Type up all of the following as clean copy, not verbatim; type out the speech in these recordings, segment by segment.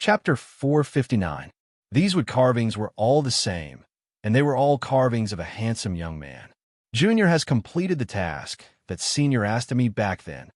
Chapter 459. These wood carvings were all the same, and they were all carvings of a handsome young man. Junior has completed the task that Senior asked of me back then.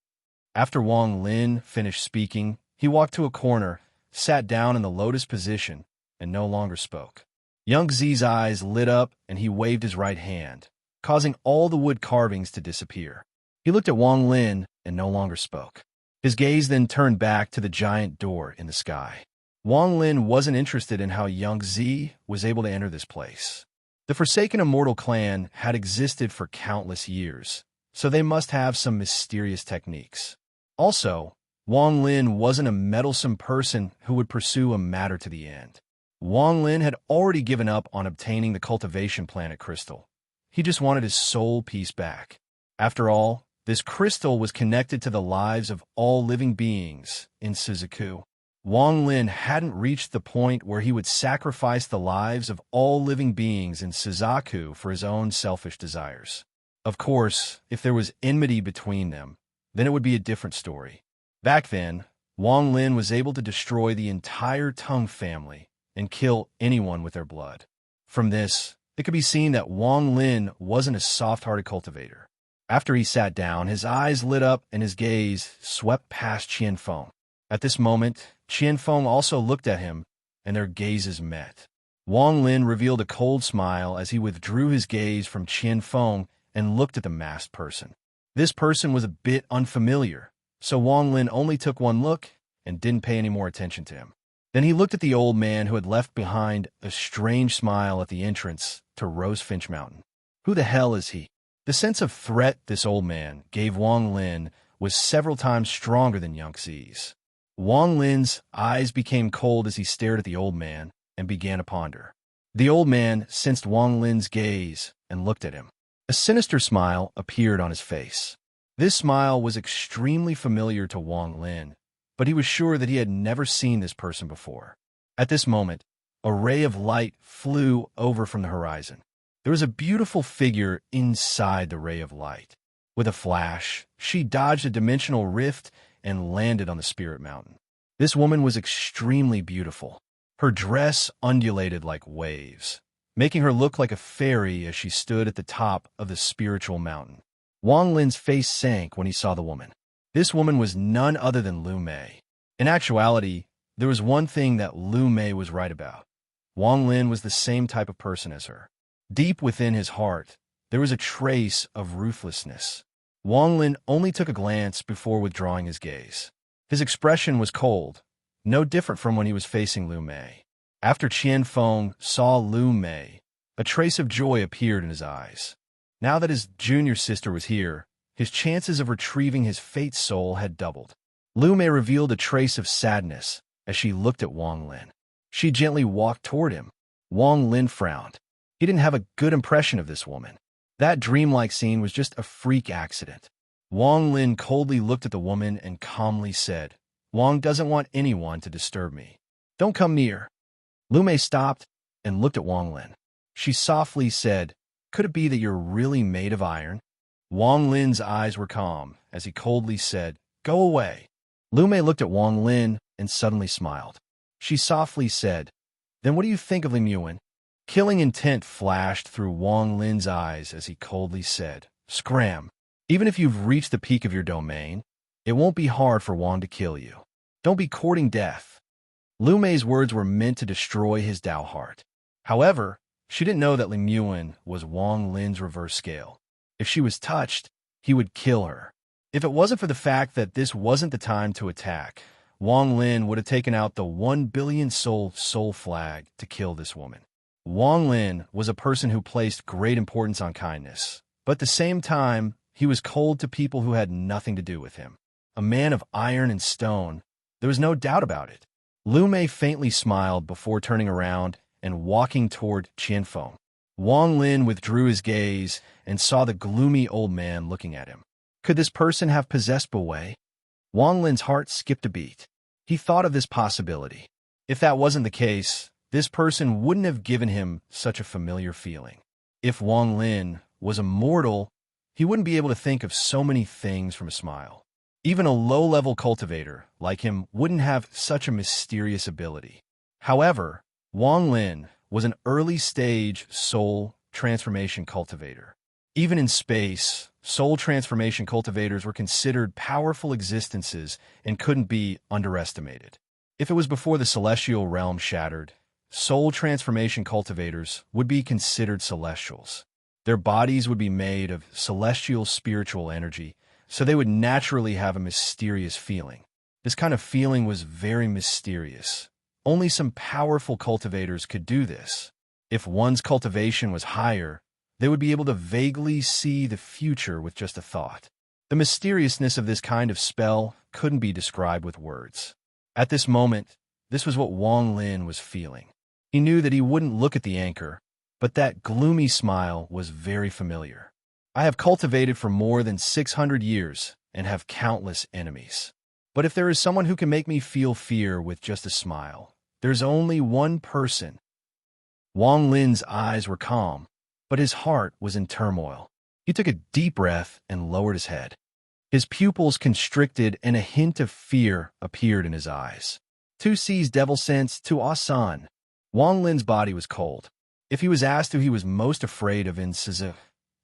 After Wang Lin finished speaking, he walked to a corner, sat down in the lotus position, and no longer spoke. Young Zi's eyes lit up, and he waved his right hand, causing all the wood carvings to disappear. He looked at Wang Lin and no longer spoke. His gaze then turned back to the giant door in the sky. Wang Lin wasn't interested in how young Zi was able to enter this place. The Forsaken Immortal clan had existed for countless years, so they must have some mysterious techniques. Also, Wang Lin wasn't a meddlesome person who would pursue a matter to the end. Wang Lin had already given up on obtaining the cultivation planet crystal. He just wanted his soul peace back. After all, this crystal was connected to the lives of all living beings in Suzaku. Wang Lin hadn't reached the point where he would sacrifice the lives of all living beings in Suzaku for his own selfish desires. Of course, if there was enmity between them, then it would be a different story. Back then, Wang Lin was able to destroy the entire Tang family and kill anyone with their blood. From this, it could be seen that Wang Lin wasn't a soft-hearted cultivator. After he sat down, his eyes lit up and his gaze swept past Qianfeng. At this moment, Qianfeng also looked at him, and their gazes met. Wang Lin revealed a cold smile as he withdrew his gaze from Qianfeng and looked at the masked person. This person was a bit unfamiliar, so Wang Lin only took one look and didn't pay any more attention to him. Then he looked at the old man who had left behind a strange smile at the entrance to Rosefinch Mountain. Who the hell is he? The sense of threat this old man gave Wang Lin was several times stronger than Young Zi's. Wang Lin's eyes became cold as he stared at the old man and began to ponder. The old man sensed Wang Lin's gaze and looked at him. A sinister smile appeared on his face. This smile was extremely familiar to Wang Lin, but he was sure that he had never seen this person before. At this moment, a ray of light flew over from the horizon. There was a beautiful figure inside the ray of light. With a flash, she dodged a dimensional rift and landed on the Spirit Mountain. This woman was extremely beautiful. Her dress undulated like waves, making her look like a fairy as she stood at the top of the spiritual mountain. Wang Lin's face sank when he saw the woman. This woman was none other than Lu Mei. In actuality, there was one thing that Lu Mei was right about. Wang Lin was the same type of person as her. Deep within his heart, there was a trace of ruthlessness. Wang Lin only took a glance before withdrawing his gaze. His expression was cold, no different from when he was facing Lu Mei. After Qianfeng saw Lu Mei, a trace of joy appeared in his eyes. Now that his junior sister was here, his chances of retrieving his fate soul had doubled. Lu Mei revealed a trace of sadness as she looked at Wang Lin. She gently walked toward him. Wang Lin frowned. He didn't have a good impression of this woman. That dreamlike scene was just a freak accident. Wang Lin coldly looked at the woman and calmly said, "Wang doesn't want anyone to disturb me. Don't come near." Lu Mei stopped and looked at Wang Lin. She softly said, "Could it be that you're really made of iron?" Wang Lin's eyes were calm as he coldly said, "Go away." Lu Mei looked at Wang Lin and suddenly smiled. She softly said, "Then what do you think of Lim Yuan?" Killing intent flashed through Wang Lin's eyes as he coldly said, "Scram. Even if you've reached the peak of your domain, it won't be hard for Wang to kill you. Don't be courting death." Lu Mei's words were meant to destroy his Dao heart. However, she didn't know that Lim Yuan was Wang Lin's reverse scale. If she was touched, he would kill her. If it wasn't for the fact that this wasn't the time to attack, Wang Lin would have taken out the 1 billion soul flag to kill this woman. Wang Lin was a person who placed great importance on kindness, but at the same time, he was cold to people who had nothing to do with him. A man of iron and stone, there was no doubt about it. Lu Mei faintly smiled before turning around and walking toward Qianfeng. Wang Lin withdrew his gaze and saw the gloomy old man looking at him. Could this person have possessed Wei? Wang Lin's heart skipped a beat. He thought of this possibility. If that wasn't the case, this person wouldn't have given him such a familiar feeling. If Wang Lin was immortal, he wouldn't be able to think of so many things from a smile. Even a low-level cultivator like him wouldn't have such a mysterious ability. However, Wang Lin was an early-stage soul transformation cultivator. Even in space, soul transformation cultivators were considered powerful existences and couldn't be underestimated. If it was before the celestial realm shattered, soul transformation cultivators would be considered celestials. Their bodies would be made of celestial spiritual energy, so they would naturally have a mysterious feeling. This kind of feeling was very mysterious. Only some powerful cultivators could do this. If one's cultivation was higher, they would be able to vaguely see the future with just a thought. The mysteriousness of this kind of spell couldn't be described with words. At this moment, this was what Wang Lin was feeling. He knew that he wouldn't look at the anchor, but that gloomy smile was very familiar. I have cultivated for more than 600 years and have countless enemies. But if there is someone who can make me feel fear with just a smile, there's only one person. Wang Lin's eyes were calm, but his heart was in turmoil. He took a deep breath and lowered his head. His pupils constricted and a hint of fear appeared in his eyes. Tu Si's devil sense to Asan. Wang Lin's body was cold. If he was asked who he was most afraid of in Sizi,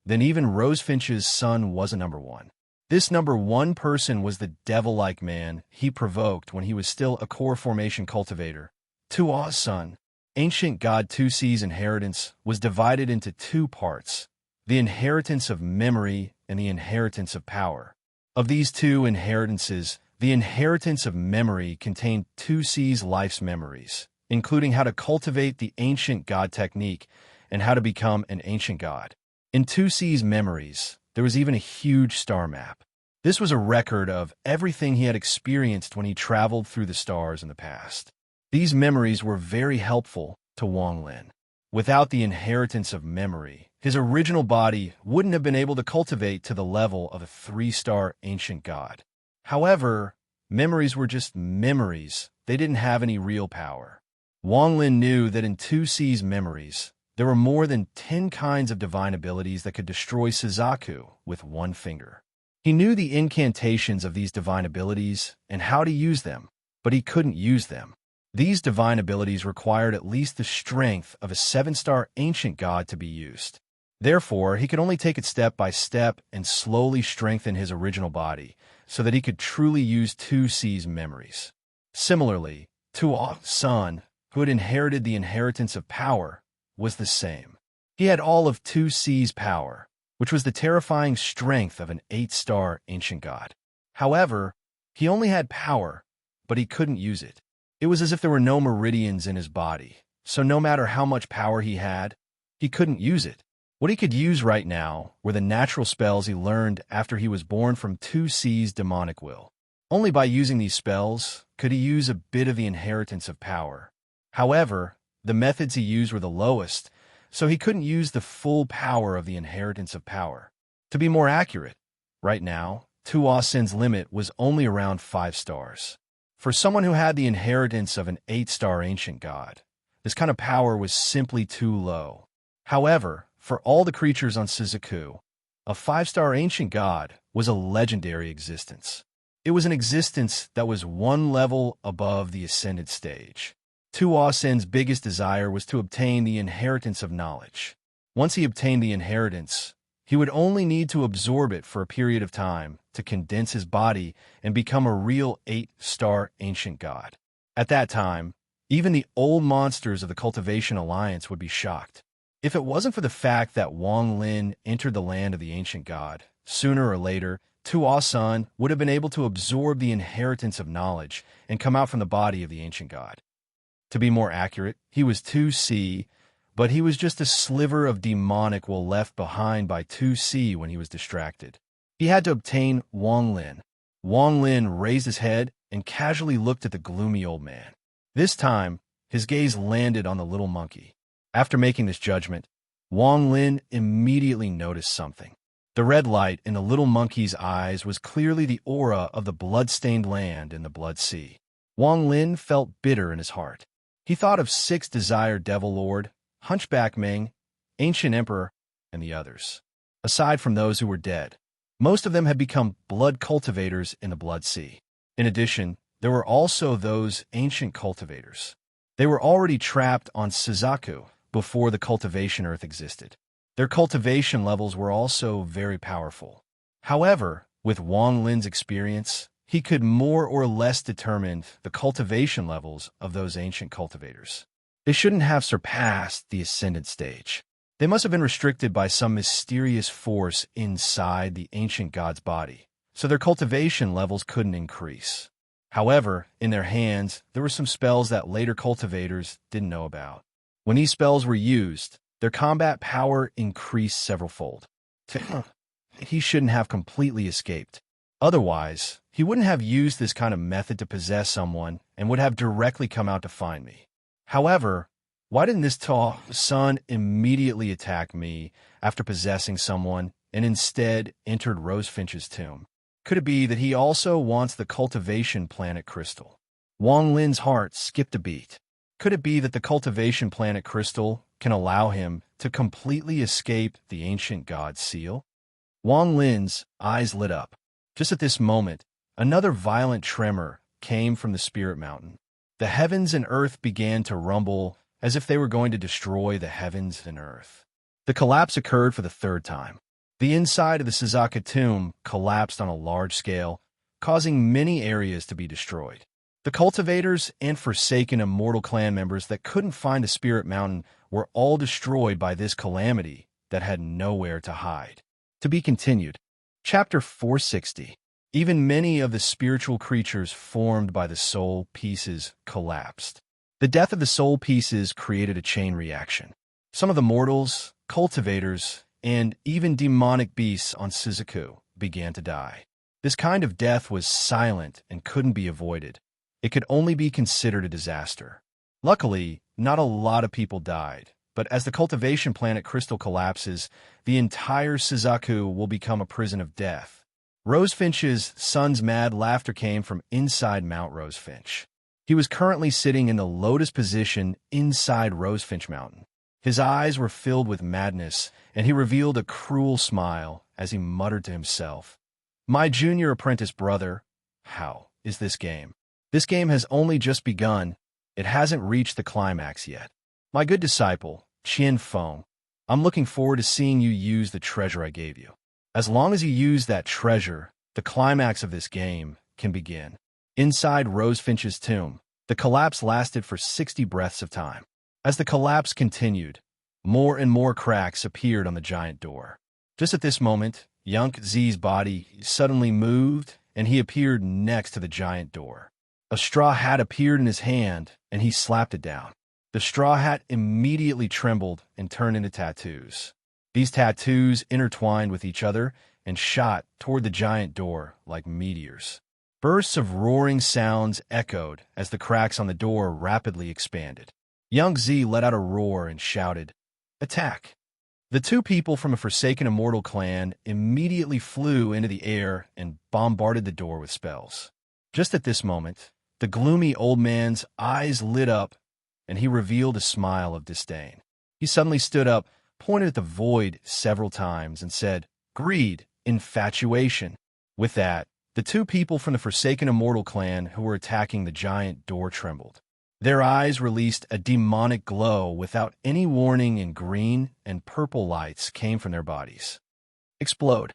then even Rosefinch's son wasn't number one. This number one person was the devil-like man he provoked when he was still a core formation cultivator. Tua's son, ancient god Tu Si's inheritance, was divided into two parts, the inheritance of memory and the inheritance of power. Of these two inheritances, the inheritance of memory contained Tu Si's life's memories, including how to cultivate the ancient god technique and how to become an ancient god. In Tu Si's memories, there was even a huge star map. This was a record of everything he had experienced when he traveled through the stars in the past. These memories were very helpful to Wang Lin. Without the inheritance of memory, his original body wouldn't have been able to cultivate to the level of a 3-star ancient god. However, memories were just memories. They didn't have any real power. Wang Lin knew that in Tu Si's memories, there were more than 10 kinds of divine abilities that could destroy Suzaku with one finger. He knew the incantations of these divine abilities and how to use them, but he couldn't use them. These divine abilities required at least the strength of a 7-star ancient god to be used. Therefore, he could only take it step by step and slowly strengthen his original body so that he could truly use Tu Si's memories. Similarly, Tua's son, who had inherited the inheritance of power, was the same. He had all of Tu Si's power, which was the terrifying strength of an 8-star ancient god. However, he only had power, but he couldn't use it. It was as if there were no meridians in his body, so no matter how much power he had, he couldn't use it. What he could use right now were the natural spells he learned after he was born from Tu Si's demonic will. Only by using these spells could he use a bit of the inheritance of power. However, the methods he used were the lowest, so he couldn't use the full power of the inheritance of power. To be more accurate, right now, Tua's sin's limit was only around 5 stars. For someone who had the inheritance of an 8-star ancient god, this kind of power was simply too low. However, for all the creatures on Suzaku, a 5-star ancient god was a legendary existence. It was an existence that was one level above the ascended stage. Tua's sin's biggest desire was to obtain the inheritance of knowledge. Once he obtained the inheritance, he would only need to absorb it for a period of time to condense his body and become a real 8-star ancient god. At that time, even the old monsters of the Cultivation Alliance would be shocked. If it wasn't for the fact that Wang Lin entered the land of the ancient god, sooner or later, Tua's son would have been able to absorb the inheritance of knowledge and come out from the body of the ancient god. To be more accurate, he was Tu Si, but he was just a sliver of demonic will left behind by Tu Si when he was distracted. He had to obtain Wang Lin. Wang Lin raised his head and casually looked at the gloomy old man. This time, his gaze landed on the little monkey. After making this judgment, Wang Lin immediately noticed something. The red light in the little monkey's eyes was clearly the aura of the blood-stained land in the Blood Sea. Wang Lin felt bitter in his heart. He thought of 6 desired Devil Lord, Hunchback Ming, Ancient Emperor, and the others. Aside from those who were dead, Most of them had become blood cultivators in the Blood Sea. In addition, there were also those ancient cultivators. They were already trapped on Suzaku before the cultivation earth existed. Their cultivation levels were also very powerful. However, with Wang Lin's experience, he could more or less determine the cultivation levels of those ancient cultivators. They shouldn't have surpassed the ascendant stage. They must have been restricted by some mysterious force inside the ancient god's body, so their cultivation levels couldn't increase. However, in their hands, there were some spells that later cultivators didn't know about. When these spells were used, their combat power increased several-fold. He shouldn't have completely escaped. Otherwise, he wouldn't have used this kind of method to possess someone and would have directly come out to find me. However, why didn't this tall son immediately attack me after possessing someone and instead entered Rosefinch's tomb? Could it be that he also wants the cultivation planet crystal? Wang Lin's heart skipped a beat. Could it be that the cultivation planet crystal can allow him to completely escape the ancient god's seal? Wang Lin's eyes lit up. Just at this moment, another violent tremor came from the spirit mountain. The heavens and earth began to rumble as if they were going to destroy the heavens and earth. The collapse occurred for the third time. The inside of the Suzaku tomb collapsed on a large scale, causing many areas to be destroyed. The cultivators and forsaken immortal clan members that couldn't find the spirit mountain were all destroyed by this calamity that had nowhere to hide. To be continued. Chapter 460. Even many of the spiritual creatures formed by the soul pieces collapsed. The death of the soul pieces created a chain reaction. Some of the mortals, cultivators, and even demonic beasts on Suzaku began to die. This kind of death was silent and couldn't be avoided. It could only be considered a disaster. Luckily, not a lot of people died, but as the cultivation planet crystal collapses, the entire Suzaku will become a prison of death. Rosefinch's son's mad laughter came from inside Mount Rosefinch. He was currently sitting in the lotus position inside Rosefinch Mountain. His eyes were filled with madness, and he revealed a cruel smile as he muttered to himself, "My junior apprentice brother, how is this game? This game has only just begun. It hasn't reached the climax yet. My good disciple, Qian Feng, I'm looking forward to seeing you use the treasure I gave you. As long as you use that treasure, the climax of this game can begin." Inside Rosefinch's tomb, the collapse lasted for 60 breaths of time. As the collapse continued, more and more cracks appeared on the giant door. Just at this moment, Yang Zi's body suddenly moved, and he appeared next to the giant door. A straw hat appeared in his hand, and he slapped it down. The straw hat immediately trembled and turned into tattoos. These tattoos intertwined with each other and shot toward the giant door like meteors. Bursts of roaring sounds echoed as the cracks on the door rapidly expanded. Yang Zi let out a roar and shouted, "Attack!" The two people from a forsaken immortal clan immediately flew into the air and bombarded the door with spells. Just at this moment, the gloomy old man's eyes lit up, and he revealed a smile of disdain. He suddenly stood up, pointed at the void several times, and said, "Greed, infatuation." With that, the two people from the forsaken immortal clan who were attacking the giant door trembled. Their eyes released a demonic glow without any warning, and green and purple lights came from their bodies. "Explode,"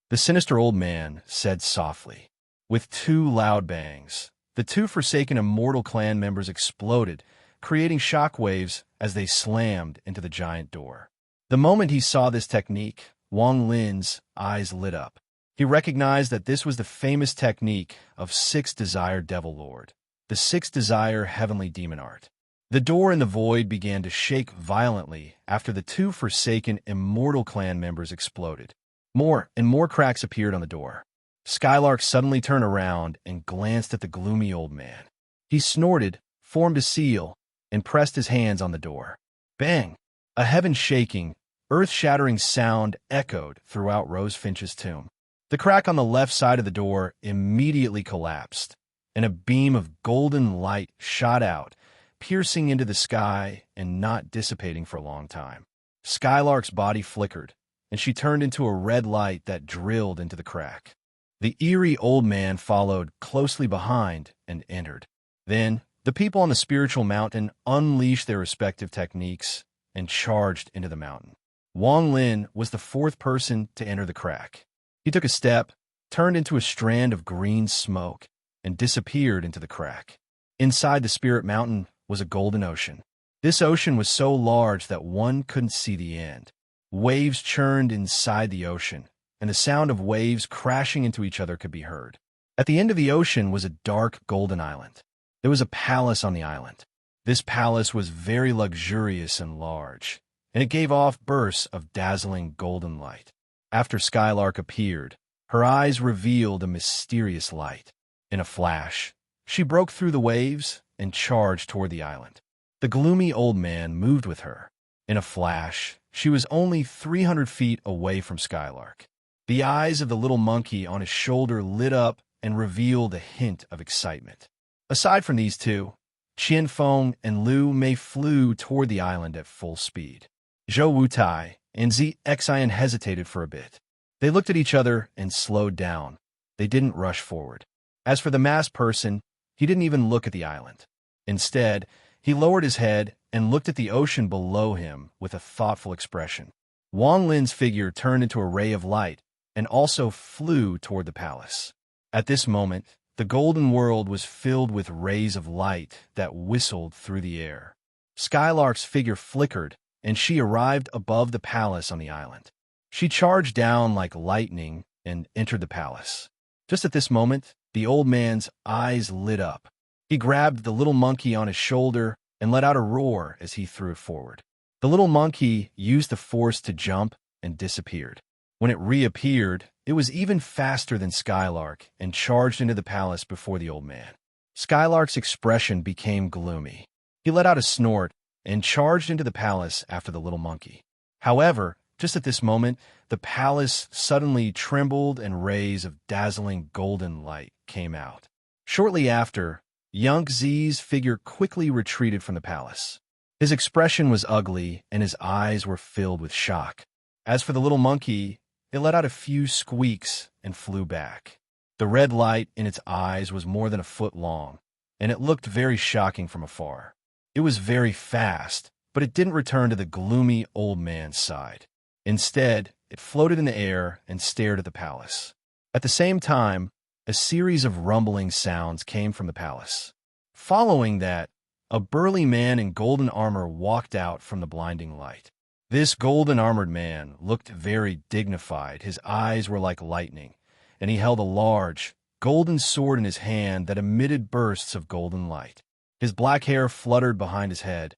the sinister old man said softly. With two loud bangs, the two forsaken immortal clan members exploded, creating shockwaves as they slammed into the giant door. The moment he saw this technique, Wang Lin's eyes lit up. He recognized that this was the famous technique of Sixth Desire Devil Lord, the Sixth Desire Heavenly Demon Art. The door in the void began to shake violently after the two forsaken immortal clan members exploded. More and more cracks appeared on the door. Skylark suddenly turned around and glanced at the gloomy old man. He snorted, formed a seal, and pressed his hands on the door. Bang! A heaven-shaking, earth-shattering sound echoed throughout Rosefinch's tomb. The crack on the left side of the door immediately collapsed, and a beam of golden light shot out, piercing into the sky and not dissipating for a long time. Skylark's body flickered, and she turned into a red light that drilled into the crack. The eerie old man followed closely behind and entered. Then, the people on the spiritual mountain unleashed their respective techniques and charged into the mountain. Wang Lin was the fourth person to enter the crack. He took a step, turned into a strand of green smoke, and disappeared into the crack. Inside the spirit mountain was a golden ocean. This ocean was so large that one couldn't see the end. Waves churned inside the ocean, and the sound of waves crashing into each other could be heard. At the end of the ocean was a dark golden island. There was a palace on the island. This palace was very luxurious and large, and it gave off bursts of dazzling golden light. After Skylark appeared, her eyes revealed a mysterious light. In a flash, she broke through the waves and charged toward the island. The gloomy old man moved with her. In a flash, she was only 300 feet away from Skylark. The eyes of the little monkey on his shoulder lit up and revealed a hint of excitement. Aside from these two, Qianfeng and Liu Mei flew toward the island at full speed. Zhou Wutai and Xian hesitated for a bit. They looked at each other and slowed down. They didn't rush forward. As for the masked person, he didn't even look at the island. Instead, he lowered his head and looked at the ocean below him with a thoughtful expression. Wang Lin's figure turned into a ray of light and also flew toward the palace. At this moment, the golden world was filled with rays of light that whistled through the air. Skylark's figure flickered, and she arrived above the palace on the island. She charged down like lightning and entered the palace. Just at this moment, the old man's eyes lit up. He grabbed the little monkey on his shoulder and let out a roar as he threw it forward. The little monkey used the force to jump and disappeared. When it reappeared, it was even faster than Skylark and charged into the palace before the old man. Skylark's expression became gloomy. He let out a snort and charged into the palace after the little monkey. However, just at this moment, the palace suddenly trembled and rays of dazzling golden light came out. Shortly after, Yang Zi's figure quickly retreated from the palace. His expression was ugly and his eyes were filled with shock. As for the little monkey, it let out a few squeaks and flew back. The red light in its eyes was more than a foot long, and it looked very shocking from afar. It was very fast, but it didn't return to the gloomy old man's side. Instead, it floated in the air and stared at the palace. At the same time, a series of rumbling sounds came from the palace. Following that, a burly man in golden armor walked out from the blinding light. This golden-armored man looked very dignified. His eyes were like lightning, and he held a large, golden sword in his hand that emitted bursts of golden light. His black hair fluttered behind his head,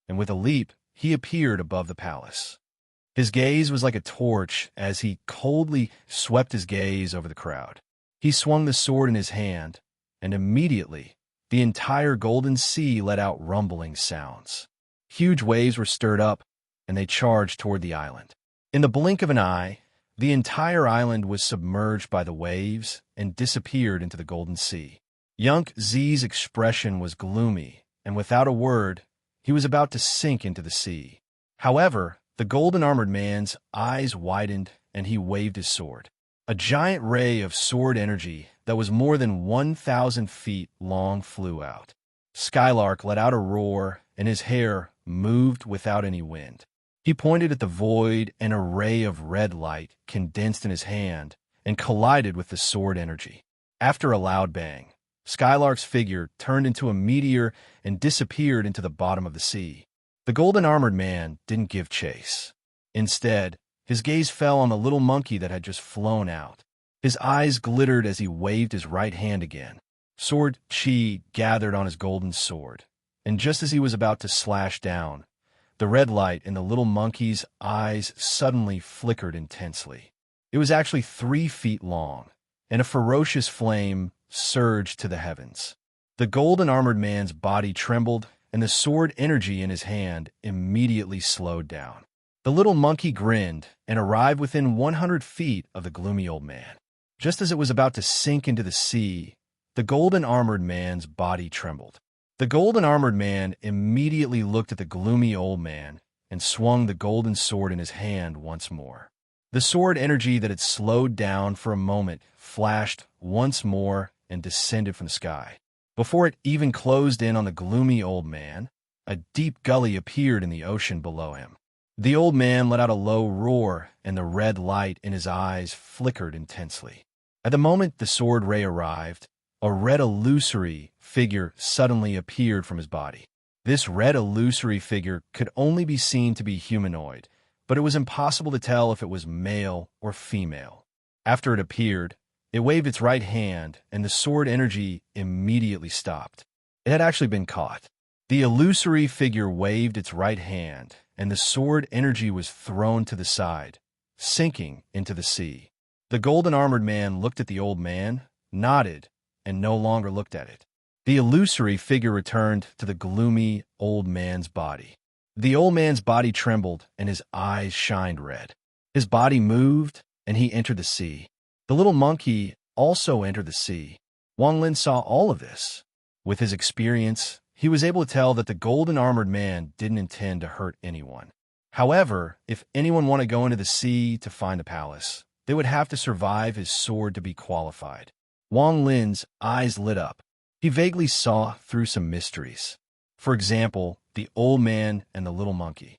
and with a leap, he appeared above the palace. His gaze was like a torch as he coldly swept his gaze over the crowd. He swung the sword in his hand, and immediately, the entire golden sea let out rumbling sounds. Huge waves were stirred up, and they charged toward the island. In the blink of an eye, the entire island was submerged by the waves and disappeared into the golden sea. Yang Zi's expression was gloomy, and without a word, he was about to sink into the sea. However, the golden-armored man's eyes widened, and he waved his sword. A giant ray of sword energy that was more than 1,000 feet long flew out. Skylark let out a roar, and his hair moved without any wind. He pointed at the void, and a ray of red light condensed in his hand and collided with the sword energy. After a loud bang, Skylark's figure turned into a meteor and disappeared into the bottom of the sea. The golden-armored man didn't give chase. Instead, his gaze fell on the little monkey that had just flown out. His eyes glittered as he waved his right hand again. Sword chi gathered on his golden sword, and just as he was about to slash down, the red light in the little monkey's eyes suddenly flickered intensely. It was actually 3 feet long, and a ferocious flame surged to the heavens. The golden-armored man's body trembled, and the sword energy in his hand immediately slowed down. The little monkey grinned and arrived within 100 feet of the gloomy old man. Just as it was about to sink into the sea, the golden-armored man's body trembled. The golden-armored man immediately looked at the gloomy old man and swung the golden sword in his hand once more. The sword energy that had slowed down for a moment flashed once more and descended from the sky. Before it even closed in on the gloomy old man, a deep gully appeared in the ocean below him. The old man let out a low roar, and the red light in his eyes flickered intensely. At the moment the sword ray arrived, a red illusory figure suddenly appeared from his body. This red illusory figure could only be seen to be humanoid, but it was impossible to tell if it was male or female. After it appeared, it waved its right hand, and the sword energy immediately stopped. It had actually been caught. The illusory figure waved its right hand, and the sword energy was thrown to the side, sinking into the sea. The golden-armored man looked at the old man, nodded, and no longer looked at it. The illusory figure returned to the gloomy old man's body. The old man's body trembled, and his eyes shined red. His body moved, and he entered the sea. The little monkey also entered the sea. Wang Lin saw all of this. With his experience, he was able to tell that the golden-armored man didn't intend to hurt anyone. However, if anyone wanted to go into the sea to find the palace, they would have to survive his sword to be qualified. Wang Lin's eyes lit up. He vaguely saw through some mysteries. For example, the old man and the little monkey.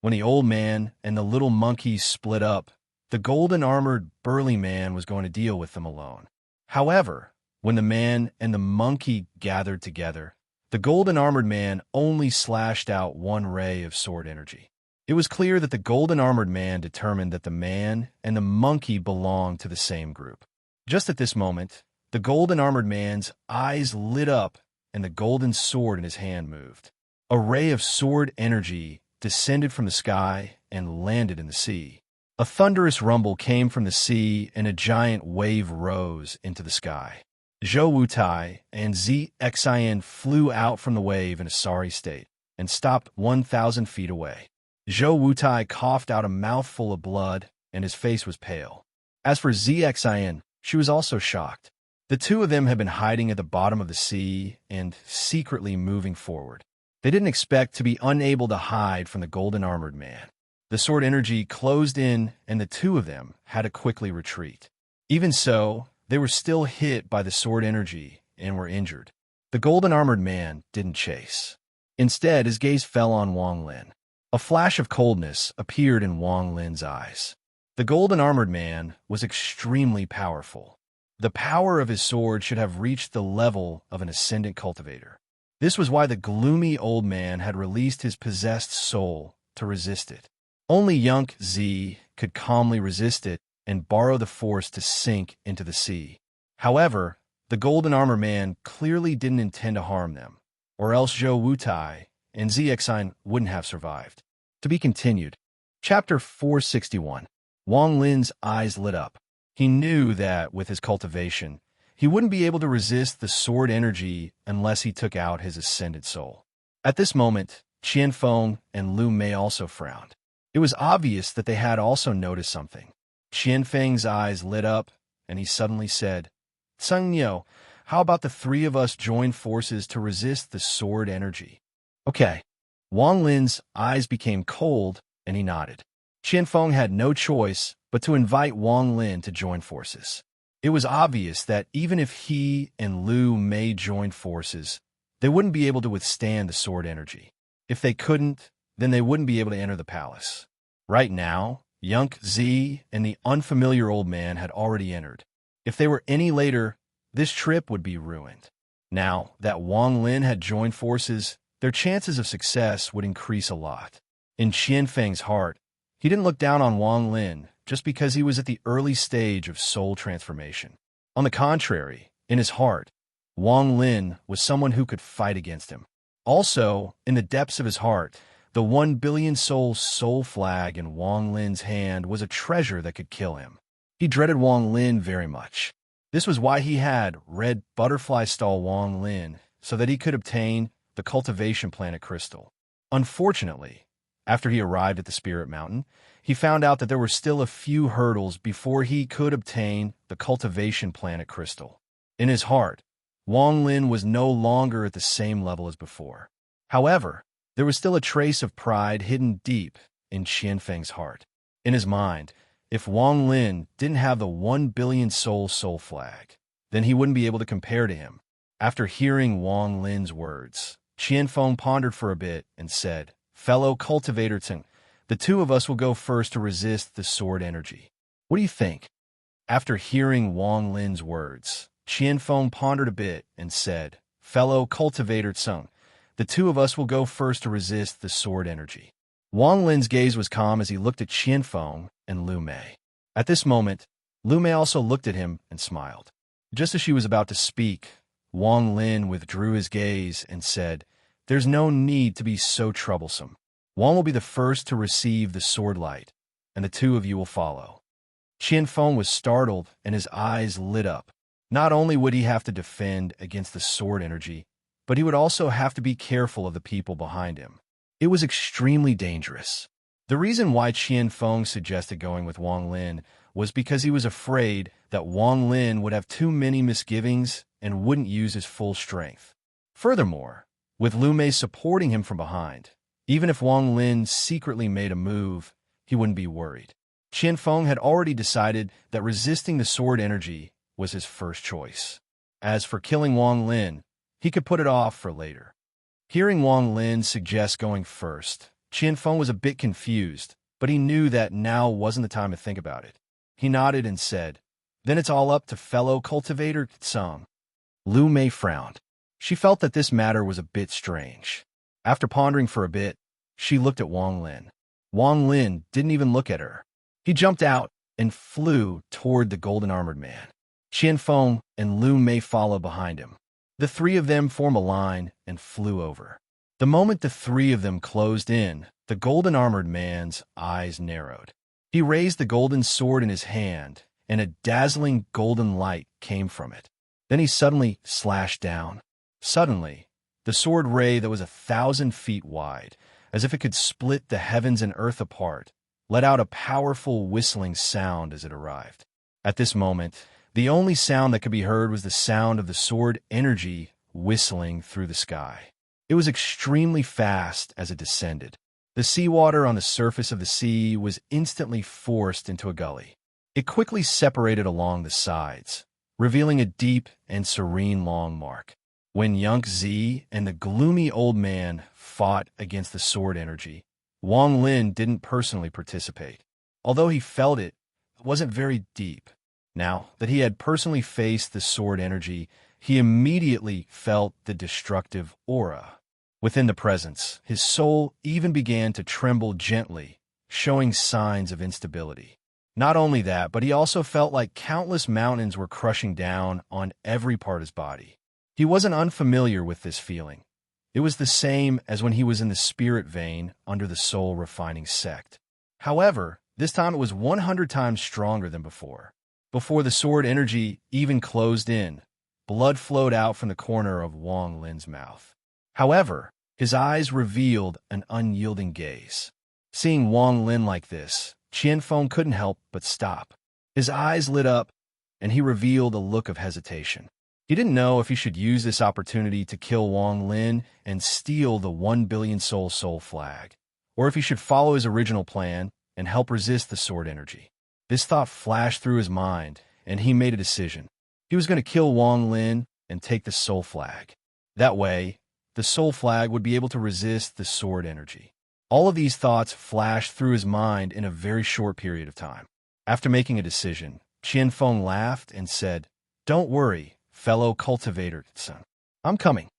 When the old man and the little monkey split up, the golden-armored burly man was going to deal with them alone. However, when the man and the monkey gathered together, the golden-armored man only slashed out one ray of sword energy. It was clear that the golden-armored man determined that the man and the monkey belonged to the same group. Just at this moment, the golden-armored man's eyes lit up and the golden sword in his hand moved. A ray of sword energy descended from the sky and landed in the sea. A thunderous rumble came from the sea, and a giant wave rose into the sky. Zhou Wutai and Xian flew out from the wave in a sorry state and stopped 1,000 feet away. Zhou Wutai coughed out a mouthful of blood, and his face was pale. As for Xian, she was also shocked. The two of them had been hiding at the bottom of the sea and secretly moving forward. They didn't expect to be unable to hide from the golden-armored man. The sword energy closed in, and the two of them had to quickly retreat. Even so, they were still hit by the sword energy and were injured. The golden-armored man didn't chase. Instead, his gaze fell on Wang Lin. A flash of coldness appeared in Wang Lin's eyes. The golden-armored man was extremely powerful. The power of his sword should have reached the level of an ascendant cultivator. This was why the gloomy old man had released his possessed soul to resist it. Only Young Zi could calmly resist it and borrow the force to sink into the sea. However, the golden armor man clearly didn't intend to harm them, or else Zhou Wutai and Xian wouldn't have survived. To be continued. Chapter 461. Wang Lin's eyes lit up. He knew that, with his cultivation, he wouldn't be able to resist the sword energy unless he took out his ascended soul. At this moment, Qianfeng and Lu Mei also frowned. It was obvious that they had also noticed something. Qianfeng's eyes lit up, and he suddenly said, "Tseng Niu, how about the three of us join forces to resist the sword energy?" Okay. Wang Lin's eyes became cold, and he nodded. Qianfeng had no choice but to invite Wang Lin to join forces. It was obvious that even if he and Lu Mei joined forces, they wouldn't be able to withstand the sword energy. If they couldn't, then they wouldn't be able to enter the palace. Right now, Young Zi and the unfamiliar old man had already entered. If they were any later, this trip would be ruined. Now that Wang Lin had joined forces, their chances of success would increase a lot. In Qianfeng's heart, he didn't look down on Wang Lin just because he was at the early stage of soul transformation. On the contrary, in his heart, Wang Lin was someone who could fight against him. Also, in the depths of his heart, the 1 billion soul flag in Wang Lin's hand was a treasure that could kill him. He dreaded Wang Lin very much. This was why he had red butterfly stall Wang Lin, so that he could obtain the cultivation planet crystal. Unfortunately, after he arrived at the Spirit Mountain, he found out that there were still a few hurdles before he could obtain the cultivation planet crystal. In his heart, Wang Lin was no longer at the same level as before. However, there was still a trace of pride hidden deep in Qianfeng's heart. In his mind, If Wang Lin didn't have the 1 billion soul flag, then he wouldn't be able to compare to him. After hearing Wang Lin's words, Qianfeng pondered for a bit and said, "Fellow cultivator Tseng, the two of us will go first to resist the sword energy. What do you think?" After hearing Wang Lin's words, Qianfeng pondered a bit and said, "Fellow cultivator Tseng, the two of us will go first to resist the sword energy." Wang Lin's gaze was calm as he looked at Qianfeng and Lu Mei. At this moment, Lu Mei also looked at him and smiled. Just as she was about to speak, Wang Lin withdrew his gaze and said, "There's no need to be so troublesome. Wang will be the first to receive the sword light, and the two of you will follow." Qianfeng was startled and his eyes lit up. Not only would he have to defend against the sword energy, but he would also have to be careful of the people behind him. It was extremely dangerous. The reason why Qianfeng suggested going with Wang Lin was because he was afraid that Wang Lin would have too many misgivings and wouldn't use his full strength. Furthermore, with Lu Mei supporting him from behind, even if Wang Lin secretly made a move, he wouldn't be worried. Qianfeng had already decided that resisting the sword energy was his first choice. As for killing Wang Lin, he could put it off for later. Hearing Wang Lin suggest going first, Qianfeng was a bit confused, but he knew that now wasn't the time to think about it. He nodded and said, "Then it's all up to fellow cultivator Tsang." Lu Mei frowned. She felt that this matter was a bit strange. After pondering for a bit, she looked at Wang Lin. Wang Lin didn't even look at her. He jumped out and flew toward the golden-armored man. Qianfeng and Lu Mei followed behind him. The three of them formed a line and flew over. The moment the three of them closed in, the golden-armored man's eyes narrowed. He raised the golden sword in his hand, and a dazzling golden light came from it. Then he suddenly slashed down. Suddenly, the sword ray that was 1,000 feet wide, as if it could split the heavens and earth apart, let out a powerful whistling sound as it arrived. At this moment, the only sound that could be heard was the sound of the sword energy whistling through the sky. It was extremely fast as it descended. The seawater on the surface of the sea was instantly forced into a gully. It quickly separated along the sides, revealing a deep and serene long mark. When Yangtze and the gloomy old man fought against the sword energy, Wang Lin didn't personally participate. Although he felt it, it wasn't very deep. Now that he had personally faced the sword energy, he immediately felt the destructive aura. Within the presence, his soul even began to tremble gently, showing signs of instability. Not only that, but he also felt like countless mountains were crushing down on every part of his body. He wasn't unfamiliar with this feeling. It was the same as when he was in the spirit vein under the soul refining sect. However, this time it was 100 times stronger than before. Before the sword energy even closed in, blood flowed out from the corner of Wang Lin's mouth. However, his eyes revealed an unyielding gaze. Seeing Wang Lin like this, Qianfeng couldn't help but stop. His eyes lit up, and he revealed a look of hesitation. He didn't know if he should use this opportunity to kill Wang Lin and steal the 1 billion soul flag, or if he should follow his original plan and help resist the sword energy. This thought flashed through his mind, and he made a decision. He was going to kill Wang Lin and take the soul flag. That way, the soul flag would be able to resist the sword energy. All of these thoughts flashed through his mind in a very short period of time. After making a decision, Qianfeng laughed and said, "Don't worry, fellow cultivator son. I'm coming."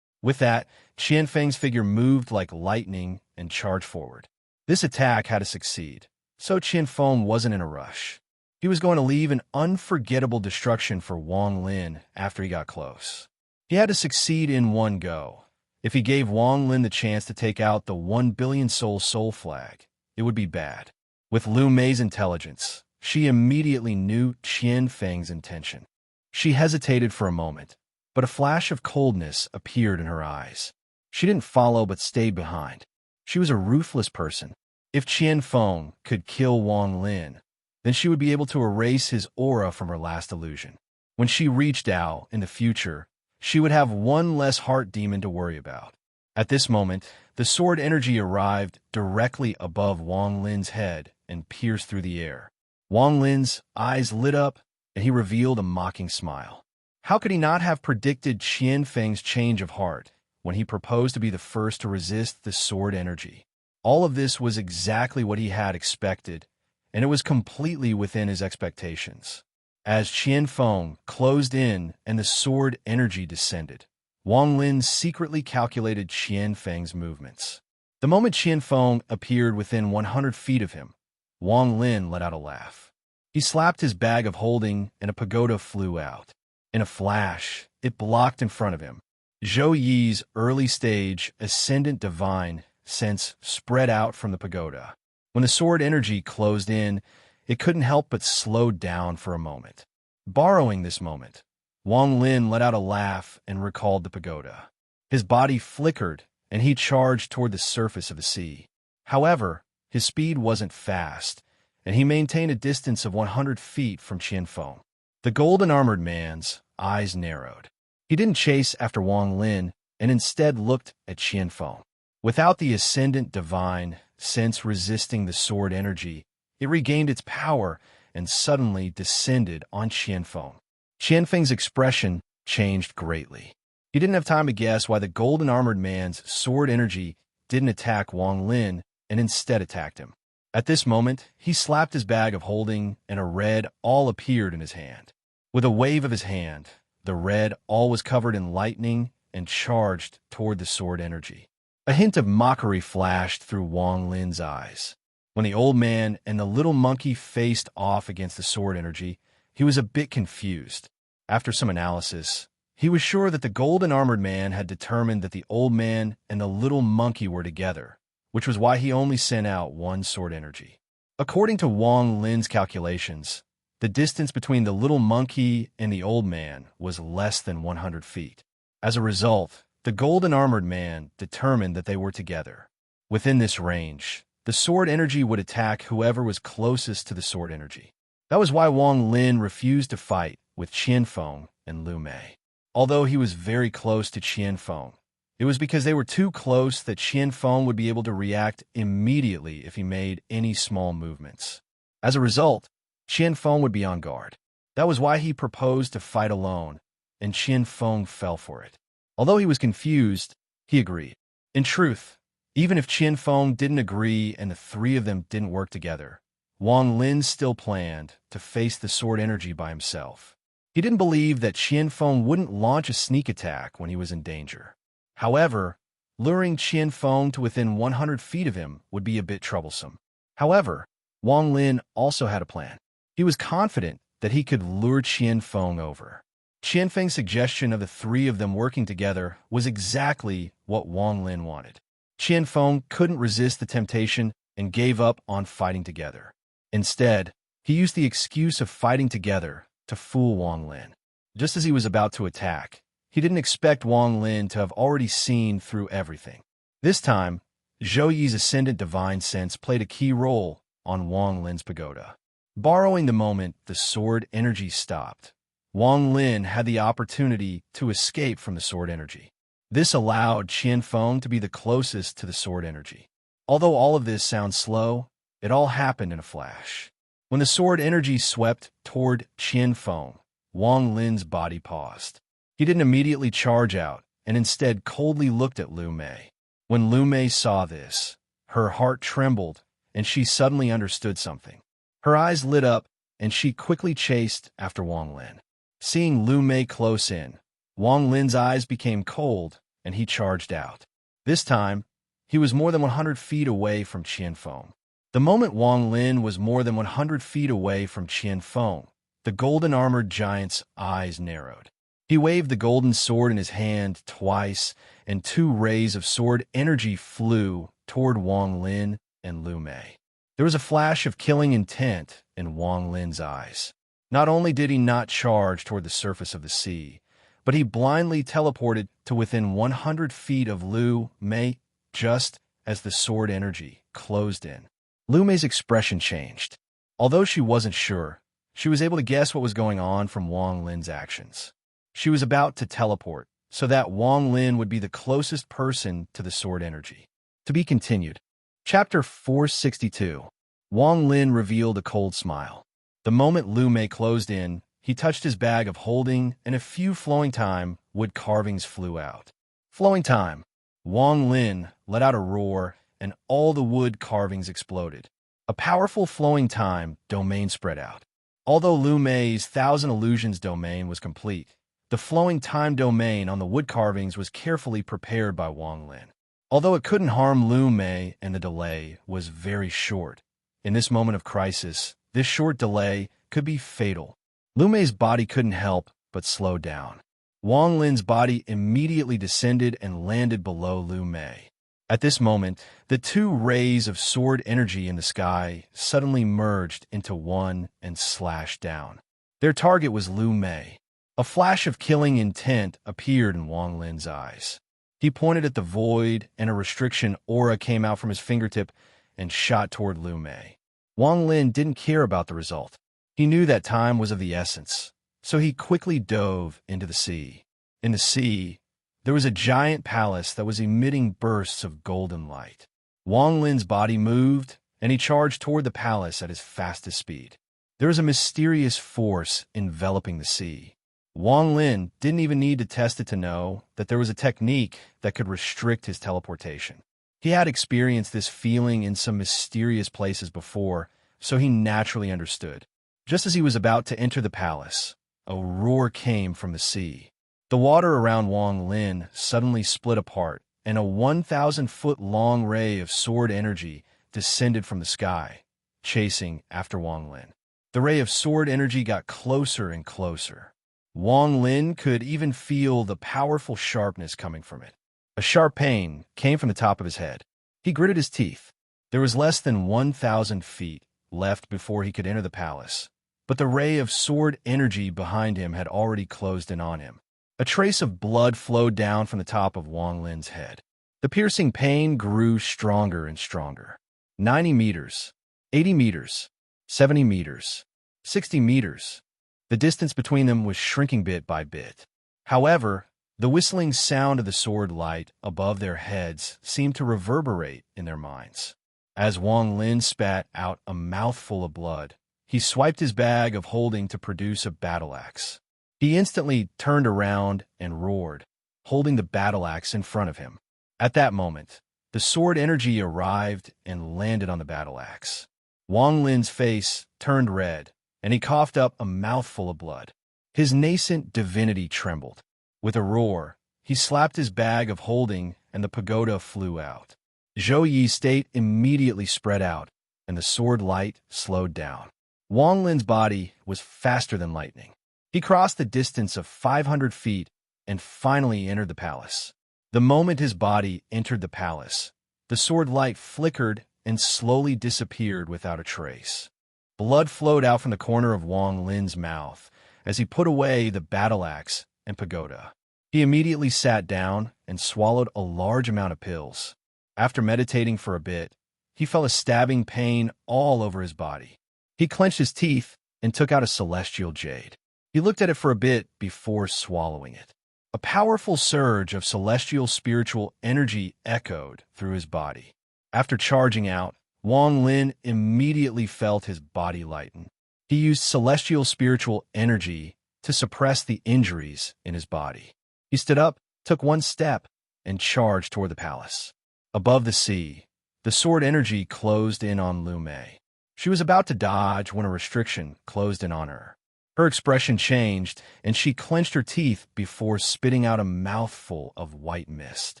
With that, Qianfeng's figure moved like lightning and charged forward. This attack had to succeed, so Qianfeng wasn't in a rush. He was going to leave an unforgettable destruction for Wang Lin after he got close. He had to succeed in one go. If he gave Wang Lin the chance to take out the 1 billion soul flag, it would be bad. With Lu Mei's intelligence, she immediately knew Qianfeng's intention. She hesitated for a moment, but a flash of coldness appeared in her eyes. She didn't follow but stayed behind. She was a ruthless person. If Qianfeng could kill Wang Lin, then she would be able to erase his aura from her last illusion. When she reached out in the future, she would have one less heart demon to worry about. At this moment, the sword energy arrived directly above Wang Lin's head and pierced through the air. Wang Lin's eyes lit up, and he revealed a mocking smile. How could he not have predicted Qian Feng's change of heart when he proposed to be the first to resist the sword energy? All of this was exactly what he had expected, and it was completely within his expectations. As Qian Feng closed in and the sword energy descended, Wang Lin secretly calculated Qian Feng's movements. The moment Qian Feng appeared within 100 feet of him, Wang Lin let out a laugh. He slapped his bag of holding, and a pagoda flew out. In a flash, it blocked in front of him. Zhou Yi's early-stage ascendant divine sense spread out from the pagoda. When the sword energy closed in, it couldn't help but slow down for a moment. Borrowing this moment, Wang Lin let out a laugh and recalled the pagoda. His body flickered, and he charged toward the surface of the sea. However, his speed wasn't fast, and he maintained a distance of 100 feet from Qian Feng. The golden-armored man's eyes narrowed. He didn't chase after Wang Lin, and instead looked at Qian Feng. Without the ascendant divine sense resisting the sword energy, it regained its power and suddenly descended on Qian Feng. Qian Feng's expression changed greatly. He didn't have time to guess why the golden-armored man's sword energy didn't attack Wang Lin and instead attacked him. At this moment, he slapped his bag of holding, and a red awl appeared in his hand. With a wave of his hand, the red awl was covered in lightning and charged toward the sword energy. A hint of mockery flashed through Wang Lin's eyes. When the old man and the little monkey faced off against the sword energy, he was a bit confused. After some analysis, he was sure that the golden-armored man had determined that the old man and the little monkey were together, which was why he only sent out one sword energy. According to Wang Lin's calculations, the distance between the little monkey and the old man was less than 100 feet. As a result, the golden-armored man determined that they were together. Within this range, the sword energy would attack whoever was closest to the sword energy. That was why Wang Lin refused to fight with Qian Feng and Lu Mei. Although he was very close to Qian Feng, it was because they were too close that Qian Feng would be able to react immediately if he made any small movements. As a result, Qian Feng would be on guard. That was why he proposed to fight alone, and Qian Feng fell for it. Although he was confused, he agreed. In truth, even if Qian Feng didn't agree and the three of them didn't work together, Wang Lin still planned to face the sword energy by himself. He didn't believe that Qian Feng wouldn't launch a sneak attack when he was in danger. However, luring Qian Feng to within 100 feet of him would be a bit troublesome. However, Wang Lin also had a plan. He was confident that he could lure Qian Feng over. Qian Feng's suggestion of the three of them working together was exactly what Wang Lin wanted. Qian Feng couldn't resist the temptation and gave up on fighting together. Instead, he used the excuse of fighting together to fool Wang Lin. Just as he was about to attack, he didn't expect Wang Lin to have already seen through everything. This time, Zhou Yi's ascendant divine sense played a key role on Wang Lin's pagoda. Borrowing the moment the sword energy stopped, Wang Lin had the opportunity to escape from the sword energy. This allowed Qian Feng to be the closest to the sword energy. Although all of this sounds slow, it all happened in a flash. When the sword energy swept toward Qian Feng, Wang Lin's body paused. He didn't immediately charge out, and instead coldly looked at Lu Mei. When Lu Mei saw this, her heart trembled, and she suddenly understood something. Her eyes lit up, and she quickly chased after Wang Lin. Seeing Lu Mei close in, Wang Lin's eyes became cold, and he charged out. This time, he was more than 100 feet away from Qian Feng. The moment Wang Lin was more than 100 feet away from Qian Feng, the golden-armored giant's eyes narrowed. He waved the golden sword in his hand twice, and two rays of sword energy flew toward Wang Lin and Lu Mei. There was a flash of killing intent in Wang Lin's eyes. Not only did he not charge toward the surface of the sea, but he blindly teleported to within 100 feet of Lu Mei just as the sword energy closed in. Lu Mei's expression changed. Although she wasn't sure, she was able to guess what was going on from Wang Lin's actions. She was about to teleport, so that Wang Lin would be the closest person to the sword energy. To be continued. Chapter 462. Wang Lin revealed a cold smile. The moment Lu Mei closed in, he touched his bag of holding, and a few flowing time wood carvings flew out. Flowing time. Wang Lin let out a roar, and all the wood carvings exploded. A powerful flowing time domain spread out. Although Lu Mei's Thousand Illusions domain was complete, the flowing time domain on the wood carvings was carefully prepared by Wang Lin. Although it couldn't harm Lu Mei and the delay was very short, in this moment of crisis, this short delay could be fatal. Lu Mei's body couldn't help but slow down. Wang Lin's body immediately descended and landed below Lu Mei. At this moment, the two rays of sword energy in the sky suddenly merged into one and slashed down. Their target was Lu Mei. A flash of killing intent appeared in Wang Lin's eyes. He pointed at the void, and a restriction aura came out from his fingertip and shot toward Lu Mei. Wang Lin didn't care about the result. He knew that time was of the essence, so he quickly dove into the sea. In the sea, there was a giant palace that was emitting bursts of golden light. Wang Lin's body moved, and he charged toward the palace at his fastest speed. There was a mysterious force enveloping the sea. Wang Lin didn't even need to test it to know that there was a technique that could restrict his teleportation. He had experienced this feeling in some mysterious places before, so he naturally understood. Just as he was about to enter the palace, a roar came from the sea. The water around Wang Lin suddenly split apart, and a 1,000-foot-long ray of sword energy descended from the sky, chasing after Wang Lin. The ray of sword energy got closer and closer. Wang Lin could even feel the powerful sharpness coming from it. A sharp pain came from the top of his head. He gritted his teeth. There was less than 1,000 feet left before he could enter the palace, but the ray of sword energy behind him had already closed in on him. A trace of blood flowed down from the top of Wang Lin's head. The piercing pain grew stronger and stronger. 90 meters, 80 meters, 70 meters, 60 meters. The distance between them was shrinking bit by bit. However, the whistling sound of the sword light above their heads seemed to reverberate in their minds. As Wang Lin spat out a mouthful of blood, he swiped his bag of holding to produce a battle axe. He instantly turned around and roared, holding the battle axe in front of him. At that moment, the sword energy arrived and landed on the battle axe. Wang Lin's face turned red, and he coughed up a mouthful of blood. His nascent divinity trembled. With a roar, he slapped his bag of holding, and the pagoda flew out. Zhou Yi's state immediately spread out, and the sword light slowed down. Wang Lin's body was faster than lightning. He crossed the distance of 500 feet and finally entered the palace. The moment his body entered the palace, the sword light flickered and slowly disappeared without a trace. Blood flowed out from the corner of Wang Lin's mouth as he put away the battle axe and pagoda. He immediately sat down and swallowed a large amount of pills. After meditating for a bit, he felt a stabbing pain all over his body. He clenched his teeth and took out a celestial jade. He looked at it for a bit before swallowing it. A powerful surge of celestial spiritual energy echoed through his body. After charging out, Wang Lin immediately felt his body lighten. He used celestial spiritual energy to suppress the injuries in his body. He stood up, took one step, and charged toward the palace. Above the sea, the sword energy closed in on Lu Mei. She was about to dodge when a restriction closed in on her. Her expression changed, and she clenched her teeth before spitting out a mouthful of white mist.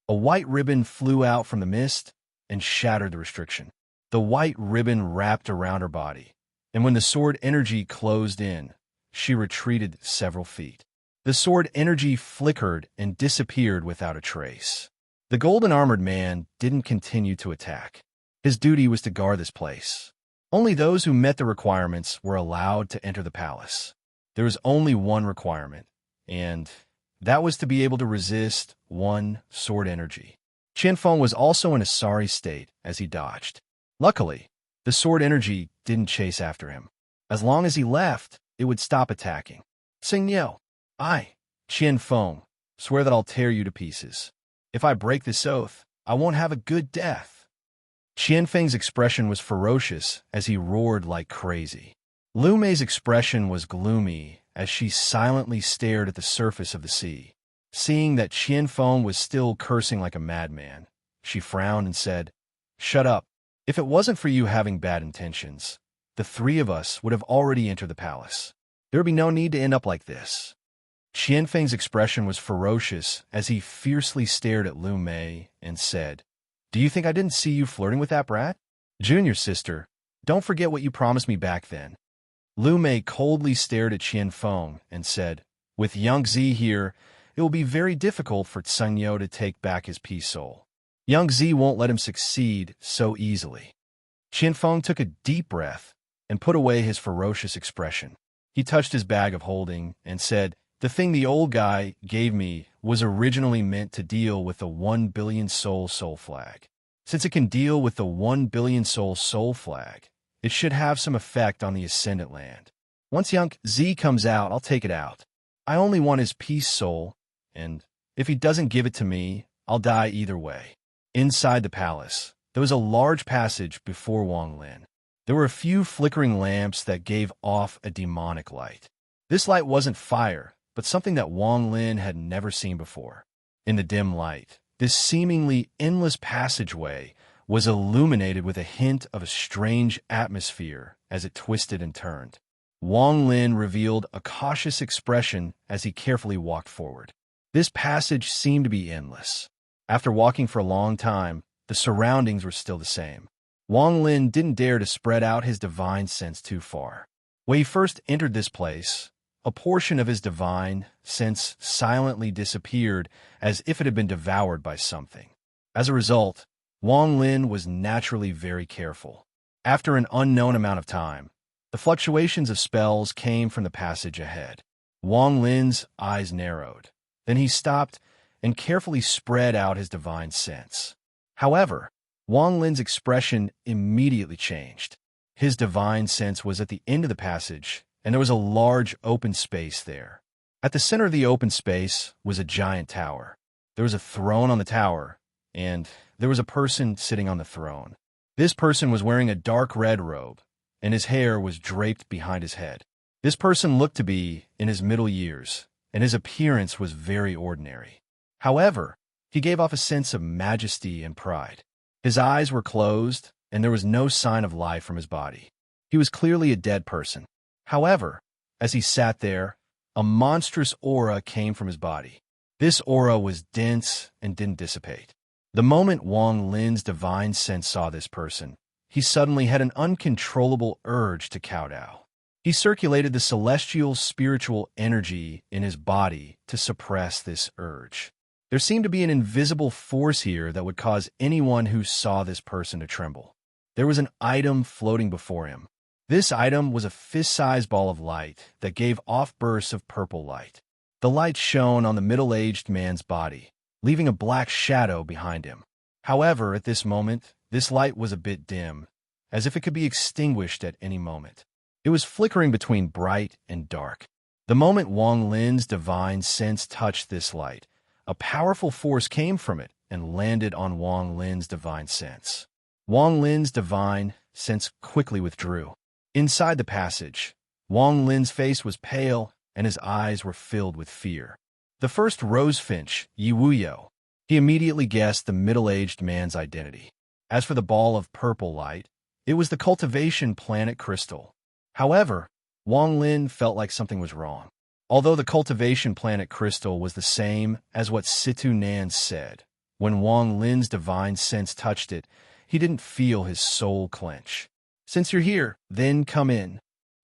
A white ribbon flew out from the mist and shattered the restriction. The white ribbon wrapped around her body, and when the sword energy closed in, she retreated several feet. The sword energy flickered and disappeared without a trace. The golden-armored man didn't continue to attack. His duty was to guard this place. Only those who met the requirements were allowed to enter the palace. There was only one requirement, and that was to be able to resist one sword energy. Qianfeng was also in a sorry state as he dodged. Luckily, the sword energy didn't chase after him. As long as he left, it would stop attacking. Xingniu, Qianfeng, swear that I'll tear you to pieces. If I break this oath, I won't have a good death. Qianfeng's expression was ferocious as he roared like crazy. Lu Mei's expression was gloomy as she silently stared at the surface of the sea. Seeing that Qianfeng was still cursing like a madman, she frowned and said, "Shut up. If it wasn't for you having bad intentions, the three of us would have already entered the palace. There would be no need to end up like this." Qianfeng's expression was ferocious as he fiercely stared at Lu Mei and said, "Do you think I didn't see you flirting with that brat? Junior sister, don't forget what you promised me back then." Lu Mei coldly stared at Qianfeng and said, "With Yang Zi here, it will be very difficult for Tsengyo to take back his peace soul. Yang Zi won't let him succeed so easily." Qianfeng took a deep breath and put away his ferocious expression. He touched his bag of holding and said, "The thing the old guy gave me was originally meant to deal with the 1 billion soul flag. Since it can deal with the 1 billion soul flag, it should have some effect on the Ascendant Land. Once Yang Zi comes out, I'll take it out. I only want his peace soul, and if he doesn't give it to me, I'll die either way." Inside the palace, there was a large passage before Wang Lin. There were a few flickering lamps that gave off a demonic light. This light wasn't fire, but something that Wang Lin had never seen before. In the dim light, this seemingly endless passageway was illuminated with a hint of a strange atmosphere as it twisted and turned. Wang Lin revealed a cautious expression as he carefully walked forward. This passage seemed to be endless. After walking for a long time, the surroundings were still the same. Wang Lin didn't dare to spread out his divine sense too far. When he first entered this place, a portion of his divine sense silently disappeared as if it had been devoured by something. As a result, Wang Lin was naturally very careful. After an unknown amount of time, the fluctuations of spells came from the passage ahead. Wang Lin's eyes narrowed. Then he stopped and carefully spread out his divine sense. However, Wang Lin's expression immediately changed. His divine sense was at the end of the passage, and there was a large open space there. At the center of the open space was a giant tower. There was a throne on the tower, and there was a person sitting on the throne. This person was wearing a dark red robe, and his hair was draped behind his head. This person looked to be in his middle years, and his appearance was very ordinary. However, he gave off a sense of majesty and pride. His eyes were closed, and there was no sign of life from his body. He was clearly a dead person. However, as he sat there, a monstrous aura came from his body. This aura was dense and didn't dissipate. The moment Wang Lin's divine sense saw this person, he suddenly had an uncontrollable urge to kowtow. He circulated the celestial spiritual energy in his body to suppress this urge. There seemed to be an invisible force here that would cause anyone who saw this person to tremble. There was an item floating before him. This item was a fist-sized ball of light that gave off bursts of purple light. The light shone on the middle-aged man's body, leaving a black shadow behind him. However, at this moment, this light was a bit dim, as if it could be extinguished at any moment. It was flickering between bright and dark. The moment Wang Lin's divine sense touched this light, a powerful force came from it and landed on Wang Lin's divine sense. Wang Lin's divine sense quickly withdrew. Inside the passage, Wang Lin's face was pale and his eyes were filled with fear. The first rosefinch, Yi Wuyo. He immediately guessed the middle-aged man's identity. As for the ball of purple light, it was the cultivation planet crystal. However, Wang Lin felt like something was wrong. Although the cultivation planet crystal was the same as what Situ Nan said, when Wang Lin's divine sense touched it, he didn't feel his soul clench. "Since you're here, then come in."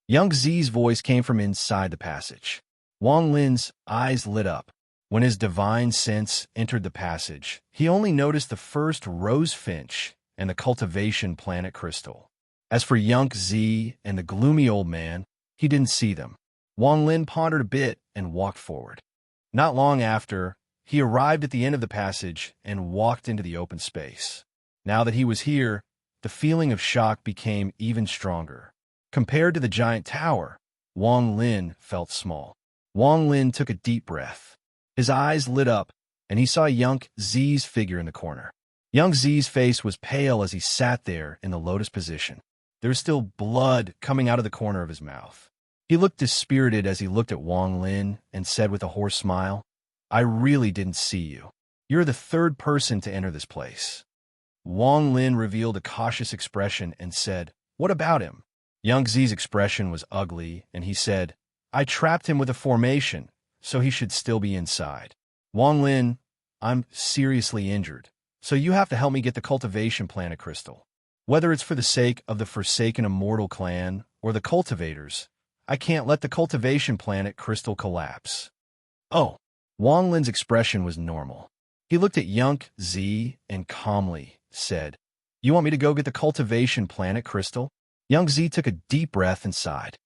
Yang Zi's voice came from inside the passage. Wang Lin's eyes lit up. When his divine sense entered the passage, he only noticed the first rosefinch and the cultivation planet crystal. As for Yang Zi and the gloomy old man, he didn't see them. Wang Lin pondered a bit and walked forward. Not long after, he arrived at the end of the passage and walked into the open space. Now that he was here, the feeling of shock became even stronger. Compared to the giant tower, Wang Lin felt small. Wang Lin took a deep breath. His eyes lit up, and he saw Yang Zi's figure in the corner. Yang Zi's face was pale as he sat there in the lotus position. There was still blood coming out of the corner of his mouth. He looked dispirited as he looked at Wang Lin and said with a hoarse smile, "I really didn't see you. You're the third person to enter this place." Wang Lin revealed a cautious expression and said, "What about him?" Yang Zi's expression was ugly, and he said, "I trapped him with a formation, so he should still be inside." Wang Lin, "I'm seriously injured, so you have to help me get the cultivation planet crystal. Whether it's for the sake of the Forsaken Immortal clan or the cultivators, I can't let the cultivation planet crystal collapse." Oh, Wang Lin's expression was normal. He looked at Yang Zi and calmly said, "You want me to go get the cultivation planet crystal?" Yang Zi took a deep breath and sighed.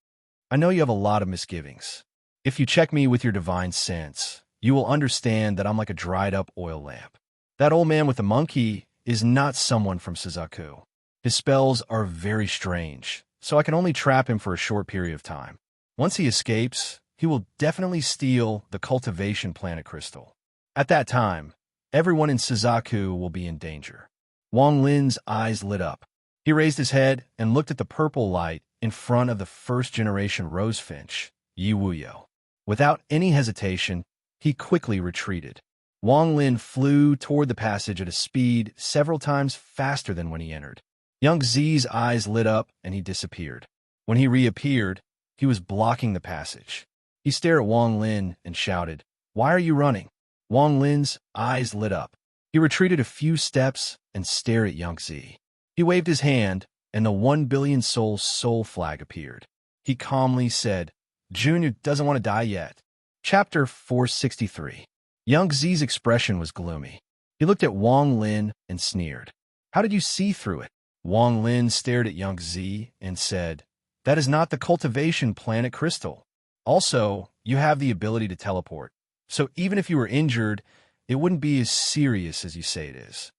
"I know you have a lot of misgivings. If you check me with your divine sense, you will understand that I'm like a dried-up oil lamp. That old man with the monkey is not someone from Suzaku. His spells are very strange, so I can only trap him for a short period of time. Once he escapes, he will definitely steal the cultivation planet crystal. At that time, everyone in Suzaku will be in danger." Wang Lin's eyes lit up. He raised his head and looked at the purple light in front of the first-generation rosefinch, Yi Wuyo. Without any hesitation, he quickly retreated. Wang Lin flew toward the passage at a speed several times faster than when he entered. Yang Zi's eyes lit up and he disappeared. When he reappeared, he was blocking the passage. He stared at Wang Lin and shouted, "Why are you running?" Wang Lin's eyes lit up. He retreated a few steps and stared at Yang Zi. He waved his hand, and the 1 billion soul flag appeared. He calmly said, "Junior doesn't want to die yet." Chapter 463. Yang Zi's expression was gloomy. He looked at Wang Lin and sneered. "How did you see through it?" Wang Lin stared at Yang Zi and said, "That is not the cultivation planet crystal. Also, you have the ability to teleport, so even if you were injured, it wouldn't be as serious as you say it is."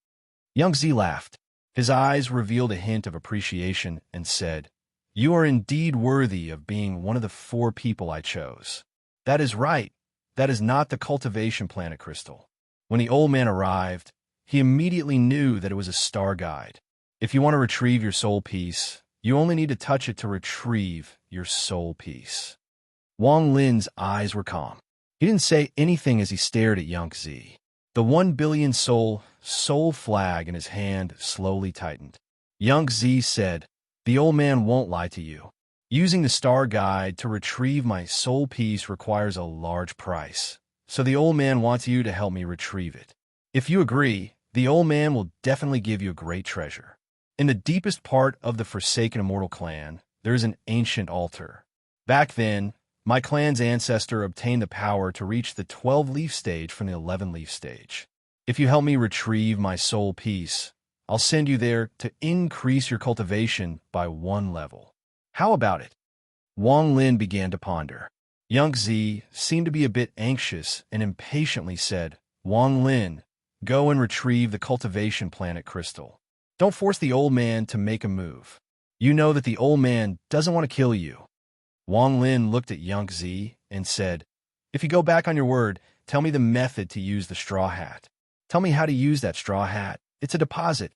Yang Zi laughed. His eyes revealed a hint of appreciation and said, "You are indeed worthy of being one of the 4 people I chose." "That is right. That is not the cultivation planet crystal." When the old man arrived, he immediately knew that it was a star guide. If you want to retrieve your soul piece, you only need to touch it to retrieve your soul piece. Wang Lin's eyes were calm. He didn't say anything as he stared at Yang Zi. The 1 billion soul flag in his hand slowly tightened. Yang Zi said, "The old man won't lie to you. Using the star guide to retrieve my soul piece requires a large price, so the old man wants you to help me retrieve it. If you agree, the old man will definitely give you a great treasure. In the deepest part of the Forsaken Immortal clan, there is an ancient altar. Back then, my clan's ancestor obtained the power to reach the 12-leaf stage from the 11-leaf stage. If you help me retrieve my soul piece, I'll send you there to increase your cultivation by 1 level. How about it?" Wang Lin began to ponder. Yang Zi seemed to be a bit anxious and impatiently said, "Wang Lin, go and retrieve the cultivation planet crystal. Don't force the old man to make a move. You know that the old man doesn't want to kill you." Wang Lin looked at Yang Zi and said, "If you go back on your word, tell me the method to use the straw hat. Tell me how to use that straw hat. It's a deposit."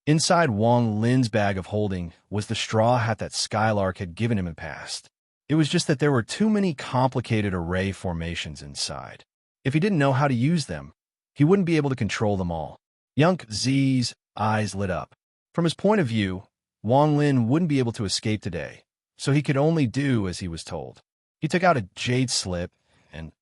Inside Wang Lin's bag of holding was the straw hat that Skylark had given him in the past. It was just that there were too many complicated array formations inside. If he didn't know how to use them, he wouldn't be able to control them all. Yang Zi's eyes lit up. From his point of view, Wang Lin wouldn't be able to escape today, so he could only do as he was told. He took out a jade slip and,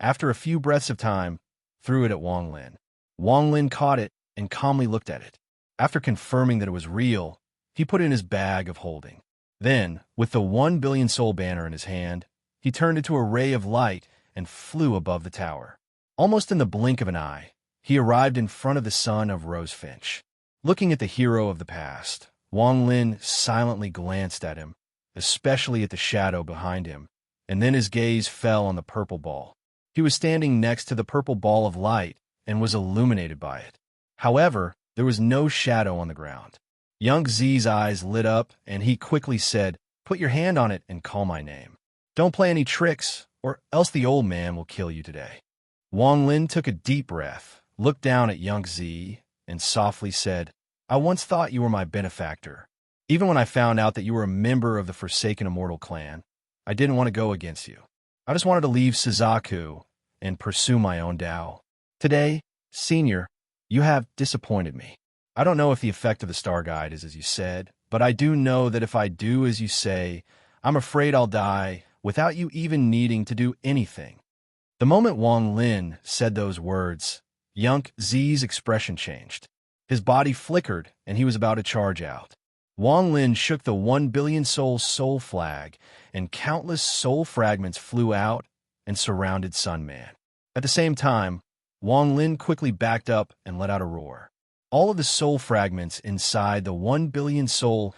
after a few breaths of time, threw it at Wang Lin. Wang Lin caught it and calmly looked at it. After confirming that it was real, he put it in his bag of holding. Then, with the 1 billion soul banner in his hand, he turned into a ray of light and flew above the tower. Almost in the blink of an eye, he arrived in front of the son of Rosefinch. Looking at the hero of the past, Wang Lin silently glanced at him, especially at the shadow behind him, and then his gaze fell on the purple ball. He was standing next to the purple ball of light and was illuminated by it. However, there was no shadow on the ground. Yang Zi's eyes lit up, and he quickly said, "Put your hand on it and call my name. Don't play any tricks, or else the old man will kill you today." Wang Lin took a deep breath, looked down at Yang Zi, and softly said, "I once thought you were my benefactor, Even when I found out that you were a member of the Forsaken Immortal clan, I didn't want to go against you. I just wanted to leave Suzaku and pursue my own Tao. Today, Senior, you have disappointed me. I don't know if the effect of the Star Guide is as you said, but I do know that if I do as you say, I'm afraid I'll die without you even needing to do anything. The moment Wang Lin said those words, Young Zi's expression changed. His body flickered, and he was about to charge out. Wang Lin shook the 1 billion soul flag, and countless soul fragments flew out and surrounded Sun Man. At the same time, Wang Lin quickly backed up and let out a roar. All of the soul fragments inside the 1 billion soul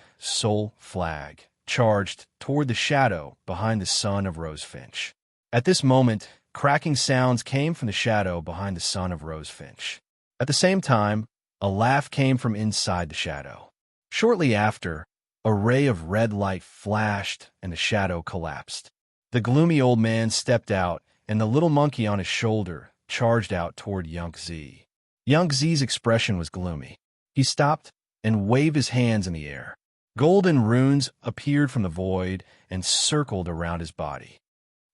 flag charged toward the shadow behind the son of Rosefinch. At this moment, cracking sounds came from the shadow behind the son of Rosefinch. At the same time, a laugh came from inside the shadow. Shortly after, a ray of red light flashed and the shadow collapsed. The gloomy old man stepped out, and the little monkey on his shoulder charged out toward Young Zi. Young Zi's expression was gloomy. He stopped and waved his hands in the air. Golden runes appeared from the void and circled around his body.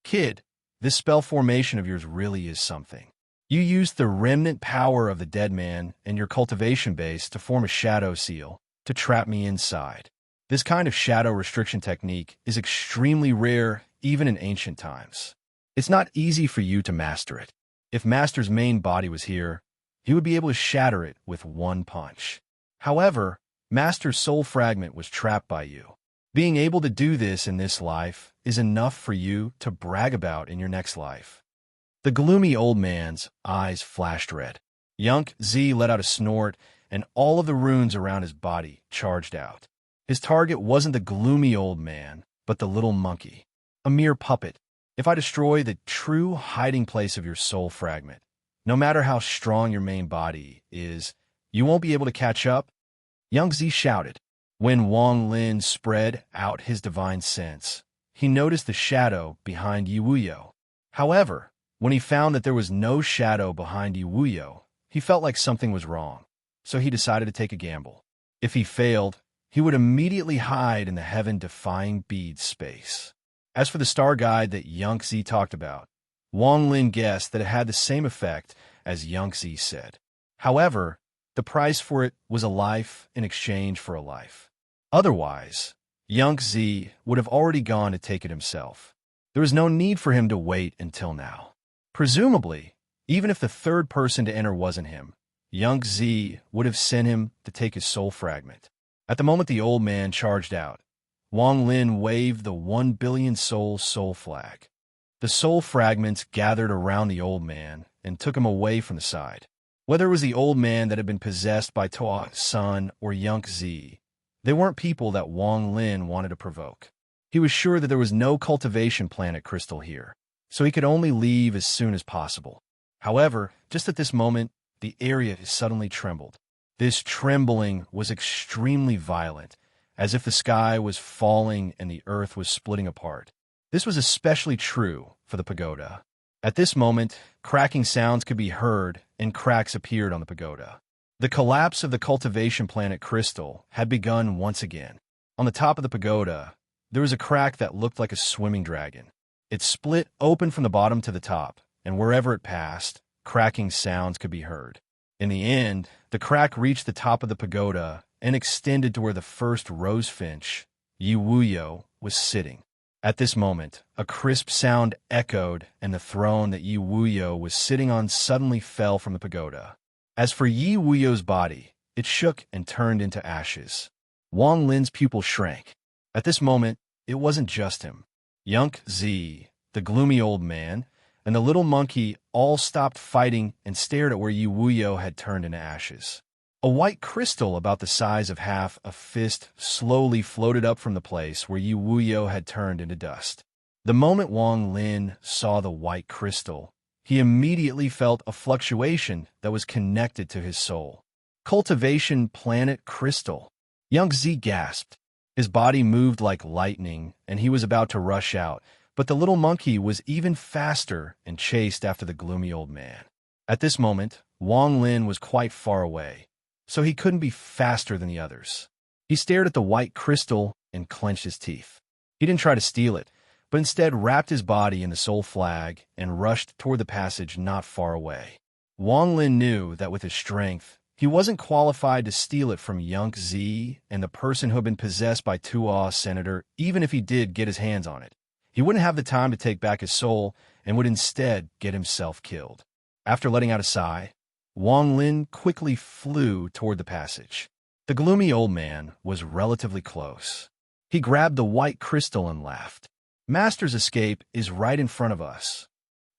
Kid, this spell formation of yours really is something. You used the remnant power of the dead man and your cultivation base to form a shadow seal to trap me inside. This kind of shadow restriction technique is extremely rare even in ancient times. It's not easy for you to master it. If Master's main body was here, he would be able to shatter it with one punch. However, Master's soul fragment was trapped by you. Being able to do this in this life is enough for you to brag about in your next life. The gloomy old man's eyes flashed red. Young Zi let out a snort, and all of the runes around his body charged out. His target wasn't the gloomy old man, but the little monkey, a mere puppet. If I destroy the true hiding place of your soul fragment, no matter how strong your main body is, you won't be able to catch up. Young Zi shouted. When Wang Lin spread out his divine sense, he noticed the shadow behind Yi Wuyo. However, when he found that there was no shadow behind Yi Wuyo, he felt like something was wrong, so he decided to take a gamble. If he failed, he would immediately hide in the heaven-defying bead space. As for the star guide that Young Zi talked about, Wang Lin guessed that it had the same effect as Young Zi said. However, the price for it was a life in exchange for a life. Otherwise, Young Zi would have already gone to take it himself. There was no need for him to wait until now. Presumably, even if the third person to enter wasn't him, Young Zi would have sent him to take his soul fragment. At the moment the old man charged out, Wang Lin waved the 1 billion soul flag. The soul fragments gathered around the old man and took him away from the side. Whether it was the old man that had been possessed by Toa's son or Young Zi, they weren't people that Wang Lin wanted to provoke. He was sure that there was no cultivation planet crystal here, so he could only leave as soon as possible. However, just at this moment, the area suddenly trembled. This trembling was extremely violent, as if the sky was falling and the earth was splitting apart. This was especially true for the pagoda. At this moment, cracking sounds could be heard, and cracks appeared on the pagoda. The collapse of the cultivation planet crystal had begun once again. On the top of the pagoda, there was a crack that looked like a swimming dragon. It split open from the bottom to the top, and wherever it passed, cracking sounds could be heard. In the end, the crack reached the top of the pagoda and extended to where the first rosefinch, Yi Wuyo, was sitting. At this moment, a crisp sound echoed, and the throne that Yi Wuyo was sitting on suddenly fell from the pagoda. As for Yi Wuyo's body, it shook and turned into ashes. Wang Lin's pupil shrank. At this moment, it wasn't just him. Young Zi, the gloomy old man, and the little monkey all stopped fighting and stared at where Yi Wuyo had turned into ashes. A white crystal about the size of half a fist slowly floated up from the place where Yi Wuyo had turned into dust. The moment Wang Lin saw the white crystal, he immediately felt a fluctuation that was connected to his soul. Cultivation planet crystal. Young Zi gasped. His body moved like lightning, and he was about to rush out, but the little monkey was even faster and chased after the gloomy old man. At this moment, Wang Lin was quite far away, so he couldn't be faster than the others. He stared at the white crystal and clenched his teeth. He didn't try to steal it, but instead wrapped his body in the soul flag and rushed toward the passage not far away. Wang Lin knew that with his strength, he wasn't qualified to steal it from Yunk Zi and the person who had been possessed by Tua's senator, even if he did get his hands on it. He wouldn't have the time to take back his soul and would instead get himself killed. After letting out a sigh, Wang Lin quickly flew toward the passage. The gloomy old man was relatively close. He grabbed the white crystal and laughed. Master's escape is right in front of us.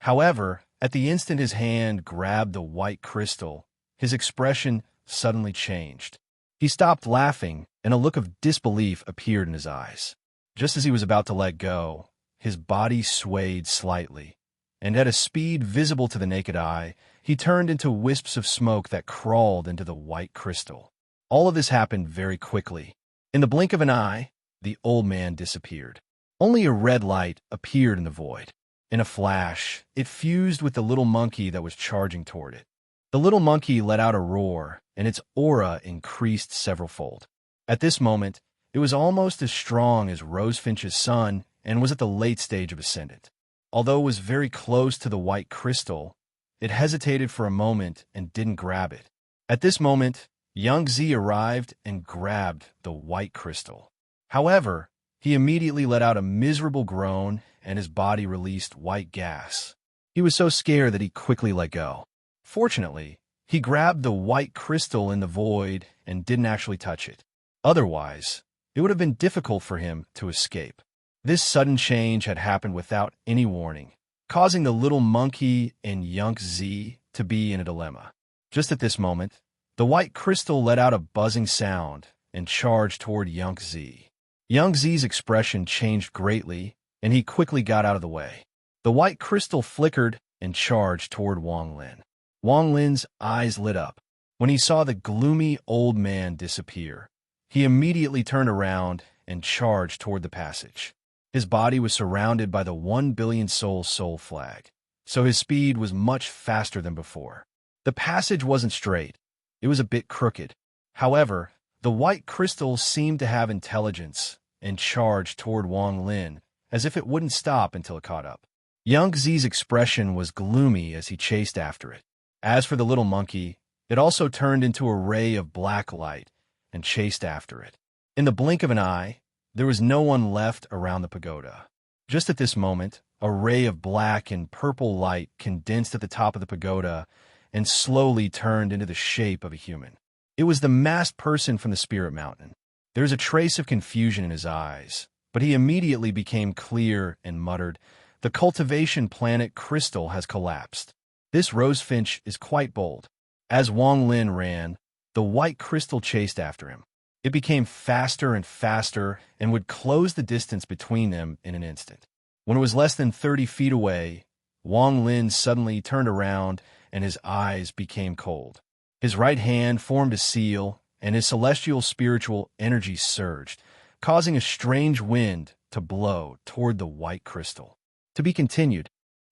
However, at the instant his hand grabbed the white crystal, his expression suddenly changed. He stopped laughing, and a look of disbelief appeared in his eyes. Just as he was about to let go, his body swayed slightly, and at a speed visible to the naked eye, he turned into wisps of smoke that crawled into the white crystal. All of this happened very quickly. In the blink of an eye, the old man disappeared. Only a red light appeared in the void. In a flash, it fused with the little monkey that was charging toward it. The little monkey let out a roar, and its aura increased severalfold. At this moment, it was almost as strong as Rosefinch's son and was at the late stage of ascendant. Although it was very close to the white crystal, it hesitated for a moment and didn't grab it. At this moment, Young Zi arrived and grabbed the white crystal. However, he immediately let out a miserable groan and his body released white gas. He was so scared that he quickly let go. Fortunately, he grabbed the white crystal in the void and didn't actually touch it. Otherwise, it would have been difficult for him to escape. This sudden change had happened without any warning, causing the little monkey and Young Zi to be in a dilemma. Just at this moment, the white crystal let out a buzzing sound and charged toward Young Zi. Young Zi's expression changed greatly, and he quickly got out of the way. The white crystal flickered and charged toward Wang Lin. Wang Lin's eyes lit up. When he saw the gloomy old man disappear, he immediately turned around and charged toward the passage. His body was surrounded by the 1 billion soul flag, so his speed was much faster than before. The passage wasn't straight. It was a bit crooked. However, the white crystal seemed to have intelligence and charged toward Wang Lin as if it wouldn't stop until it caught up. Young Zi's expression was gloomy as he chased after it. As for the little monkey, it also turned into a ray of black light and chased after it. In the blink of an eye, there was no one left around the pagoda. Just at this moment, a ray of black and purple light condensed at the top of the pagoda and slowly turned into the shape of a human. It was the masked person from the Spirit Mountain. There was a trace of confusion in his eyes, but he immediately became clear and muttered, "The cultivation planet Crystal has collapsed. This Rosefinch is quite bold." As Wang Lin ran, the white crystal chased after him. It became faster and faster and would close the distance between them in an instant. When it was less than 30 feet away, Wang Lin suddenly turned around and his eyes became cold. His right hand formed a seal, and his celestial spiritual energy surged, causing a strange wind to blow toward the white crystal. To be continued.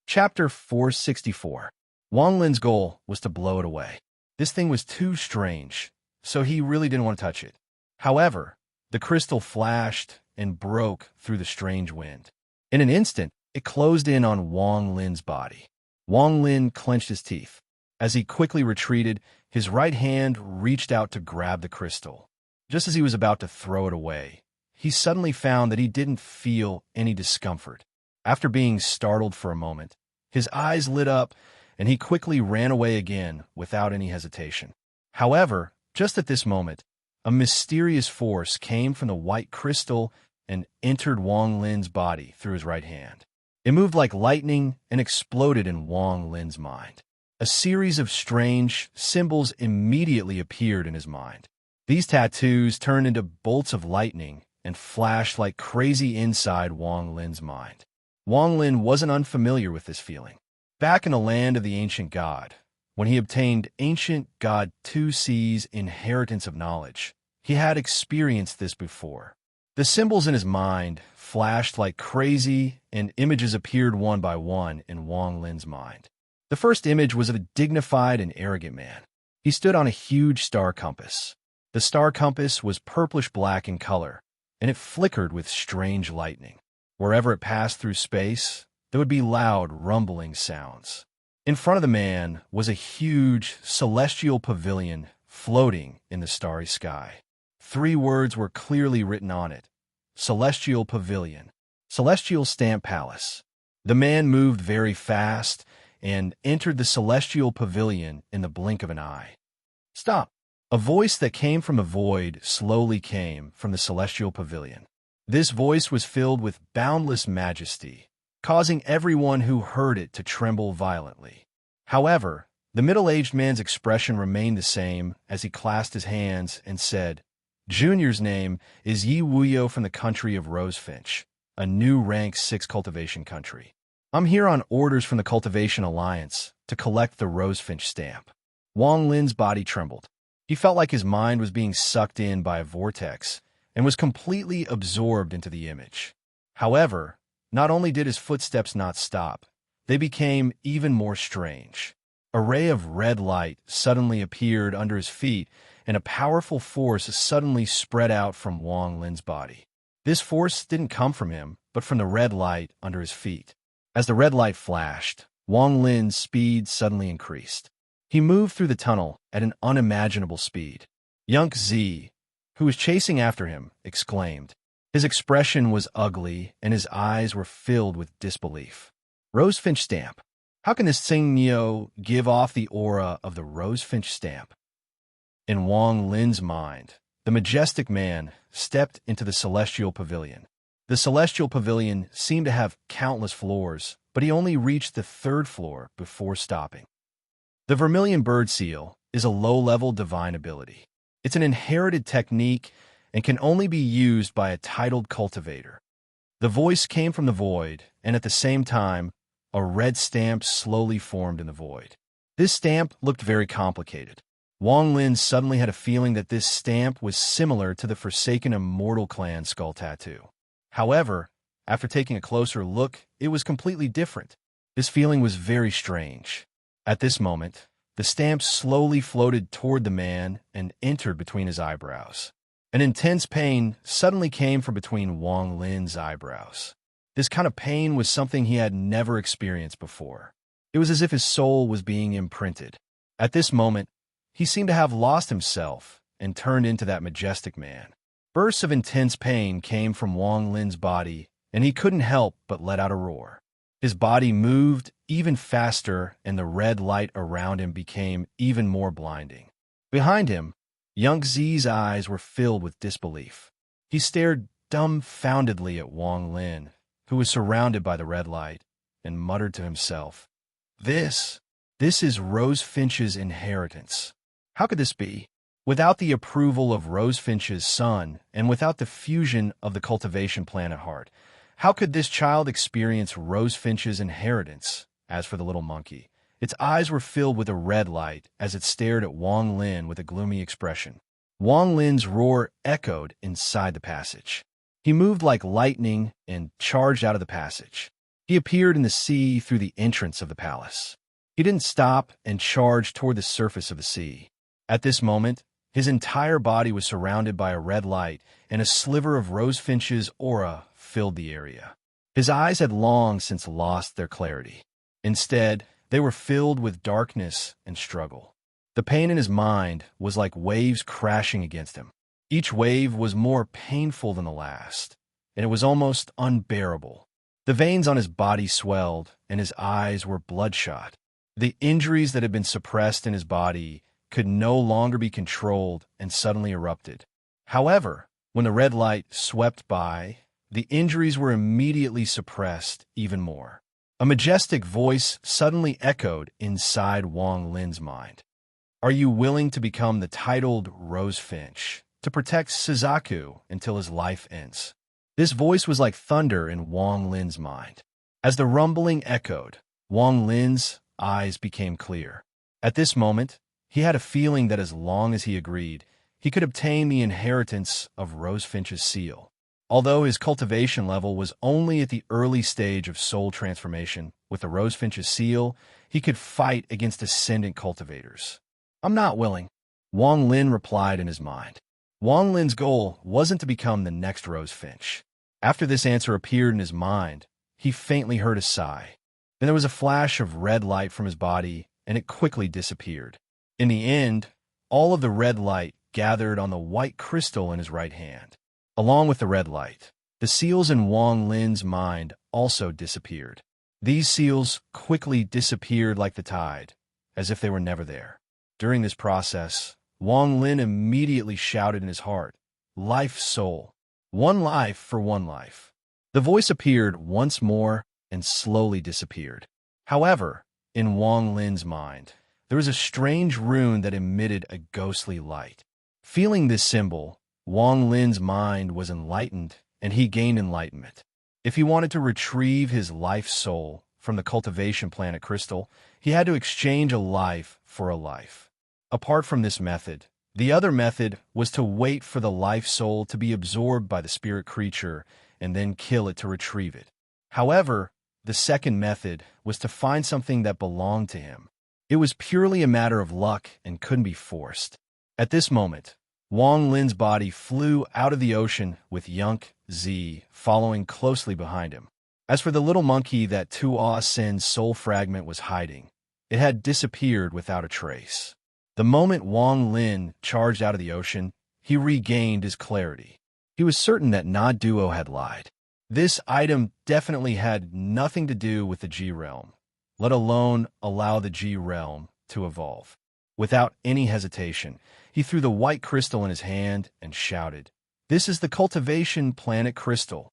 Chapter 464. Wang Lin's goal was to blow it away. This thing was too strange, so he really didn't want to touch it. However, the crystal flashed and broke through the strange wind. In an instant, it closed in on Wang Lin's body. Wang Lin clenched his teeth. As he quickly retreated, his right hand reached out to grab the crystal. Just as he was about to throw it away, he suddenly found that he didn't feel any discomfort. After being startled for a moment, his eyes lit up and he quickly ran away again without any hesitation. However, just at this moment, a mysterious force came from the white crystal and entered Wang Lin's body through his right hand. It moved like lightning and exploded in Wang Lin's mind. A series of strange symbols immediately appeared in his mind. These tattoos turned into bolts of lightning and flashed like crazy inside Wang Lin's mind. Wang Lin wasn't unfamiliar with this feeling. Back in the land of the ancient god, when he obtained ancient god 2C's inheritance of knowledge, he had experienced this before. The symbols in his mind flashed like crazy and images appeared one by one in Wang Lin's mind. The first image was of a dignified and arrogant man. He stood on a huge star compass. The star compass was purplish-black in color, and it flickered with strange lightning. Wherever it passed through space, there would be loud, rumbling sounds. In front of the man was a huge, celestial pavilion floating in the starry sky. 3 words were clearly written on it: Celestial Pavilion, Celestial Stamp Palace. The man moved very fast and entered the celestial pavilion in the blink of an eye. "Stop!" A voice that came from the void slowly came from the celestial pavilion. This voice was filled with boundless majesty, causing everyone who heard it to tremble violently. However, the middle-aged man's expression remained the same as he clasped his hands and said, "Junior's name is Yi Wuyo from the country of Rosefinch, a new rank 6 cultivation country. I'm here on orders from the Cultivation Alliance to collect the Rosefinch stamp." Wang Lin's body trembled. He felt like his mind was being sucked in by a vortex and was completely absorbed into the image. However, not only did his footsteps not stop, they became even more strange. A ray of red light suddenly appeared under his feet, and a powerful force suddenly spread out from Wang Lin's body. This force didn't come from him, but from the red light under his feet. As the red light flashed, Wang Lin's speed suddenly increased. He moved through the tunnel at an unimaginable speed. Yang Zi, who was chasing after him, exclaimed. His expression was ugly, and his eyes were filled with disbelief. Rosefinch stamp. How can this Tsingyo give off the aura of the Rosefinch stamp? In Wang Lin's mind, the majestic man stepped into the celestial pavilion. The celestial pavilion seemed to have countless floors, but he only reached the 3rd floor before stopping. The vermilion bird seal is a low-level divine ability. It's an inherited technique and can only be used by a titled cultivator. The voice came from the void, and at the same time, a red stamp slowly formed in the void. This stamp looked very complicated. Wang Lin suddenly had a feeling that this stamp was similar to the Forsaken Immortal Clan skull tattoo. However, after taking a closer look, it was completely different. This feeling was very strange. At this moment, the stamp slowly floated toward the man and entered between his eyebrows. An intense pain suddenly came from between Wang Lin's eyebrows. This kind of pain was something he had never experienced before. It was as if his soul was being imprinted. At this moment, he seemed to have lost himself and turned into that majestic man. Bursts of intense pain came from Wang Lin's body, and he couldn't help but let out a roar. His body moved even faster, and the red light around him became even more blinding. Behind him, Yang Zi's eyes were filled with disbelief. He stared dumbfoundedly at Wang Lin, who was surrounded by the red light, and muttered to himself, This is Rosefinch's inheritance. How could this be? Without the approval of Rosefinch's son, and without the fusion of the cultivation planet heart, how could this child experience Rosefinch's inheritance? As for the little monkey, its eyes were filled with a red light as it stared at Wang Lin with a gloomy expression. Wang Lin's roar echoed inside the passage. He moved like lightning and charged out of the passage. He appeared in the sea through the entrance of the palace. He didn't stop and charged toward the surface of the sea. At this moment, his entire body was surrounded by a red light, and a sliver of Rosefinch's aura filled the area. His eyes had long since lost their clarity. Instead, they were filled with darkness and struggle. The pain in his mind was like waves crashing against him. Each wave was more painful than the last, and it was almost unbearable. The veins on his body swelled, and his eyes were bloodshot. The injuries that had been suppressed in his body could no longer be controlled and suddenly erupted. However, when the red light swept by, the injuries were immediately suppressed even more. A majestic voice suddenly echoed inside Wang Lin's mind. Are you willing to become the titled Rosefinch to protect Suzaku until his life ends? This voice was like thunder in Wang Lin's mind. As the rumbling echoed, Wang Lin's eyes became clear. At this moment, he had a feeling that as long as he agreed, he could obtain the inheritance of Rosefinch's seal. Although his cultivation level was only at the early stage of soul transformation, with the Rosefinch's seal, he could fight against ascendant cultivators. I'm not willing. Wang Lin replied in his mind. Wang Lin's goal wasn't to become the next Rose Finch. After this answer appeared in his mind, he faintly heard a sigh. Then there was a flash of red light from his body, and it quickly disappeared. In the end, all of the red light gathered on the white crystal in his right hand. Along with the red light, the seals in Wang Lin's mind also disappeared. These seals quickly disappeared like the tide, as if they were never there. During this process, Wang Lin immediately shouted in his heart, "Life soul, one life for one life." The voice appeared once more and slowly disappeared. However, in Wang Lin's mind, there was a strange rune that emitted a ghostly light. Feeling this symbol, Wang Lin's mind was enlightened, and he gained enlightenment. If he wanted to retrieve his life soul from the cultivation planet crystal, he had to exchange a life for a life. Apart from this method, the other method was to wait for the life soul to be absorbed by the spirit creature and then kill it to retrieve it. However, the second method was to find something that belonged to him. It was purely a matter of luck and couldn't be forced. At this moment, Wang Lin's body flew out of the ocean with Yunk Zi following closely behind him. As for the little monkey that Tua Sin's soul fragment was hiding, it had disappeared without a trace. The moment Wang Lin charged out of the ocean, he regained his clarity. He was certain that Na Duo had lied. This item definitely had nothing to do with the G realm, let alone allow the G realm to evolve. Without any hesitation, he threw the white crystal in his hand and shouted, "This is the cultivation planet crystal."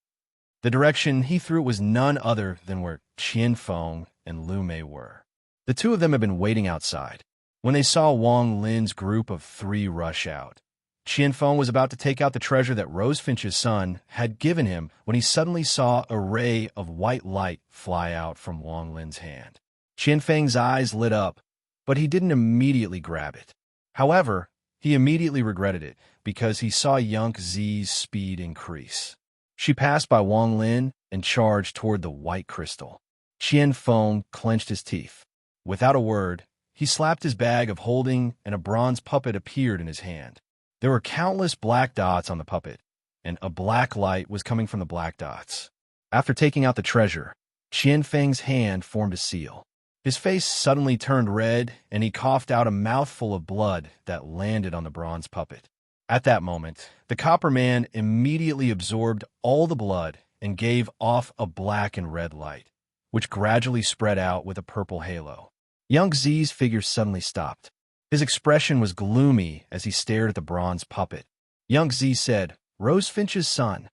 The direction he threw was none other than where Qian Feng and Lu Mei were. The two of them had been waiting outside. When they saw Wang Lin's group of three rush out, Qian Feng was about to take out the treasure that Rose Finch's son had given him when he suddenly saw a ray of white light fly out from Wang Lin's hand. Qian Feng's eyes lit up, but he didn't immediately grab it. However, he immediately regretted it because he saw Yunk Zi's speed increase. She passed by Wang Lin and charged toward the white crystal. Qian Feng clenched his teeth. Without a word, he slapped his bag of holding and a bronze puppet appeared in his hand. There were countless black dots on the puppet, and a black light was coming from the black dots. After taking out the treasure, Qian Feng's hand formed a seal. His face suddenly turned red, and he coughed out a mouthful of blood that landed on the bronze puppet. At that moment, the copper man immediately absorbed all the blood and gave off a black and red light, which gradually spread out with a purple halo. Young Zi's figure suddenly stopped. His expression was gloomy as he stared at the bronze puppet. Young Zi said, "Rose Finch's son."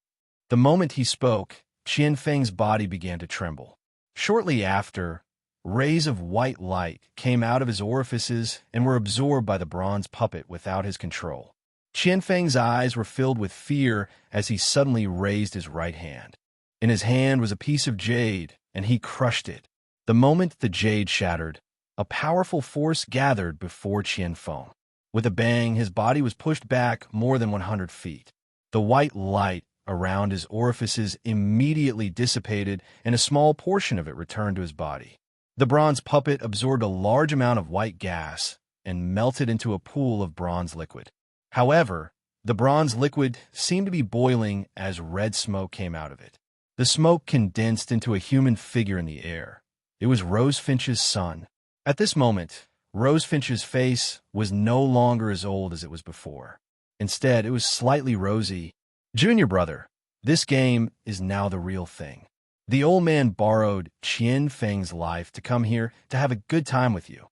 The moment he spoke, Qian Feng's body began to tremble. Shortly after, rays of white light came out of his orifices and were absorbed by the bronze puppet without his control. Qian Feng's eyes were filled with fear as he suddenly raised his right hand. In his hand was a piece of jade, and he crushed it. The moment the jade shattered, a powerful force gathered before Qian Feng. With a bang, his body was pushed back more than 100 feet. The white light around his orifices immediately dissipated, and a small portion of it returned to his body. The bronze puppet absorbed a large amount of white gas and melted into a pool of bronze liquid. However, the bronze liquid seemed to be boiling as red smoke came out of it. The smoke condensed into a human figure in the air. It was Rose Finch's son. At this moment, Rose Finch's face was no longer as old as it was before. Instead, it was slightly rosy. "Junior brother, this game is now the real thing. The old man borrowed Qian Feng's life to come here to have a good time with you."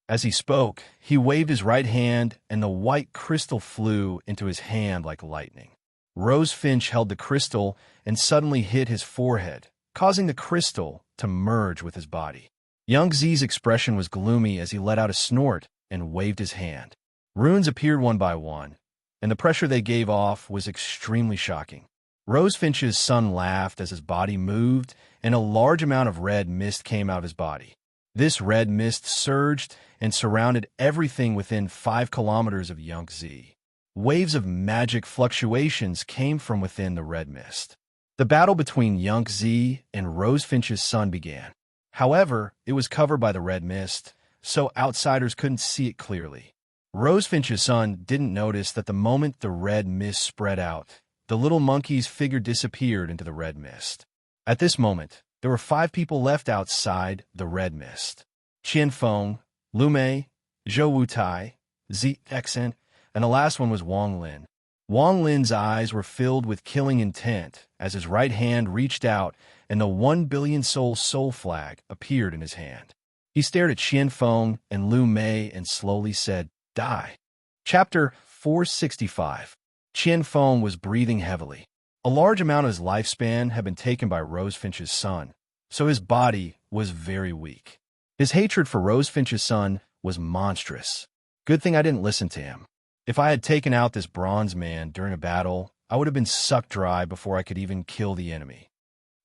As he spoke, he waved his right hand, and the white crystal flew into his hand like lightning. Rose Finch held the crystal and suddenly hit his forehead, causing the crystal to merge with his body. Young Zi's expression was gloomy as he let out a snort and waved his hand. Runes appeared one by one, and the pressure they gave off was extremely shocking. Rose Finch's son laughed as his body moved, and a large amount of red mist came out of his body. This red mist surged and surrounded everything within 5 kilometers of Young Zi. Waves of magic fluctuations came from within the red mist. The battle between Young Zi and Rose Finch's son began. However, it was covered by the red mist, so outsiders couldn't see it clearly. Rosefinch's son didn't notice that the moment the red mist spread out, the little monkey's figure disappeared into the red mist. At this moment, there were 5 people left outside the red mist: Qianfeng, Lu Mei, Zhou Wutai, Defiant, and the last one was Wang Lin. Wang Lin's eyes were filled with killing intent as his right hand reached out and the 1 billion soul flag appeared in his hand. He stared at Qianfeng and Lu Mei and slowly said, "Die." Chapter 465. Qianfeng was breathing heavily. A large amount of his lifespan had been taken by Rosefinch's son, so his body was very weak. His hatred for Rosefinch's son was monstrous. Good thing I didn't listen to him. If I had taken out this bronze man during a battle, I would have been sucked dry before I could even kill the enemy.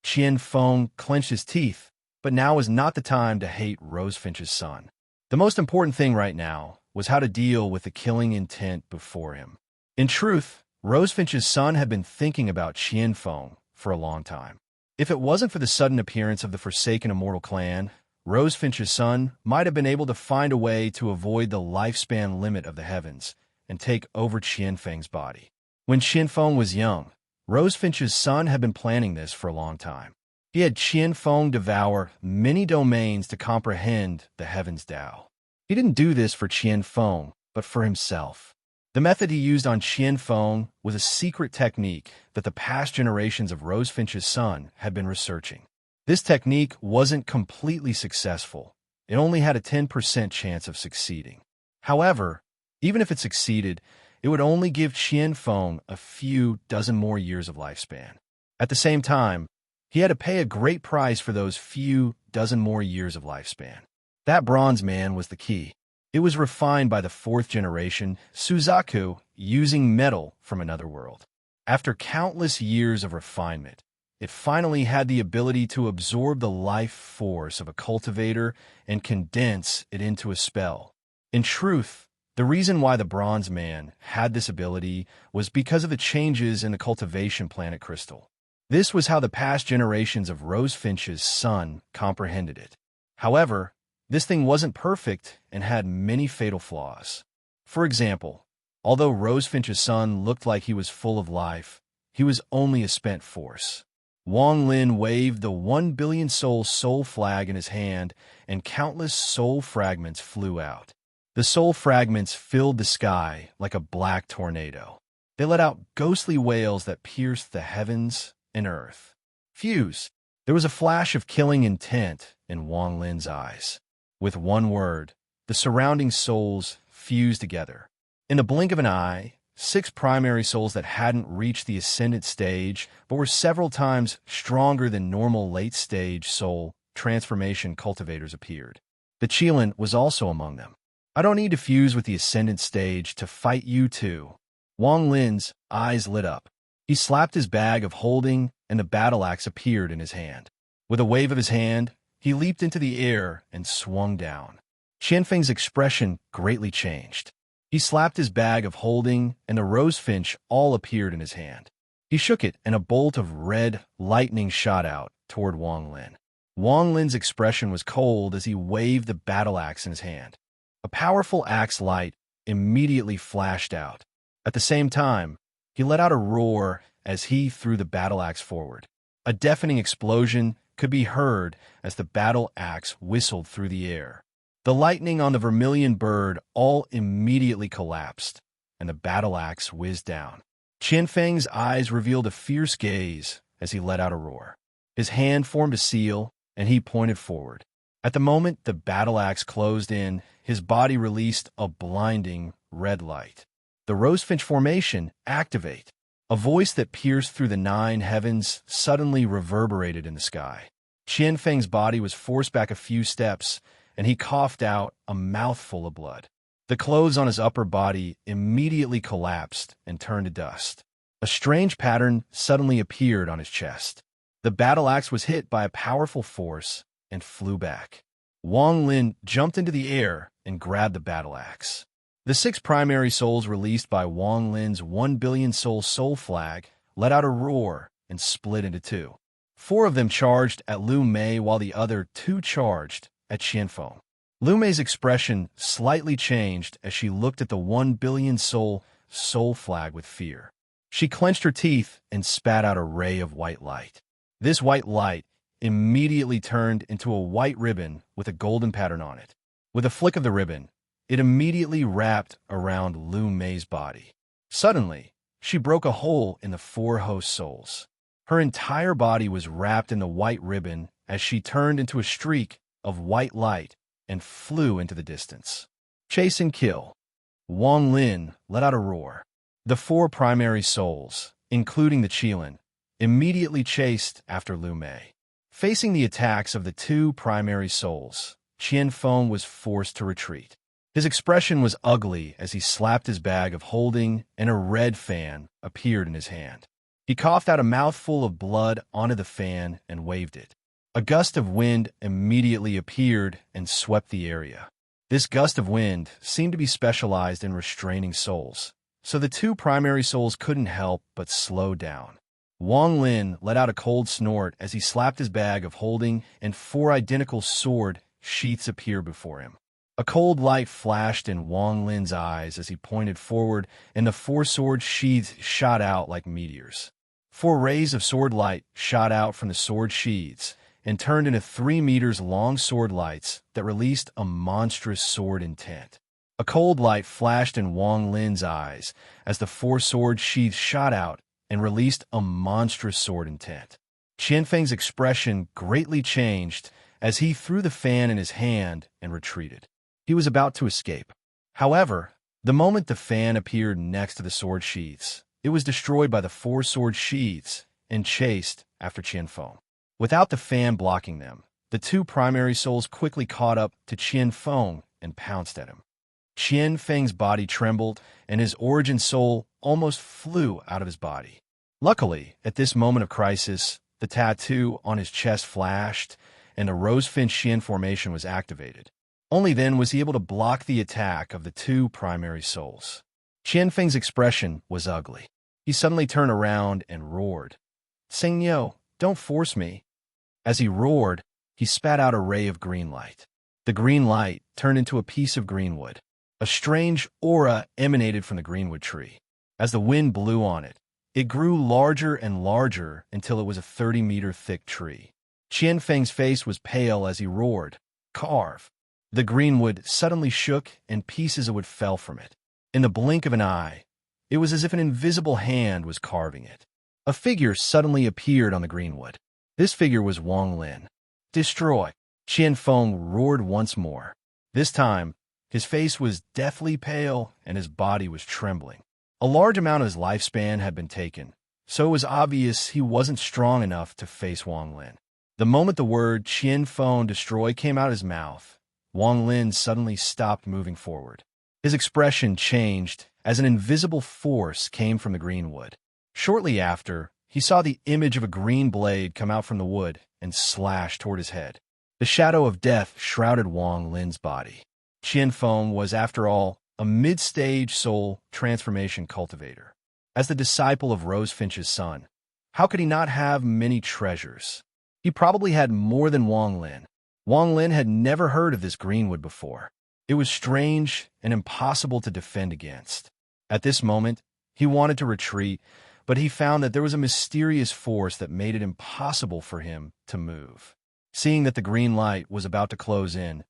Qianfeng clenched his teeth, but now was not the time to hate Rosefinch's son. The most important thing right now was how to deal with the killing intent before him. In truth, Rosefinch's son had been thinking about Qianfeng for a long time. If it wasn't for the sudden appearance of the Forsaken Immortal Clan, Rosefinch's son might have been able to find a way to avoid the lifespan limit of the heavens and take over Qianfeng's body. When Qianfeng was young, Rosefinch's son had been planning this for a long time. He had Qianfeng devour many domains to comprehend the heavens' Tao. He didn't do this for Qianfeng, but for himself. The method he used on Qianfeng was a secret technique that the past generations of Rosefinch's son had been researching. This technique wasn't completely successful. It only had a 10% chance of succeeding. However, even if it succeeded, it would only give Qianfeng a few dozen more years of lifespan. At the same time, he had to pay a great price for those few dozen more years of lifespan. That bronze man was the key. It was refined by the 4th generation, Suzaku, using metal from another world. After countless years of refinement, it finally had the ability to absorb the life force of a cultivator and condense it into a spell. In truth, the reason why the bronze man had this ability was because of the changes in the cultivation planet crystal. This was how the past generations of Rosefinch's son comprehended it. However, this thing wasn't perfect and had many fatal flaws. For example, although Rosefinch's son looked like he was full of life, he was only a spent force. Wang Lin waved the 1 billion soul flag in his hand, and countless soul fragments flew out. The soul fragments filled the sky like a black tornado. They let out ghostly wails that pierced the heavens and earth. Fuse. There was a flash of killing intent in Wang Lin's eyes. With one word, the surrounding souls fused together. In the blink of an eye, 6 primary souls that hadn't reached the ascendant stage but were several times stronger than normal late-stage soul transformation cultivators appeared. The Qilin was also among them. "I don't need to fuse with the ascendant stage to fight you too." Wang Lin's eyes lit up. He slapped his bag of holding, and the battle axe appeared in his hand. With a wave of his hand, he leaped into the air and swung down. Qianfeng's expression greatly changed. He slapped his bag of holding, and the rosefinch all appeared in his hand. He shook it, and a bolt of red lightning shot out toward Wang Lin. Wang Lin's expression was cold as he waved the battle axe in his hand. A powerful axe light immediately flashed out. At the same time, he let out a roar as he threw the battle axe forward. A deafening explosion could be heard as the battle axe whistled through the air. The lightning on the vermilion bird all immediately collapsed, and the battle axe whizzed down. Qianfeng's eyes revealed a fierce gaze as he let out a roar. His hand formed a seal, and he pointed forward. At the moment the battle axe closed in, his body released a blinding red light. The rosefinch formation, activate. A voice that pierced through the 9 heavens suddenly reverberated in the sky. Qianfeng's body was forced back a few steps, and he coughed out a mouthful of blood. The clothes on his upper body immediately collapsed and turned to dust. A strange pattern suddenly appeared on his chest. The battle axe was hit by a powerful force and flew back. Wang Lin jumped into the air and grabbed the battle axe. The 6 primary souls released by Wang Lin's 1 billion soul flag let out a roar and split into 2. 4 of them charged at Lu Mei while the other 2 charged at Qianfeng. Lu Mei's expression slightly changed as she looked at the 1 billion soul flag with fear. She clenched her teeth and spat out a ray of white light. This white light immediately turned into a white ribbon with a golden pattern on it. With a flick of the ribbon, it immediately wrapped around Lu Mei's body. Suddenly, she broke a hole in the four host souls. Her entire body was wrapped in the white ribbon as she turned into a streak of white light and flew into the distance. Chase and kill. Wang Lin let out a roar. The four primary souls, including the Qilin, immediately chased after Lu Mei. Facing the attacks of the two primary souls, Qianfeng was forced to retreat. His expression was ugly as he slapped his bag of holding and a red fan appeared in his hand. He coughed out a mouthful of blood onto the fan and waved it. A gust of wind immediately appeared and swept the area. This gust of wind seemed to be specialized in restraining souls, so the two primary souls couldn't help but slow down. Wang Lin let out a cold snort as he slapped his bag of holding and four identical sword sheaths appeared before him. A cold light flashed in Wang Lin's eyes as he pointed forward, and the four sword sheaths shot out like meteors. Four rays of sword light shot out from the sword sheaths and turned into 3 meters long sword lights that released a monstrous sword intent. A cold light flashed in Wang Lin's eyes as the four sword sheaths shot out and released a monstrous sword intent. Qianfeng's expression greatly changed as he threw the fan in his hand and retreated. He was about to escape. However, the moment the fan appeared next to the sword sheaths, it was destroyed by the four sword sheaths and chased after Qianfeng. Without the fan blocking them, the two primary souls quickly caught up to Qianfeng and pounced at him. Qianfeng's body trembled, and his origin soul almost flew out of his body. Luckily, at this moment of crisis, the tattoo on his chest flashed, and a rose-finch Qian formation was activated. Only then was he able to block the attack of the two primary souls. Qianfeng's expression was ugly. He suddenly turned around and roared, "Sengyo, don't force me." As he roared, he spat out a ray of green light. The green light turned into a piece of greenwood. A strange aura emanated from the greenwood tree. As the wind blew on it, it grew larger and larger until it was a 30-meter thick tree. Qianfeng's face was pale as he roared, "Carve." The greenwood suddenly shook and pieces of wood fell from it. In the blink of an eye, it was as if an invisible hand was carving it. A figure suddenly appeared on the greenwood. This figure was Wang Lin. "Destroy!" Qianfeng roared once more. This time, his face was deathly pale and his body was trembling. A large amount of his lifespan had been taken, so it was obvious he wasn't strong enough to face Wang Lin. The moment the word Qianfeng destroy came out of his mouth, Wang Lin suddenly stopped moving forward. His expression changed as an invisible force came from the greenwood. Shortly after, he saw the image of a green blade come out from the wood and slash toward his head. The shadow of death shrouded Wang Lin's body. Qianfeng was, after all, a mid-stage soul transformation cultivator. As the disciple of Rosefinch's son, how could he not have many treasures? He probably had more than Wang Lin. Wang Lin had never heard of this greenwood before. It was strange and impossible to defend against. At this moment, he wanted to retreat, but he found that there was a mysterious force that made it impossible for him to move. Seeing that the green light was about to close in,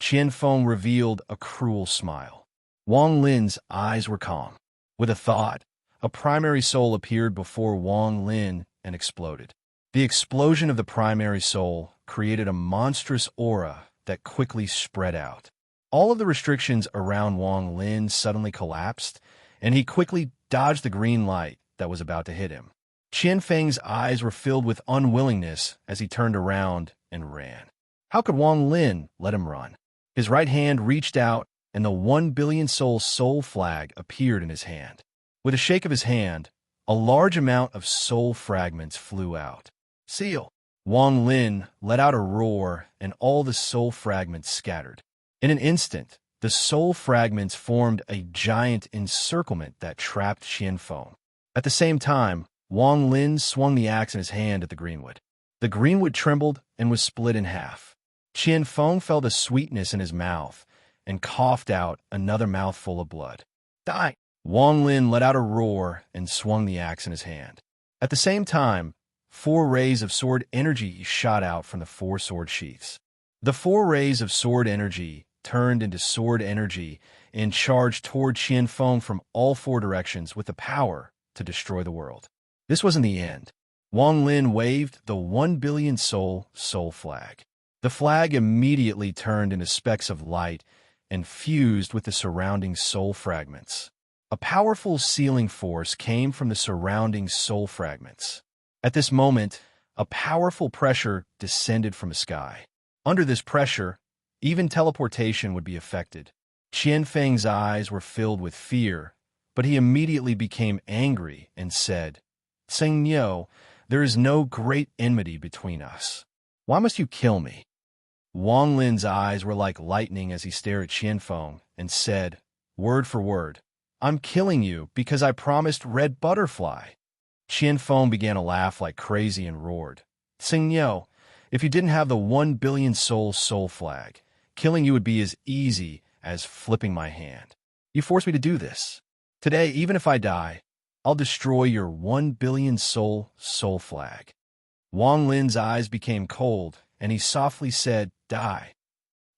Qianfeng revealed a cruel smile. Wang Lin's eyes were calm. With a thought, a primary soul appeared before Wang Lin and exploded. The explosion of the primary soul created a monstrous aura that quickly spread out. All of the restrictions around Wang Lin suddenly collapsed, and he quickly dodged the green light that was about to hit him. Qianfeng's eyes were filled with unwillingness as he turned around and ran. How could Wang Lin let him run? His right hand reached out, and the 1 billion soul flag appeared in his hand. With a shake of his hand, a large amount of soul fragments flew out. "Seal!" Wang Lin let out a roar, and all the soul fragments scattered. In an instant, the soul fragments formed a giant encirclement that trapped Qianfeng. At the same time, Wang Lin swung the axe in his hand at the greenwood. The greenwood trembled and was split in half. Qian Feng felt a sweetness in his mouth and coughed out another mouthful of blood. Die! Wang Lin let out a roar and swung the axe in his hand. At the same time, 4 rays of sword energy shot out from the 4 sword sheaths. The 4 rays of sword energy turned into sword energy and charged toward Qian Feng from all 4 directions with the power to destroy the world. This wasn't the end. Wang Lin waved the 1 billion soul flag. The flag immediately turned into specks of light and fused with the surrounding soul fragments. A powerful sealing force came from the surrounding soul fragments. At this moment, a powerful pressure descended from the sky. Under this pressure, even teleportation would be affected. Qian Feng's eyes were filled with fear, but he immediately became angry and said, "Tseng Niu, there is no great enmity between us. Why must you kill me?" Wang Lin's eyes were like lightning as he stared at Qian Feng and said, word for word, "I'm killing you because I promised Red Butterfly." Qian Feng began to laugh like crazy and roared, "Tseng Niu, if you didn't have the 1 billion soul flag, killing you would be as easy as flipping my hand. You forced me to do this. Today, even if I die, I'll destroy your 1 billion soul flag." Wang Lin's eyes became cold, and he softly said, "Die."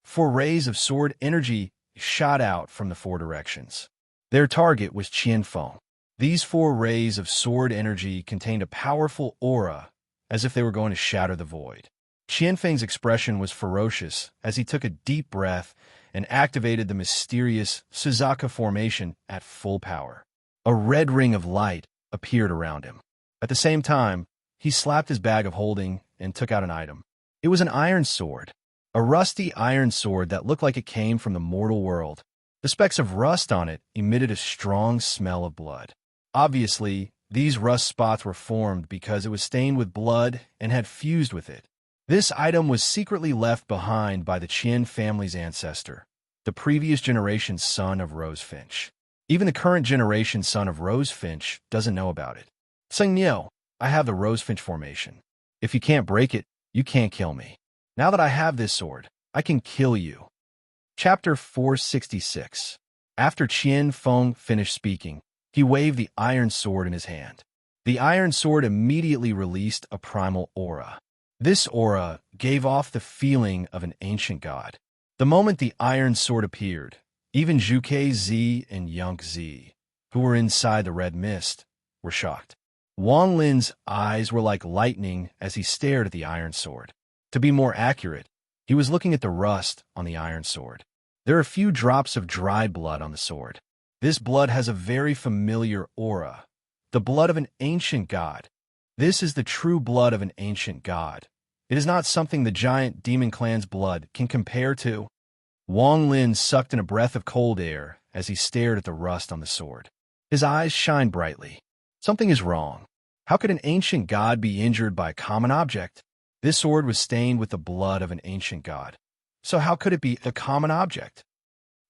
4 rays of sword energy shot out from the 4 directions. Their target was Qian Feng. These 4 rays of sword energy contained a powerful aura, as if they were going to shatter the void. Qian Feng's expression was ferocious as he took a deep breath and activated the mysterious Suzuka formation at full power. A red ring of light appeared around him. At the same time, he slapped his bag of holding and took out an item. It was an iron sword, a rusty iron sword that looked like it came from the mortal world. The specks of rust on it emitted a strong smell of blood. Obviously, these rust spots were formed because it was stained with blood and had fused with it. This item was secretly left behind by the Qian family's ancestor, the previous generation's son of Rosefinch. Even the current generation's son of Rosefinch doesn't know about it. "Tseng Niu, I have the Rosefinch formation. If you can't break it, you can't kill me. Now that I have this sword, I can kill you." Chapter 466. After Qian Feng finished speaking, he waved the iron sword in his hand. The iron sword immediately released a primal aura. This aura gave off the feeling of an ancient god. The moment the iron sword appeared, even Zhuke Zi and Yunk Zi, who were inside the red mist, were shocked. Wang Lin's eyes were like lightning as he stared at the iron sword. To be more accurate, he was looking at the rust on the iron sword. There are a few drops of dried blood on the sword. This blood has a very familiar aura, the blood of an ancient god. This is the true blood of an ancient god. It is not something the giant demon clan's blood can compare to. Wang Lin sucked in a breath of cold air as he stared at the rust on the sword. His eyes shined brightly. Something is wrong. How could an ancient god be injured by a common object? This sword was stained with the blood of an ancient god. So how could it be a common object?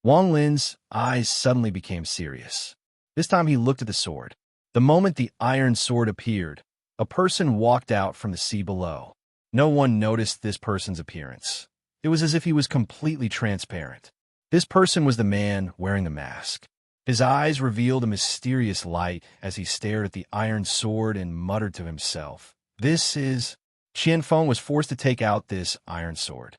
Wang Lin's eyes suddenly became serious. This time he looked at the sword. The moment the iron sword appeared, a person walked out from the sea below. No one noticed this person's appearance. It was as if he was completely transparent. This person was the man wearing the mask. His eyes revealed a mysterious light as he stared at the iron sword and muttered to himself, "This is..." Qian Feng was forced to take out this iron sword.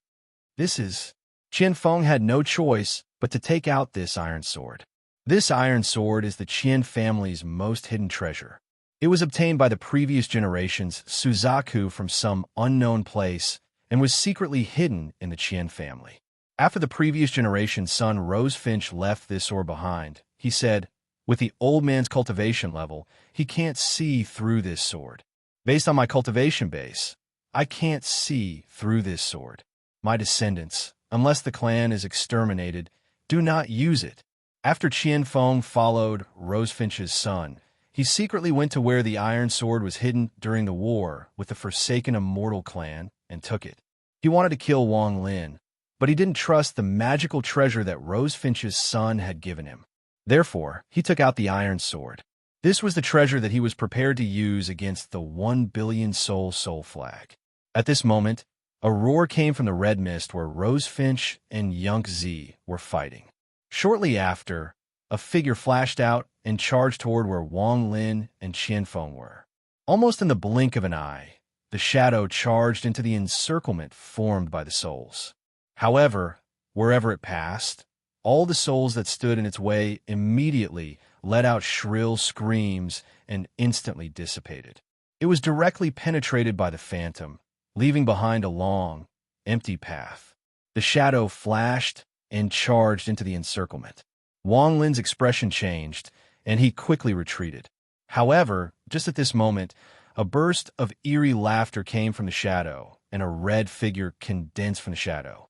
Qian Feng had no choice but to take out this iron sword. This iron sword is the Qian family's most hidden treasure. It was obtained by the previous generation's Suzaku from some unknown place and was secretly hidden in the Qian family. After the previous generation's son Rosefinch left this sword behind, he said, "With the old man's cultivation level, he can't see through this sword. Based on my cultivation base, I can't see through this sword. My descendants, unless the clan is exterminated, do not use it." After Qian Feng followed Rosefinch's son, he secretly went to where the iron sword was hidden during the war with the Forsaken Immortal clan and took it. He wanted to kill Wang Lin, but he didn't trust the magical treasure that Rosefinch's son had given him. Therefore, he took out the iron sword. This was the treasure that he was prepared to use against the 1 billion soul flag. At this moment, A roar came from the red mist where Rosefinch and Yunk Z were fighting. Shortly after, a figure flashed out and charged toward where Wang Lin and Qianfeng were. Almost in the blink of an eye, the shadow charged into the encirclement formed by the souls. However, wherever it passed, all the souls that stood in its way immediately let out shrill screams and instantly dissipated. It was directly penetrated by the phantom, leaving behind a long, empty path. The shadow flashed and charged into the encirclement. Wang Lin's expression changed, and he quickly retreated. However, just at this moment, a burst of eerie laughter came from the shadow, and a red figure condensed from the shadow.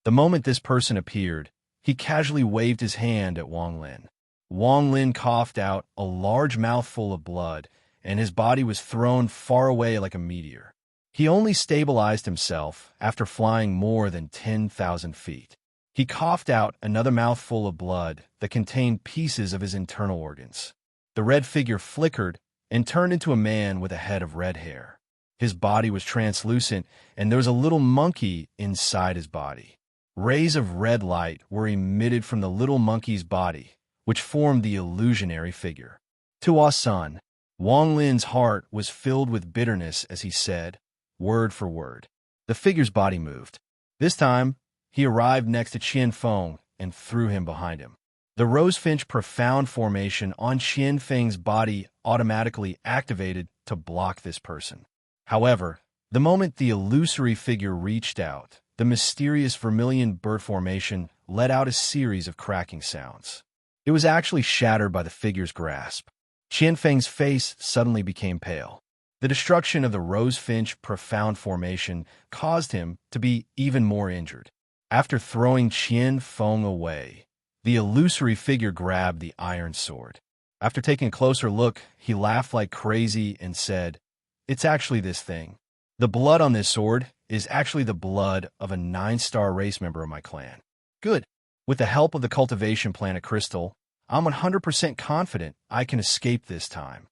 The moment this person appeared, he casually waved his hand at Wang Lin. Wang Lin coughed out a large mouthful of blood, and his body was thrown far away like a meteor. He only stabilized himself after flying more than 10,000 feet. He coughed out another mouthful of blood that contained pieces of his internal organs. The red figure flickered and turned into a man with a head of red hair. His body was translucent, and there was a little monkey inside his body. Rays of red light were emitted from the little monkey's body, which formed the illusionary figure. To our son, Wang Lin's heart was filled with bitterness as he said, word for word. The figure's body moved. This time, he arrived next to Qianfeng and threw him behind him. The Rosefinch profound formation on Qianfeng's body automatically activated to block this person. However, the moment the illusory figure reached out, the mysterious vermilion bird formation let out a series of cracking sounds. It was actually shattered by the figure's grasp. Qianfeng's face suddenly became pale. The destruction of the Rosefinch profound formation caused him to be even more injured. After throwing Qianfeng away, the illusory figure grabbed the iron sword. After taking a closer look, he laughed like crazy and said, "It's actually this thing. The blood on this sword is actually the blood of a 9-star race member of my clan." Good. With the help of the cultivation planet crystal, I'm 100% confident I can escape this time.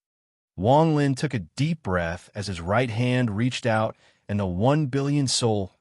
Wang Lin took a deep breath as his right hand reached out and the 1 billion soul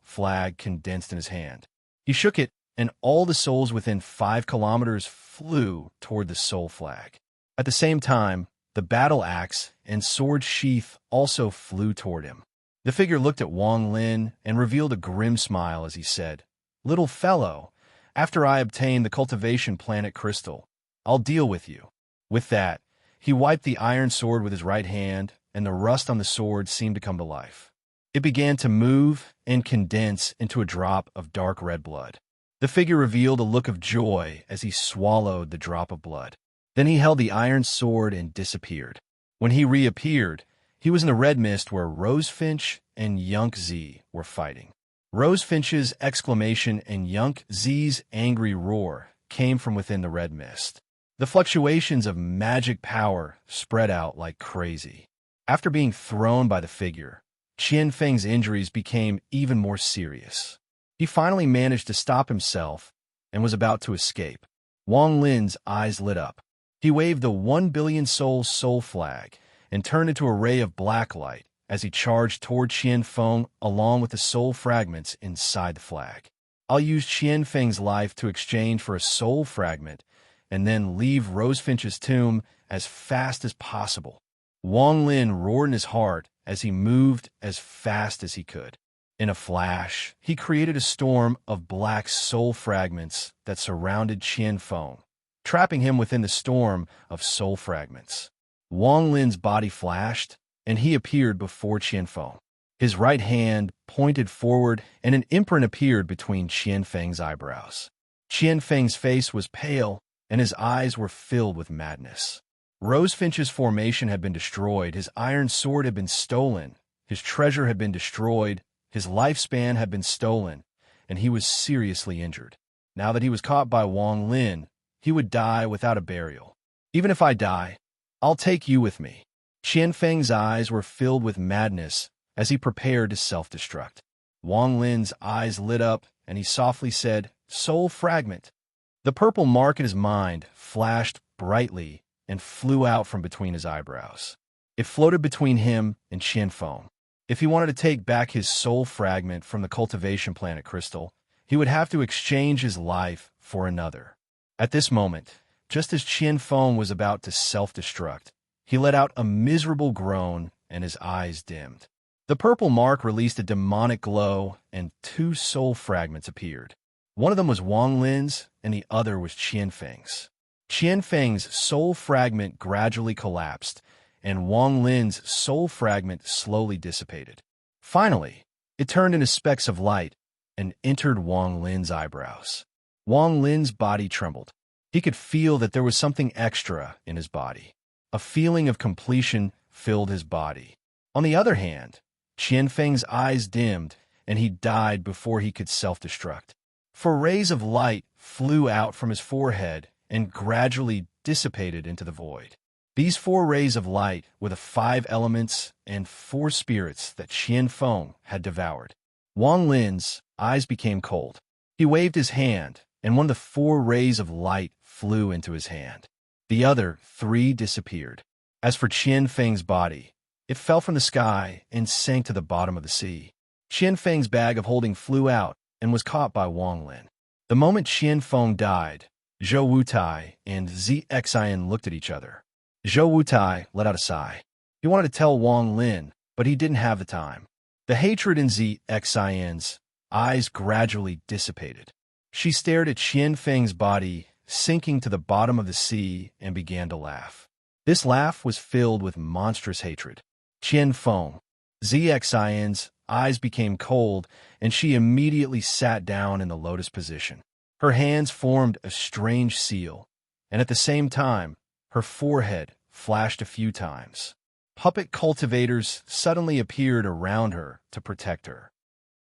flag condensed in his hand. He shook it, and all the souls within 5 kilometers flew toward the soul flag. At the same time, the battle axe and sword sheath also flew toward him. The figure looked at Wang Lin and revealed a grim smile as he said, "Little fellow, after I obtain the cultivation planet crystal, I'll deal with you." With that, he wiped the iron sword with his right hand, and the rust on the sword seemed to come to life. It began to move and condense into a drop of dark red blood. The figure revealed a look of joy as he swallowed the drop of blood. Then he held the iron sword and disappeared. When he reappeared, he was in the red mist where Rosefinch and Yunk Z were fighting. Rosefinch's exclamation and Yunk Z's angry roar came from within the red mist. The fluctuations of magic power spread out like crazy. After being thrown by the figure, Qianfeng's injuries became even more serious. He finally managed to stop himself and was about to escape. Wang Lin's eyes lit up. He waved the 1 billion soul flag and turned into a ray of black light as he charged toward Qianfeng along with the soul fragments inside the flag. "I'll use Qianfeng's life to exchange for a soul fragment and then leave Rosefinch's tomb as fast as possible." Wang Lin roared in his heart as he moved as fast as he could. In a flash, he created a storm of black soul fragments that surrounded Qianfeng, trapping him within the storm of soul fragments. Wang Lin's body flashed, and he appeared before Qianfeng. His right hand pointed forward, and an imprint appeared between Qianfeng's eyebrows. Qianfeng's face was pale, and his eyes were filled with madness. Rosefinch's formation had been destroyed, his iron sword had been stolen, his treasure had been destroyed, his lifespan had been stolen, and he was seriously injured. Now that he was caught by Wang Lin, he would die without a burial. "Even if I die, I'll take you with me." Qianfeng's eyes were filled with madness as he prepared to self-destruct. Wang Lin's eyes lit up, and he softly said, "Soul fragment." The purple mark in his mind flashed brightly and flew out from between his eyebrows. It floated between him and Qianfeng. If he wanted to take back his soul fragment from the cultivation planet crystal, he would have to exchange his life for another. At this moment, just as Qian Feng was about to self-destruct, he let out a miserable groan and his eyes dimmed. The purple mark released a demonic glow and 2 soul fragments appeared. One of them was Wang Lin's and the other was Qian Feng's. Qian Feng's soul fragment gradually collapsed, and Wang Lin's soul fragment slowly dissipated. Finally, it turned into specks of light and entered Wang Lin's eyebrows. Wang Lin's body trembled. He could feel that there was something extra in his body. A feeling of completion filled his body. On the other hand, Qian Feng's eyes dimmed, and he died before he could self-destruct. 4 rays of light flew out from his forehead and gradually dissipated into the void. These 4 rays of light were the 5 elements and 4 spirits that Qian Feng had devoured. Wang Lin's eyes became cold. He waved his hand, and one of the 4 rays of light flew into his hand. The other 3 disappeared. As for Qian Feng's body, it fell from the sky and sank to the bottom of the sea. Qian Feng's bag of holding flew out and was caught by Wang Lin. The moment Qian Feng died, Zhou Wutai and Zixian looked at each other. Zhou Wutai let out a sigh. He wanted to tell Wang Lin, but he didn't have the time. The hatred in Zixian's eyes gradually dissipated. She stared at Qian Feng's body sinking to the bottom of the sea and began to laugh. This laugh was filled with monstrous hatred. Qian Feng, Zixian's eyes became cold, and she immediately sat down in the lotus position. Her hands formed a strange seal, and at the same time, her forehead flashed a few times. Puppet cultivators suddenly appeared around her to protect her.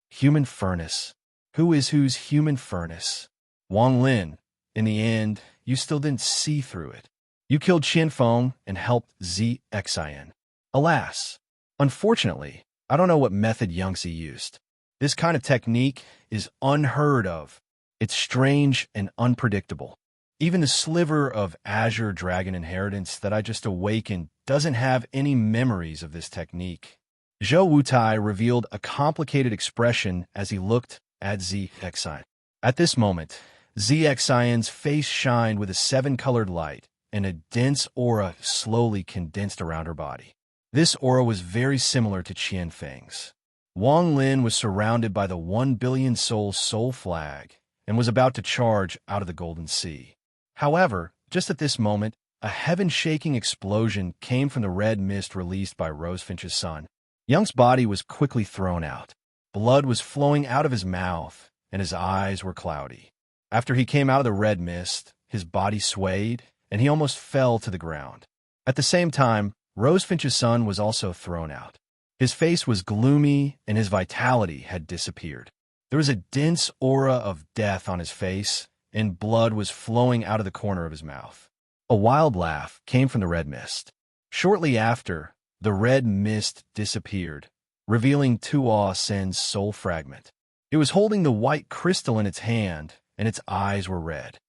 Human furnace. Who is whose human furnace? Wang Lin, in the end, you still didn't see through it. You killed Qian Feng and helped Zixian. Alas, unfortunately, I don't know what method Yangtze used. This kind of technique is unheard of. It's strange and unpredictable. Even the sliver of Azure Dragon inheritance that I just awakened doesn't have any memories of this technique. Zhou Wutai revealed a complicated expression as he looked at Zixian. At this moment, Zixian's face shined with a 7-colored light, and a dense aura slowly condensed around her body. This aura was very similar to Qian Feng's. Wang Lin was surrounded by the 1 billion soul flag and was about to charge out of the Golden Sea. However, just at this moment, a heaven-shaking explosion came from the red mist released by Rosefinch's son. Young's body was quickly thrown out. Blood was flowing out of his mouth, and his eyes were cloudy. After he came out of the red mist, his body swayed, and he almost fell to the ground. At the same time, Rosefinch's son was also thrown out. His face was gloomy, and his vitality had disappeared. There was a dense aura of death on his face, and blood was flowing out of the corner of his mouth. A wild laugh came from the red mist. Shortly after, the red mist disappeared, revealing Tuo Sen's soul fragment. It was holding the white crystal in its hand, and its eyes were red.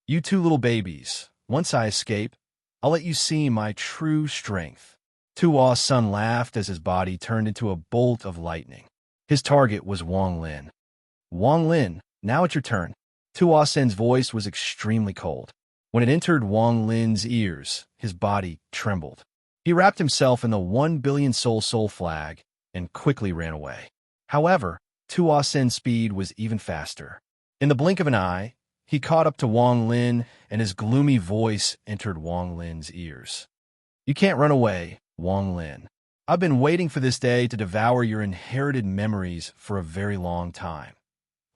You 2 little babies, once I escape, I'll let you see my true strength. Tuo's son laughed as his body turned into a bolt of lightning. His target was Wang Lin. Wang Lin, now it's your turn. Tuo Sen's voice was extremely cold. When it entered Wang Lin's ears, his body trembled. He wrapped himself in the 1 billion soul flag and quickly ran away. However, Tuo Sen's speed was even faster. In the blink of an eye, he caught up to Wang Lin, and his gloomy voice entered Wang Lin's ears. You can't run away, Wang Lin. I've been waiting for this day to devour your inherited memories for a very long time.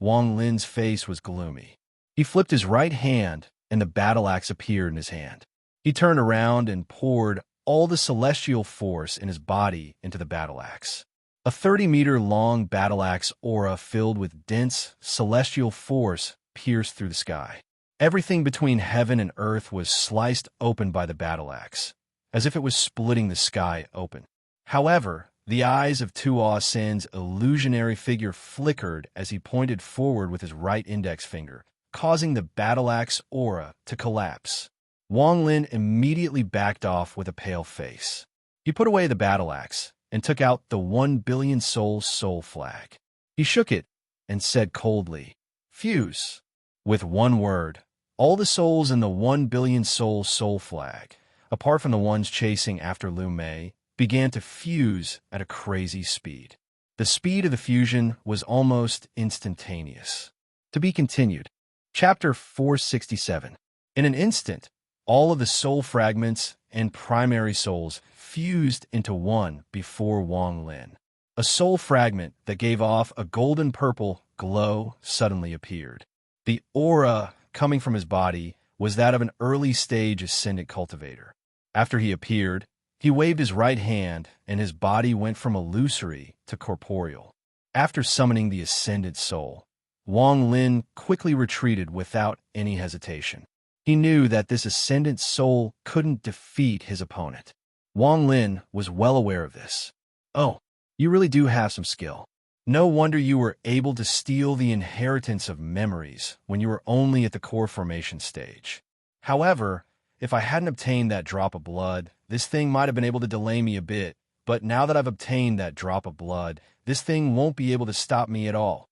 Wang Lin's face was gloomy. He flipped his right hand, and the battle axe appeared in his hand. He turned around and poured all the celestial force in his body into the battle axe. A 30-meter-long battle axe aura filled with dense, celestial force pierced through the sky. Everything between heaven and earth was sliced open by the battle axe, as if it was splitting the sky open. However, the eyes of Tuo Sen's illusionary figure flickered as he pointed forward with his right index finger, causing the battle axe aura to collapse. Wang Lin immediately backed off with a pale face. He put away the battle axe and took out the 1 billion soul flag. He shook it and said coldly, "Fuse." With one word, all the souls in the 1 billion soul flag, apart from the ones chasing after Lu Mei, began to fuse at a crazy speed. The speed of the fusion was almost instantaneous. To be continued. Chapter 467. In an instant, all of the soul fragments and primary souls fused into one before Wang Lin. A soul fragment that gave off a golden-purple glow suddenly appeared. The aura coming from his body was that of an early-stage ascendant cultivator. After he appeared, he waved his right hand, and his body went from illusory to corporeal. After summoning the ascendant soul, Wang Lin quickly retreated without any hesitation. He knew that this ascendant soul couldn't defeat his opponent. Wang Lin was well aware of this. "Oh, you really do have some skill. No wonder you were able to steal the inheritance of memories when you were only at the core formation stage. However, if I hadn't obtained that drop of blood, this thing might have been able to delay me a bit, but now that I've obtained that drop of blood, this thing won't be able to stop me at all."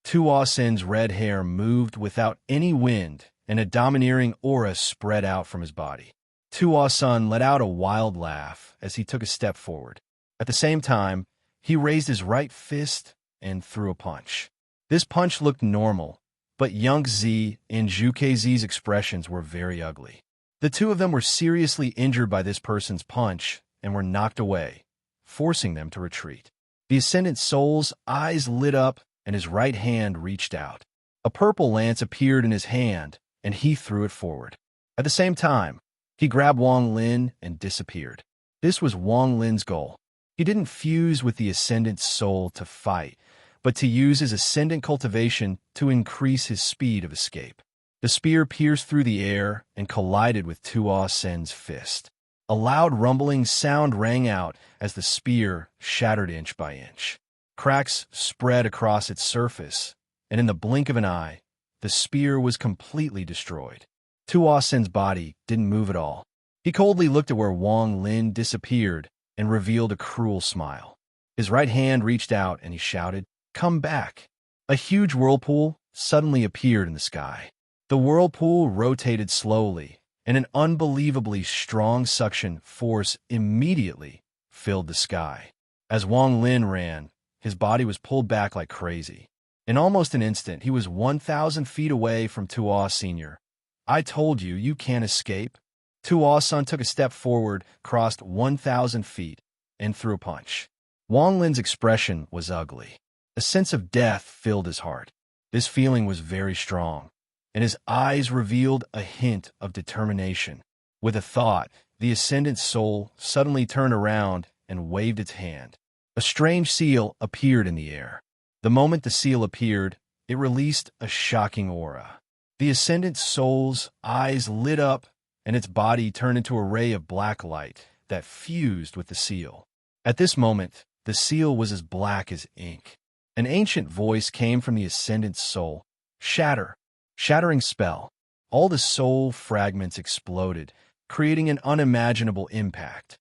Tuosin's red hair moved without any wind, and a domineering aura spread out from his body. Tuosin let out a wild laugh as he took a step forward. At the same time, he raised his right fist and threw a punch. This punch looked normal, but Yang Zi and Zhu Zi's expressions were very ugly. The two of them were seriously injured by this person's punch and were knocked away, forcing them to retreat. The Ascendant Soul's eyes lit up and his right hand reached out. A purple lance appeared in his hand, and he threw it forward. At the same time, he grabbed Wang Lin and disappeared. This was Wang Lin's goal. He didn't fuse with the Ascendant Soul to fight, but to use his Ascendant cultivation to increase his speed of escape. The spear pierced through the air and collided with Tuo Sen's fist. A loud rumbling sound rang out as the spear shattered inch by inch. Cracks spread across its surface, and in the blink of an eye, the spear was completely destroyed. Tuo Sen's body didn't move at all. He coldly looked at where Wang Lin disappeared and revealed a cruel smile. His right hand reached out and he shouted, "Come back." A huge whirlpool suddenly appeared in the sky. The whirlpool rotated slowly, and an unbelievably strong suction force immediately filled the sky. As Wang Lin ran, his body was pulled back like crazy. In almost an instant, he was 1,000 feet away from Tuo Sr. "I told you, you can't escape." Tuo Sun took a step forward, crossed 1,000 feet, and threw a punch. Wang Lin's expression was ugly. A sense of death filled his heart. This feeling was very strong, and his eyes revealed a hint of determination. With a thought, the Ascendant Soul suddenly turned around and waved its hand. A strange seal appeared in the air. The moment the seal appeared, it released a shocking aura. The Ascendant Soul's eyes lit up, and its body turned into a ray of black light that fused with the seal. At this moment, the seal was as black as ink. An ancient voice came from the Ascendant Soul. "Shatter." Shattering spell. All the soul fragments exploded, creating an unimaginable impact.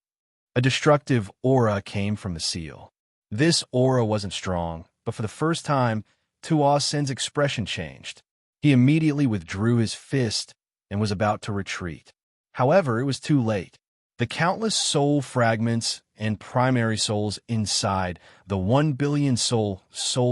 A destructive aura came from the seal. This aura wasn't strong, but for the first time, Tuo Sen's expression changed. He immediately withdrew his fist and was about to retreat. However, it was too late. The countless soul fragments and primary souls inside the 1 billion soul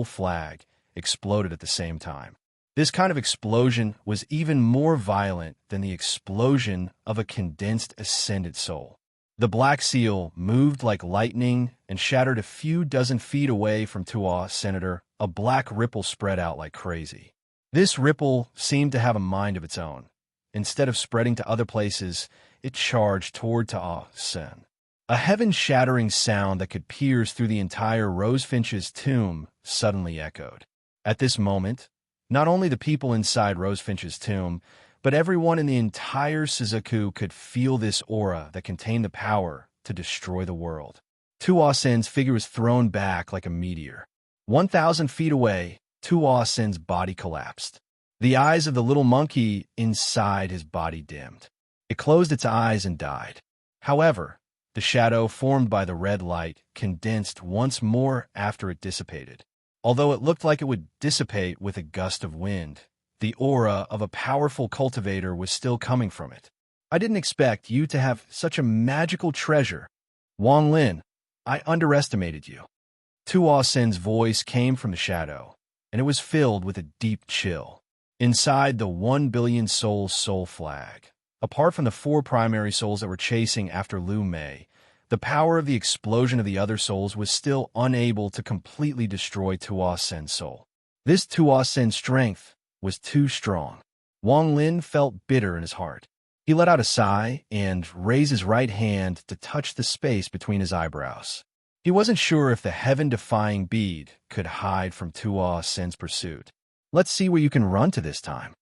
flag exploded at the same time. This kind of explosion was even more violent than the explosion of a condensed ascended soul. The black seal moved like lightning and shattered a few dozen feet away from Tuo Senator. A black ripple spread out like crazy. This ripple seemed to have a mind of its own. Instead of spreading to other places, it charged toward Tuo Sen. A heaven-shattering sound that could pierce through the entire Rosefinch's tomb suddenly echoed. At this moment, not only the people inside Rosefinch's tomb, but everyone in the entire Suzaku could feel this aura that contained the power to destroy the world. Tuo Sen's figure was thrown back like a meteor. 1,000 feet away, Tuo Sen's body collapsed. The eyes of the little monkey inside his body dimmed. It closed its eyes and died. However, The shadow formed by the red light condensed once more after it dissipated. Although it looked like it would dissipate with a gust of wind, the aura of a powerful cultivator was still coming from it. I didn't expect you to have such a magical treasure. Wang Lin, I underestimated you. Tuo Sen's voice came from the shadow, and it was filled with a deep chill. Inside the 1 billion soul flag, apart from the 4 primary souls that were chasing after Lu Mei, the power of the explosion of the other souls was still unable to completely destroy Tuo Sen's soul. This Tuo Sen's strength was too strong. Wang Lin felt bitter in his heart. He let out a sigh and raised his right hand to touch the space between his eyebrows. He wasn't sure if the heaven-defying bead could hide from Tuo Sen's pursuit. Let's see where you can run to this time.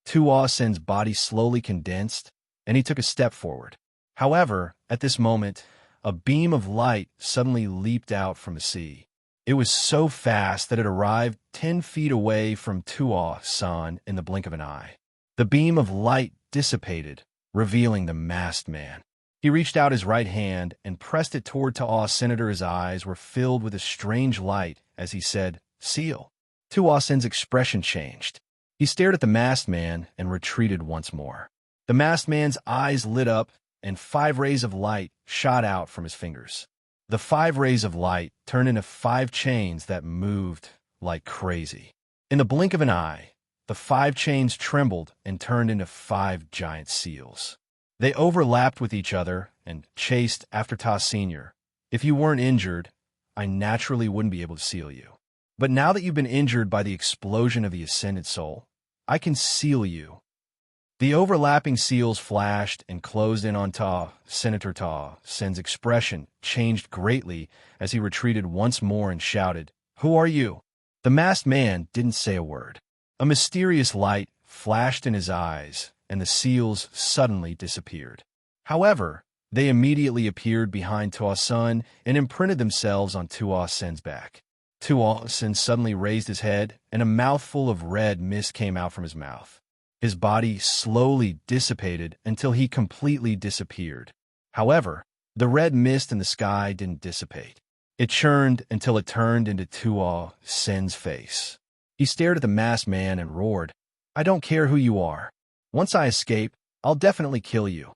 Tuo Sen's body slowly condensed, and he took a step forward. However, at this moment, a beam of light suddenly leaped out from the sea. It was so fast that it arrived 10 feet away from Tuo Sen in the blink of an eye. The beam of light dissipated, revealing the masked man. He reached out his right hand and pressed it toward Tuo Sen. His eyes were filled with a strange light as he said, "Seal." Tuo Sen's expression changed. He stared at the masked man and retreated once more. The masked man's eyes lit up, and 5 rays of light shot out from his fingers. The 5 rays of light turned into 5 chains that moved like crazy. In the blink of an eye, the 5 chains trembled and turned into 5 giant seals. They overlapped with each other and chased after Ta Senior. If you weren't injured, I naturally wouldn't be able to seal you. But now that you've been injured by the explosion of the Ascended Soul, I can seal you. The overlapping seals flashed and closed in on Senator Ta Sen's expression changed greatly as he retreated once more and shouted, "Who are you?" The masked man didn't say a word. A mysterious light flashed in his eyes, and the seals suddenly disappeared. However, they immediately appeared behind Tuo Sen and imprinted themselves on Tuo Sen's back. Tuo Sen suddenly raised his head, and a mouthful of red mist came out from his mouth. His body slowly dissipated until he completely disappeared. However, the red mist in the sky didn't dissipate. It churned until it turned into Tuo Sen's face. He stared at the masked man and roared, "I don't care who you are. Once I escape, I'll definitely kill you."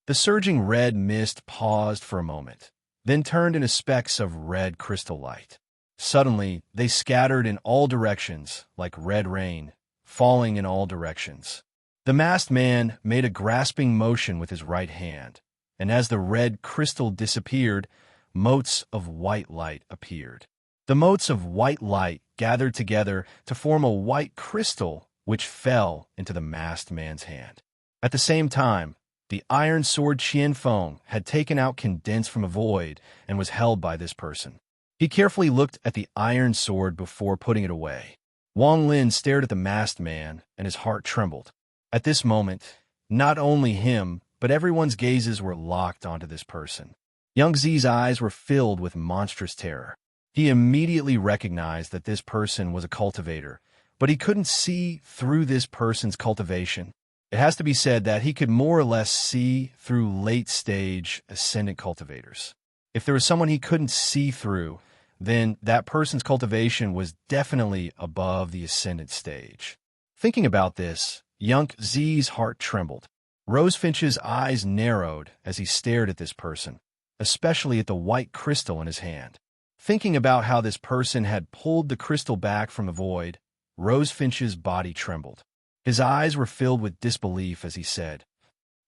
The surging red mist paused for a moment, then turned into specks of red crystal light. Suddenly, they scattered in all directions like red rain, falling in all directions. The masked man made a grasping motion with his right hand, and as the red crystal disappeared, motes of white light appeared. The motes of white light gathered together to form a white crystal which fell into the masked man's hand. At the same time, the iron sword Qianfeng had taken out condensed from a void and was held by this person. He carefully looked at the iron sword before putting it away. Wang Lin stared at the masked man, and his heart trembled. At this moment, not only him, but everyone's gazes were locked onto this person. Young Zi's eyes were filled with monstrous terror. He immediately recognized that this person was a cultivator, but he couldn't see through this person's cultivation. It has to be said that he could more or less see through late-stage ascendant cultivators. If there was someone he couldn't see through, then that person's cultivation was definitely above the ascendant stage. Thinking about this, young Zi's heart trembled. Rosefinch's eyes narrowed as he stared at this person, especially at the white crystal in his hand. Thinking about how this person had pulled the crystal back from the void, Rosefinch's body trembled. His eyes were filled with disbelief as he said,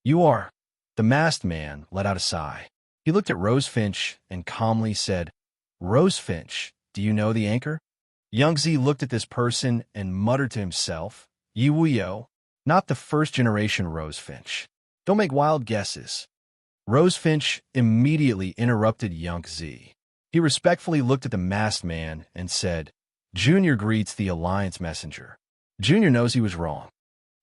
"You are..." The masked man let out a sigh. He looked at Rosefinch and calmly said, "Rosefinch, do you know the anchor?" Young Zi looked at this person and muttered to himself, "Yi Wu Yo, not the first-generation Rosefinch. Don't make wild guesses." Rosefinch immediately interrupted young Zi. He respectfully looked at the masked man and said, "Junior greets the Alliance Messenger." Junior knows he was wrong.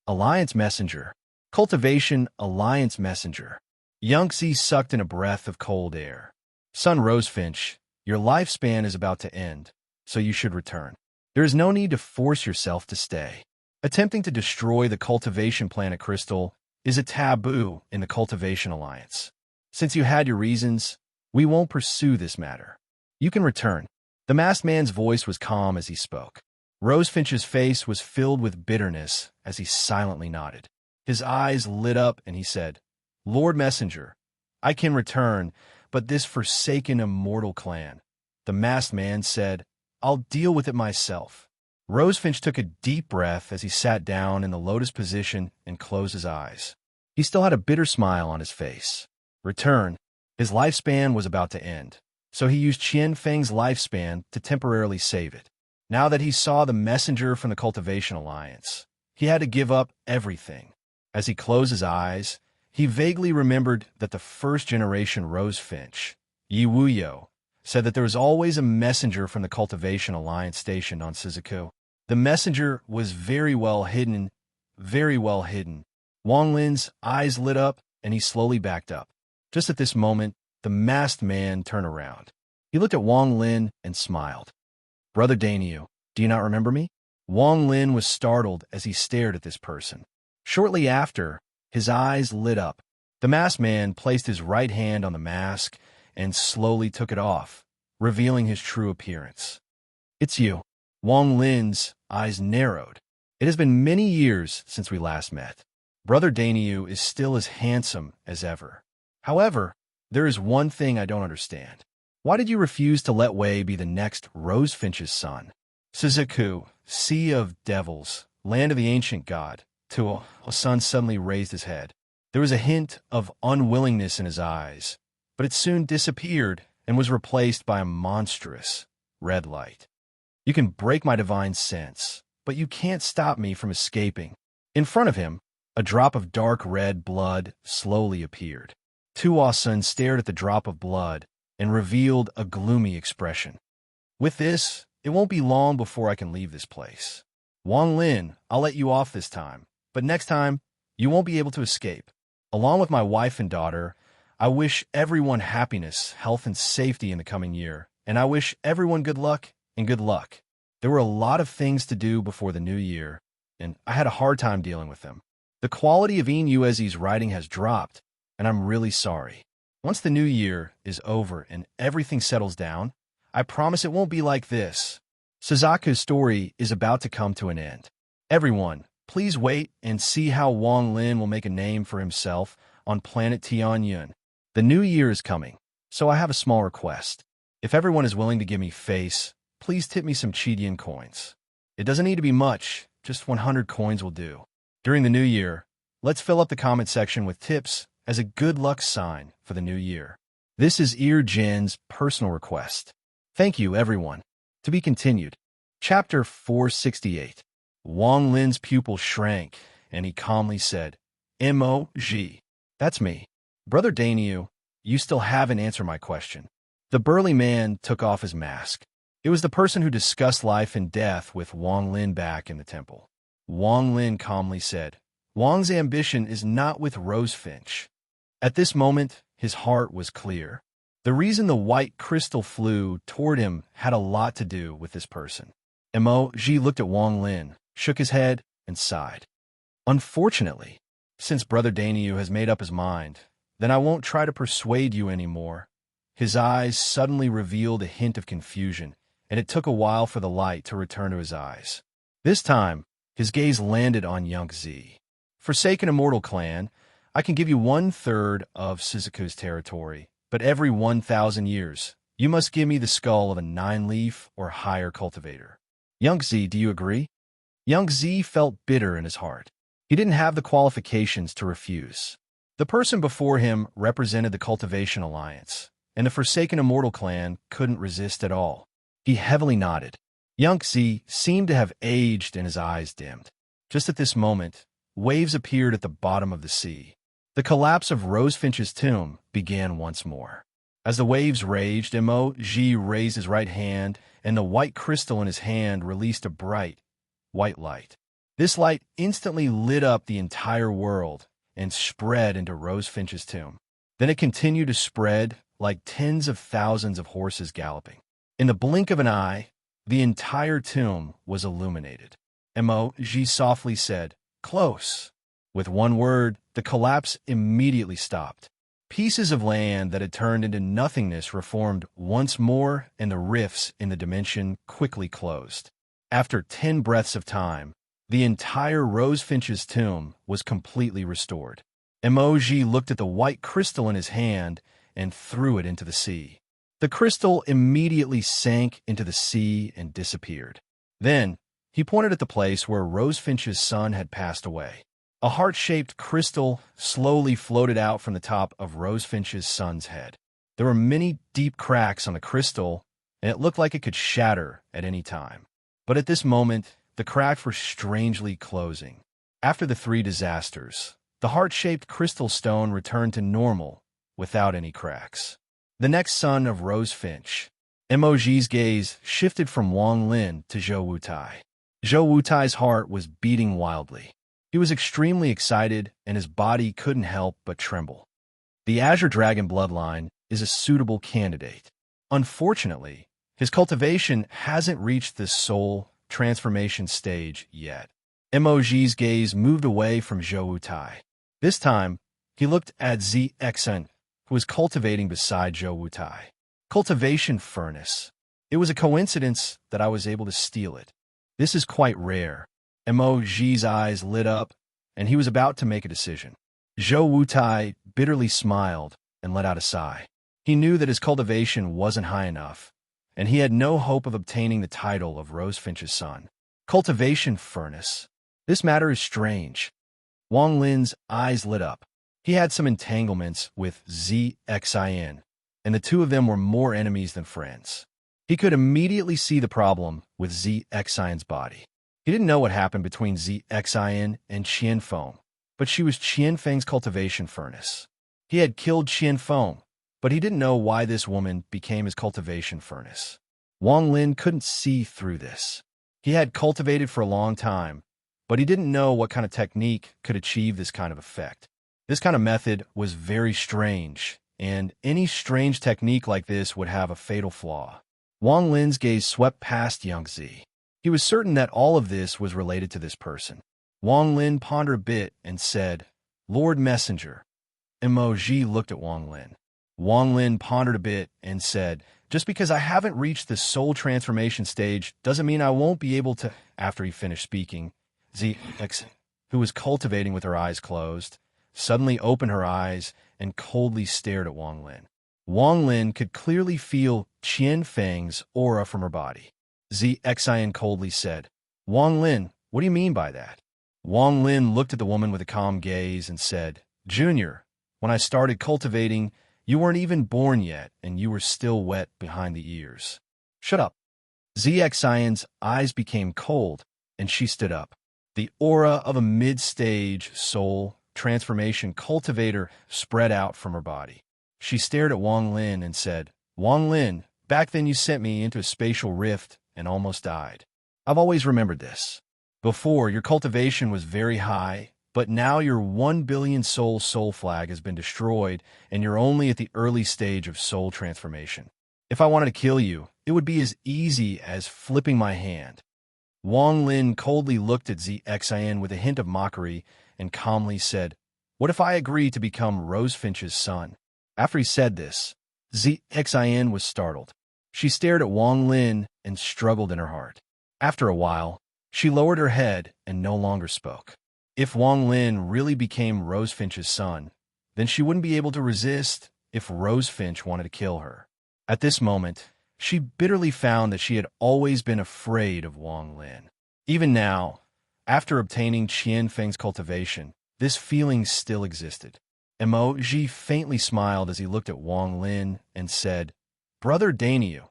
Alliance Messenger. Cultivation Alliance Messenger. Young Zi sucked in a breath of cold air. "Son Rosefinch, your lifespan is about to end, so you should return. There is no need to force yourself to stay. Attempting to destroy the cultivation planet crystal is a taboo in the Cultivation Alliance. Since you had your reasons, we won't pursue this matter. You can return. The masked man's voice was calm as he spoke. Rosefinch's face was filled with bitterness as he silently nodded. His eyes lit up and he said, Lord Messenger, I can return, but this forsaken immortal clan. The masked man said, I'll deal with it myself. Rosefinch took a deep breath as he sat down in the lotus position and closed his eyes. He still had a bitter smile on his face. Return. His lifespan was about to end, so he used Qian Feng's lifespan to temporarily save it. Now that he saw the messenger from the Cultivation Alliance, he had to give up everything. As he closed his eyes, he vaguely remembered that the first-generation Rosefinch, Yi Wuyo, said that there was always a messenger from the Cultivation Alliance stationed on Shizuku. The messenger was very well hidden, very well hidden. Wang Lin's eyes lit up and he slowly backed up. Just at this moment, the masked man turned around. He looked at Wang Lin and smiled. Brother Dainyu, do you not remember me? Wang Lin was startled as he stared at this person. Shortly after, his eyes lit up. The masked man placed his right hand on the mask and slowly took it off, revealing his true appearance. It's you. Wang Lin's eyes narrowed. It has been many years since we last met. Brother Dainyu is still as handsome as ever. However, there is one thing I don't understand. Why did you refuse to let Wei be the next Rosefinch's son? Shizuku, Sea of Devils, land of the ancient god. Tuo, a son suddenly raised his head. There was a hint of unwillingness in his eyes, but it soon disappeared and was replaced by a monstrous red light. You can break my divine sense, but you can't stop me from escaping. In front of him, a drop of dark red blood slowly appeared. Tuo-san stared at the drop of blood and revealed a gloomy expression. With this, it won't be long before I can leave this place. Wang Lin, I'll let you off this time, but next time, you won't be able to escape. Along with my wife and daughter, I wish everyone happiness, health, and safety in the coming year, and I wish everyone good luck and good luck. There were a lot of things to do before the new year, and I had a hard time dealing with them. The quality of Yin Yuezi's writing has dropped, and I'm really sorry. Once the new year is over and everything settles down, I promise it won't be like this. Suzaku's story is about to come to an end. Everyone, please wait and see how Wang Lin will make a name for himself on planet Tianyun. The new year is coming, so I have a small request. If everyone is willing to give me face, please tip me some Chidian coins. It doesn't need to be much, just 100 coins will do. During the new year, let's fill up the comment section with tips as a good luck sign for the new year. This is Ear Jin's personal request. Thank you, everyone. To be continued. Chapter 468. Wang Lin's pupil shrank, and he calmly said, M.O.G. That's me. Brother Dainyu, you still haven't answered my question. The burly man took off his mask. It was the person who discussed life and death with Wang Lin back in the temple. Wang Lin calmly said, Wang's ambition is not with Rosefinch. At this moment, his heart was clear. The reason the white crystal flew toward him had a lot to do with this person. Mo.G looked at Wang Lin, shook his head, and sighed. Unfortunately, since Brother Dainyu has made up his mind, then I won't try to persuade you anymore. His eyes suddenly revealed a hint of confusion, and it took a while for the light to return to his eyes. This time, his gaze landed on Yangtze. Forsaken Immortal Clan, I can give you 1/3 of Shizuku's territory, but every 1,000 years, you must give me the skull of a 9-leaf or higher cultivator. Yangtze, do you agree? Yangtze felt bitter in his heart. He didn't have the qualifications to refuse. The person before him represented the Cultivation Alliance, and the Forsaken Immortal Clan couldn't resist at all. He heavily nodded. Yangtze seemed to have aged and his eyes dimmed. Just at this moment, waves appeared at the bottom of the sea. The collapse of Rosefinch's tomb began once more. As the waves raged, Mo.G raised his right hand, and the white crystal in his hand released a bright, white light. This light instantly lit up the entire world and spread into Rosefinch's tomb. Then it continued to spread like tens of thousands of horses galloping. In the blink of an eye, the entire tomb was illuminated. Mo.G softly said, "Close." With one word, the collapse immediately stopped. Pieces of land that had turned into nothingness reformed once more, and the rifts in the dimension quickly closed. After 10 breaths of time, the entire Rosefinch's tomb was completely restored. Emoji looked at the white crystal in his hand and threw it into the sea. The crystal immediately sank into the sea and disappeared. Then, he pointed at the place where Rosefinch's son had passed away. A heart-shaped crystal slowly floated out from the top of Rosefinch's son's head. There were many deep cracks on the crystal, and it looked like it could shatter at any time. But at this moment, the cracks were strangely closing. After the 3 disasters, the heart-shaped crystal stone returned to normal without any cracks. The next son of Rosefinch, Emoji's gaze shifted from Wang Lin to Zhou Wutai. Zhou Wutai's heart was beating wildly. He was extremely excited, and his body couldn't help but tremble. The Azure Dragon bloodline is a suitable candidate. Unfortunately, his cultivation hasn't reached this soul transformation stage yet. Emoji's gaze moved away from Zhou Wutai. This time, he looked at Zexen, who was cultivating beside Zhou Wutai. Cultivation furnace. It was a coincidence that I was able to steal it. This is quite rare. Emoji's eyes lit up, and he was about to make a decision. Zhou Wutai bitterly smiled and let out a sigh. He knew that his cultivation wasn't high enough, and he had no hope of obtaining the title of Rosefinch's son. Cultivation furnace. This matter is strange. Wang Lin's eyes lit up. He had some entanglements with Zexin, and the two of them were more enemies than friends. He could immediately see the problem with Zexin's body. He didn't know what happened between Zexin and Qianfeng, but she was Qianfeng's cultivation furnace. He had killed Qianfeng, but he didn't know why this woman became his cultivation furnace. Wang Lin couldn't see through this. He had cultivated for a long time, but he didn't know what kind of technique could achieve this kind of effect. This kind of method was very strange, and any strange technique like this would have a fatal flaw. Wang Lin's gaze swept past Yang Zi. He was certain that all of this was related to this person. Wang Lin pondered a bit and said, "Lord Messenger." Emoji looked at Wang Lin. Wang Lin pondered a bit and said, "Just because I haven't reached the soul transformation stage doesn't mean I won't be able to." After he finished speaking, Zx, who was cultivating with her eyes closed, suddenly opened her eyes and coldly stared at Wang Lin. Wang Lin could clearly feel Qianfeng's aura from her body. Zxian coldly said, "Wang Lin, what do you mean by that?" Wang Lin looked at the woman with a calm gaze and said, "Junior, when I started cultivating, you weren't even born yet, and you were still wet behind the ears." "Shut up." Zxian's eyes became cold, and she stood up. The aura of a mid-stage soul transformation cultivator spread out from her body. She stared at Wang Lin and said, "Wang Lin, back then you sent me into a spatial rift and almost died. I've always remembered this. Before, your cultivation was very high, but now your 1 billion soul flag has been destroyed, and you're only at the early stage of soul transformation. If I wanted to kill you, it would be as easy as flipping my hand." Wang Lin coldly looked at Zxian with a hint of mockery and calmly said, "What if I agree to become Rosefinch's son?" After he said this, Zxian was startled. She stared at Wang Lin and struggled in her heart. After a while, she lowered her head and no longer spoke. If Wang Lin really became Rosefinch's son, then she wouldn't be able to resist if Rosefinch wanted to kill her. At this moment, she bitterly found that she had always been afraid of Wang Lin. Even now, after obtaining Qianfeng's cultivation, this feeling still existed. Emoji faintly smiled as he looked at Wang Lin and said, "Brother Dainyu,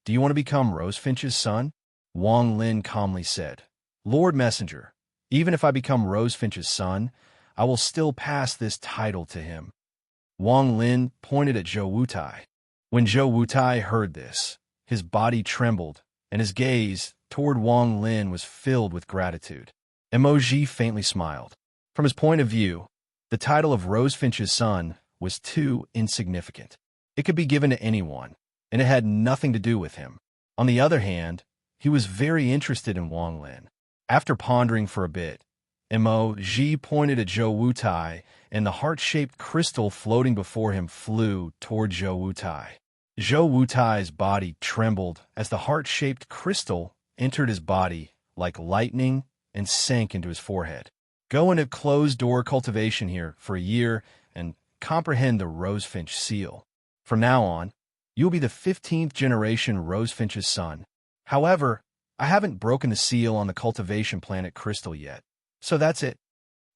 do you want to become Rosefinch's son?" Wang Lin calmly said, "Lord Messenger, even if I become Rosefinch's son, I will still pass this title to him." Wang Lin pointed at Zhou Wutai. When Zhou Wutai heard this, his body trembled, and his gaze toward Wang Lin was filled with gratitude. Emoji faintly smiled. From his point of view, the title of Rosefinch's son was too insignificant. It could be given to anyone, and it had nothing to do with him. On the other hand, he was very interested in Wang Lin. After pondering for a bit, Mo.G pointed at Zhou Wutai, and the heart-shaped crystal floating before him flew toward Zhou Wutai. Zhou Wutai's body trembled as the heart-shaped crystal entered his body like lightning and sank into his forehead. Go into closed-door cultivation here for a year and comprehend the rosefinch seal. From now on, you'll be the 15th generation rosefinch's son. However, I haven't broken the seal on the cultivation planet crystal yet, so that's it.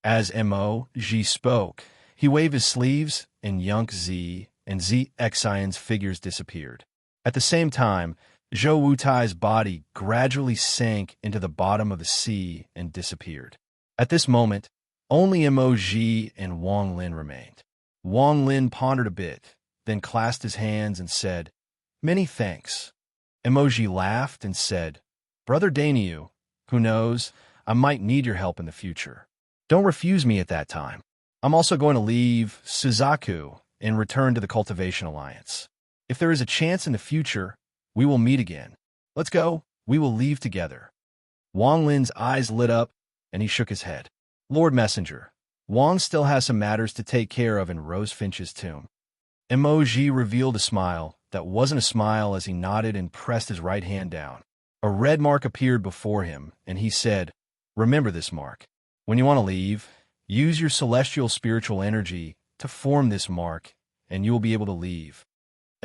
As Mo.G spoke, he waved his sleeves, and Yunk Z and ZXIN's figures disappeared. At the same time, Zhou Wutai's body gradually sank into the bottom of the sea and disappeared. At this moment, only Mo.G and Wang Lin remained. Wang Lin pondered a bit, then clasped his hands and said, "Many thanks." Mo.G laughed and said, "Brother Dainyu, who knows, I might need your help in the future. Don't refuse me at that time. I'm also going to leave Suzaku and return to the Cultivation Alliance. If there is a chance in the future, we will meet again. Let's go, we will leave together." Wang Lin's eyes lit up, and he shook his head. "Lord Messenger, Wang still has some matters to take care of in Rosefinch's tomb." Mo.G revealed a smile that wasn't a smile as he nodded and pressed his right hand down. A red mark appeared before him, and he said, "Remember this mark. When you want to leave, use your celestial spiritual energy to form this mark, and you will be able to leave."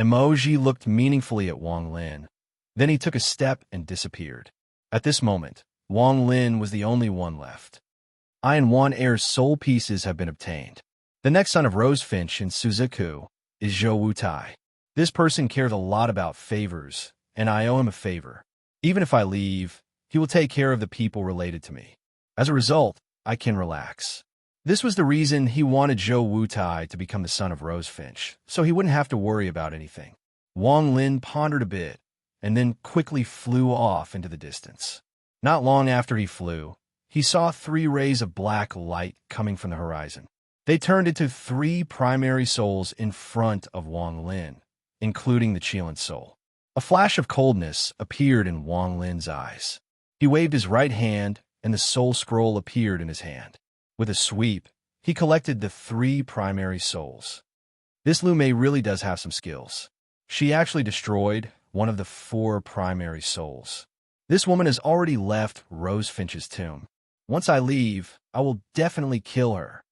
Mo.G looked meaningfully at Wang Lin. Then he took a step and disappeared. At this moment, Wang Lin was the only one left. Iron One Heir's soul pieces have been obtained. The next son of Rosefinch in Suzaku is Zhou Wutai. This person cares a lot about favors, and I owe him a favor. Even if I leave, he will take care of the people related to me. As a result, I can relax. This was the reason he wanted Zhou Wutai to become the son of Rosefinch, so he wouldn't have to worry about anything. Wang Lin pondered a bit, and then quickly flew off into the distance. Not long after he flew, he saw 3 rays of black light coming from the horizon. They turned into 3 primary souls in front of Wang Lin, including the Qilin soul. A flash of coldness appeared in Wang Lin's eyes. He waved his right hand, and the soul scroll appeared in his hand. With a sweep, he collected the 3 primary souls. This Lu Mei really does have some skills. She actually destroyed one of the 4 primary souls. This woman has already left Rosefinch's tomb. Once I leave, I will definitely kill her.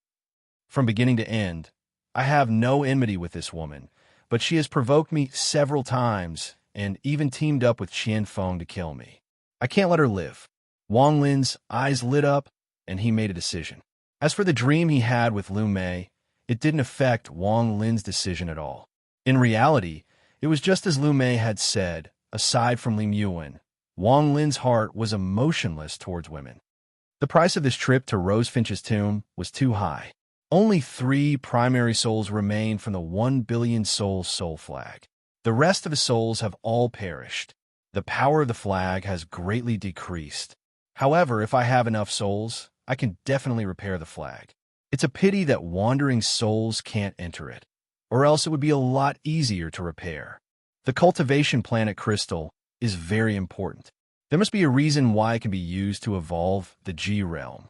From beginning to end, I have no enmity with this woman, but she has provoked me several times and even teamed up with Qianfeng to kill me. I can't let her live. Wang Lin's eyes lit up, and he made a decision. As for the dream he had with Lu Mei, it didn't affect Wang Lin's decision at all. In reality, it was just as Lu Mei had said. Aside from Lim Yuan, Wang Lin's heart was emotionless towards women. The price of this trip to Rosefinch's tomb was too high. Only 3 primary souls remain from the 1 billion soul flag. The rest of the souls have all perished. The power of the flag has greatly decreased. However, if I have enough souls, I can definitely repair the flag. It's a pity that wandering souls can't enter it, or else it would be a lot easier to repair. The cultivation planet crystal is very important. There must be a reason why it can be used to evolve the G realm.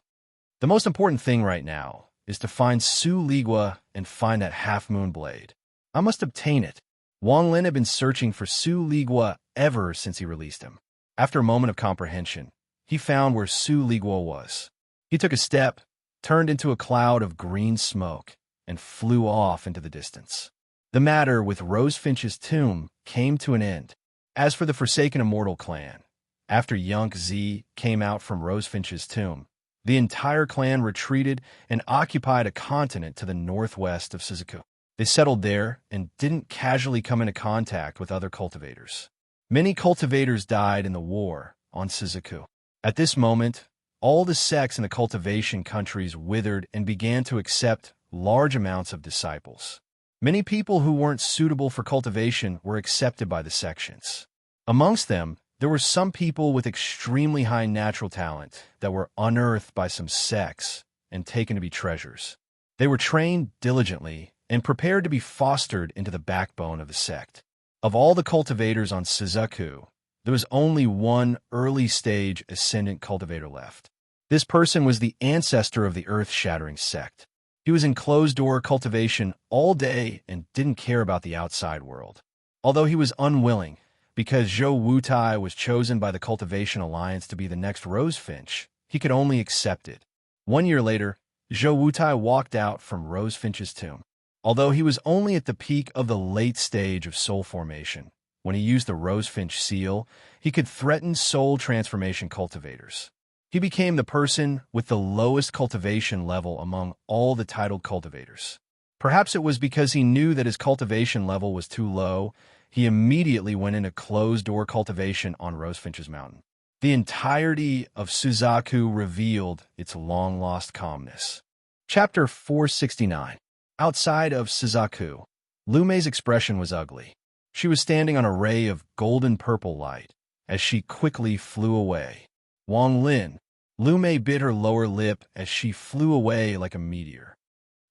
The most important thing right now is to find Su Ligua and find that half-moon blade. I must obtain it. Wang Lin had been searching for Su Ligua ever since he released him. After a moment of comprehension, he found where Su Ligua was. He took a step, turned into a cloud of green smoke, and flew off into the distance. The matter with Rosefinch's tomb came to an end. As for the Forsaken Immortal clan, after Yunk Z came out from Rosefinch's tomb, the entire clan retreated and occupied a continent to the northwest of Suzaku. They settled there and didn't casually come into contact with other cultivators. Many cultivators died in the war on Suzaku. At this moment, all the sects in the cultivation countries withered and began to accept large amounts of disciples. Many people who weren't suitable for cultivation were accepted by the sections. Amongst them, there were some people with extremely high natural talent that were unearthed by some sects and taken to be treasures. They were trained diligently and prepared to be fostered into the backbone of the sect. Of all the cultivators on Suzaku, there was only one early-stage ascendant cultivator left. This person was the ancestor of the earth-shattering sect. He was in closed-door cultivation all day and didn't care about the outside world. Although he was unwilling, because Zhou Wutai was chosen by the Cultivation Alliance to be the next Rosefinch, he could only accept it. 1 year later, Zhou Wutai walked out from Rosefinch's tomb. Although he was only at the peak of the late stage of soul formation, when he used the Rosefinch seal, he could threaten soul transformation cultivators. He became the person with the lowest cultivation level among all the titled cultivators. Perhaps it was because he knew that his cultivation level was too low, he immediately went into closed-door cultivation on Rosefinch's mountain. The entirety of Suzaku revealed its long-lost calmness. Chapter 469. Outside of Suzaku, Lumei's expression was ugly. She was standing on a ray of golden-purple light as she quickly flew away. Wang Lin, Lumei bit her lower lip as she flew away like a meteor.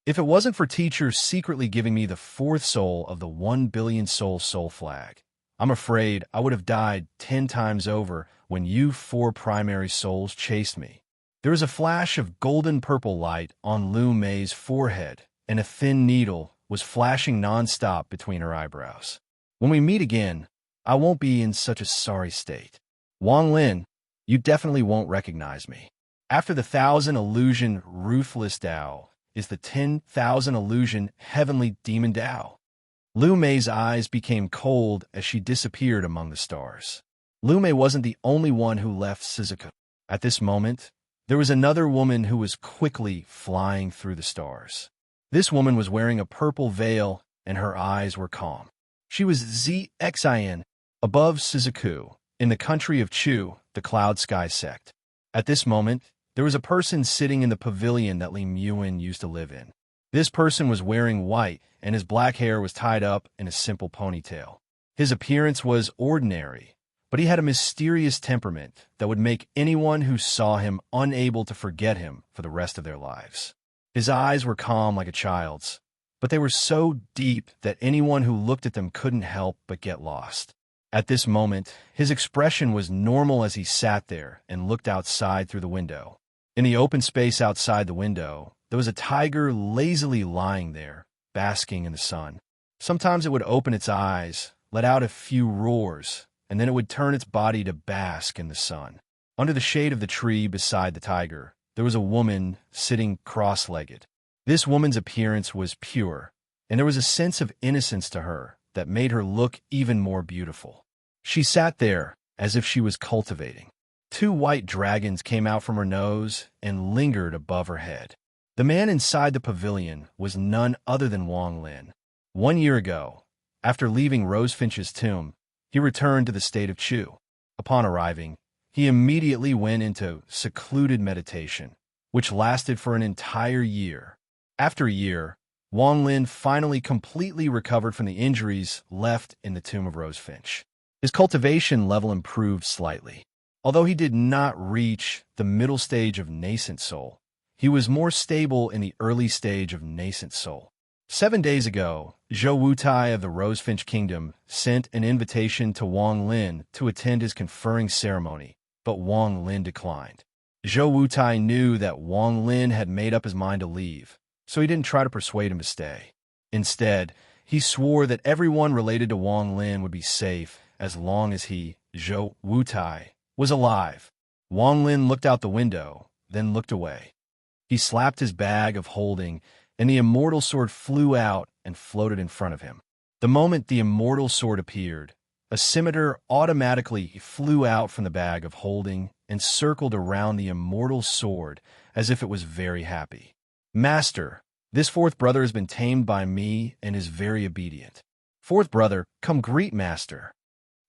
If it wasn't for teachers secretly giving me the fourth soul of the 1 billion soul flag, I'm afraid I would have died 10 times over when you 4 primary souls chased me. There was a flash of golden-purple light on Lumei's forehead, and a thin needle was flashing non-stop between her eyebrows. When we meet again, I won't be in such a sorry state. Wang Lin, you definitely won't recognize me. After the 1,000 illusion ruthless Tao is the 10,000 illusion heavenly demon Tao. Lumei's eyes became cold as she disappeared among the stars. Lumei wasn't the only one who left Suzaku. At this moment, there was another woman who was quickly flying through the stars. This woman was wearing a purple veil, and her eyes were calm. She was Zxin, above Suzaku, in the country of Chu, the Cloud Sky sect. At this moment, there was a person sitting in the pavilion that Li Muin used to live in. This person was wearing white, and his black hair was tied up in a simple ponytail. His appearance was ordinary, but he had a mysterious temperament that would make anyone who saw him unable to forget him for the rest of their lives. His eyes were calm like a child's, but they were so deep that anyone who looked at them couldn't help but get lost. At this moment, his expression was normal as he sat there and looked outside through the window. In the open space outside the window, there was a tiger lazily lying there, basking in the sun. Sometimes it would open its eyes, let out a few roars, and then it would turn its body to bask in the sun. Under the shade of the tree beside the tiger, there was a woman sitting cross-legged. This woman's appearance was pure, and there was a sense of innocence to her that made her look even more beautiful. She sat there as if she was cultivating. 2 white dragons came out from her nose and lingered above her head. The man inside the pavilion was none other than Wang Lin. 1 year ago, after leaving Rosefinch's tomb, he returned to the state of Chu. Upon arriving, he immediately went into secluded meditation, which lasted for an entire year. After a year, Wang Lin finally completely recovered from the injuries left in the tomb of Rosefinch. His cultivation level improved slightly. Although he did not reach the middle stage of nascent soul, he was more stable in the early stage of nascent soul. 7 days ago, Zhou Wutai of the Rosefinch Kingdom sent an invitation to Wang Lin to attend his conferring ceremony, but Wang Lin declined. Zhou Wutai knew that Wang Lin had made up his mind to leave, so he didn't try to persuade him to stay. Instead, he swore that everyone related to Wang Lin would be safe as long as he, Zhou Wutai, was alive. Wang Lin looked out the window, then looked away. He slapped his bag of holding, and the immortal sword flew out and floated in front of him. The moment the immortal sword appeared, a scimitar automatically flew out from the bag of holding and circled around the immortal sword as if it was very happy. Master, this 4th brother has been tamed by me and is very obedient. 4th brother, come greet Master.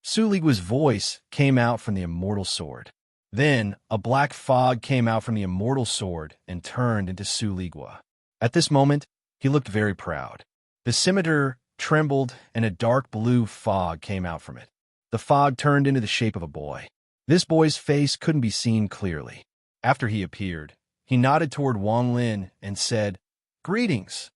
Su Ligua's voice came out from the immortal sword. Then, a black fog came out from the immortal sword and turned into Su Ligua. At this moment, he looked very proud. The scimitar trembled, and a dark blue fog came out from it. The fog turned into the shape of a boy. This boy's face couldn't be seen clearly. After he appeared, he nodded toward Wang Lin and said, "Greetings."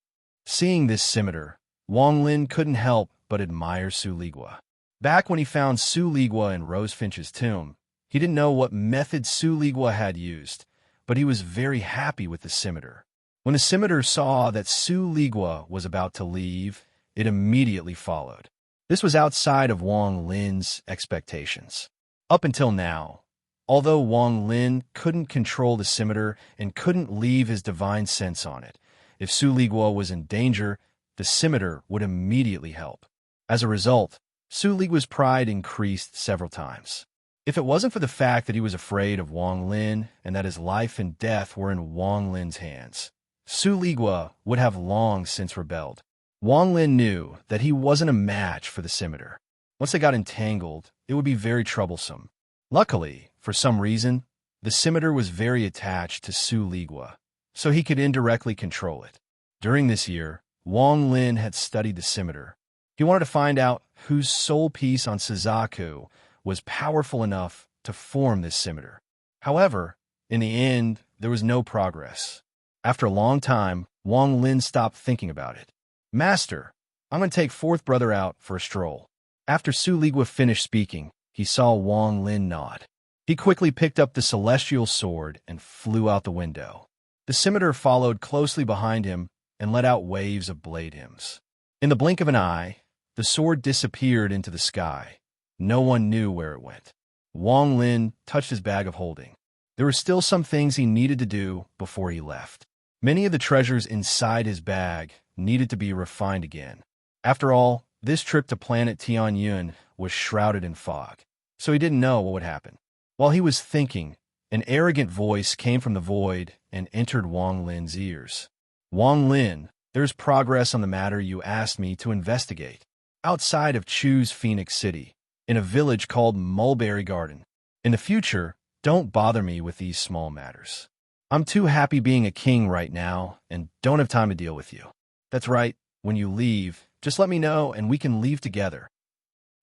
Seeing this scimitar, Wang Lin couldn't help but admire Su Ligua. Back when he found Su Ligua in Rosefinch's tomb, he didn't know what method Su Ligua had used, but he was very happy with the scimitar. When the scimitar saw that Su Ligua was about to leave, it immediately followed. This was outside of Wang Lin's expectations. Up until now, although Wang Lin couldn't control the scimitar and couldn't leave his divine sense on it, if Su Ligua was in danger, the scimitar would immediately help. As a result, Su Ligua's pride increased several times. If it wasn't for the fact that he was afraid of Wang Lin and that his life and death were in Wang Lin's hands, Su Ligua would have long since rebelled. Wang Lin knew that he wasn't a match for the scimitar. Once they got entangled, it would be very troublesome. Luckily, for some reason, the scimitar was very attached to Su Ligua, so he could indirectly control it. During this year, Wang Lin had studied the scimitar. He wanted to find out whose soul piece on Suzaku was powerful enough to form this scimitar. However, in the end, there was no progress. After a long time, Wang Lin stopped thinking about it. "Master, I'm going to take fourth brother out for a stroll." After Su Ligua finished speaking, he saw Wang Lin nod. He quickly picked up the celestial sword and flew out the window. The scimitar followed closely behind him and let out waves of blade hymns. In the blink of an eye, the sword disappeared into the sky. No one knew where it went. Wang Lin touched his bag of holding. There were still some things he needed to do before he left. Many of the treasures inside his bag needed to be refined again. After all, this trip to planet Tianyun was shrouded in fog, so he didn't know what would happen. While he was thinking, an arrogant voice came from the void and entered Wang Lin's ears. "Wang Lin, there's progress on the matter you asked me to investigate. Outside of Chu's Phoenix City, in a village called Mulberry Garden. In the future, don't bother me with these small matters. I'm too happy being a king right now and don't have time to deal with you. That's right, when you leave, just let me know and we can leave together."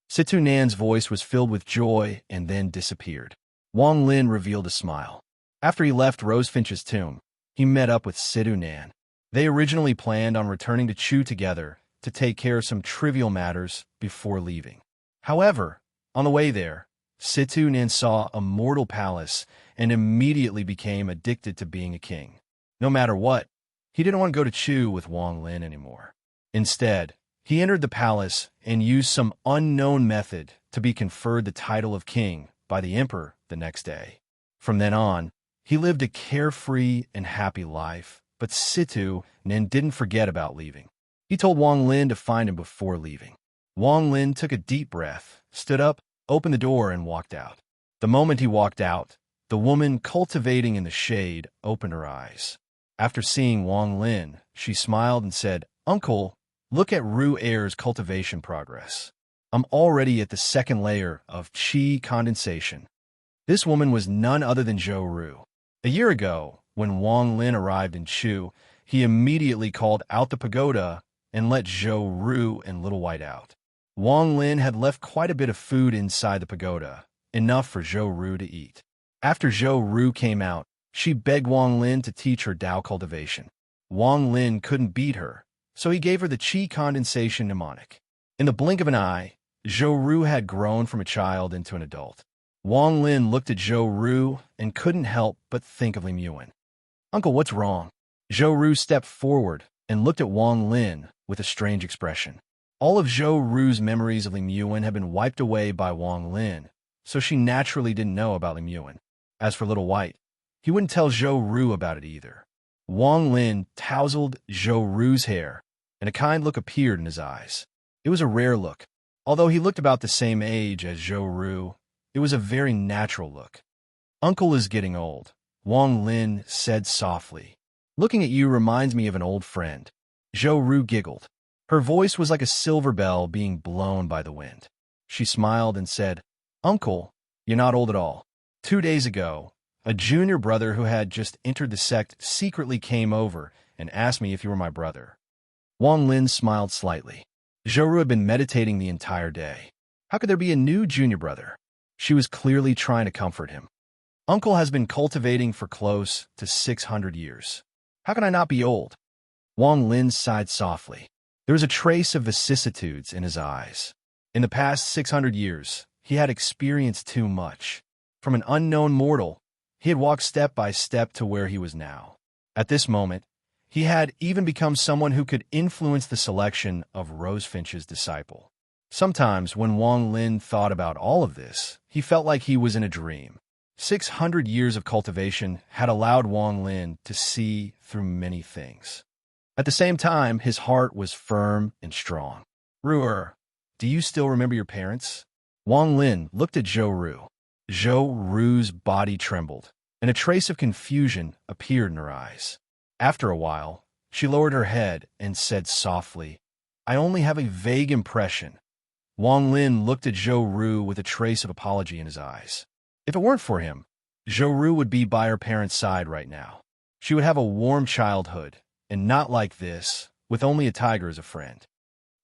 Situ Nan's voice was filled with joy and then disappeared. Wang Lin revealed a smile. After he left Rosefinch's tomb, he met up with Situ Nan. They originally planned on returning to Chu together to take care of some trivial matters before leaving. However, on the way there, Situ Nan saw a mortal palace and immediately became addicted to being a king. No matter what, he didn't want to go to Chu with Wang Lin anymore. Instead, he entered the palace and used some unknown method to be conferred the title of king by the emperor the next day. From then on, he lived a carefree and happy life, but Situ Nan didn't forget about leaving. He told Wang Lin to find him before leaving. Wang Lin took a deep breath, stood up, opened the door, and walked out. The moment he walked out, the woman cultivating in the shade opened her eyes. After seeing Wang Lin, she smiled and said, "Uncle, look at Ru Air's cultivation progress. I'm already at the second layer of qi condensation." This woman was none other than Zhou Ru. A year ago, when Wang Lin arrived in Chu, he immediately called out the pagoda and let Zhou Ru and Little White out. Wang Lin had left quite a bit of food inside the pagoda, enough for Zhou Ru to eat. After Zhou Ru came out, she begged Wang Lin to teach her Dao cultivation. Wang Lin couldn't beat her, so he gave her the qi condensation mnemonic. In the blink of an eye, Zhou Ru had grown from a child into an adult. Wang Lin looked at Zhou Ru and couldn't help but think of Lim Yuan. "Uncle, what's wrong?" Zhou Ru stepped forward and looked at Wang Lin with a strange expression. All of Zhou Ru's memories of Lim Yuan had been wiped away by Wang Lin, so she naturally didn't know about Lim Yuan. As for Little White, he wouldn't tell Zhou Ru about it either. Wang Lin tousled Zhou Ru's hair, and a kind look appeared in his eyes. It was a rare look. Although he looked about the same age as Zhou Ru, it was a very natural look. "Uncle is getting old," Wang Lin said softly. "Looking at you reminds me of an old friend." Zhou Ru giggled. Her voice was like a silver bell being blown by the wind. She smiled and said, "Uncle, you're not old at all. 2 days ago, a junior brother who had just entered the sect secretly came over and asked me if you were my brother." Wang Lin smiled slightly. Zhou Ru had been meditating the entire day. How could there be a new junior brother? She was clearly trying to comfort him. "Uncle has been cultivating for close to 600 years. How can I not be old?" Wang Lin sighed softly. There was a trace of vicissitudes in his eyes. In the past 600 years, he had experienced too much. From an unknown mortal, He had walked step by step to where he was now. At this moment, he had even become someone who could influence the selection of Rosefinch's disciple. Sometimes, when Wang Lin thought about all of this, he felt like he was in a dream. 600 years of cultivation had allowed Wang Lin to see through many things. At the same time, his heart was firm and strong. Ruer, do you still remember your parents? Wang Lin looked at Zhou Ru. Zhou Ru's body trembled, and a trace of confusion appeared in her eyes. After a while, she lowered her head and said softly, I only have a vague impression. Wang Lin looked at Zhou Ru with a trace of apology in his eyes. If it weren't for him, Zhou Ru would be by her parents' side right now. She would have a warm childhood, and not like this, with only a tiger as a friend.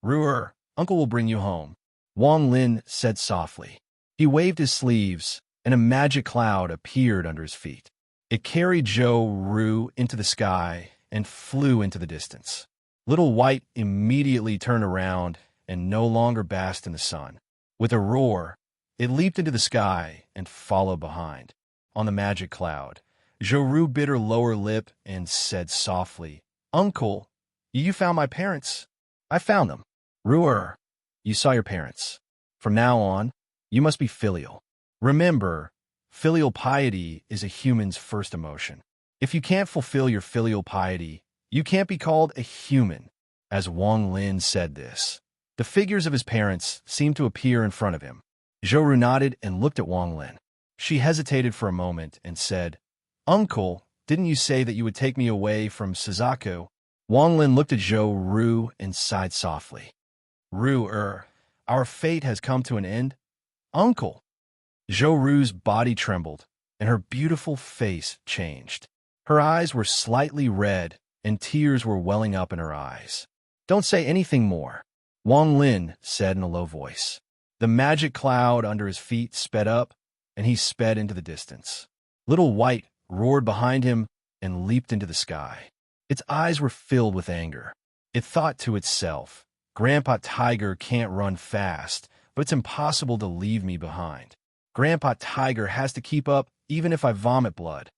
Ruer, Uncle will bring you home, Wang Lin said softly. He waved his sleeves, and a magic cloud appeared under his feet. It carried Zhou Ru into the sky and flew into the distance. Little White immediately turned around and no longer basked in the sun. With a roar, it leaped into the sky and followed behind. On the magic cloud, Zhou Ru bit her lower lip and said softly, Uncle, you found my parents. I found them. Ruer, you saw your parents. From now on, you must be filial. Remember, filial piety is a human's first emotion. If you can't fulfill your filial piety, you can't be called a human. As Wang Lin said this, the figures of his parents seemed to appear in front of him. Zhou Ru nodded and looked at Wang Lin. She hesitated for a moment and said, Uncle, didn't you say that you would take me away from Suzaku? Wang Lin looked at Zhou Ru and sighed softly. Ru, our fate has come to an end? Uncle! Zhou Ru's body trembled, and her beautiful face changed. Her eyes were slightly red, and tears were welling up in her eyes. Don't say anything more, Wang Lin said in a low voice. The magic cloud under his feet sped up, and he sped into the distance. Little White roared behind him and leaped into the sky. Its eyes were filled with anger. It thought to itself, Grandpa Tiger can't run fast, but it's impossible to leave me behind. Grandpa Tiger has to keep up even if I vomit blood.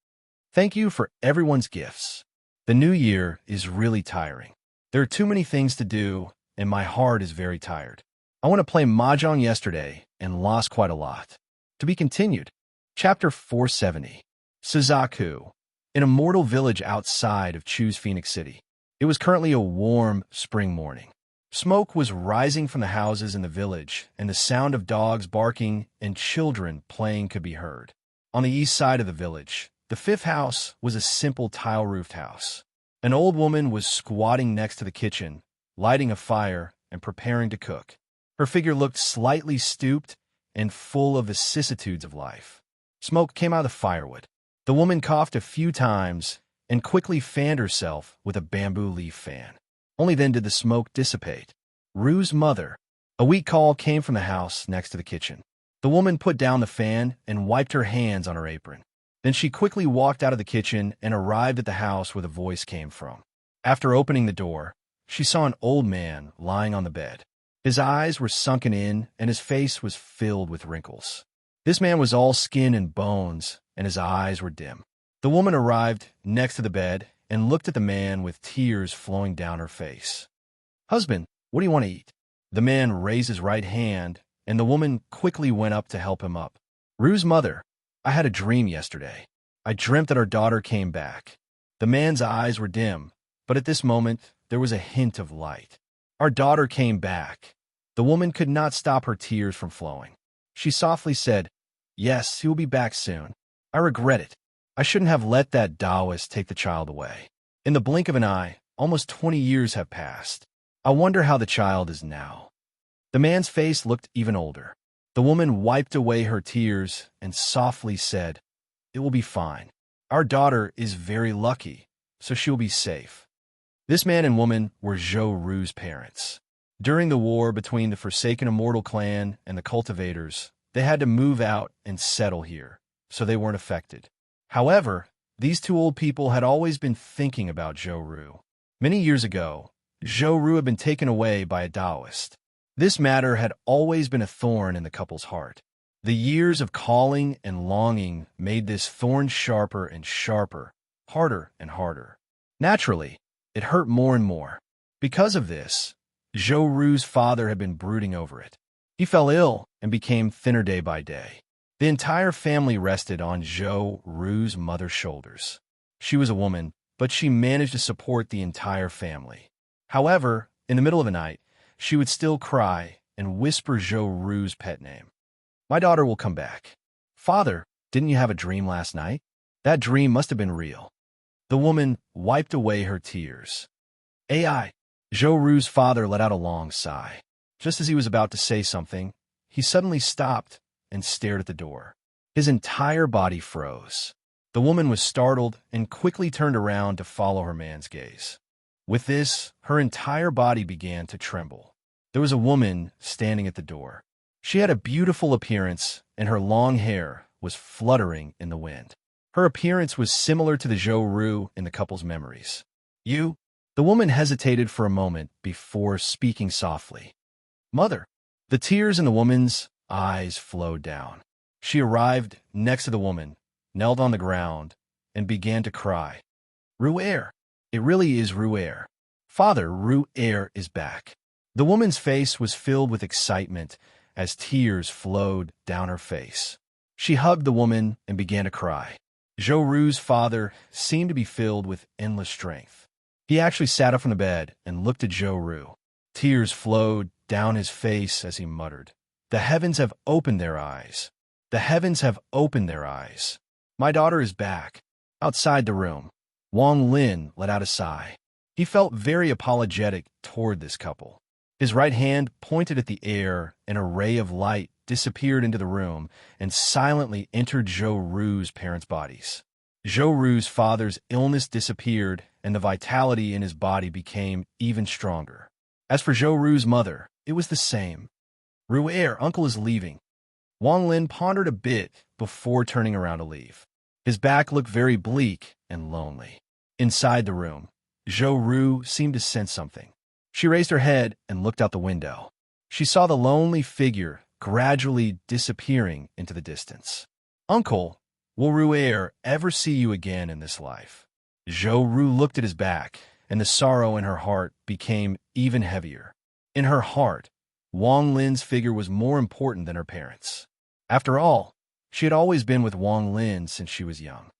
Thank you for everyone's gifts. The new year is really tiring. There are too many things to do, and my heart is very tired. I want to play Mahjong yesterday and lost quite a lot. To be continued. Chapter 470. Suzaku. In a mortal village outside of Chu's Phoenix City. It was currently a warm spring morning. Smoke was rising from the houses in the village, and the sound of dogs barking and children playing could be heard. On the east side of the village, the fifth house was a simple tile-roofed house. An old woman was squatting next to the kitchen, lighting a fire and preparing to cook. Her figure looked slightly stooped and full of vicissitudes of life. Smoke came out of the firewood. The woman coughed a few times and quickly fanned herself with a bamboo leaf fan. Only then did the smoke dissipate. Ru's mother. A weak call came from the house next to the kitchen. The woman put down the fan and wiped her hands on her apron. Then she quickly walked out of the kitchen and arrived at the house where the voice came from. After opening the door, she saw an old man lying on the bed. His eyes were sunken in and his face was filled with wrinkles. This man was all skin and bones, and his eyes were dim. The woman arrived next to the bed and looked at the man with tears flowing down her face. Husband, what do you want to eat? The man raised his right hand, and the woman quickly went up to help him up. Ru's mother, I had a dream yesterday. I dreamt that our daughter came back. The man's eyes were dim, but at this moment, there was a hint of light. Our daughter came back. The woman could not stop her tears from flowing. She softly said, Yes, he will be back soon. I regret it. I shouldn't have let that Taoist take the child away. In the blink of an eye, almost 20 years have passed. I wonder how the child is now. The man's face looked even older. The woman wiped away her tears and softly said, It will be fine. Our daughter is very lucky, so she will be safe. This man and woman were Zhou Ru's parents. During the war between the Forsaken Immortal clan and the cultivators, they had to move out and settle here, so they weren't affected. However, these two old people had always been thinking about Zhou Ru. Many years ago, Zhou Ru had been taken away by a Taoist. This matter had always been a thorn in the couple's heart. The years of calling and longing made this thorn sharper and sharper, harder and harder. Naturally, it hurt more and more. Because of this, Zhou Ru's father had been brooding over it. He fell ill and became thinner day by day. The entire family rested on Zhou Ru's mother's shoulders. She was a woman, but she managed to support the entire family. However, in the middle of the night, she would still cry and whisper Zhou Ru's pet name. "My daughter will come back." "Father, didn't you have a dream last night?" "That dream must have been real." The woman wiped away her tears. "AI." Zhou Ru's father let out a long sigh. Just as he was about to say something, he suddenly stopped and stared at the door. His entire body froze. The woman was startled and quickly turned around to follow her man's gaze. With this, her entire body began to tremble. There was a woman standing at the door. She had a beautiful appearance, and her long hair was fluttering in the wind. Her appearance was similar to the Zhou Ru in the couple's memories. "You?" The woman hesitated for a moment before speaking softly. "Mother." The tears in the woman's eyes flowed down. She arrived next to the woman, knelt on the ground, and began to cry. "Ru'er. It really is Ru'er. Father, Ru'er is back." The woman's face was filled with excitement as tears flowed down her face. She hugged the woman and began to cry. Zhou Ru's father seemed to be filled with endless strength. He actually sat up from the bed and looked at Zhou Ru. Tears flowed down his face as he muttered, "The heavens have opened their eyes. The heavens have opened their eyes. My daughter is back." Outside the room, Wang Lin let out a sigh. He felt very apologetic toward this couple. His right hand pointed at the air, and a ray of light disappeared into the room and silently entered Zhou Ru's parents' bodies. Zhou Ru's father's illness disappeared, and the vitality in his body became even stronger. As for Zhou Ru's mother, it was the same. "Ru'er, uncle is leaving." Wang Lin pondered a bit before turning around to leave. His back looked very bleak and lonely. Inside the room, Zhou Ru seemed to sense something. She raised her head and looked out the window. She saw the lonely figure gradually disappearing into the distance. "Uncle, will Ru'er ever see you again in this life?" Zhou Ru looked at his back, and the sorrow in her heart became even heavier. In her heart, Wang Lin's figure was more important than her parents. After all, she had always been with Wang Lin since she was young.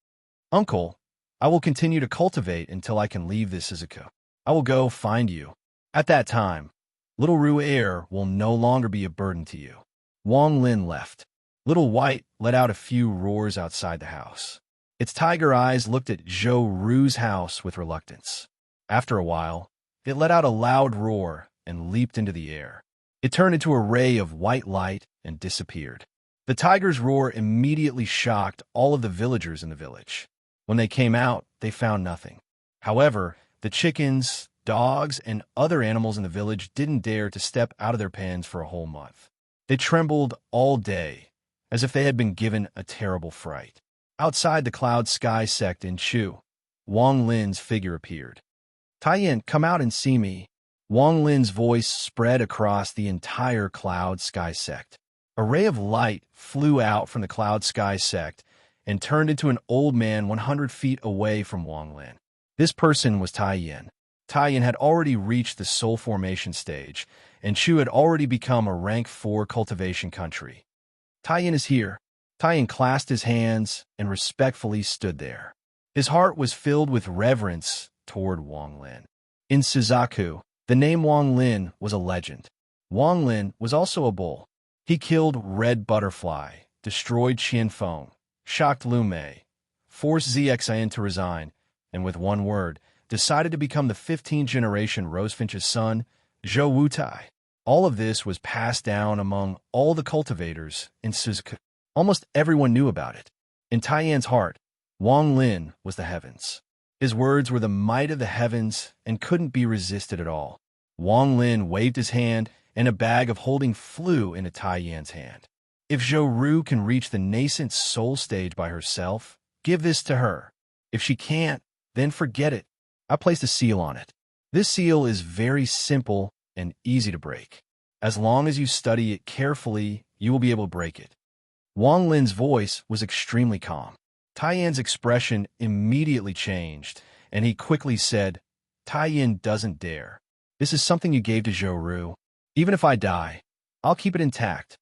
"Uncle, I will continue to cultivate until I can leave this Izuku. I will go find you. At that time, little Ru'er will no longer be a burden to you." Wang Lin left. Little White let out a few roars outside the house. Its tiger eyes looked at Zhou Ru's house with reluctance. After a while, it let out a loud roar and leaped into the air. It turned into a ray of white light and disappeared. The tiger's roar immediately shocked all of the villagers in the village. When they came out, they found nothing. However, the chickens, dogs, and other animals in the village didn't dare to step out of their pens for a whole month. They trembled all day, as if they had been given a terrible fright. Outside the cloud sky sect in Chu, Wang Lin's figure appeared. "Taiyan, come out and see me." Wang Lin's voice spread across the entire cloud sky sect. A ray of light flew out from the cloud sky sect and turned into an old man 100 feet away from Wang Lin. This person was Taiyan. Taiyan had already reached the soul formation stage, and Chu had already become a rank 4 cultivation country. "Taiyan is here." Taiyan clasped his hands and respectfully stood there. His heart was filled with reverence toward Wang Lin. In Suzaku, the name Wang Lin was a legend. Wang Lin was also a bull. He killed Red Butterfly, destroyed Qianfeng, shocked Lu Mei, forced Zxian to resign, and with one word, decided to become the 15th generation Rosefinch's son, Zhou Wutai. All of this was passed down among all the cultivators in Suzaku. Almost everyone knew about it. In Taiyan's heart, Wang Lin was the heavens. His words were the might of the heavens and couldn't be resisted at all. Wang Lin waved his hand, and a bag of holding flew into Taiyan's hand. "If Zhou Ru can reach the nascent soul stage by herself, give this to her. If she can't, then forget it. I placed a seal on it. This seal is very simple and easy to break. As long as you study it carefully, you will be able to break it. Wang Lin's voice was extremely calm. Taiyan's expression immediately changed, and he quickly said, Taiyan doesn't dare. This is something you gave to Zhou. Even if I die, I'll keep it intact.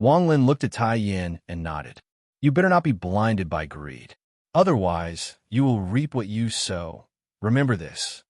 Wang Lin looked at Taiyan and nodded. You better not be blinded by greed. Otherwise, you will reap what you sow. Remember this.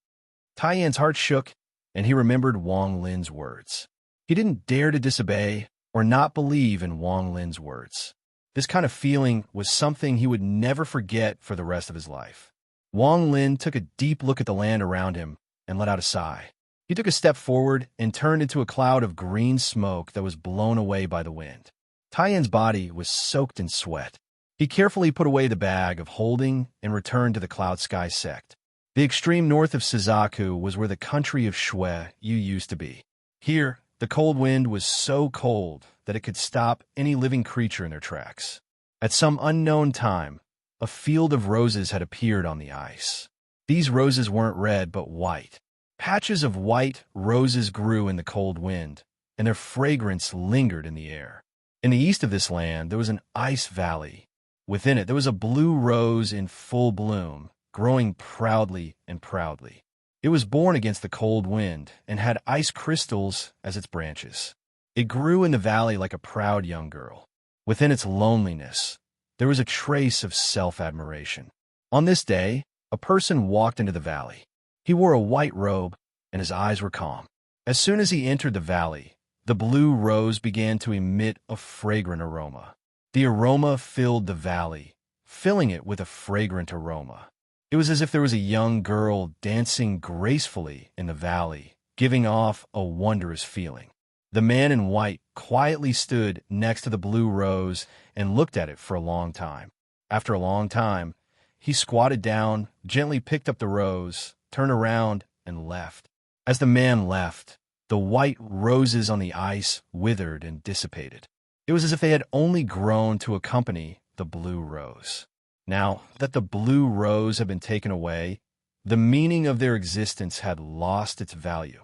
Taiyan's heart shook, and he remembered Wang Lin's words. He didn't dare to disobey or not believe in Wang Lin's words. This kind of feeling was something he would never forget for the rest of his life. Wang Lin took a deep look at the land around him and let out a sigh. He took a step forward and turned into a cloud of green smoke that was blown away by the wind. Taiyan's body was soaked in sweat. He carefully put away the bag of holding and returned to the Cloud Sky sect. The extreme north of Suzaku was where the country of Shui used to be. Here, the cold wind was so cold that it could stop any living creature in their tracks. At some unknown time, a field of roses had appeared on the ice. These roses weren't red but white. Patches of white roses grew in the cold wind, and their fragrance lingered in the air. In the east of this land, there was an ice valley. Within it, there was a blue rose in full bloom, growing proudly and proudly. It was born against the cold wind and had ice crystals as its branches. It grew in the valley like a proud young girl. Within its loneliness, there was a trace of self-admiration. On this day, a person walked into the valley. He wore a white robe, and his eyes were calm. As soon as he entered the valley, the blue rose began to emit a fragrant aroma. The aroma filled the valley, filling it with a fragrant aroma. It was as if there was a young girl dancing gracefully in the valley, giving off a wondrous feeling. The man in white quietly stood next to the blue rose and looked at it for a long time. After a long time, he squatted down, gently picked up the rose, turned around, and left. As the man left, the white roses on the ice withered and dissipated. It was as if they had only grown to accompany the blue rose. Now that the blue rose had been taken away, the meaning of their existence had lost its value.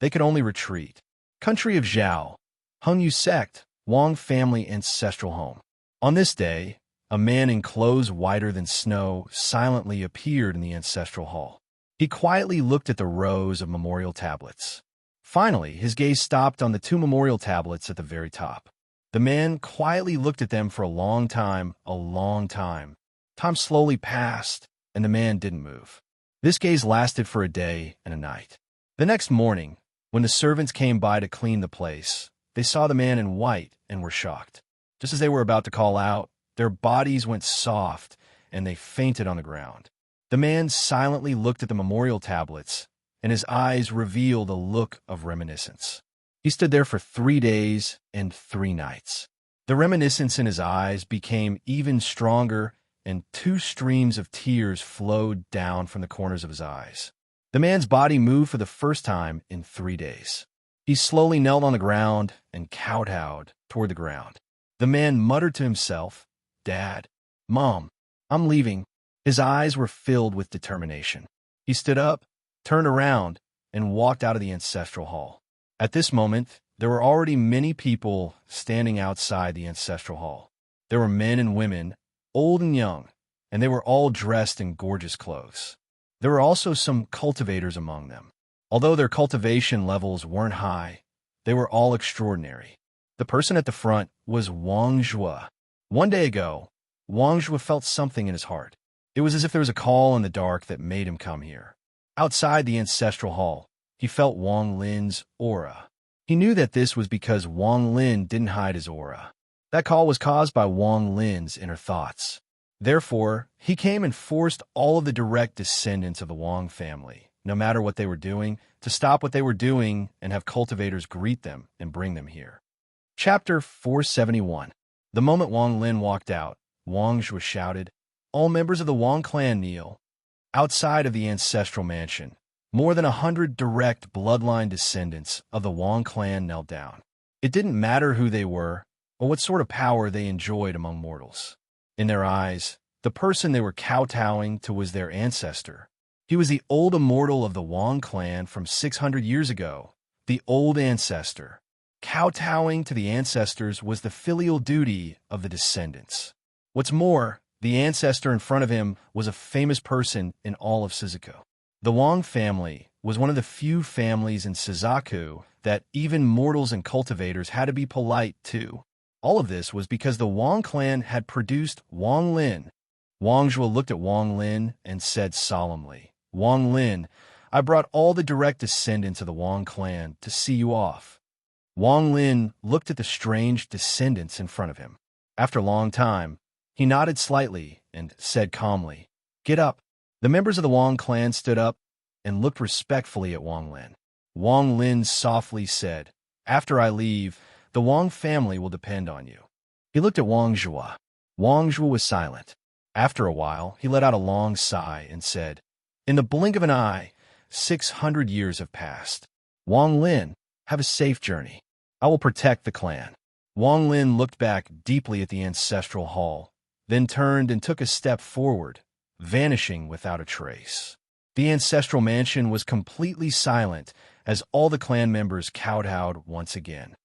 They could only retreat. Country of Zhao, Hengyu sect, Wang family ancestral home. On this day, a man in clothes whiter than snow silently appeared in the ancestral hall. He quietly looked at the rows of memorial tablets. Finally, his gaze stopped on the 2 memorial tablets at the very top. The man quietly looked at them for a long time, a long time. Time slowly passed, and the man didn't move. This gaze lasted for a day and a night. The next morning, when the servants came by to clean the place, they saw the man in white and were shocked. Just as they were about to call out, their bodies went soft, and they fainted on the ground. The man silently looked at the memorial tablets, and his eyes revealed a look of reminiscence. He stood there for 3 days and 3 nights. The reminiscence in his eyes became even stronger, and 2 streams of tears flowed down from the corners of his eyes. The man's body moved for the first time in 3 days. He slowly knelt on the ground and kowtowed toward the ground. The man muttered to himself, Dad, Mom, I'm leaving. His eyes were filled with determination. He stood up, turned around, and walked out of the ancestral hall. At this moment, there were already many people standing outside the ancestral hall. There were men and women, old and young, and they were all dressed in gorgeous clothes. There were also some cultivators among them. Although their cultivation levels weren't high, they were all extraordinary. The person at the front was Wang Zhua. One day ago, Wang Zhua felt something in his heart. It was as if there was a call in the dark that made him come here. Outside the ancestral hall, he felt Wang Lin's aura. He knew that this was because Wang Lin didn't hide his aura. That call was caused by Wang Lin's inner thoughts. Therefore, he came and forced all of the direct descendants of the Wang family, no matter what they were doing, to stop what they were doing and have cultivators greet them and bring them here. Chapter 471. The moment Wang Lin walked out, Wang Zhua shouted, All members of the Wang clan kneel. Outside of the ancestral mansion, more than 100 direct bloodline descendants of the Wang clan knelt down. It didn't matter who they were or what sort of power they enjoyed among mortals. In their eyes, the person they were kowtowing to was their ancestor. He was the old immortal of the Wang clan from 600 years ago, the old ancestor. Kowtowing to the ancestors was the filial duty of the descendants. What's more, the ancestor in front of him was a famous person in all of Shizuku. The Wang family was one of the few families in Shizuku that even mortals and cultivators had to be polite to. All of this was because the Wang clan had produced Wang Lin. Wang Zhuo looked at Wang Lin and said solemnly, "Wang Lin, I brought all the direct descendants of the Wang clan to see you off." Wang Lin looked at the strange descendants in front of him. After a long time, he nodded slightly and said calmly, "Get up." The members of the Wang clan stood up and looked respectfully at Wang Lin. Wang Lin softly said, "After I leave, the Wang family will depend on you." He looked at Wang Zhuo. Wang Zhuo was silent. After a while, he let out a long sigh and said, "In the blink of an eye, 600 years have passed. Wang Lin, have a safe journey. I will protect the clan." Wang Lin looked back deeply at the ancestral hall, then turned and took a step forward, vanishing without a trace. The ancestral mansion was completely silent as all the clan members kowtowed once again.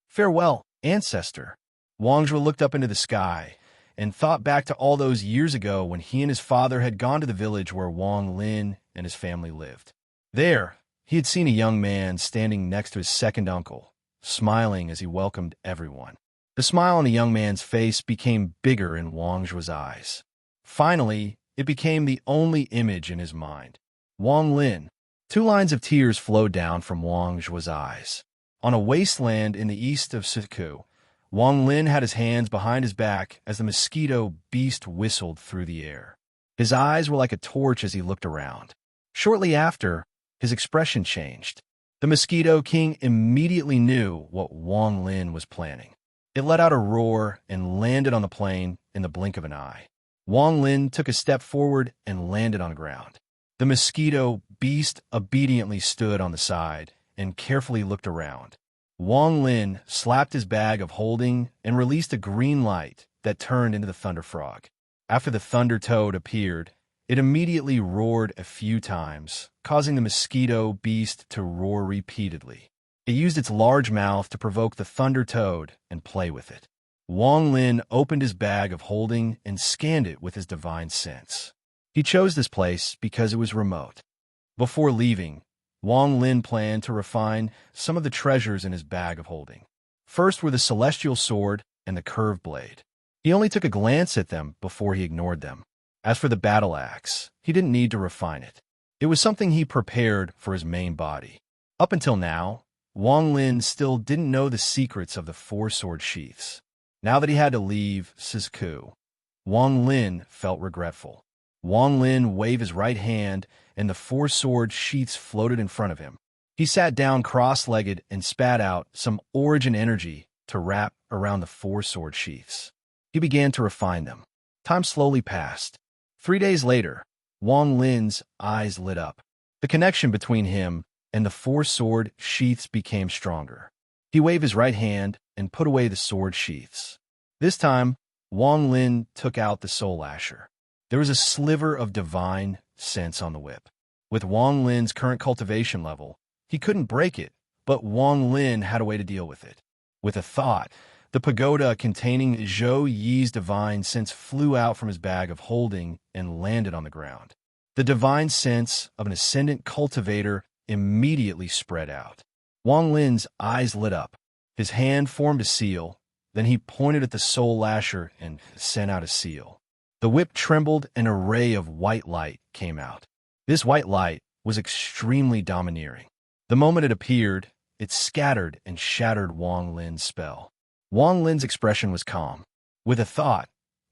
"Farewell, ancestor." Wang Zhuo looked up into the sky and thought back to all those years ago when he and his father had gone to the village where Wang Lin and his family lived. There, he had seen a young man standing next to his second uncle, smiling as he welcomed everyone. The smile on the young man's face became bigger in Wang Zhuo's eyes. Finally, it became the only image in his mind. Wang Lin. 2 lines of tears flowed down from Wang Zhuo's eyes. On a wasteland in the east of Shizuku, Wang Lin had his hands behind his back as the mosquito beast whistled through the air. His eyes were like a torch as he looked around. Shortly after, his expression changed. The Mosquito King immediately knew what Wang Lin was planning. It let out a roar and landed on the plain in the blink of an eye. Wang Lin took a step forward and landed on the ground. The mosquito beast obediently stood on the side and carefully looked around. Wang Lin slapped his bag of holding and released a green light that turned into the Thunder Frog. After the Thunder Toad appeared, it immediately roared a few times, causing the mosquito beast to roar repeatedly. It used its large mouth to provoke the Thunder Toad and play with it. Wang Lin opened his bag of holding and scanned it with his divine sense. He chose this place because it was remote. Before leaving, Wang Lin planned to refine some of the treasures in his bag of holding. First were the celestial sword and the curved blade. He only took a glance at them before he ignored them. As for the battle axe, he didn't need to refine it. It was something he prepared for his main body. Up until now, Wang Lin still didn't know the secrets of the 4 sword sheaths. Now that he had to leave Shizuku, Wang Lin felt regretful. Wang Lin waved his right hand, and the 4 sword sheaths floated in front of him. He sat down cross-legged and spat out some origin energy to wrap around the 4 sword sheaths. He began to refine them. Time slowly passed. 3 days later, Wang Lin's eyes lit up. The connection between him and the 4 sword sheaths became stronger. He waved his right hand and put away the sword sheaths. This time, Wang Lin took out the soul lasher. There was a sliver of divine sense on the whip. With Wang Lin's current cultivation level, he couldn't break it, but Wang Lin had a way to deal with it. With a thought, the pagoda containing Zhou Yi's divine sense flew out from his bag of holding and landed on the ground. The divine sense of an ascendant cultivator immediately spread out. Wang Lin's eyes lit up. His hand formed a seal, then he pointed at the soul lasher and sent out a seal. The whip trembled and a ray of white light came out. This white light was extremely domineering. The moment it appeared, it scattered and shattered Wang Lin's spell. Wang Lin's expression was calm. With a thought,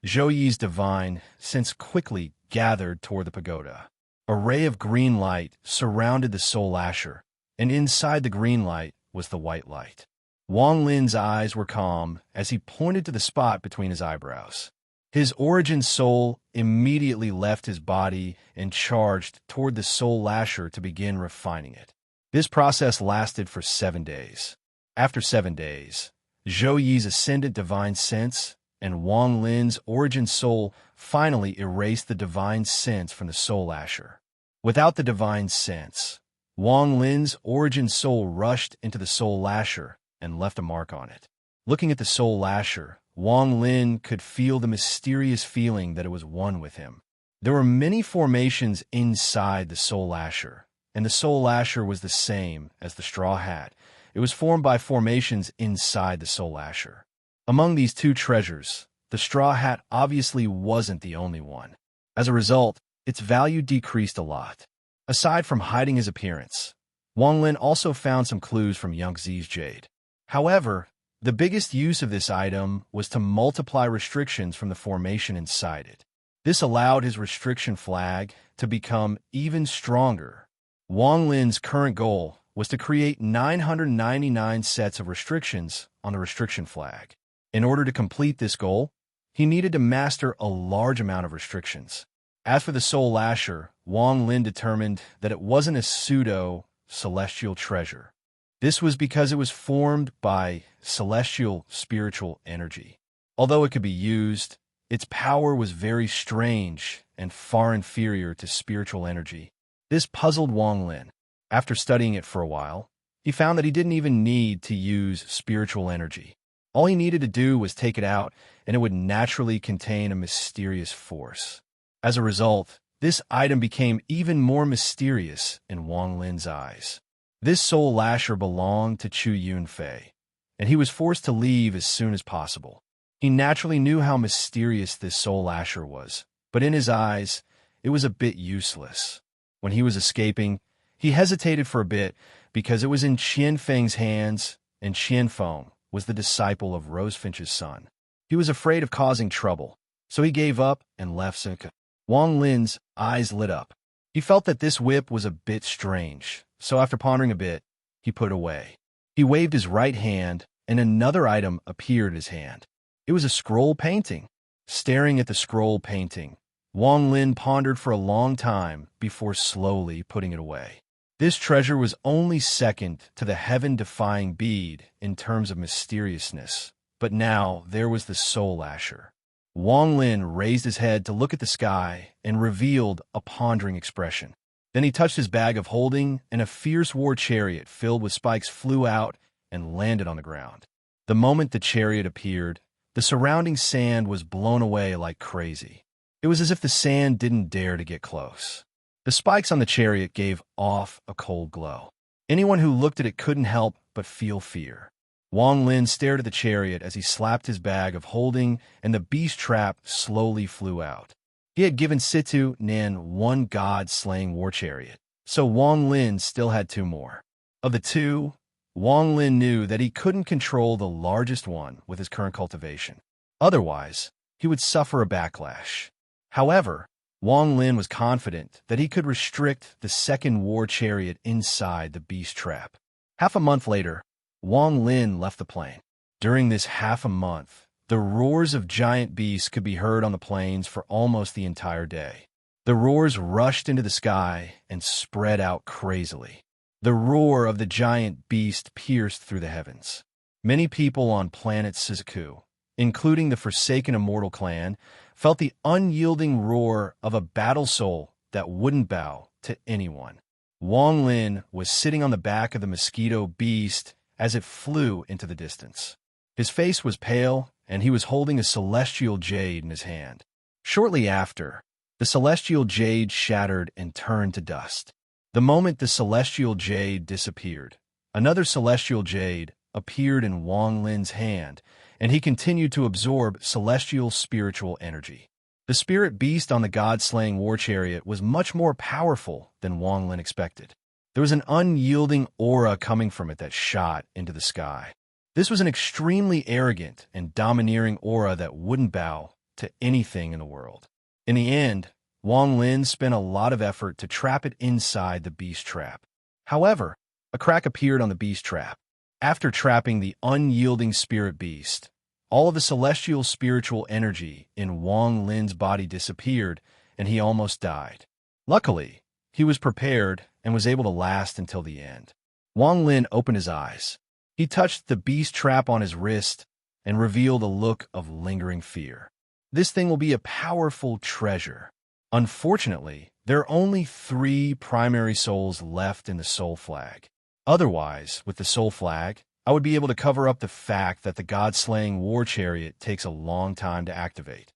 Zhou Yi's divine sense quickly gathered toward the pagoda. A ray of green light surrounded the soul lasher, and inside the green light was the white light. Wang Lin's eyes were calm as he pointed to the spot between his eyebrows. His origin soul immediately left his body and charged toward the soul lasher to begin refining it. This process lasted for 7 days. After 7 days, Zhou Yi's ascendant divine sense and Wang Lin's origin soul finally erased the divine sense from the soul lasher. Without the divine sense, Wang Lin's origin soul rushed into the soul lasher and left a mark on it. Looking at the soul lasher, Wang Lin could feel the mysterious feeling that it was one with him. There were many formations inside the soul lasher, and the soul lasher was the same as the straw hat. It was formed by formations inside the soul lasher. Among these two treasures, the straw hat obviously wasn't the only one. As a result, its value decreased a lot. Aside from hiding his appearance, Wang Lin also found some clues from Yangtze's jade. However, the biggest use of this item was to multiply restrictions from the formation inside it. This allowed his restriction flag to become even stronger. Wang Lin's current goal was to create 999 sets of restrictions on the restriction flag. In order to complete this goal, he needed to master a large amount of restrictions. As for the soul lasher, Wang Lin determined that it wasn't a pseudo-celestial treasure. This was because it was formed by celestial spiritual energy. Although it could be used, its power was very strange and far inferior to spiritual energy. This puzzled Wang Lin. After studying it for a while, he found that he didn't even need to use spiritual energy. All he needed to do was take it out, and it would naturally contain a mysterious force. As a result, this item became even more mysterious in Wang Lin's eyes. This soul lasher belonged to Chu Yunfei, and he was forced to leave as soon as possible. He naturally knew how mysterious this soul lasher was, but in his eyes, it was a bit useless. When he was escaping, he hesitated for a bit because it was in Qian Feng's hands, and Qian Feng was the disciple of Rosefinch's son. He was afraid of causing trouble, so he gave up and left Sinka. Wang Lin's eyes lit up. He felt that this whip was a bit strange, so after pondering a bit, he put it away. He waved his right hand, and another item appeared in his hand. It was a scroll painting. Staring at the scroll painting, Wang Lin pondered for a long time before slowly putting it away. This treasure was only second to the heaven-defying bead in terms of mysteriousness, but now there was the soul lasher. Wang Lin raised his head to look at the sky and revealed a pondering expression. Then he touched his bag of holding, and a fierce war chariot filled with spikes flew out and landed on the ground. The moment the chariot appeared, the surrounding sand was blown away like crazy. It was as if the sand didn't dare to get close. The spikes on the chariot gave off a cold glow. Anyone who looked at it couldn't help but feel fear. Wang Lin stared at the chariot as he slapped his bag of holding, and the beast trap slowly flew out. He had given Situ Nan one god-slaying war chariot, so Wang Lin still had two more. Of the two, Wang Lin knew that he couldn't control the largest one with his current cultivation. Otherwise, he would suffer a backlash. However, Wang Lin was confident that he could restrict the second war chariot inside the beast trap. Half a month later, Wang Lin left the plain. During this half a month, the roars of giant beasts could be heard on the plains for almost the entire day. The roars rushed into the sky and spread out crazily. The roar of the giant beast pierced through the heavens. Many people on planet Sizaku, including the Forsaken Immortal clan, felt the unyielding roar of a battle soul that wouldn't bow to anyone. Wang Lin was sitting on the back of the mosquito beast as it flew into the distance. His face was pale, and he was holding a celestial jade in his hand. Shortly after, the celestial jade shattered and turned to dust. The moment the celestial jade disappeared, another celestial jade appeared in Wang Lin's hand, and he continued to absorb celestial spiritual energy. The spirit beast on the god-slaying war chariot was much more powerful than Wang Lin expected. There was an unyielding aura coming from it that shot into the sky. This was an extremely arrogant and domineering aura that wouldn't bow to anything in the world. In the end, Wang Lin spent a lot of effort to trap it inside the beast trap. However, a crack appeared on the beast trap. After trapping the unyielding spirit beast, all of the celestial spiritual energy in Wang Lin's body disappeared, and he almost died. Luckily, he was prepared and was able to last until the end. Wang Lin opened his eyes. He touched the beast trap on his wrist and revealed a look of lingering fear. This thing will be a powerful treasure. Unfortunately, there are only 3 primary souls left in the soul flag. Otherwise, with the soul flag, I would be able to cover up the fact that the god-slaying war chariot takes a long time to activate.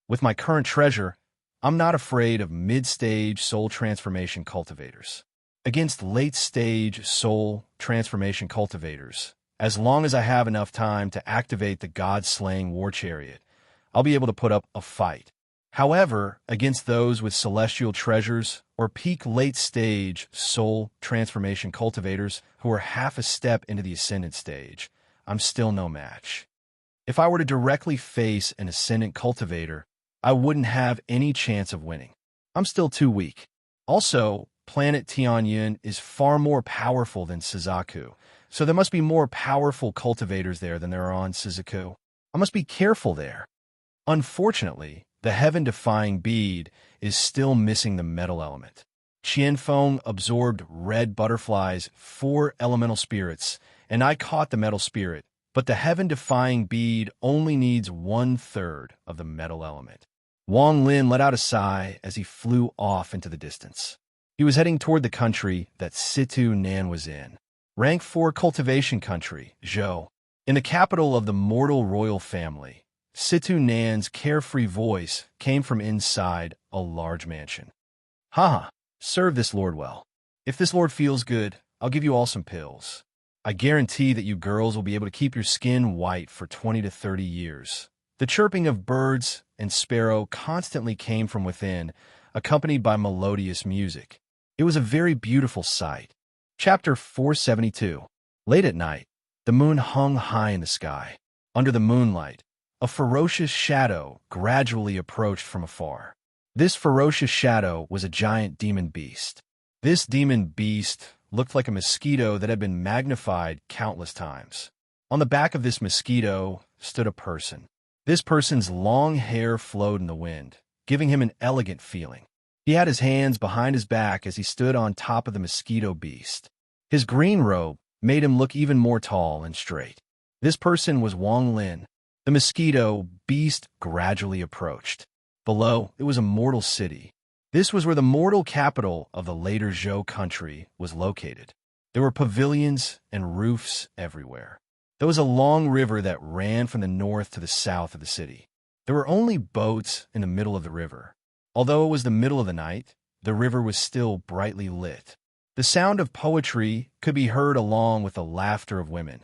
With my current treasure, I'm not afraid of mid-stage soul transformation cultivators. Against late-stage soul transformation cultivators, as long as I have enough time to activate the god-slaying war chariot, I'll be able to put up a fight. However, against those with celestial treasures or peak late-stage soul transformation cultivators who are half a step into the ascendant stage, I'm still no match. If I were to directly face an ascendant cultivator, I wouldn't have any chance of winning. I'm still too weak. Also, planet Tianyun is far more powerful than Suzaku, so there must be more powerful cultivators there than there are on Suzaku. I must be careful there. Unfortunately, the heaven-defying bead is still missing the metal element. Qianfeng absorbed red butterflies, 4 elemental spirits, and I caught the metal spirit, but the heaven-defying bead only needs 1/3 of the metal element. Wang Lin let out a sigh as he flew off into the distance. He was heading toward the country that Situ Nan was in. Rank 4 cultivation country, Zhou. In the capital of the mortal royal family, Situ Nan's carefree voice came from inside a large mansion. Haha, serve this lord well. If this lord feels good, I'll give you all some pills. I guarantee that you girls will be able to keep your skin white for 20 to 30 years. The chirping of birds and sparrow constantly came from within, accompanied by melodious music. It was a very beautiful sight. Chapter 472. Late at night, the moon hung high in the sky. Under the moonlight, a ferocious shadow gradually approached from afar. This ferocious shadow was a giant demon beast. This demon beast looked like a mosquito that had been magnified countless times. On the back of this mosquito stood a person. This person's long hair flowed in the wind, giving him an elegant feeling. He had his hands behind his back as he stood on top of the mosquito beast. His green robe made him look even more tall and straight. This person was Wang Lin. The mosquito beast gradually approached. Below, it was a mortal city. This was where the mortal capital of the later Zhou country was located. There were pavilions and roofs everywhere. There was a long river that ran from the north to the south of the city. There were only boats in the middle of the river. Although it was the middle of the night, the river was still brightly lit. The sound of poetry could be heard along with the laughter of women,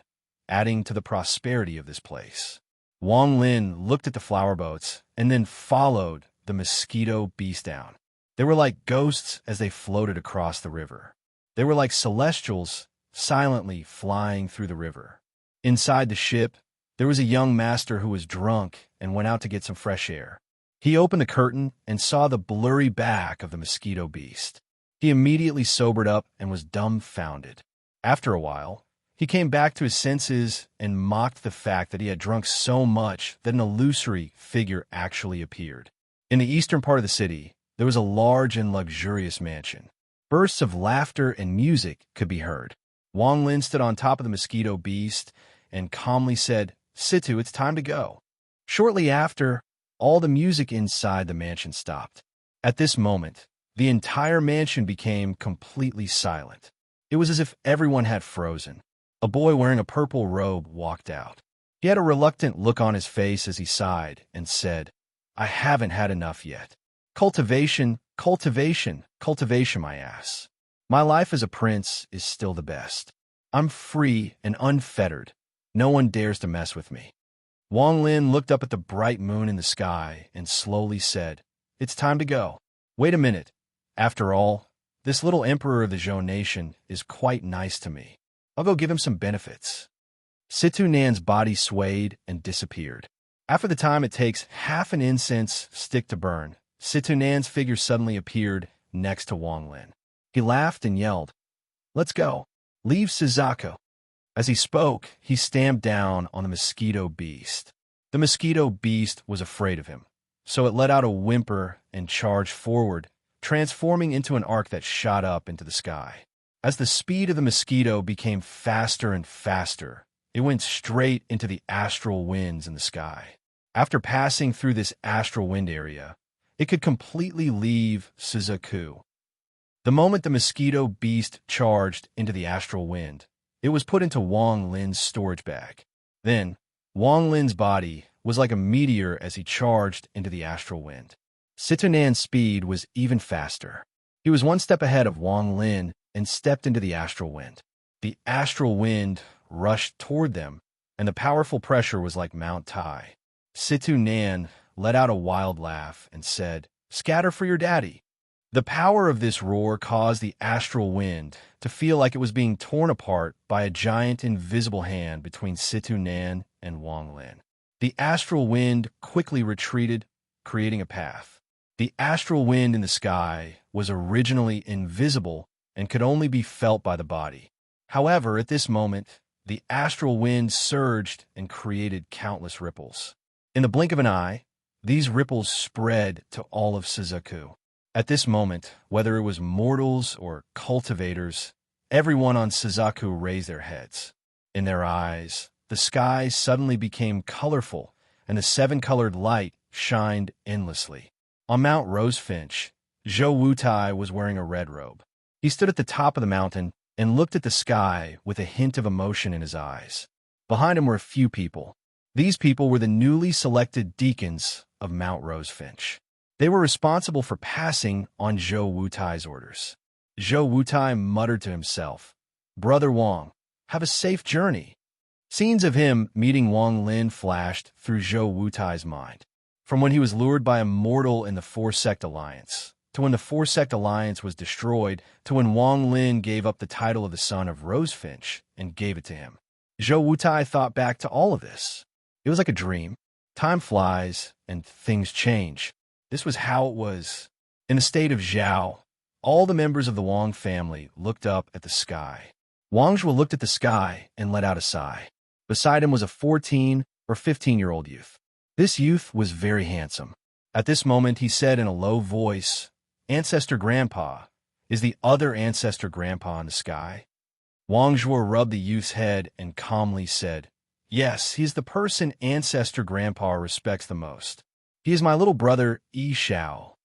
adding to the prosperity of this place. Wang Lin looked at the flower boats and then followed the mosquito beast down. They were like ghosts as they floated across the river. They were like celestials silently flying through the river. Inside the ship, there was a young master who was drunk and went out to get some fresh air. He opened the curtain and saw the blurry back of the mosquito beast. He immediately sobered up and was dumbfounded. After a while, he came back to his senses and mocked the fact that he had drunk so much that an illusory figure actually appeared. In the eastern part of the city, there was a large and luxurious mansion. Bursts of laughter and music could be heard. Wang Lin stood on top of the mosquito beast and calmly said, "Situ, it's time to go." Shortly after, all the music inside the mansion stopped. At this moment, the entire mansion became completely silent. It was as if everyone had frozen. A boy wearing a purple robe walked out. He had a reluctant look on his face as he sighed and said, "I haven't had enough yet. Cultivation, cultivation, cultivation, my ass. My life as a prince is still the best. I'm free and unfettered. No one dares to mess with me." Wang Lin looked up at the bright moon in the sky and slowly said, "It's time to go. Wait a minute. After all, this little emperor of the Zhou nation is quite nice to me. I'll go give him some benefits." Situ Nan's body swayed and disappeared. After the time it takes half an incense stick to burn, Situ Nan's figure suddenly appeared next to Wang Lin. He laughed and yelled, "Let's go. Leave Suzaku." As he spoke, he stamped down on the mosquito beast. The mosquito beast was afraid of him, so it let out a whimper and charged forward, transforming into an arc that shot up into the sky. As the speed of the mosquito became faster and faster, it went straight into the astral winds in the sky. After passing through this astral wind area, it could completely leave Suzaku. The moment the mosquito beast charged into the astral wind, it was put into Wang Lin's storage bag. Then, Wang Lin's body was like a meteor as he charged into the astral wind. Situnan's speed was even faster. He was one step ahead of Wang Lin and stepped into the astral wind. The astral wind rushed toward them, and the powerful pressure was like Mount Tai. Situnan let out a wild laugh and said, "Scatter for your daddy." The power of this roar caused the astral wind to feel like it was being torn apart by a giant invisible hand between Situnan and Wang Lin. The astral wind quickly retreated, creating a path. The astral wind in the sky was originally invisible and could only be felt by the body. However, at this moment, the astral wind surged and created countless ripples. In the blink of an eye, these ripples spread to all of Suzaku. At this moment, whether it was mortals or cultivators, everyone on Suzaku raised their heads. In their eyes, the sky suddenly became colorful, and the seven-colored light shined endlessly. On Mount Rosefinch, Zhou Wutai was wearing a red robe. He stood at the top of the mountain and looked at the sky with a hint of emotion in his eyes. Behind him were a few people. These people were the newly selected deacons of Mount Rosefinch. They were responsible for passing on Zhou Wutai's orders. Zhou Wutai muttered to himself, "Brother Wang, have a safe journey." Scenes of him meeting Wang Lin flashed through Zhou Wutai's mind. From when he was lured by a mortal in the Four-Sect Alliance, to when the Four-Sect Alliance was destroyed, to when Wang Lin gave up the title of the son of Rosefinch and gave it to him. Zhou Wutai thought back to all of this. It was like a dream. Time flies, and things change. This was how it was. In the state of Zhao, all the members of the Wang family looked up at the sky. Wang Zhuo looked at the sky and let out a sigh. Beside him was a 14 or 15-year-old youth. This youth was very handsome. At this moment, he said in a low voice, "Ancestor Grandpa, is the other Ancestor Grandpa in the sky?" Wang Zhuo rubbed the youth's head and calmly said, "Yes, he is the person Ancestor Grandpa respects the most. He is my little brother, Yi Shao."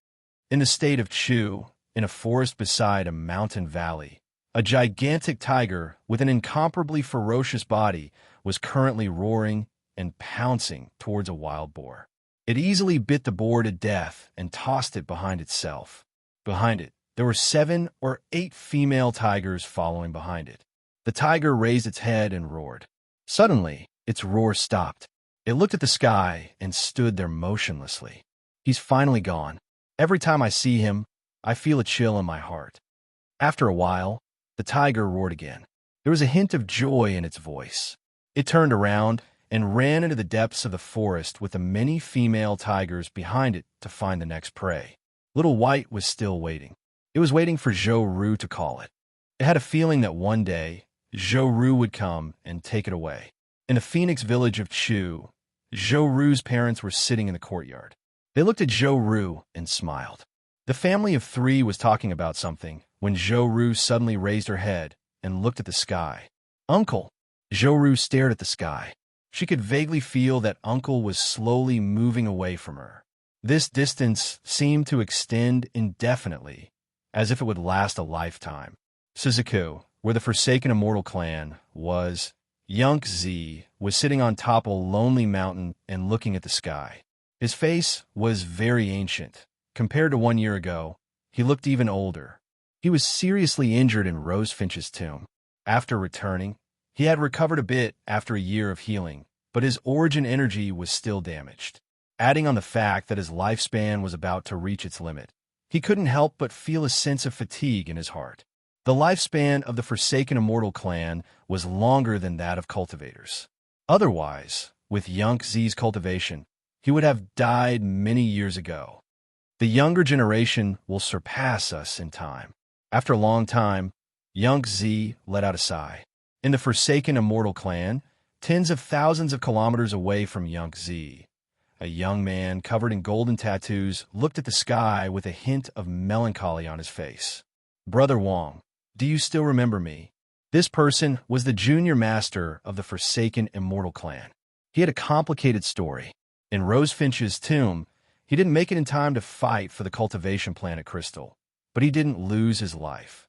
In the state of Chu, in a forest beside a mountain valley, a gigantic tiger with an incomparably ferocious body was currently roaring and pouncing towards a wild boar. It easily bit the boar to death and tossed it behind itself. Behind it, there were 7 or 8 female tigers following behind it. The tiger raised its head and roared. Suddenly, its roar stopped. It looked at the sky and stood there motionlessly. He's finally gone. Every time I see him, I feel a chill in my heart. After a while, the tiger roared again. There was a hint of joy in its voice. It turned around and ran into the depths of the forest with the many female tigers behind it to find the next prey. Little White was still waiting. It was waiting for Zhou Ru to call it. It had a feeling that one day, Zhou Ru would come and take it away. In the Phoenix village of Chu, Zhou Ru's parents were sitting in the courtyard. They looked at Zhou Ru and smiled. The family of 3 was talking about something when Zhou Ru suddenly raised her head and looked at the sky. "Uncle!" Zhou Ru stared at the sky. She could vaguely feel that Uncle was slowly moving away from her. This distance seemed to extend indefinitely, as if it would last a lifetime. Suzaku, where the Forsaken Immortal clan was, Yunzi was sitting on top of a lonely mountain and looking at the sky. His face was very ancient. Compared to 1 year ago, he looked even older. He was seriously injured in Rosefinch's tomb. After returning, he had recovered a bit after a year of healing, but his origin energy was still damaged. Adding on the fact that his lifespan was about to reach its limit, he couldn't help but feel a sense of fatigue in his heart. The lifespan of the Forsaken Immortal clan was longer than that of cultivators. Otherwise, with Yunzi's cultivation, he would have died many years ago. The younger generation will surpass us in time. After a long time, Yunzi let out a sigh. In the Forsaken Immortal clan, tens of thousands of kilometers away from Yunzi, a young man covered in golden tattoos looked at the sky with a hint of melancholy on his face. "Brother Wang, do you still remember me?" This person was the junior master of the Forsaken Immortal clan. He had a complicated story. In Rosefinch's tomb, he didn't make it in time to fight for the cultivation planet Crystal, but he didn't lose his life.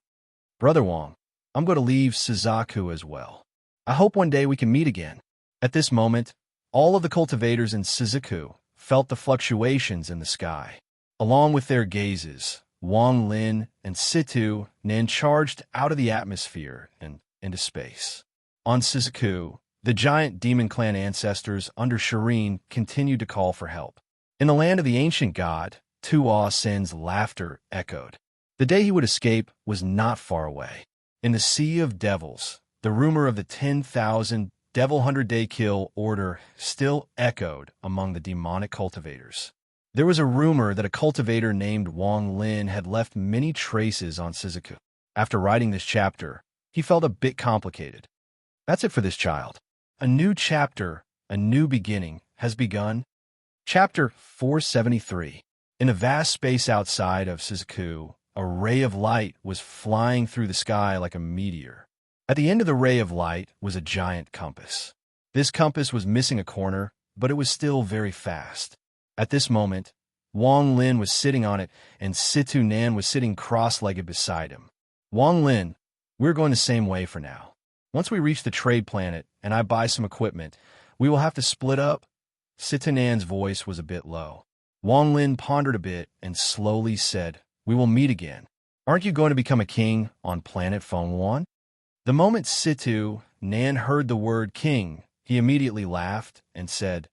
"Brother Wang, I'm going to leave Suzaku as well. I hope one day we can meet again." At this moment, all of the cultivators in Suzaku felt the fluctuations in the sky. Along with their gazes, Wang Lin and Situ Nan charged out of the atmosphere and into space. On Suzaku, the giant demon clan ancestors under Serene continued to call for help. In the land of the ancient god, Tua Sen's laughter echoed. The day he would escape was not far away. In the Sea of Devils, the rumor of the 10,000 Devil 100-day kill order still echoed among the demonic cultivators. There was a rumor that a cultivator named Wang Lin had left many traces on Suzaku. After writing this chapter, he felt a bit complicated. That's it for this child. A new chapter, a new beginning, has begun. Chapter 473. In a vast space outside of Suzaku, a ray of light was flying through the sky like a meteor. At the end of the ray of light was a giant compass. This compass was missing a corner, but it was still very fast. At this moment, Wang Lin was sitting on it, and Situ Nan was sitting cross-legged beside him. "Wang Lin, we're going the same way for now. Once we reach the trade planet and I buy some equipment, we will have to split up." Situ Nan's voice was a bit low. Wang Lin pondered a bit and slowly said, "We will meet again. Aren't you going to become a king on planet Phone 1? The moment Situ Nan heard the word king, he immediately laughed and said,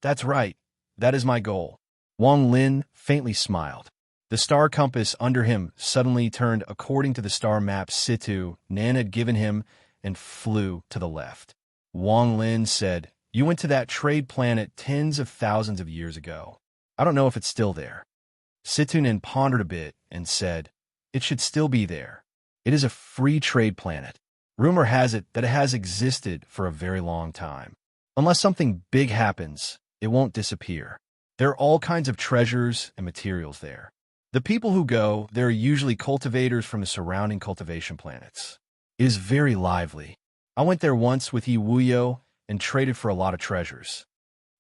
"That's right. That is my goal." Wang Lin faintly smiled. The star compass under him suddenly turned according to the star map Situ Nan had given him and flew to the left. Wang Lin said, "You went to that trade planet tens of thousands of years ago. I don't know if it's still there." Situ Nan pondered a bit and said, "It should still be there. It is a free trade planet. Rumor has it that it has existed for a very long time. Unless something big happens, it won't disappear. There are all kinds of treasures and materials there. The people who go there are usually cultivators from the surrounding cultivation planets. It is very lively. I went there once with Yi Wuyo and traded for a lot of treasures."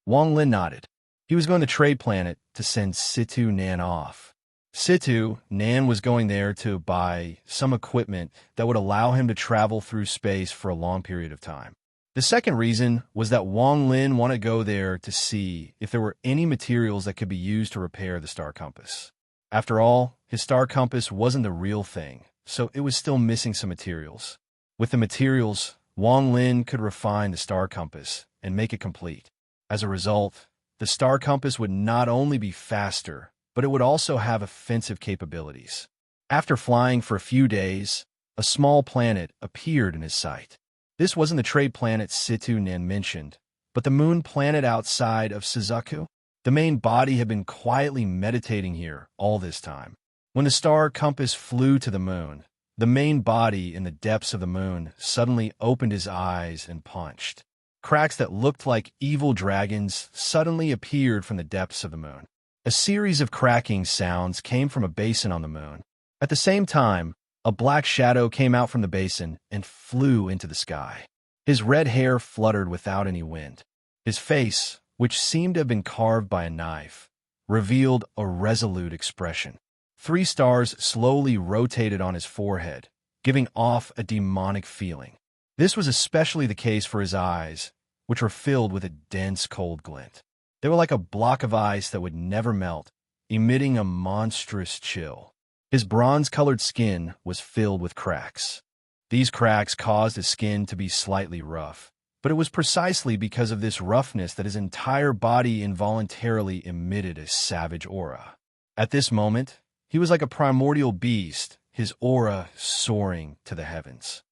Wang Lin nodded. He was going to trade planet to send Situ Nan off. Situ Nan was going there to buy some equipment that would allow him to travel through space for a long period of time. The second reason was that Wang Lin wanted to go there to see if there were any materials that could be used to repair the star compass. After all, his star compass wasn't the real thing, so it was still missing some materials. With the materials, Wang Lin could refine the star compass and make it complete. As a result, the star compass would not only be faster, but it would also have offensive capabilities. After flying for a few days, a small planet appeared in his sight. This wasn't the trade planet Situ Nan mentioned, but the moon planet outside of Suzaku. The main body had been quietly meditating here all this time. When the star compass flew to the moon, the main body in the depths of the moon suddenly opened his eyes and punched. Cracks that looked like evil dragons suddenly appeared from the depths of the moon. A series of cracking sounds came from a basin on the moon. At the same time, a black shadow came out from the basin and flew into the sky. His red hair fluttered without any wind. His face, which seemed to have been carved by a knife, revealed a resolute expression. 3 stars slowly rotated on his forehead, giving off a demonic feeling. This was especially the case for his eyes, which were filled with a dense cold glint. They were like a block of ice that would never melt, emitting a monstrous chill. His bronze-colored skin was filled with cracks. These cracks caused his skin to be slightly rough, but it was precisely because of this roughness that his entire body involuntarily emitted a savage aura. At this moment, he was like a primordial beast, his aura soaring to the heavens.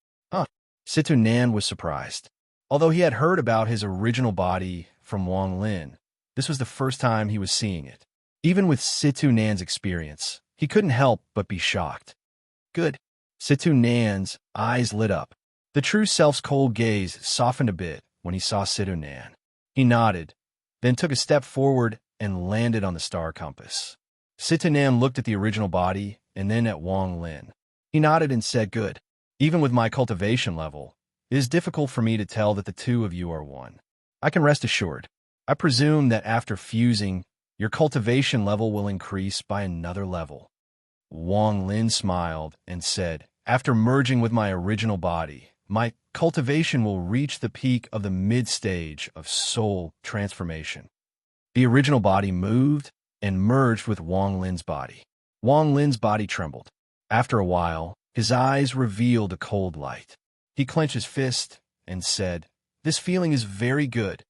Situ Nan was surprised. Although he had heard about his original body from Wang Lin, this was the first time he was seeing it. Even with Situ Nan's experience, he couldn't help but be shocked. "Good." Situ Nan's eyes lit up. The true self's cold gaze softened a bit when he saw Situ Nan. He nodded, then took a step forward and landed on the star compass. Situ Nan looked at the original body and then at Wang Lin. He nodded and said, "Good. Even with my cultivation level, it is difficult for me to tell that the two of you are one. I can rest assured. I presume that after fusing, your cultivation level will increase by another level." Wang Lin smiled and said, After merging with my original body, my cultivation will reach the peak of the mid-stage of soul transformation. The original body moved and merged with Wang Lin's body. Wang Lin's body trembled. After a while, his eyes revealed a cold light. He clenched his fist and said, "This feeling is very good."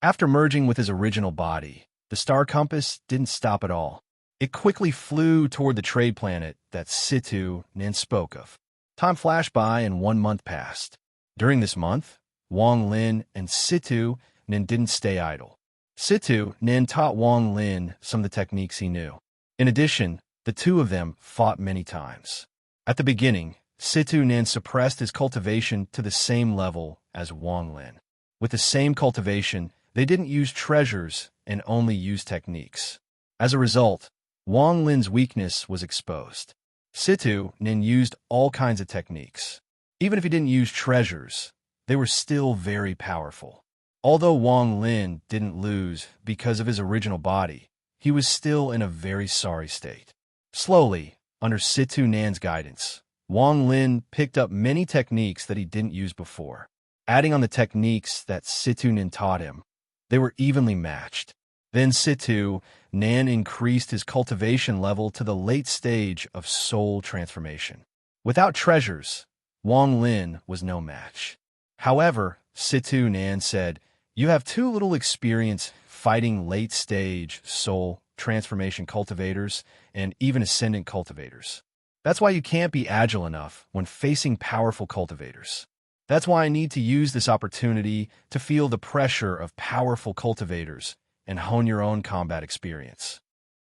After merging with his original body, the star compass didn't stop at all. It quickly flew toward the trade planet that Situ Nin spoke of. Time flashed by and 1 month passed. During this month, Wang Lin and Situ Nin didn't stay idle. Situ Nin taught Wang Lin some of the techniques he knew. In addition, the two of them fought many times. At the beginning, Situ Nin suppressed his cultivation to the same level as Wang Lin. With the same cultivation, they didn't use treasures and only used techniques. As a result, Wang Lin's weakness was exposed. Situ Nin used all kinds of techniques. Even if he didn't use treasures, they were still very powerful. Although Wang Lin didn't lose because of his original body, he was still in a very sorry state. Slowly, under Situ Nan's guidance, Wang Lin picked up many techniques that he didn't use before. Adding on the techniques that Situ Nin taught him, they were evenly matched. Then Situ Nan increased his cultivation level to the late stage of soul transformation. Without treasures, Wang Lin was no match. However, Situ Nan said, "You have too little experience fighting late-stage soul transformation cultivators and even ascendant cultivators. That's why you can't be agile enough when facing powerful cultivators. That's why I need to use this opportunity to feel the pressure of powerful cultivators and hone your own combat experience."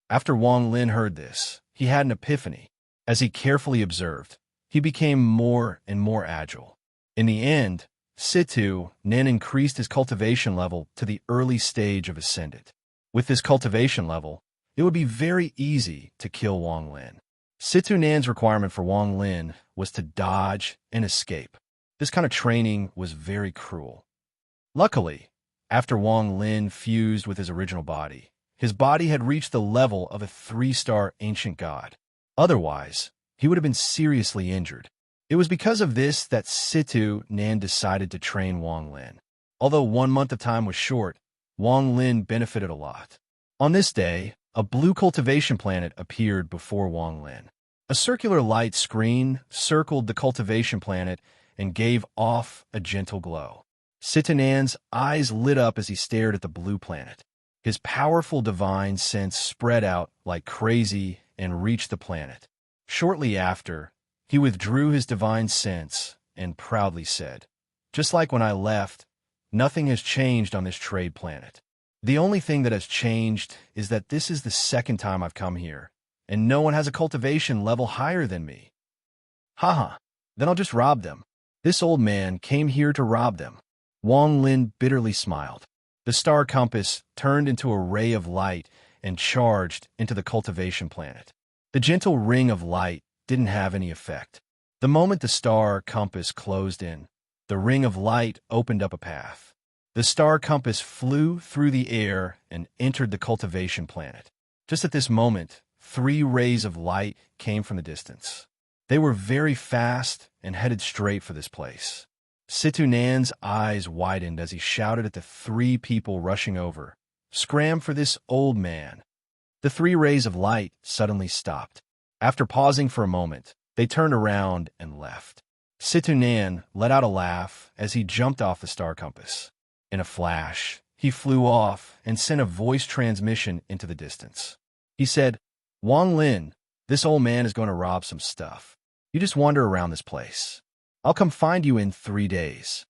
After Wang Lin heard this, he had an epiphany. As he carefully observed, he became more and more agile. In the end, Situ Nin increased his cultivation level to the early stage of Ascendant. With this cultivation level, it would be very easy to kill Wang Lin. Situ Nan's requirement for Wang Lin was to dodge and escape. This kind of training was very cruel. Luckily, after Wang Lin fused with his original body, his body had reached the level of a 3-star ancient god. Otherwise, he would have been seriously injured. It was because of this that Situ Nan decided to train Wang Lin. Although 1 month of time was short, Wang Lin benefited a lot. On this day, a blue cultivation planet appeared before Wang Lin. A circular light screen circled the cultivation planet and gave off a gentle glow. Situ Nan's eyes lit up as he stared at the blue planet. His powerful divine sense spread out like crazy and reached the planet. Shortly after, he withdrew his divine sense and proudly said, "Just like when I left, nothing has changed on this trade planet. The only thing that has changed is that this is the second time I've come here, and no one has a cultivation level higher than me. Haha, then I'll just rob them. This old man came here to rob them." Wang Lin bitterly smiled. The star compass turned into a ray of light and charged into the cultivation planet. The gentle ring of light didn't have any effect. The moment the star compass closed in, the ring of light opened up a path. The star compass flew through the air and entered the cultivation planet. Just at this moment, 3 rays of light came from the distance. They were very fast and headed straight for this place. Situ Nan's eyes widened as he shouted at the 3 people rushing over, "Scram for this old man." The 3 rays of light suddenly stopped. After pausing for a moment, they turned around and left. Situ Nan let out a laugh as he jumped off the star compass. In a flash, he flew off and sent a voice transmission into the distance. He said, "Wang Lin, this old man is going to rob some stuff. You just wander around this place. I'll come find you in 3 days."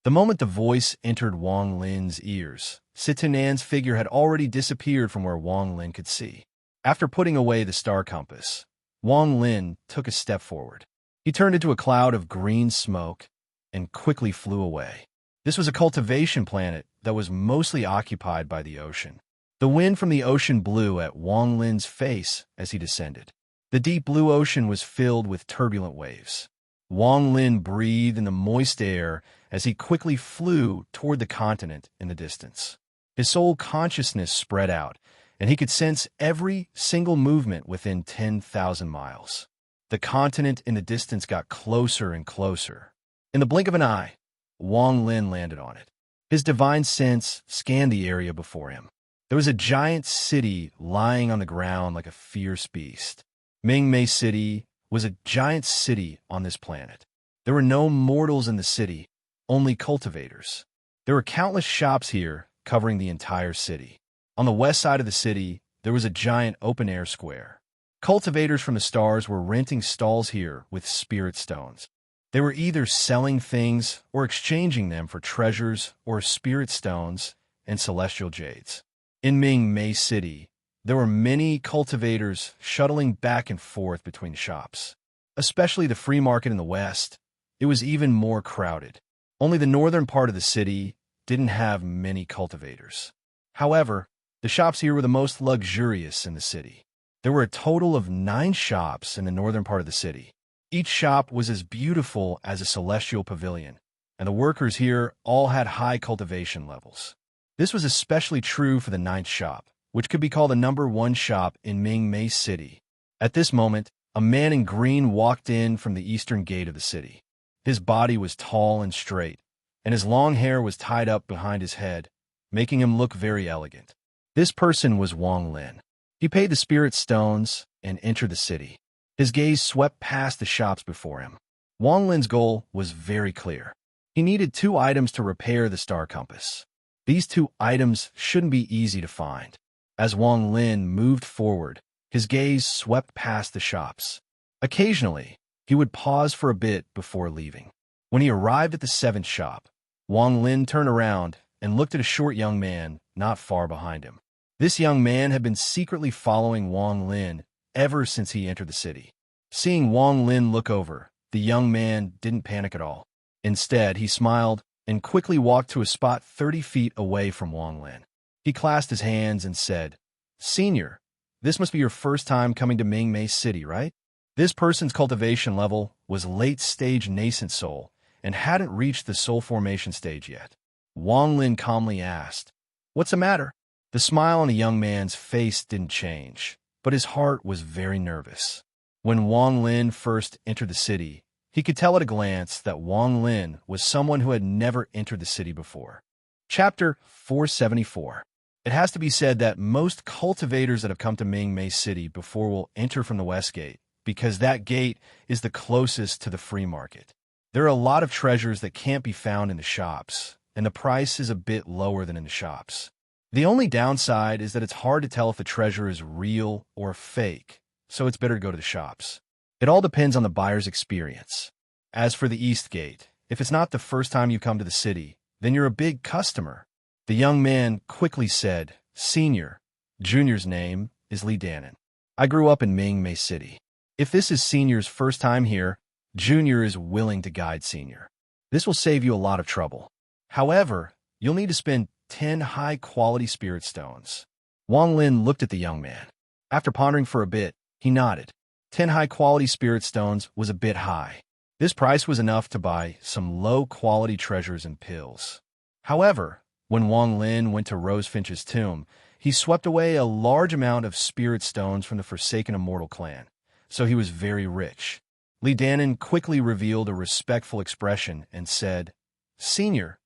The moment the voice entered Wang Lin's ears, Situ Nan's figure had already disappeared from where Wang Lin could see. After putting away the star compass, Wang Lin took a step forward. He turned into a cloud of green smoke and quickly flew away. This was a cultivation planet that was mostly occupied by the ocean. The wind from the ocean blew at Wang Lin's face as he descended. The deep blue ocean was filled with turbulent waves. Wang Lin breathed in the moist air as he quickly flew toward the continent in the distance. His soul consciousness spread out, and he could sense every single movement within 10,000 miles. The continent in the distance got closer and closer. In the blink of an eye, Wang Lin landed on it. His divine sense scanned the area before him. There was a giant city lying on the ground like a fierce beast. Mingmei City was a giant city on this planet. There were no mortals in the city, only cultivators. There were countless shops here covering the entire city. On the west side of the city, there was a giant open-air square. Cultivators from the stars were renting stalls here with spirit stones. They were either selling things or exchanging them for treasures or spirit stones and celestial jades. In Mingmei City, there were many cultivators shuttling back and forth between shops. Especially the free market in the west, it was even more crowded. Only the northern part of the city didn't have many cultivators. However, the shops here were the most luxurious in the city. There were a total of 9 shops in the northern part of the city. Each shop was as beautiful as a celestial pavilion, and the workers here all had high cultivation levels. This was especially true for the 9th shop, which could be called the #1 shop in Mingmei City. At this moment, a man in green walked in from the eastern gate of the city. His body was tall and straight, and his long hair was tied up behind his head, making him look very elegant. This person was Wang Lin. He paid the spirit stones and entered the city. His gaze swept past the shops before him. Wang Lin's goal was very clear. He needed 2 items to repair the star compass. These 2 items shouldn't be easy to find. As Wang Lin moved forward, his gaze swept past the shops. Occasionally, he would pause for a bit before leaving. When he arrived at the 7th shop, Wang Lin turned around and looked at a short young man not far behind him. This young man had been secretly following Wang Lin ever since he entered the city. Seeing Wang Lin look over, the young man didn't panic at all. Instead, he smiled and quickly walked to a spot 30 feet away from Wang Lin. He clasped his hands and said, "Senior, this must be your first time coming to Mingmei City, right?" This person's cultivation level was late-stage nascent soul and hadn't reached the soul formation stage yet. Wang Lin calmly asked, "What's the matter?" The smile on the young man's face didn't change, but his heart was very nervous. When Wang Lin first entered the city, he could tell at a glance that Wang Lin was someone who had never entered the city before. Chapter 474. It has to be said that most cultivators that have come to Mingmei City before will enter from the west gate, because that gate is the closest to the free market. There are a lot of treasures that can't be found in the shops, and the price is a bit lower than in the shops. The only downside is that it's hard to tell if the treasure is real or fake, so it's better to go to the shops. It all depends on the buyer's experience. As for the East Gate, if it's not the first time you come to the city, then you're a big customer. The young man quickly said, "Senior, Junior's name is Li Danan. I grew up in Mingmei City. If this is Senior's first time here, Junior is willing to guide Senior. This will save you a lot of trouble. However, you'll need to spend 10 high-quality spirit stones." Wang Lin looked at the young man. After pondering for a bit, he nodded. 10 high-quality spirit stones was a bit high. This price was enough to buy some low-quality treasures and pills. However, when Wang Lin went to Rosefinch's tomb, he swept away a large amount of spirit stones from the Forsaken Immortal clan, so he was very rich. Li Danan quickly revealed a respectful expression and said, "Senior,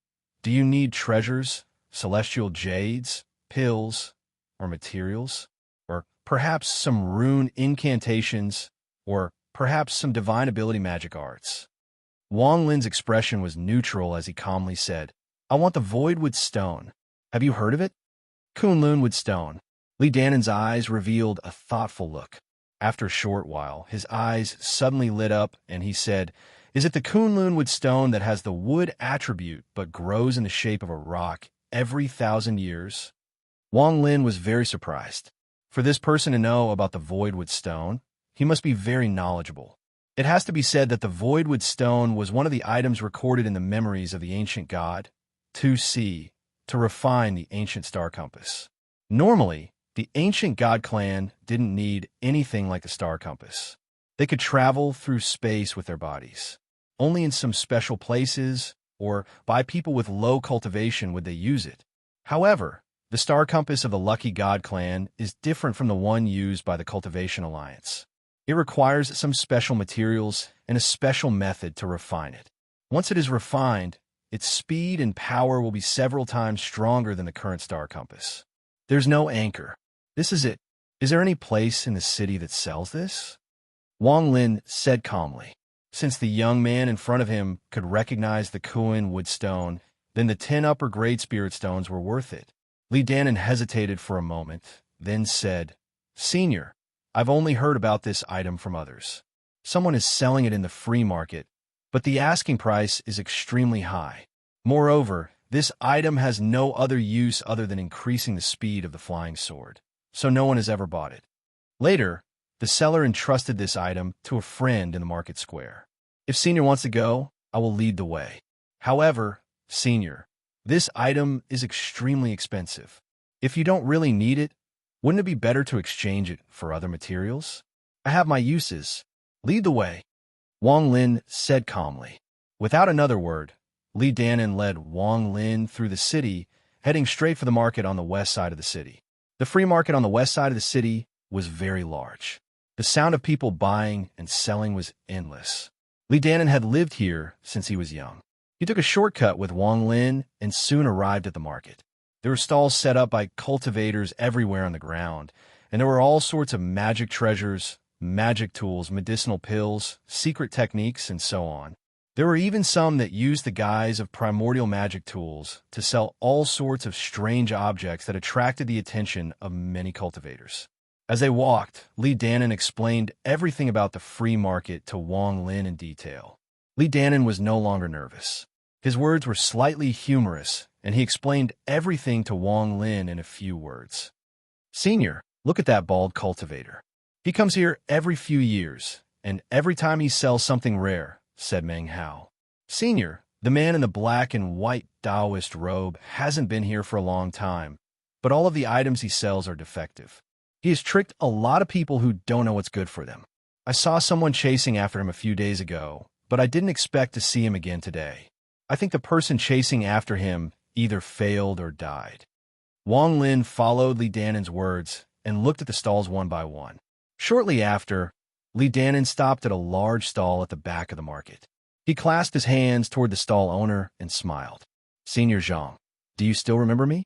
do you need treasures, celestial jades, pills, or materials? Or perhaps some rune incantations, or perhaps some divine ability magic arts?" Wang Lin's expression was neutral as he calmly said, "I want the Voidwood Stone. Have you heard of it?" Kunlunwood Stone. Li Danan's eyes revealed a thoughtful look. After a short while, his eyes suddenly lit up and he said, "Is it the Kunlunwood Stone that has the wood attribute but grows in the shape of a rock every 1,000 years?" Wang Lin was very surprised. For this person to know about the Voidwood Stone, he must be very knowledgeable. It has to be said that the Voidwood Stone was one of the items recorded in the memories of the ancient god, 2C, to refine the ancient star compass. Normally, the ancient god clan didn't need anything like the star compass. They could travel through space with their bodies. Only in some special places or by people with low cultivation would they use it. However, the star compass of the Lucky God clan is different from the one used by the Cultivation Alliance. It requires some special materials and a special method to refine it. Once it is refined, its speed and power will be several times stronger than the current star compass. There's no anchor. This is it. Is there any place in the city that sells this? Wang Lin said calmly. Since the young man in front of him could recognize the Kuan wood stone, then the 10 upper grade spirit stones were worth it. Li Danan hesitated for a moment, then said, Senior, I've only heard about this item from others. Someone is selling it in the free market, but the asking price is extremely high. Moreover, this item has no other use other than increasing the speed of the flying sword, so no one has ever bought it. Later, the seller entrusted this item to a friend in the market square. If Senior wants to go, I will lead the way. However, Senior, this item is extremely expensive. If you don't really need it, wouldn't it be better to exchange it for other materials? I have my uses. Lead the way. Wang Lin said calmly. Without another word, Li Danan led Wang Lin through the city, heading straight for the market on the west side of the city. The free market on the west side of the city was very large. The sound of people buying and selling was endless. Li Danan had lived here since he was young. He took a shortcut with Wang Lin and soon arrived at the market. There were stalls set up by cultivators everywhere on the ground, and there were all sorts of magic treasures, magic tools, medicinal pills, secret techniques, and so on. There were even some that used the guise of primordial magic tools to sell all sorts of strange objects that attracted the attention of many cultivators. As they walked, Li Danan explained everything about the free market to Wang Lin in detail. Li Danan was no longer nervous. His words were slightly humorous, and he explained everything to Wang Lin in a few words. Senior, look at that bald cultivator. He comes here every few years, and every time he sells something rare, said Meng Hao. Senior, the man in the black and white Taoist robe hasn't been here for a long time, but all of the items he sells are defective. He has tricked a lot of people who don't know what's good for them. I saw someone chasing after him a few days ago, but I didn't expect to see him again today. I think the person chasing after him either failed or died. Wang Lin followed Li Danan's words and looked at the stalls one by one. Shortly after, Li Danan stopped at a large stall at the back of the market. He clasped his hands toward the stall owner and smiled. Senior Zhang, do you still remember me?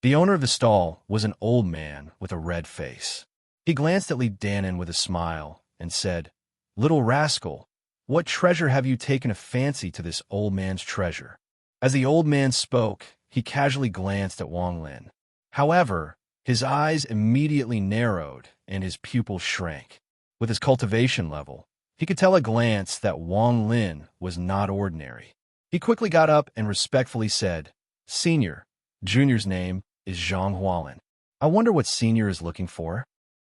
The owner of the stall was an old man with a red face. He glanced at Li Danan with a smile and said, Little rascal, what treasure have you taken a fancy to this old man's treasure? As the old man spoke, he casually glanced at Wang Lin. However, his eyes immediately narrowed and his pupils shrank. With his cultivation level, he could tell at a glance that Wang Lin was not ordinary. He quickly got up and respectfully said, Senior, Junior's name is Zhang Hualin. I wonder what Senior is looking for.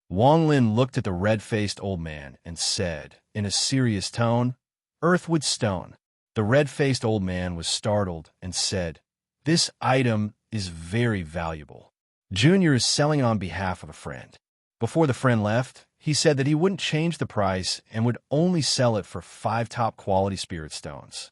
Wang Lin looked at the red-faced old man and said, in a serious tone, Earthwood stone. The red-faced old man was startled and said, This item is very valuable. Junior is selling it on behalf of a friend. Before the friend left, he said that he wouldn't change the price and would only sell it for 5 top-quality spirit stones.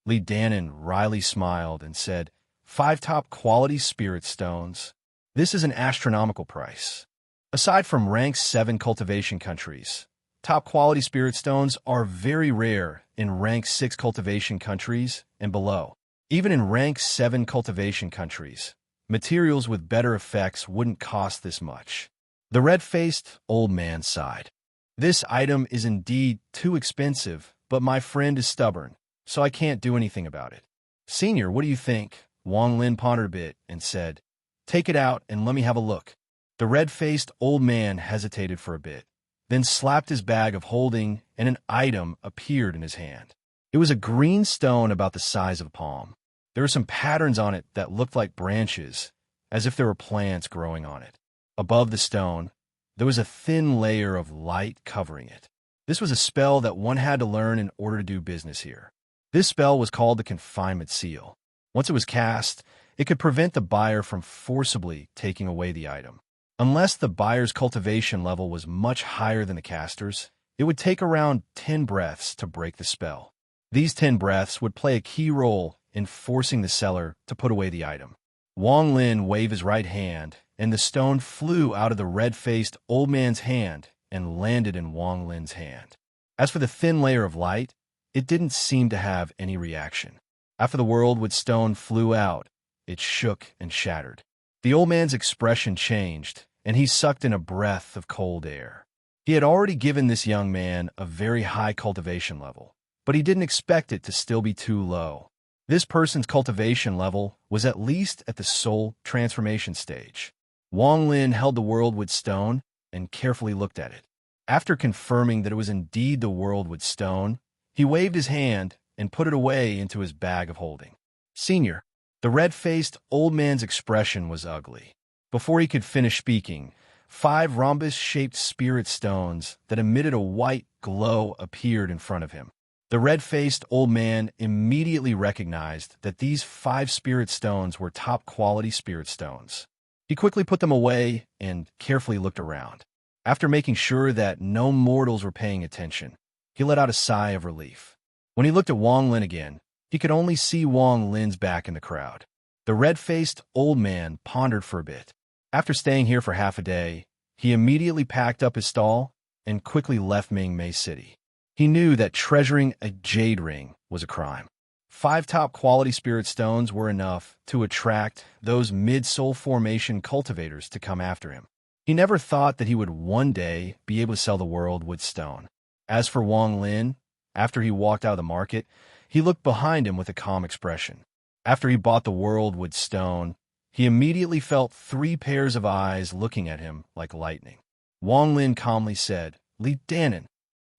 Li Danan wryly smiled and said, 5 top-quality spirit stones? This is an astronomical price. Aside from rank 7 cultivation countries, top-quality spirit stones are very rare in rank 6 cultivation countries and below. Even in rank 7 cultivation countries, materials with better effects wouldn't cost this much. The red-faced old man sighed. This item is indeed too expensive, but my friend is stubborn, so I can't do anything about it. Senior, what do you think? Wang Lin pondered a bit and said, Take it out and let me have a look. The red-faced old man hesitated for a bit, then slapped his bag of holding, and an item appeared in his hand. It was a green stone about the size of a palm. There were some patterns on it that looked like branches, as if there were plants growing on it. Above the stone, there was a thin layer of light covering it. This was a spell that one had to learn in order to do business here. This spell was called the Confinement Seal. Once it was cast, it could prevent the buyer from forcibly taking away the item. Unless the buyer's cultivation level was much higher than the caster's, it would take around 10 breaths to break the spell. These 10 breaths would play a key role in forcing the seller to put away the item. Wang Lin waved his right hand, and the stone flew out of the red-faced old man's hand and landed in Wang Lin's hand. As for the thin layer of light, it didn't seem to have any reaction. After the worldwood stone flew out, it shook and shattered. The old man's expression changed, and he sucked in a breath of cold air. He had already given this young man a very high cultivation level, but he didn't expect it to still be too low. This person's cultivation level was at least at the soul transformation stage. Wang Lin held the worldwood stone and carefully looked at it. After confirming that it was indeed the worldwood stone, he waved his hand and put it away into his bag of holding. Senior, the red-faced old man's expression was ugly. Before he could finish speaking, 5 rhombus-shaped spirit stones that emitted a white glow appeared in front of him. The red-faced old man immediately recognized that these 5 spirit stones were top-quality spirit stones. He quickly put them away and carefully looked around. After making sure that no mortals were paying attention, he let out a sigh of relief. When he looked at Wang Lin again, he could only see Wang Lin's back in the crowd. The red-faced old man pondered for a bit. After staying here for half a day, he immediately packed up his stall and quickly left Mingmei City. He knew that treasuring a jade ring was a crime. 5 top-quality spirit stones were enough to attract those mid-soul formation cultivators to come after him. He never thought that he would one day be able to sell the worldwood stone. As for Wang Lin, after he walked out of the market, he looked behind him with a calm expression. After he bought the worldwood stone, he immediately felt 3 pairs of eyes looking at him like lightning. Wang Lin calmly said, "Li Danan,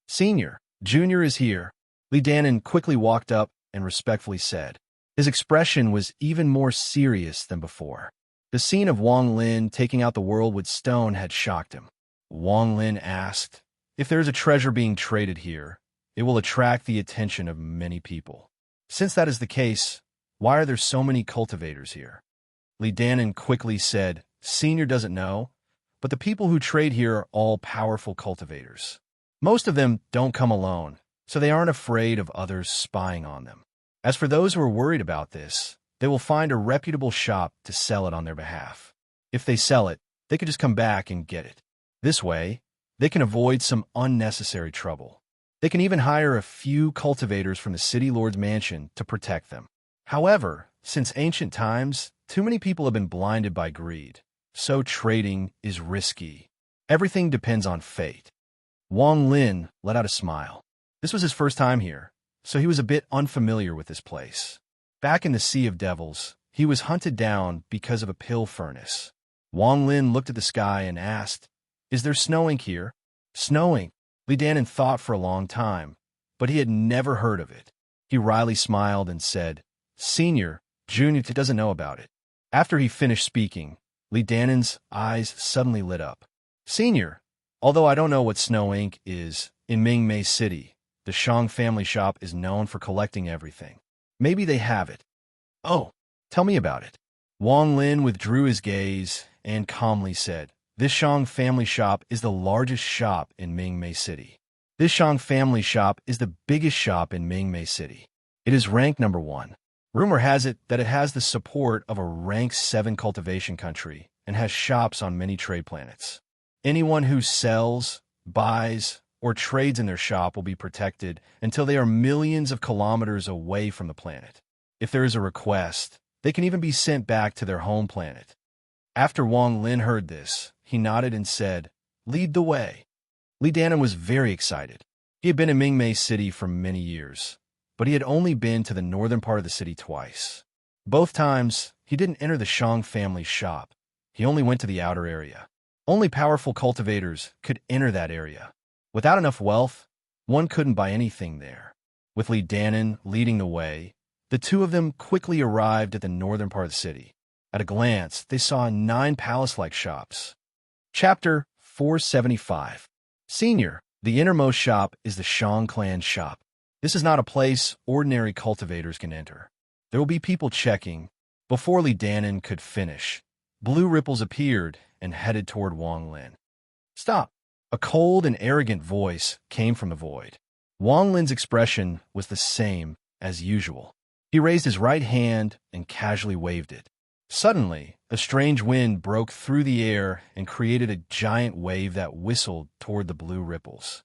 Senior, Junior is here." Li Danan quickly walked up and respectfully said. His expression was even more serious than before. The scene of Wang Lin taking out the worldwood stone had shocked him. Wang Lin asked, "If there is a treasure being traded here, it will attract the attention of many people. Since that is the case, why are there so many cultivators here?" Li Danan quickly said, "Senior doesn't know, but the people who trade here are all powerful cultivators. Most of them don't come alone, so they aren't afraid of others spying on them. As for those who are worried about this, they will find a reputable shop to sell it on their behalf. If they sell it, they could just come back and get it. This way, they can avoid some unnecessary trouble. They can even hire a few cultivators from the city lord's mansion to protect them. However, since ancient times, too many people have been blinded by greed, so trading is risky. Everything depends on fate." Wang Lin let out a smile. This was his first time here, so he was a bit unfamiliar with this place. Back in the Sea of Devils, he was hunted down because of a pill furnace. Wang Lin looked at the sky and asked, "Is there snow ink here?" Snow ink? Li Danan thought for a long time, but he had never heard of it. He wryly smiled and said, "Senior, Junior doesn't know about it." After he finished speaking, Li Danan's eyes suddenly lit up. "Senior, although I don't know what snow ink is, in Mingmei City, the Shang family shop is known for collecting everything. Maybe they have it." "Oh, tell me about it." Wang Lin withdrew his gaze and calmly said, "This Shang family shop is the largest shop in Mingmei City. This Shang family shop is the biggest shop in Mingmei City. It is ranked number 1. Rumor has it that it has the support of a rank 7 cultivation country and has shops on many trade planets. Anyone who sells, buys, or trades in their shop will be protected until they are millions of kilometers away from the planet. If there is a request, they can even be sent back to their home planet." After Wang Lin heard this, he nodded and said, "Lead the way." Li Danan was very excited. He had been in Mingmei City for many years, but he had only been to the northern part of the city twice. Both times, he didn't enter the Shang family shop. He only went to the outer area. Only powerful cultivators could enter that area. Without enough wealth, one couldn't buy anything there. With Li Danan leading the way, the two of them quickly arrived at the northern part of the city. At a glance, they saw 9 palace-like shops. Chapter 475. Senior, the innermost shop is the Shang clan shop. This is not a place ordinary cultivators can enter. There will be people checking. Before Li Danan could finish, blue ripples appeared and headed toward Wang Lin. "Stop!" A cold and arrogant voice came from the void. Wang Lin's expression was the same as usual. He raised his right hand and casually waved it. Suddenly, a strange wind broke through the air and created a giant wave that whistled toward the blue ripples.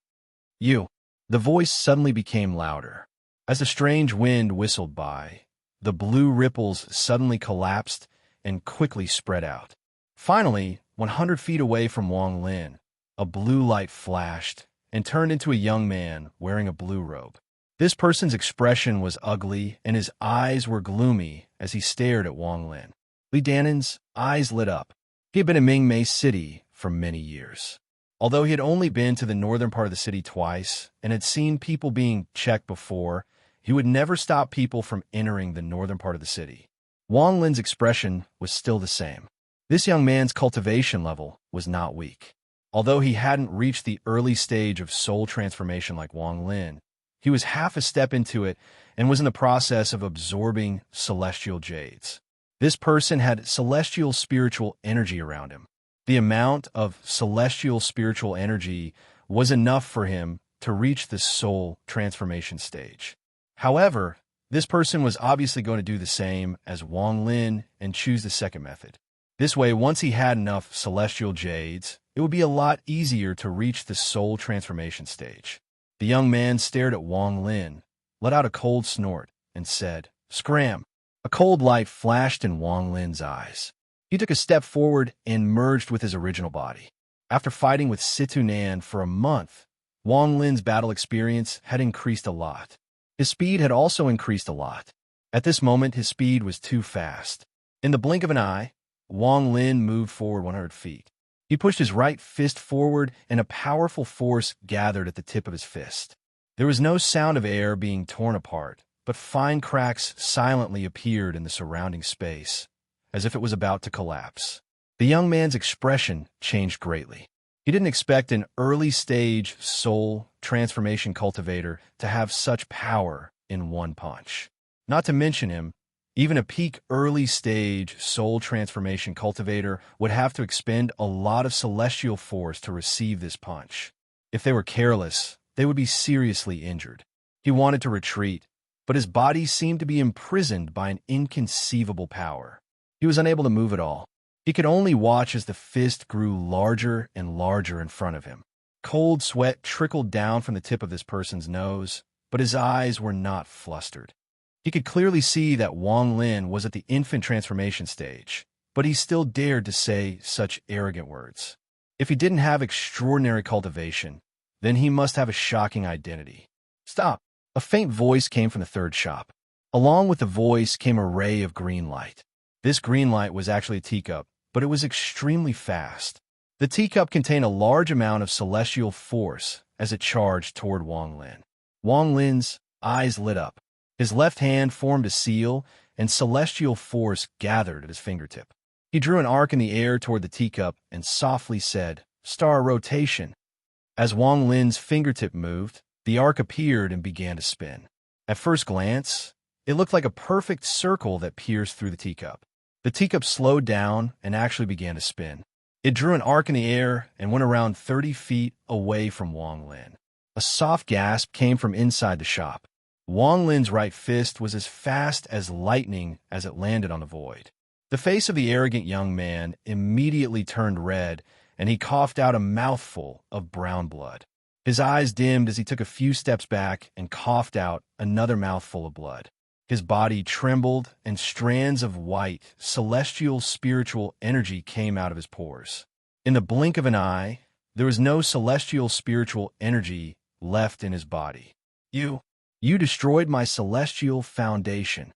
You. The voice suddenly became louder. As the strange wind whistled by, the blue ripples suddenly collapsed and quickly spread out. Finally, 100 feet away from Wang Lin, a blue light flashed and turned into a young man wearing a blue robe. This person's expression was ugly, and his eyes were gloomy as he stared at Wang Lin. Li Danan's eyes lit up. He had been in Mingmei City for many years. Although he had only been to the northern part of the city twice and had seen people being checked before, he would never stop people from entering the northern part of the city. Wang Lin's expression was still the same. This young man's cultivation level was not weak. Although he hadn't reached the early stage of soul transformation like Wang Lin, he was half a step into it and was in the process of absorbing celestial jades. This person had celestial spiritual energy around him. The amount of celestial spiritual energy was enough for him to reach the soul transformation stage. However, this person was obviously going to do the same as Wang Lin and choose the second method. This way, once he had enough celestial jades, it would be a lot easier to reach the soul transformation stage. The young man stared at Wang Lin, let out a cold snort, and said, "Scram!" A cold light flashed in Wang Lin's eyes. He took a step forward and merged with his original body. After fighting with Situ Nan for a month, Wang Lin's battle experience had increased a lot. His speed had also increased a lot. At this moment, his speed was too fast. In the blink of an eye, Wang Lin moved forward 100 feet. He pushed his right fist forward, and a powerful force gathered at the tip of his fist. There was no sound of air being torn apart, but fine cracks silently appeared in the surrounding space, as if it was about to collapse. The young man's expression changed greatly. He didn't expect an early-stage soul transformation cultivator to have such power in one punch. Not to mention him, even a peak early-stage soul transformation cultivator would have to expend a lot of celestial force to receive this punch. If they were careless, they would be seriously injured. He wanted to retreat, but his body seemed to be imprisoned by an inconceivable power. He was unable to move at all. He could only watch as the fist grew larger and larger in front of him. Cold sweat trickled down from the tip of this person's nose, but his eyes were not flustered. He could clearly see that Wang Lin was at the infant transformation stage, but he still dared to say such arrogant words. If he didn't have extraordinary cultivation, then he must have a shocking identity. "Stop!" A faint voice came from the third shop. Along with the voice came a ray of green light. This green light was actually a teacup, but it was extremely fast. The teacup contained a large amount of celestial force as it charged toward Wang Lin. Wang Lin's eyes lit up. His left hand formed a seal, and celestial force gathered at his fingertip. He drew an arc in the air toward the teacup and softly said, "Star rotation." As Wang Lin's fingertip moved, the arc appeared and began to spin. At first glance, it looked like a perfect circle that pierced through the teacup. The teacup slowed down and actually began to spin. It drew an arc in the air and went around 30 feet away from Wang Lin. A soft gasp came from inside the shop. Wang Lin's right fist was as fast as lightning as it landed on the void. The face of the arrogant young man immediately turned red, and he coughed out a mouthful of brown blood. His eyes dimmed as he took a few steps back and coughed out another mouthful of blood. His body trembled, and strands of white, celestial spiritual energy came out of his pores. In the blink of an eye, there was no celestial spiritual energy left in his body. You destroyed my celestial foundation."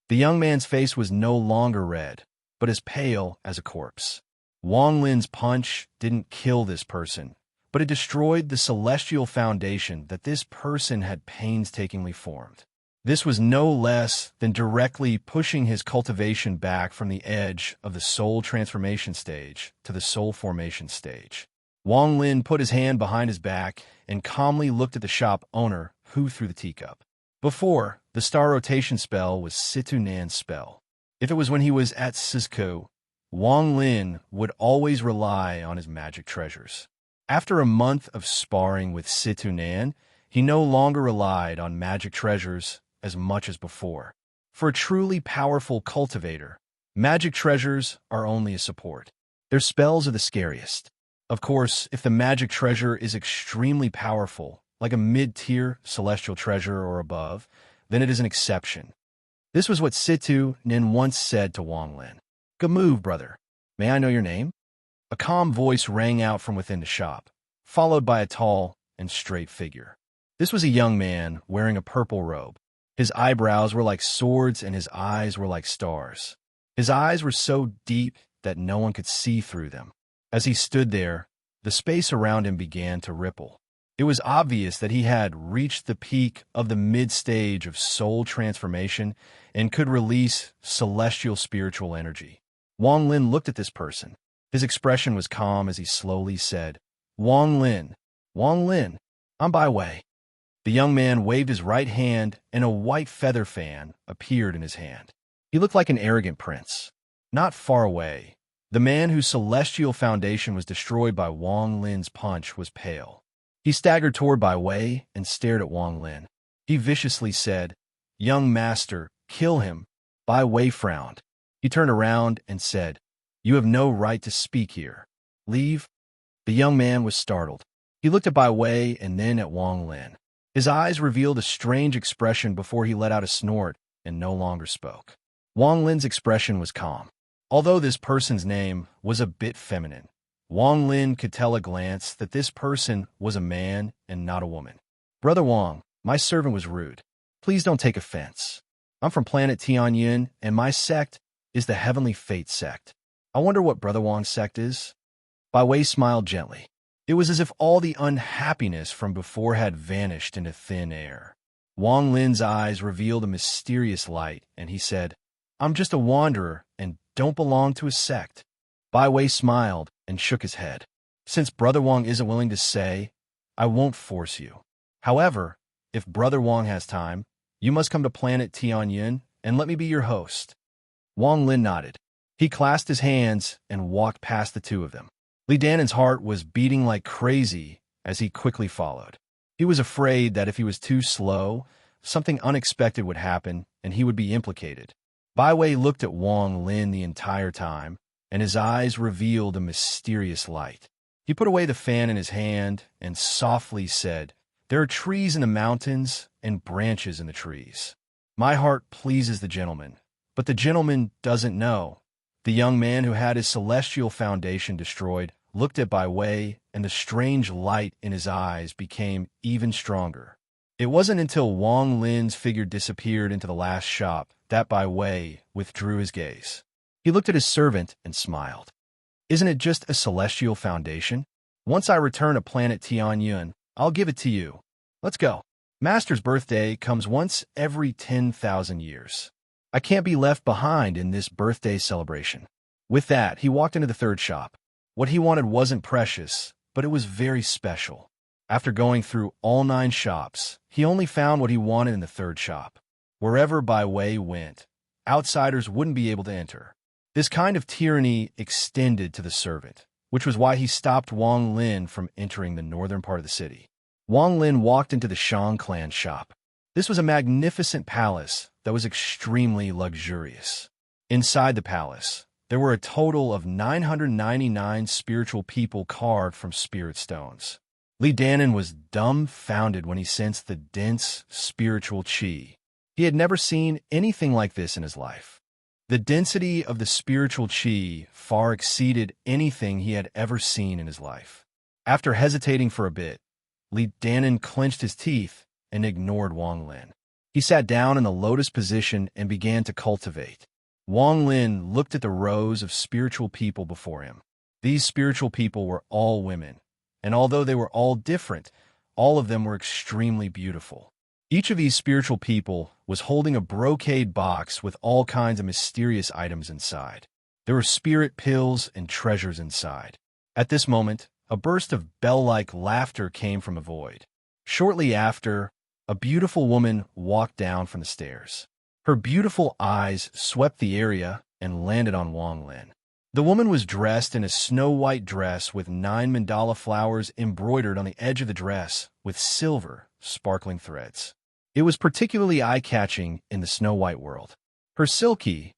The young man's face was no longer red, but as pale as a corpse. Wang Lin's punch didn't kill this person, but it destroyed the celestial foundation that this person had painstakingly formed. This was no less than directly pushing his cultivation back from the edge of the soul transformation stage to the soul formation stage. Wang Lin put his hand behind his back and calmly looked at the shop owner who threw the teacup. Before, the star rotation spell was Situ Nan's spell. If it was when he was at Cisco, Wang Lin would always rely on his magic treasures. After a month of sparring with Situ Nan, he no longer relied on magic treasures as much as before. For a truly powerful cultivator, Magic treasures are only a support. Their spells are the scariest. Of course, if the magic treasure is extremely powerful, like a mid-tier celestial treasure or above, then it is an exception. This was what Situ Nin once said to Wang Lin. Good move, brother. May I know your name? A calm voice rang out from within the shop, followed by a tall and straight figure. This was a young man wearing a purple robe. His eyebrows were like swords and his eyes were like stars. His eyes were so deep that no one could see through them. As he stood there, the space around him began to ripple. It was obvious that he had reached the peak of the mid-stage of soul transformation and could release celestial spiritual energy. Wang Lin looked at this person. His expression was calm as he slowly said, Wang Lin, I'm Bai Wei. The young man waved his right hand and a white feather fan appeared in his hand. He looked like an arrogant prince. Not far away, the man whose celestial foundation was destroyed by Wang Lin's punch was pale. He staggered toward Bai Wei and stared at Wang Lin. He viciously said, Young master, kill him. Bai Wei frowned. He turned around and said, You have no right to speak here. Leave. The young man was startled. He looked at Bai Wei and then at Wang Lin. His eyes revealed a strange expression before he let out a snort and no longer spoke. Wang Lin's expression was calm. Although this person's name was a bit feminine, Wang Lin could tell at a glance that this person was a man and not a woman. Brother Wang, my servant was rude. Please don't take offense. I'm from planet Tianyun, and my sect is the Heavenly Fate sect. I wonder what Brother Wang's sect is? Bai Wei smiled gently. It was as if all the unhappiness from before had vanished into thin air. Wang Lin's eyes revealed a mysterious light, and he said, I'm just a wanderer and don't belong to a sect. Bai Wei smiled and shook his head. Since Brother Wang isn't willing to say, I won't force you. However, if Brother Wang has time, you must come to planet Tianyun and let me be your host. Wang Lin nodded. He clasped his hands and walked past the two of them. Li Danan's heart was beating like crazy as he quickly followed. He was afraid that if he was too slow, something unexpected would happen and he would be implicated. Bai Wei looked at Wang Lin the entire time, and his eyes revealed a mysterious light. He put away the fan in his hand and softly said, There are trees in the mountains and branches in the trees. My heart pleases the gentleman, but the gentleman doesn't know. The young man who had his celestial foundation destroyed looked at Bai Wei, and the strange light in his eyes became even stronger. It wasn't until Wang Lin's figure disappeared into the last shop that Bai Wei withdrew his gaze. He looked at his servant and smiled. Isn't it just a celestial foundation? Once I return to planet Tianyun, I'll give it to you. Let's go. Master's birthday comes once every 10,000 years. I can't be left behind in this birthday celebration. With that, he walked into the third shop. What he wanted wasn't precious, but it was very special. After going through all 9 shops, he only found what he wanted in the third shop. Wherever Bai Wei went, outsiders wouldn't be able to enter. This kind of tyranny extended to the servant, which was why he stopped Wang Lin from entering the northern part of the city. Wang Lin walked into the Shang clan shop. This was a magnificent palace that was extremely luxurious. Inside the palace, there were a total of 999 spiritual people carved from spirit stones. Li Danan was dumbfounded when he sensed the dense spiritual qi. He had never seen anything like this in his life. The density of the spiritual qi far exceeded anything he had ever seen in his life. After hesitating for a bit, Li Danan clenched his teeth and ignored Wang Lin. He sat down in the lotus position and began to cultivate. Wang Lin looked at the rows of spiritual people before him. These spiritual people were all women, and although they were all different, all of them were extremely beautiful. Each of these spiritual people was holding a brocade box with all kinds of mysterious items inside. There were spirit pills and treasures inside. At this moment, a burst of bell-like laughter came from a void. Shortly after, a beautiful woman walked down from the stairs. Her beautiful eyes swept the area and landed on Wang Lin. The woman was dressed in a snow-white dress with 9 mandala flowers embroidered on the edge of the dress with silver, sparkling threads. It was particularly eye-catching in the snow-white world. Her silky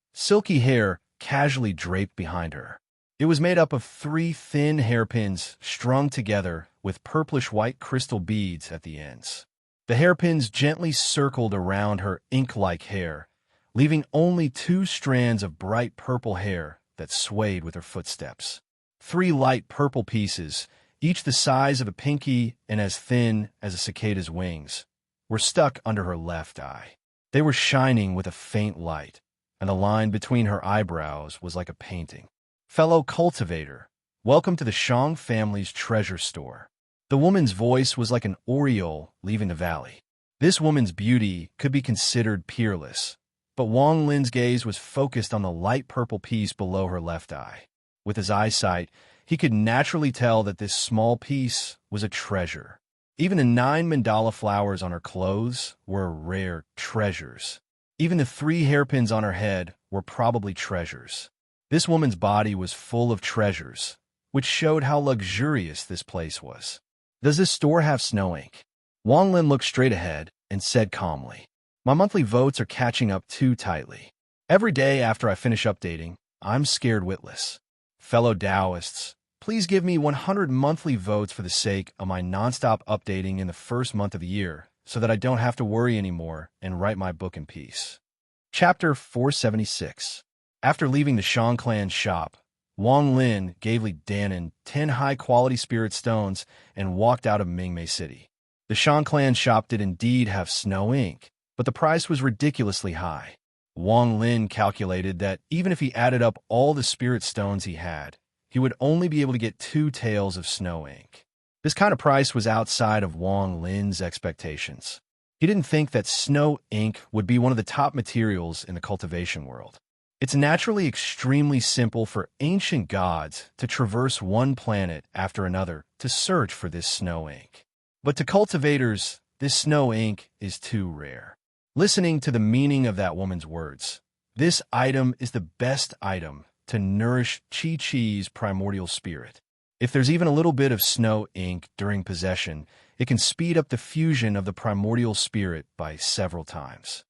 hair casually draped behind her. It was made up of 3 thin hairpins strung together with purplish-white crystal beads at the ends. The hairpins gently circled around her ink-like hair, leaving only 2 strands of bright purple hair that swayed with her footsteps. 3 light purple pieces, each the size of a pinky and as thin as a cicada's wings, were stuck under her left eye. They were shining with a faint light, and the line between her eyebrows was like a painting. "Fellow cultivator, welcome to the Shang family's treasure store." The woman's voice was like an aureole leaving the valley. This woman's beauty could be considered peerless, but Wang Lin's gaze was focused on the light purple piece below her left eye. With his eyesight, he could naturally tell that this small piece was a treasure. Even the 9 mandala flowers on her clothes were rare treasures. Even the 3 hairpins on her head were probably treasures. This woman's body was full of treasures, which showed how luxurious this place was. "Does this store have snow ink?" Wang Lin looked straight ahead and said calmly, "My monthly votes are catching up too tightly. Every day after I finish updating, I'm scared witless. Fellow Taoists, please give me 100 monthly votes for the sake of my nonstop updating in the first month of the year, so that I don't have to worry anymore and write my book in peace." Chapter 476. After leaving the Shang clan's shop, Wang Lin gave Li Danan 10 high-quality spirit stones and walked out of Mingmei City. The Shang clan's shop did indeed have snow ink, but the price was ridiculously high. Wang Lin calculated that even if he added up all the spirit stones he had, he would only be able to get 2 taels of snow ink. This kind of price was outside of Wang Lin's expectations. He didn't think that snow ink would be one of the top materials in the cultivation world. It's naturally extremely simple for ancient gods to traverse one planet after another to search for this snow ink. But to cultivators, this snow ink is too rare. Listening to the meaning of that woman's words, this item is the best item to nourish Chi-Chi's primordial spirit. If there's even a little bit of snow ink during possession, it can speed up the fusion of the primordial spirit by several times.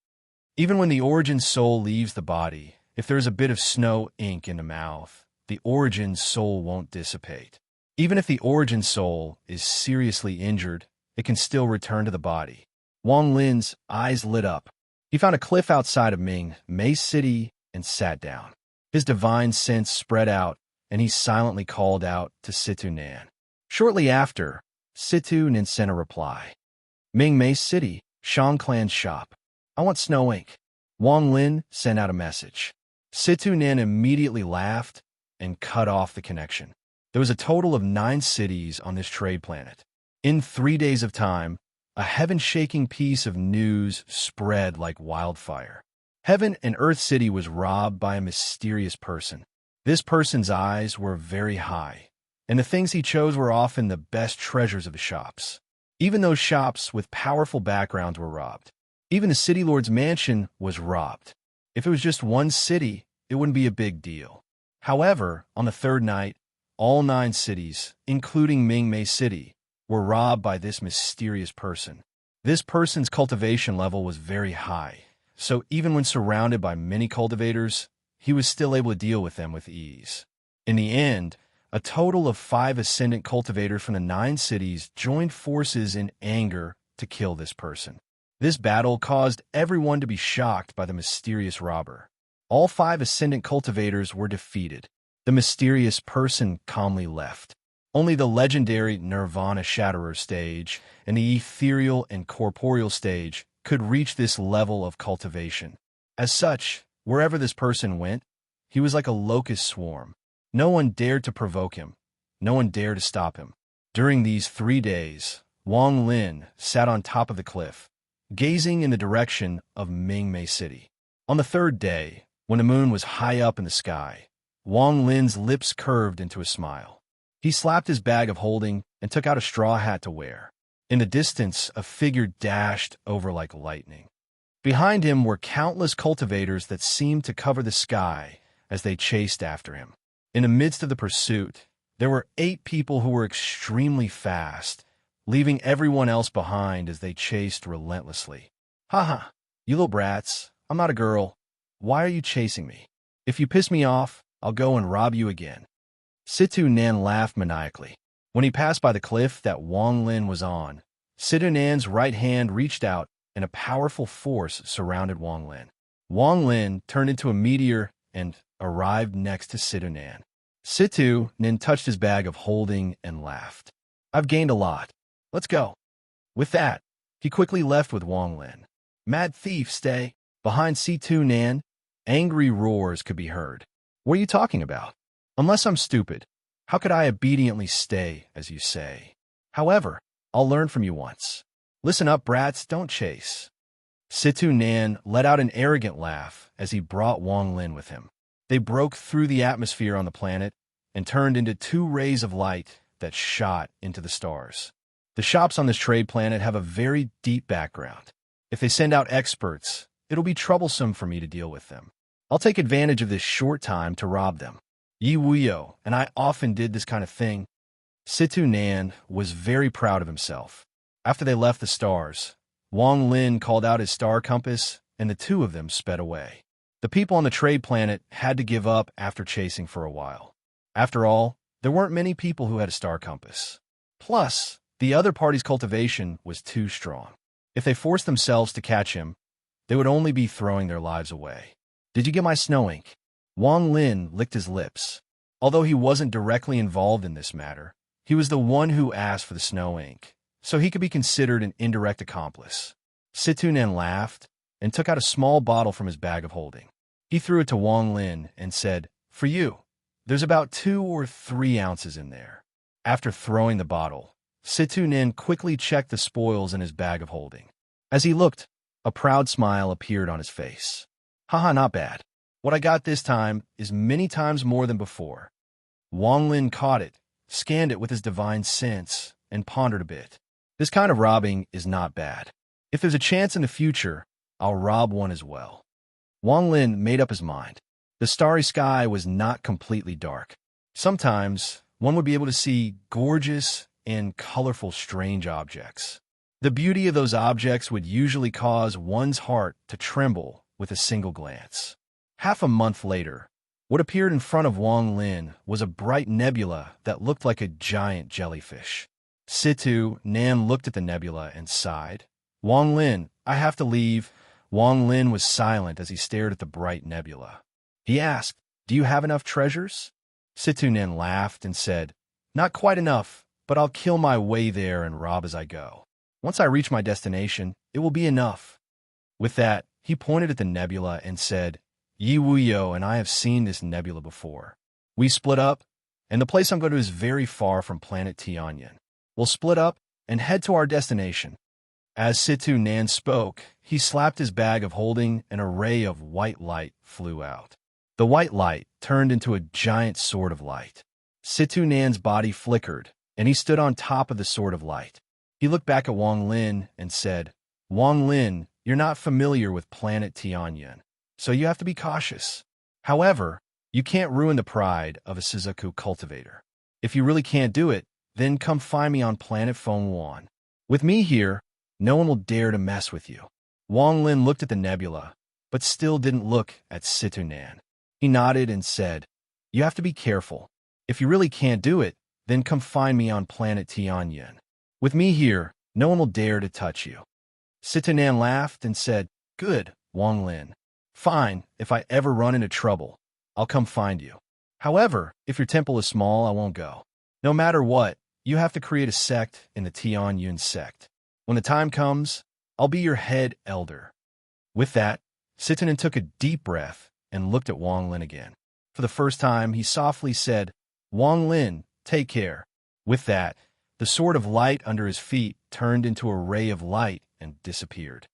Even when the origin soul leaves the body, if there's a bit of snow ink in the mouth, the origin soul won't dissipate. Even if the origin soul is seriously injured, it can still return to the body. Wang Lin's eyes lit up. He found a cliff outside of Mingmei City and sat down. His divine sense spread out, and he silently called out to Situ Nan. Shortly after, Situ Nan sent a reply. "Mingmei City, Shang clan's shop. I want snow ink." Wang Lin sent out a message. Situ Nan immediately laughed and cut off the connection. There was a total of 9 cities on this trade planet. In 3 days of time, a heaven-shaking piece of news spread like wildfire. Heaven and Earth City was robbed by a mysterious person. This person's eyes were very high, and the things he chose were often the best treasures of the shops. Even those shops with powerful backgrounds were robbed. Even the city lord's mansion was robbed. If it was just one city, it wouldn't be a big deal. However, on the 3rd night, all 9 cities, including Mingmei City, were robbed by this mysterious person. This person's cultivation level was very high, so even when surrounded by many cultivators, he was still able to deal with them with ease. In the end, a total of 5 ascendant cultivators from the 9 cities joined forces in anger to kill this person. This battle caused everyone to be shocked by the mysterious robber. All 5 ascendant cultivators were defeated. The mysterious person calmly left. Only the legendary Nirvana Shatterer stage and the ethereal and corporeal stage could reach this level of cultivation. As such, wherever this person went, he was like a locust swarm. No one dared to provoke him. No one dared to stop him. During these 3 days, Wang Lin sat on top of the cliff, gazing in the direction of Mingmei City. On the 3rd day, when the moon was high up in the sky, Wang Lin's lips curved into a smile. He slapped his bag of holding and took out a straw hat to wear. In the distance, a figure dashed over like lightning. Behind him were countless cultivators that seemed to cover the sky as they chased after him. In the midst of the pursuit, there were 8 people who were extremely fast, leaving everyone else behind as they chased relentlessly. "Haha, you little brats, I'm not a girl. Why are you chasing me?" If you piss me off, I'll go and rob you again. Situ Nan laughed maniacally. When he passed by the cliff that Wang Lin was on, Situ Nan's right hand reached out and a powerful force surrounded Wang Lin. Wang Lin turned into a meteor and arrived next to Situ Nan. Situ Nan touched his bag of holding and laughed. I've gained a lot. Let's go. With that, he quickly left with Wang Lin. Mad thief, stay. Behind Situ Nan, angry roars could be heard. What are you talking about? Unless I'm stupid, how could I obediently stay, as you say? However, I'll learn from you once. Listen up, brats, don't chase. Situ Nan let out an arrogant laugh as he brought Wang Lin with him. They broke through the atmosphere on the planet and turned into two rays of light that shot into the stars. The shops on this trade planet have a very deep background. If they send out experts, it'll be troublesome for me to deal with them. I'll take advantage of this short time to rob them. Yi Wuyo and I often did this kind of thing. Situ Nan was very proud of himself. After they left the stars, Wang Lin called out his star compass, and the two of them sped away. The people on the trade planet had to give up after chasing for a while. After all, there weren't many people who had a star compass. Plus, the other party's cultivation was too strong. If they forced themselves to catch him, they would only be throwing their lives away. Did you get my snow ink? Wang Lin licked his lips. Although he wasn't directly involved in this matter, he was the one who asked for the snow ink, so he could be considered an indirect accomplice. Situ Nan laughed and took out a small bottle from his bag of holding. He threw it to Wang Lin and said, "For you. There's about 2 or 3 ounces in there." After throwing the bottle, Situ Nan quickly checked the spoils in his bag of holding. As he looked, a proud smile appeared on his face. Haha, not bad. What I got this time is many times more than before. Wang Lin caught it, scanned it with his divine sense, and pondered a bit. This kind of robbing is not bad. If there's a chance in the future, I'll rob one as well. Wang Lin made up his mind. The starry sky was not completely dark. Sometimes, one would be able to see gorgeous and colorful strange objects. The beauty of those objects would usually cause one's heart to tremble with a single glance. Half a month later, what appeared in front of Wang Lin was a bright nebula that looked like a giant jellyfish. Situ Nan looked at the nebula and sighed. Wang Lin, I have to leave. Wang Lin was silent as he stared at the bright nebula. He asked, do you have enough treasures? Situ Nan laughed and said, not quite enough, but I'll kill my way there and rob as I go. Once I reach my destination, it will be enough. With that, he pointed at the nebula and said, Yi Wuyo and I have seen this nebula before. We split up, and the place I'm going to is very far from planet Tianyan. We'll split up and head to our destination. As Situ Nan spoke, he slapped his bag of holding, and a ray of white light flew out. The white light turned into a giant sword of light. Situ Nan's body flickered, and he stood on top of the sword of light. He looked back at Wang Lin and said, Wang Lin, you're not familiar with planet Tianyan, so you have to be cautious. However, you can't ruin the pride of a Suzaku cultivator. If you really can't do it, then come find me on planet Fengwan. With me here, no one will dare to mess with you. Wang Lin looked at the nebula, but still didn't look at Situ Nan. He nodded and said, you have to be careful. If you really can't do it, then come find me on planet Tianyan. With me here, no one will dare to touch you. Situ Nan laughed and said, good, Wang Lin. Fine, if I ever run into trouble, I'll come find you. However, if your temple is small, I won't go. No matter what, you have to create a sect in the Tianyun sect. When the time comes, I'll be your head elder. With that, Situ Nan took a deep breath and looked at Wang Lin again. For the first time, he softly said, Wang Lin, take care. With that, the sword of light under his feet turned into a ray of light and disappeared.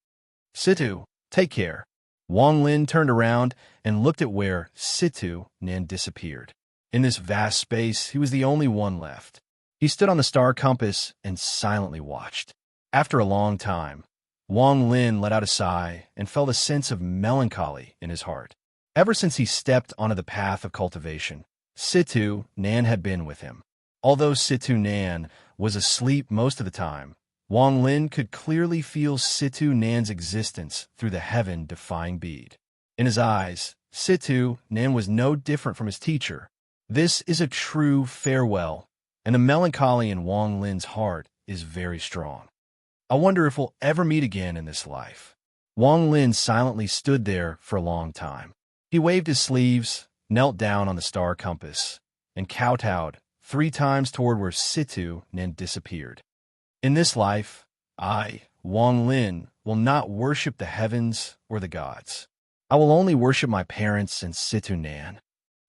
Situ, take care. Wang Lin turned around and looked at where Situ Nan disappeared. In this vast space, he was the only one left. He stood on the star compass and silently watched. After a long time, Wang Lin let out a sigh and felt a sense of melancholy in his heart. Ever since he stepped onto the path of cultivation, Situ Nan had been with him. Although Situ Nan was asleep most of the time, Wang Lin could clearly feel Situ Nan's existence through the heaven-defying bead. In his eyes, Situ Nan was no different from his teacher. This is a true farewell, and the melancholy in Wang Lin's heart is very strong. I wonder if we'll ever meet again in this life. Wang Lin silently stood there for a long time. He waved his sleeves, knelt down on the star compass, and kowtowed 3 times toward where Situ Nan disappeared. In this life, I, Wang Lin, will not worship the heavens or the gods. I will only worship my parents and Situ Nan.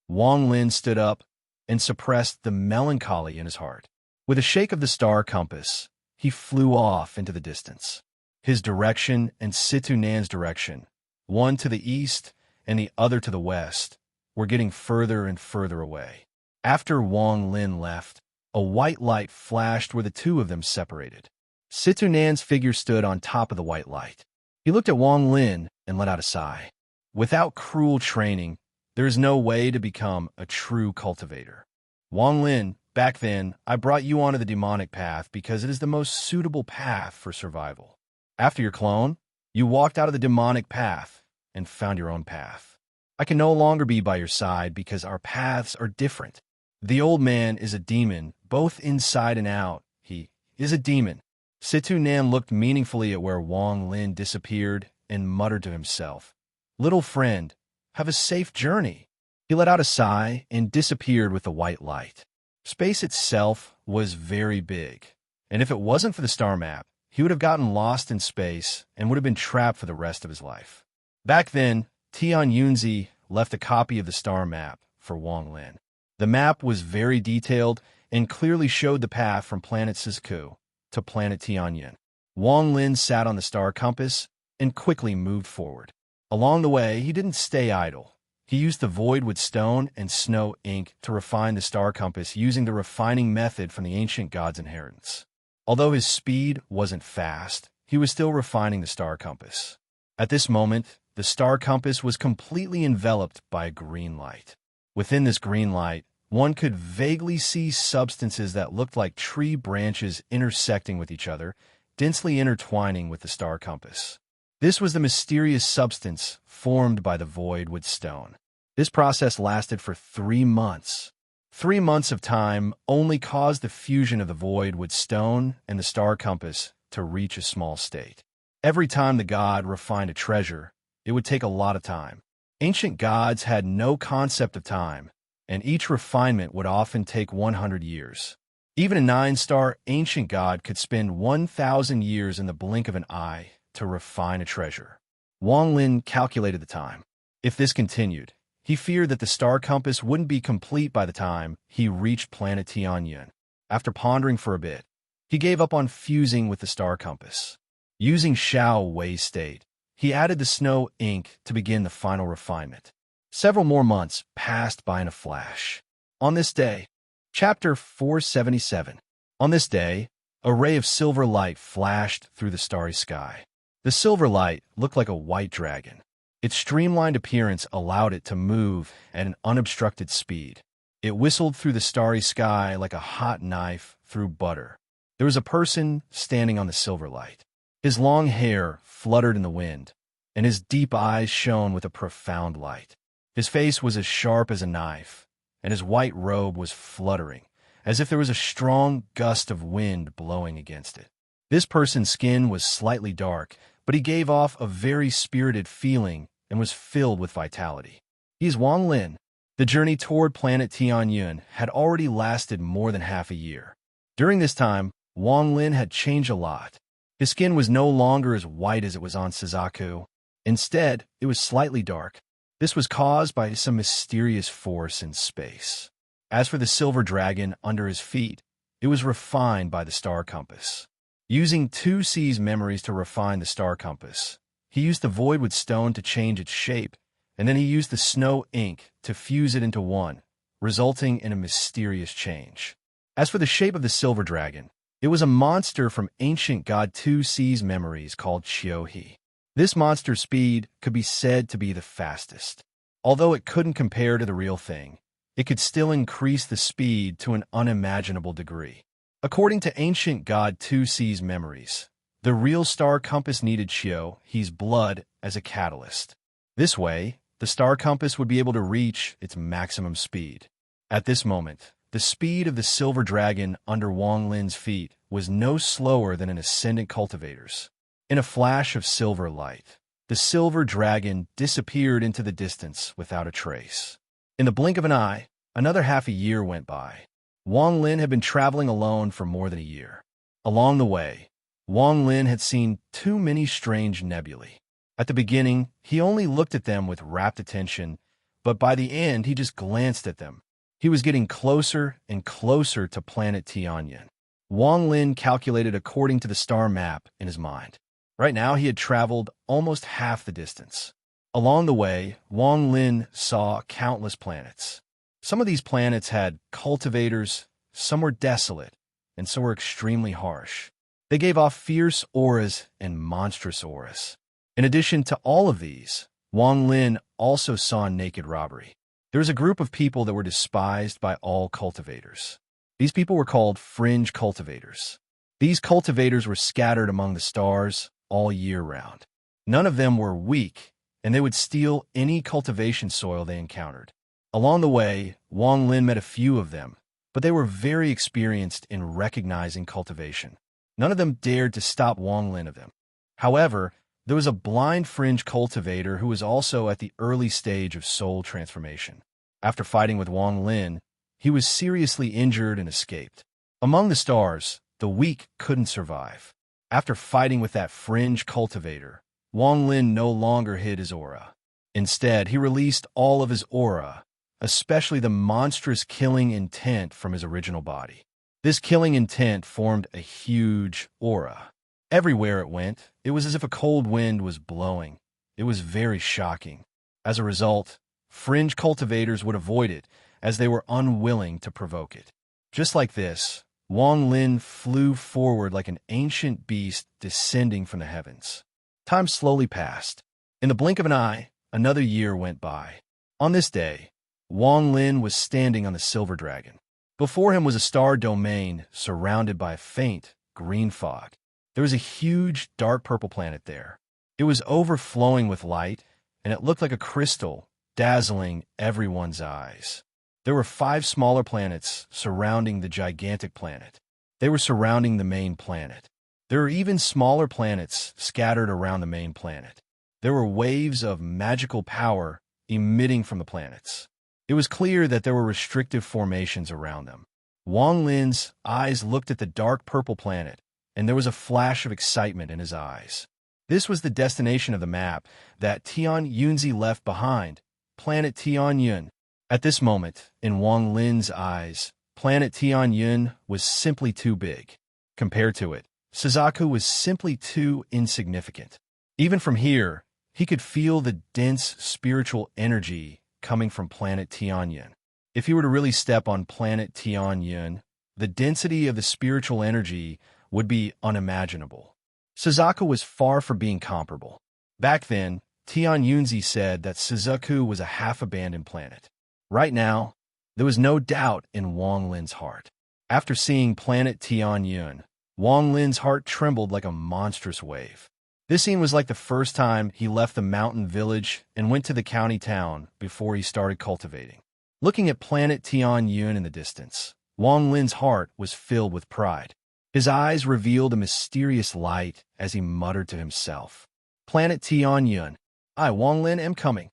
Wang Lin stood up and suppressed the melancholy in his heart. With a shake of the star compass, he flew off into the distance. His direction and Situ Nan's direction, one to the east and the other to the west, were getting further and further away. After Wang Lin left, a white light flashed where the two of them separated. Situ Nan's figure stood on top of the white light. He looked at Wang Lin and let out a sigh. Without cruel training, there is no way to become a true cultivator. Wang Lin, back then, I brought you onto the demonic path because it is the most suitable path for survival. After your clone, you walked out of the demonic path and found your own path. I can no longer be by your side because our paths are different. The old man is a demon, both inside and out. He is a demon. Situ Nan looked meaningfully at where Wang Lin disappeared and muttered to himself, "Little friend, have a safe journey." He let out a sigh and disappeared with the white light. Space itself was very big, and if it wasn't for the star map, he would have gotten lost in space and would have been trapped for the rest of his life. Back then, Tian Yunzi left a copy of the star map for Wang Lin. The map was very detailed and clearly showed the path from planet Sizkou to planet Tianyin. Wang Lin sat on the star compass and quickly moved forward. Along the way, he didn't stay idle. He used the voidwood stone and snow ink to refine the star compass using the refining method from the ancient god's inheritance. Although his speed wasn't fast, he was still refining the star compass. At this moment, the star compass was completely enveloped by a green light. Within this green light, one could vaguely see substances that looked like tree branches intersecting with each other, densely intertwining with the star compass. This was the mysterious substance formed by the voidwood stone. This process lasted for 3 months. 3 months of time only caused the fusion of the voidwood stone and the star compass to reach a small state. Every time the god refined a treasure, it would take a lot of time. Ancient gods had no concept of time, and each refinement would often take 100 years. Even a 9-star ancient god could spend 1,000 years in the blink of an eye to refine a treasure. Wang Lin calculated the time. If this continued, he feared that the star compass wouldn't be complete by the time he reached planet Tianyin. After pondering for a bit, he gave up on fusing with the star compass. Using Xiao Wei's state, he added the snow ink to begin the final refinement. Several more months passed by in a flash. On this day, Chapter 477. On this day, a ray of silver light flashed through the starry sky. The silver light looked like a white dragon. Its streamlined appearance allowed it to move at an unobstructed speed. It whistled through the starry sky like a hot knife through butter. There was a person standing on the silver light. His long hair fluttered in the wind, and his deep eyes shone with a profound light. His face was as sharp as a knife, and his white robe was fluttering, as if there was a strong gust of wind blowing against it. This person's skin was slightly dark, but he gave off a very spirited feeling and was filled with vitality. He is Wang Lin. The journey toward planet Tianyun had already lasted more than half a year. During this time, Wang Lin had changed a lot. His skin was no longer as white as it was on Suzaku. Instead, it was slightly dark. This was caused by some mysterious force in space. As for the silver dragon under his feet, it was refined by the star compass. Using 2C's memories to refine the star compass, he used the voidwood stone to change its shape, and then he used the snow ink to fuse it into one, resulting in a mysterious change. As for the shape of the silver dragon, it was a monster from ancient god 2C's memories called Chiohi. This monster's speed could be said to be the fastest. Although it couldn't compare to the real thing, it could still increase the speed to an unimaginable degree. According to ancient god 2C's memories, the real star compass needed Chiohi's blood as a catalyst. This way, the star compass would be able to reach its maximum speed. At this moment, the speed of the silver dragon under Wang Lin's feet was no slower than an ascendant cultivator's. In a flash of silver light, the silver dragon disappeared into the distance without a trace. In the blink of an eye, another half a year went by. Wang Lin had been traveling alone for more than a year. Along the way, Wang Lin had seen too many strange nebulae. At the beginning, he only looked at them with rapt attention, but by the end, he just glanced at them. He was getting closer and closer to planet Tianyin. Wang Lin calculated according to the star map in his mind. Right now, he had traveled almost half the distance. Along the way, Wang Lin saw countless planets. Some of these planets had cultivators, some were desolate, and some were extremely harsh. They gave off fierce auras and monstrous auras. In addition to all of these, Wang Lin also saw naked robbery. There was a group of people that were despised by all cultivators. These people were called fringe cultivators. These cultivators were scattered among the stars all year round. None of them were weak, and they would steal any cultivation soil they encountered. Along the way, Wang Lin met a few of them, but they were very experienced in recognizing cultivation. None of them dared to stop Wang Lin of them. However, there was a blind fringe cultivator who was also at the early stage of soul transformation. After fighting with Wang Lin, he was seriously injured and escaped. Among the stars, the weak couldn't survive. After fighting with that fringe cultivator, Wang Lin no longer hid his aura. Instead, he released all of his aura, especially the monstrous killing intent from his original body. This killing intent formed a huge aura. Everywhere it went, it was as if a cold wind was blowing. It was very shocking. As a result, fringe cultivators would avoid it, as they were unwilling to provoke it. Just like this, Wang Lin flew forward like an ancient beast descending from the heavens. Time slowly passed. In the blink of an eye, another year went by. On this day, Wang Lin was standing on the silver dragon. Before him was a star domain surrounded by a faint green fog. There was a huge dark purple planet there. It was overflowing with light, and it looked like a crystal, dazzling everyone's eyes. There were 5 smaller planets surrounding the gigantic planet. They were surrounding the main planet. There were even smaller planets scattered around the main planet. There were waves of magical power emitting from the planets. It was clear that there were restrictive formations around them. Wang Lin's eyes looked at the dark purple planet, and there was a flash of excitement in his eyes. This was the destination of the map that Tian Yunzi left behind, planet Tianyun. At this moment, in Wang Lin's eyes, planet Tianyun was simply too big. Compared to it, Suzaku was simply too insignificant. Even from here, he could feel the dense spiritual energy coming from planet Tianyun. If he were to really step on planet Tianyun, the density of the spiritual energy would be unimaginable. Suzaku was far from being comparable. Back then, Tian Yunzi said that Suzaku was a half-abandoned planet. Right now, there was no doubt in Wang Lin's heart. After seeing planet Tianyun, Wang Lin's heart trembled like a monstrous wave. This scene was like the first time he left the mountain village and went to the county town before he started cultivating. Looking at planet Tianyun in the distance, Wang Lin's heart was filled with pride. His eyes revealed a mysterious light as he muttered to himself, "Planet Tianyun, I, Wang Lin, am coming."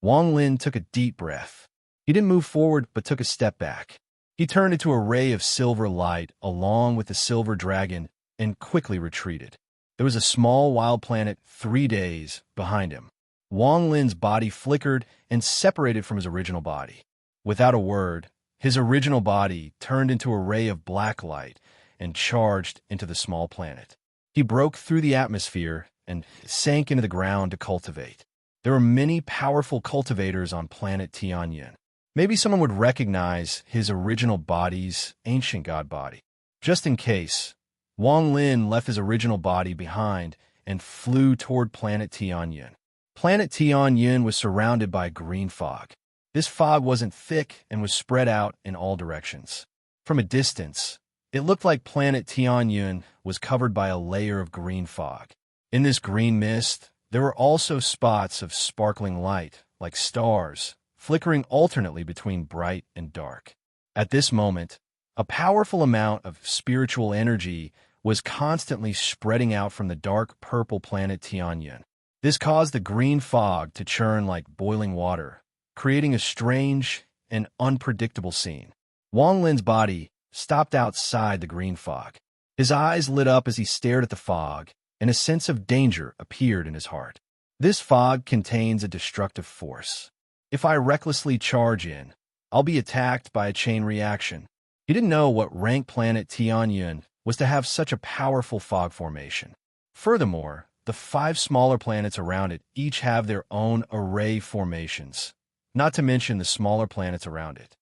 Wang Lin took a deep breath. He didn't move forward, but took a step back. He turned into a ray of silver light along with the silver dragon and quickly retreated. There was a small wild planet 3 days behind him. Wang Lin's body flickered and separated from his original body. Without a word, his original body turned into a ray of black light and charged into the small planet. He broke through the atmosphere and sank into the ground to cultivate. There were many powerful cultivators on planet Tianyun. Maybe someone would recognize his original body's ancient god body. Just in case, Wang Lin left his original body behind and flew toward planet Tianyun. Planet Tianyun was surrounded by green fog. This fog wasn't thick and was spread out in all directions. From a distance, it looked like planet Tianyun was covered by a layer of green fog. In this green mist, there were also spots of sparkling light, like stars, flickering alternately between bright and dark. At this moment, a powerful amount of spiritual energy was constantly spreading out from the dark purple planet Tianyun. This caused the green fog to churn like boiling water, creating a strange and unpredictable scene. Wang Lin's body stopped outside the green fog. His eyes lit up as he stared at the fog, and a sense of danger appeared in his heart. This fog contains a destructive force. If I recklessly charge in, I'll be attacked by a chain reaction. He didn't know what rank planet Tianyun was to have such a powerful fog formation. Furthermore, the 5 smaller planets around it each have their own array formations, not to mention the smaller planets around it.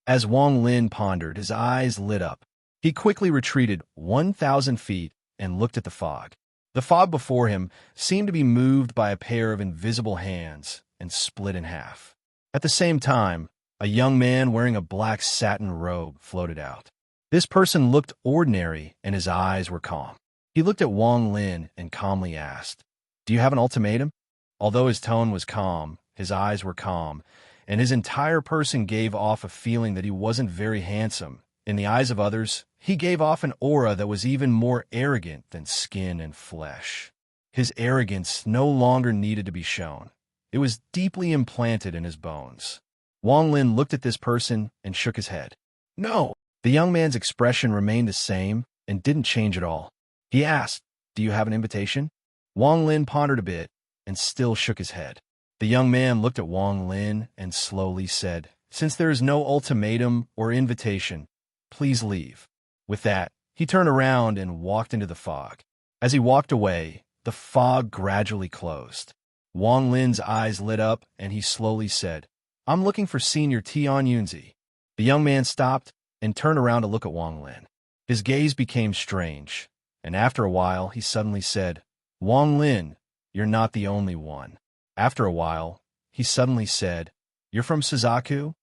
As Wang Lin pondered, his eyes lit up. He quickly retreated 1,000 feet and looked at the fog. The fog before him seemed to be moved by a pair of invisible hands and split in half. At the same time, a young man wearing a black satin robe floated out. This person looked ordinary and his eyes were calm. He looked at Wang Lin and calmly asked, "Do you have an ultimatum?" Although his tone was calm, his eyes were calm, and his entire person gave off a feeling that he wasn't very handsome. In the eyes of others, he gave off an aura that was even more arrogant than skin and flesh. His arrogance no longer needed to be shown. It was deeply implanted in his bones. Wang Lin looked at this person and shook his head. "No." The young man's expression remained the same and didn't change at all. He asked, "Do you have an invitation?" Wang Lin pondered a bit and still shook his head. The young man looked at Wang Lin and slowly said, "Since there is no ultimatum or invitation, please leave." With that, he turned around and walked into the fog. As he walked away, the fog gradually closed. Wang Lin's eyes lit up and he slowly said, "I'm looking for Senior Tianyunzi." The young man stopped and turned around to look at Wang Lin. His gaze became strange, and after a while he suddenly said, "Wang Lin, you're not the only one." After a while, he suddenly said, "You're from Suzaku?"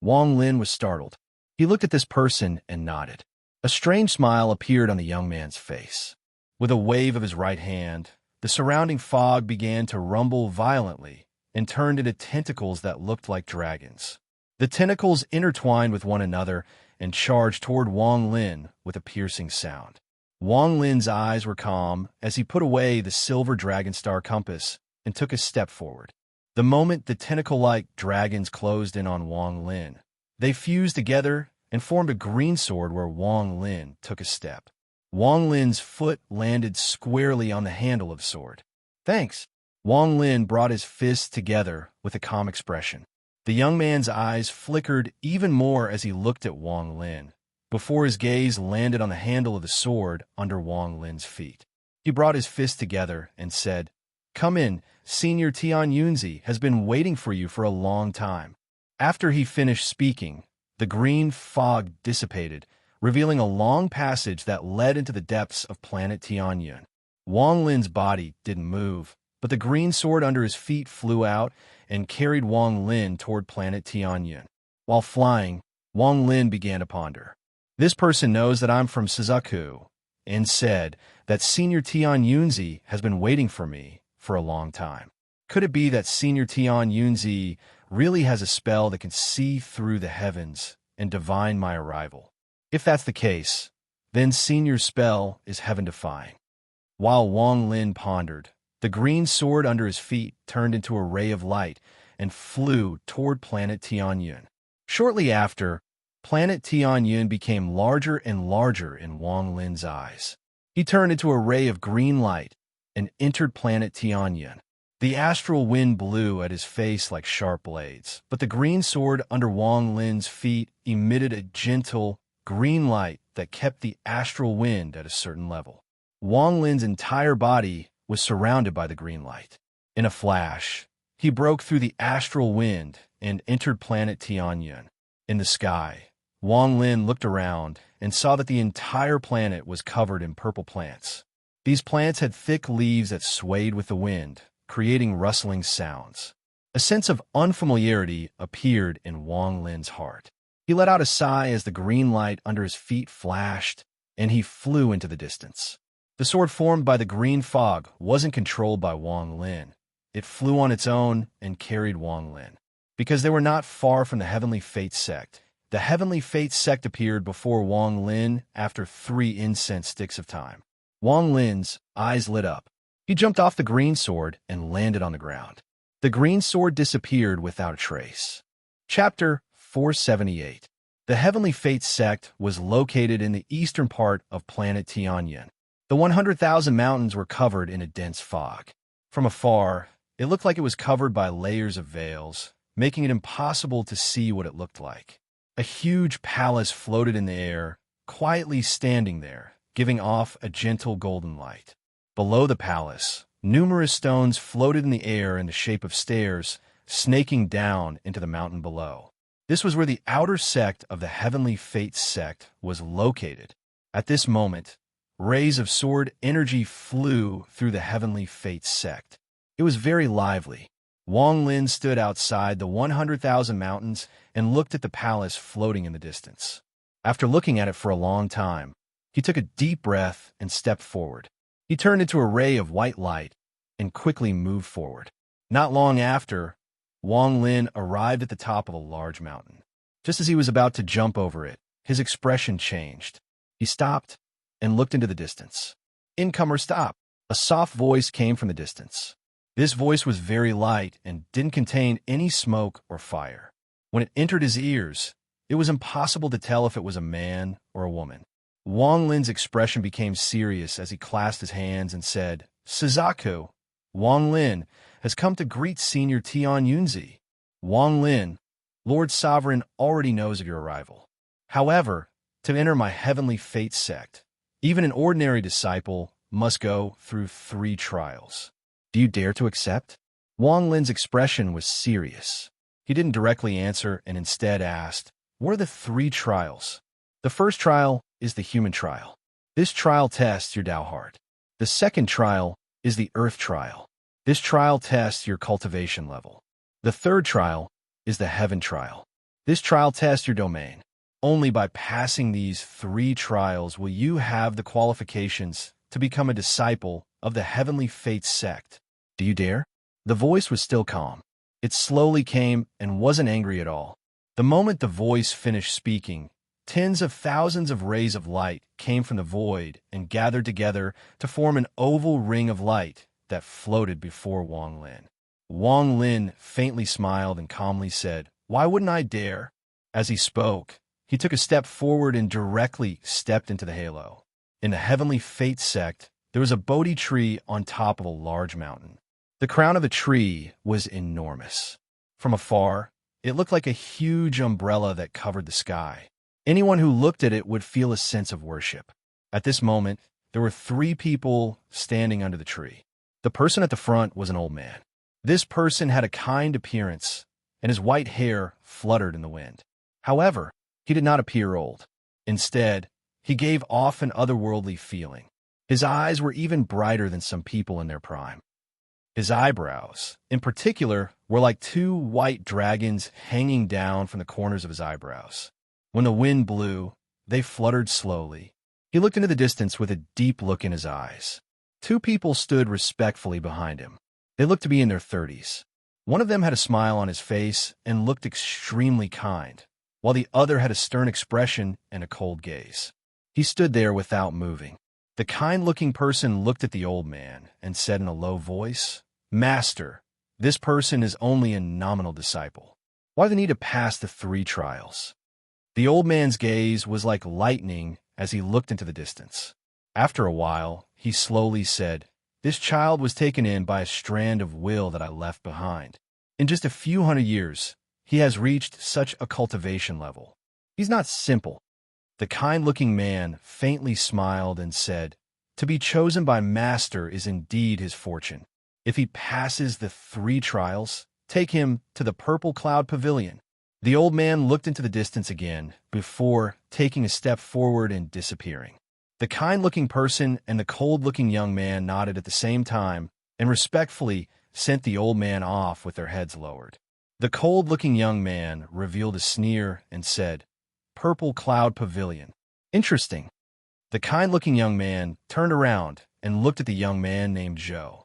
Wang Lin was startled. He looked at this person and nodded. A strange smile appeared on the young man's face. With a wave of his right hand, the surrounding fog began to rumble violently and turned into tentacles that looked like dragons. The tentacles intertwined with one another and charged toward Wang Lin with a piercing sound. Wang Lin's eyes were calm as he put away the silver dragon star compass and took a step forward. The moment the tentacle-like dragons closed in on Wang Lin, they fused together and formed a green sword where Wang Lin took a step. Wang Lin's foot landed squarely on the handle of the sword. "Thanks." Wang Lin brought his fists together with a calm expression. The young man's eyes flickered even more as he looked at Wang Lin, before his gaze landed on the handle of the sword under Wang Lin's feet. He brought his fists together and said, "Come in, Senior Tianyunzi has been waiting for you for a long time." After he finished speaking, the green fog dissipated, revealing a long passage that led into the depths of planet Tianyun. Wang Lin's body didn't move, but the green sword under his feet flew out and carried Wang Lin toward planet Tianyun. While flying, Wang Lin began to ponder. "This person knows that I'm from Suzaku and said that Senior Tianyunzi has been waiting for me for a long time. Could it be that Senior Tianyunzi really has a spell that can see through the heavens and divine my arrival? If that's the case, then Senior's spell is heaven-defying." While Wang Lin pondered, the green sword under his feet turned into a ray of light and flew toward planet Tianyun. Shortly after, planet Tianyun became larger and larger in Wang Lin's eyes. He turned into a ray of green light and entered planet Tianyun. The astral wind blew at his face like sharp blades, but the green sword under Wang Lin's feet emitted a gentle, green light that kept the astral wind at a certain level. Wang Lin's entire body was surrounded by the green light. In a flash, he broke through the astral wind and entered planet Tianyun. In the sky, Wang Lin looked around and saw that the entire planet was covered in purple plants. These plants had thick leaves that swayed with the wind, creating rustling sounds. A sense of unfamiliarity appeared in Wang Lin's heart. He let out a sigh as the green light under his feet flashed, and he flew into the distance. The sword formed by the green fog wasn't controlled by Wang Lin. it flew on its own and carried Wang Lin. Because they were not far from the Heavenly Fate sect, the Heavenly Fate sect appeared before Wang Lin after 3 incense sticks of time. Wang Lin's eyes lit up. He jumped off the green sword and landed on the ground. The green sword disappeared without a trace. Chapter 478. The Heavenly Fate sect was located in the eastern part of planet Tianyin. The 100,000 mountains were covered in a dense fog. From afar, it looked like it was covered by layers of veils, making it impossible to see what it looked like. A huge palace floated in the air, quietly standing there, giving off a gentle golden light. Below the palace, numerous stones floated in the air in the shape of stairs, snaking down into the mountain below. This was where the outer sect of the Heavenly Fate sect was located. At this moment, rays of sword energy flew through the Heavenly Fate sect. It was very lively. Wang Lin stood outside the 100,000 mountains and looked at the palace floating in the distance. After looking at it for a long time, he took a deep breath and stepped forward. He turned into a ray of white light and quickly moved forward. Not long after, Wang Lin arrived at the top of a large mountain. Just as he was about to jump over it, his expression changed. He stopped and looked into the distance. "Incomer, stop!" A soft voice came from the distance. This voice was very light and didn't contain any smoke or fire. When it entered his ears, it was impossible to tell if it was a man or a woman. Wang Lin's expression became serious as he clasped his hands and said, "Suzaku, Wang Lin has come to greet Senior Tian Yunzi. Wang Lin, Lord Sovereign, already knows of your arrival. However, to enter my Heavenly Fate sect, even an ordinary disciple must go through 3 trials. Do you dare to accept?" Wang Lin's expression was serious. He didn't directly answer and instead asked, "What are the 3 trials?" "The first trial is the human trial. This trial tests your Tao heart. The second trial is the earth trial. This trial tests your cultivation level. The third trial is the heaven trial. This trial tests your domain. Only by passing these 3 trials will you have the qualifications to become a disciple of the Heavenly Fate sect. Do you dare?" The voice was still calm. It slowly came and wasn't angry at all. The moment the voice finished speaking, tens of thousands of rays of light came from the void and gathered together to form an oval ring of light that floated before Wang Lin. Wang Lin faintly smiled and calmly said, "Why wouldn't I dare?" As he spoke, he took a step forward and directly stepped into the halo. In the Heavenly Fate sect, there was a Bodhi tree on top of a large mountain. The crown of the tree was enormous. From afar, it looked like a huge umbrella that covered the sky. Anyone who looked at it would feel a sense of worship. At this moment, there were 3 people standing under the tree. The person at the front was an old man. This person had a kind appearance, and his white hair fluttered in the wind. However, he did not appear old. Instead, he gave off an otherworldly feeling. His eyes were even brighter than some people in their prime. His eyebrows, in particular, were like 2 white dragons hanging down from the corners of his eyebrows. When the wind blew, they fluttered slowly. He looked into the distance with a deep look in his eyes. 2 people stood respectfully behind him. They looked to be in their 30s. One of them had a smile on his face and looked extremely kind, while the other had a stern expression and a cold gaze. He stood there without moving. The kind-looking person looked at the old man and said in a low voice, "Master, this person is only a nominal disciple. Why the need to pass the 3 trials?" The old man's gaze was like lightning as he looked into the distance. After a while, he slowly said, "This child was taken in by a strand of will that I left behind. In just a few hundred years, he has reached such a cultivation level. He's not simple." The kind-looking man faintly smiled and said, "To be chosen by Master is indeed his fortune. If he passes the 3 trials, take him to the Purple Cloud Pavilion." The old man looked into the distance again before taking a step forward and disappearing. The kind-looking person and the cold-looking young man nodded at the same time and respectfully sent the old man off with their heads lowered. The cold-looking young man revealed a sneer and said, "Purple Cloud Pavilion. Interesting." The kind-looking young man turned around and looked at the young man named Zhou.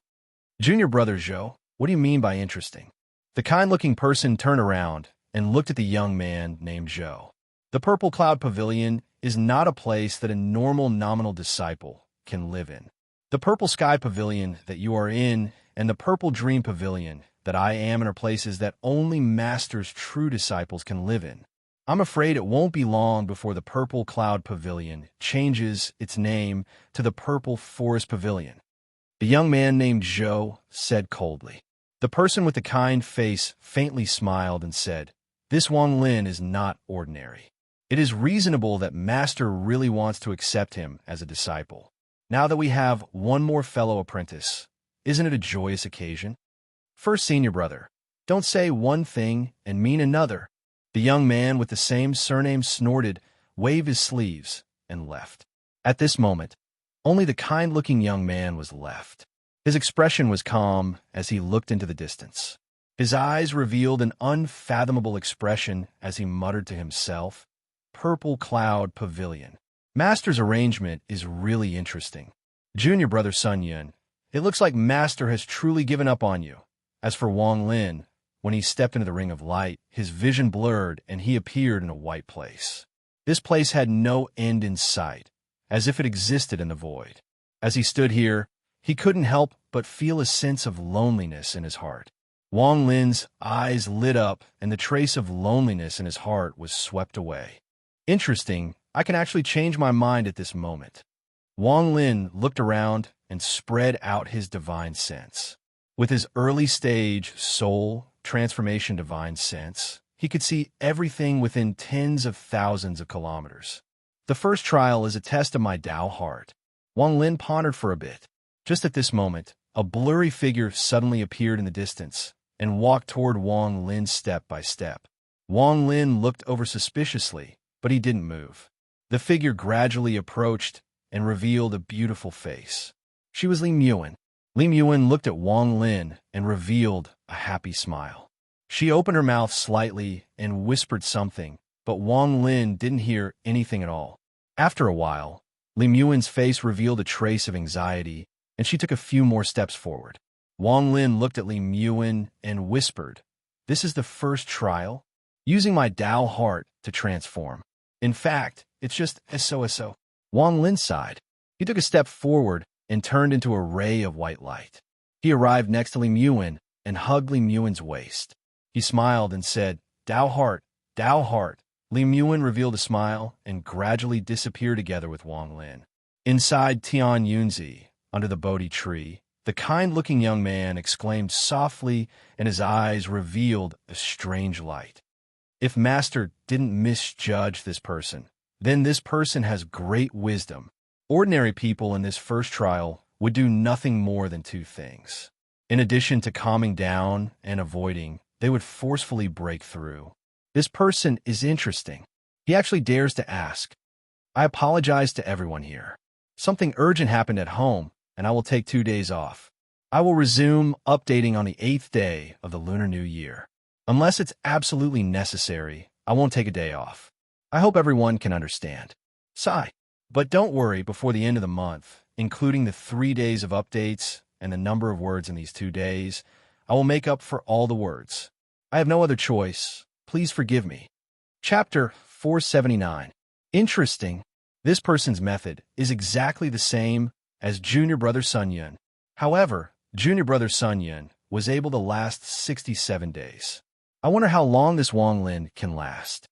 "Junior brother Zhou, What do you mean by interesting? The kind-looking person turned around and looked at the young man named Joe. The Purple Cloud Pavilion is not a place that a normal nominal disciple can live in. The Purple Sky Pavilion that you are in and the Purple Dream Pavilion that I am in are places that only Master's true disciples can live in. I'm afraid it won't be long before the Purple Cloud Pavilion changes its name to the Purple Forest Pavilion. The young man named Joe said coldly. The person with the kind face faintly smiled and said, "This Wang Lin is not ordinary. It is reasonable that Master really wants to accept him as a disciple. Now that we have one more fellow apprentice, isn't it a joyous occasion?" First senior brother, don't say one thing and mean another. The young man with the same surname snorted, waved his sleeves, and left. At this moment, only the kind-looking young man was left. His expression was calm as he looked into the distance. His eyes revealed an unfathomable expression as he muttered to himself, "Purple Cloud Pavilion. Master's arrangement is really interesting. Junior brother Sun Yun, it looks like Master has truly given up on you." As for Wang Lin, when he stepped into the ring of light, his vision blurred and he appeared in a white place. This place had no end in sight, as if it existed in the void. As he stood here, he couldn't help but feel a sense of loneliness in his heart. Wang Lin's eyes lit up and the trace of loneliness in his heart was swept away. Interesting, I can actually change my mind at this moment. Wang Lin looked around and spread out his divine sense. With his early stage soul transformation divine sense, he could see everything within tens of thousands of kilometers. The first trial is a test of my Tao heart. Wang Lin pondered for a bit. Just at this moment, a blurry figure suddenly appeared in the distance and walked toward Wang Lin step by step. Wang Lin looked over suspiciously, but he didn't move. The figure gradually approached and revealed a beautiful face. She was Li Muan. Li Muan looked at Wang Lin and revealed a happy smile. She opened her mouth slightly and whispered something, but Wang Lin didn't hear anything at all. After a while, Li Muan's face revealed a trace of anxiety, and she took a few more steps forward. Wang Lin looked at Li Muan and whispered, "This is the first trial? Using my Tao heart to transform. In fact, it's just so." Wang Lin sighed. He took a step forward and turned into a ray of white light. He arrived next to Li Muan and hugged Li Muan's waist. He smiled and said, "Tao heart, Tao heart." Li Muan revealed a smile and gradually disappeared together with Wang Lin. Inside Tian Yunzi, under the Bodhi tree, the kind-looking young man exclaimed softly and his eyes revealed a strange light. If Master didn't misjudge this person, then this person has great wisdom. Ordinary people in this first trial would do nothing more than two things. In addition to calming down and avoiding, they would forcefully break through. This person is interesting. He actually dares to ask. I apologize to everyone here. Something urgent happened at home, and I will take 2 days off. I will resume updating on the 8th day of the Lunar New Year. Unless it's absolutely necessary, I won't take a day off. I hope everyone can understand. Sigh. But don't worry, before the end of the month, including the 3 days of updates and the number of words in these 2 days, I will make up for all the words. I have no other choice. Please forgive me. Chapter 479. Interesting. This person's method is exactly the same as junior brother Sun Yun. However, junior brother Sun Yun was able to last 67 days. I wonder how long this Wang Lin can last.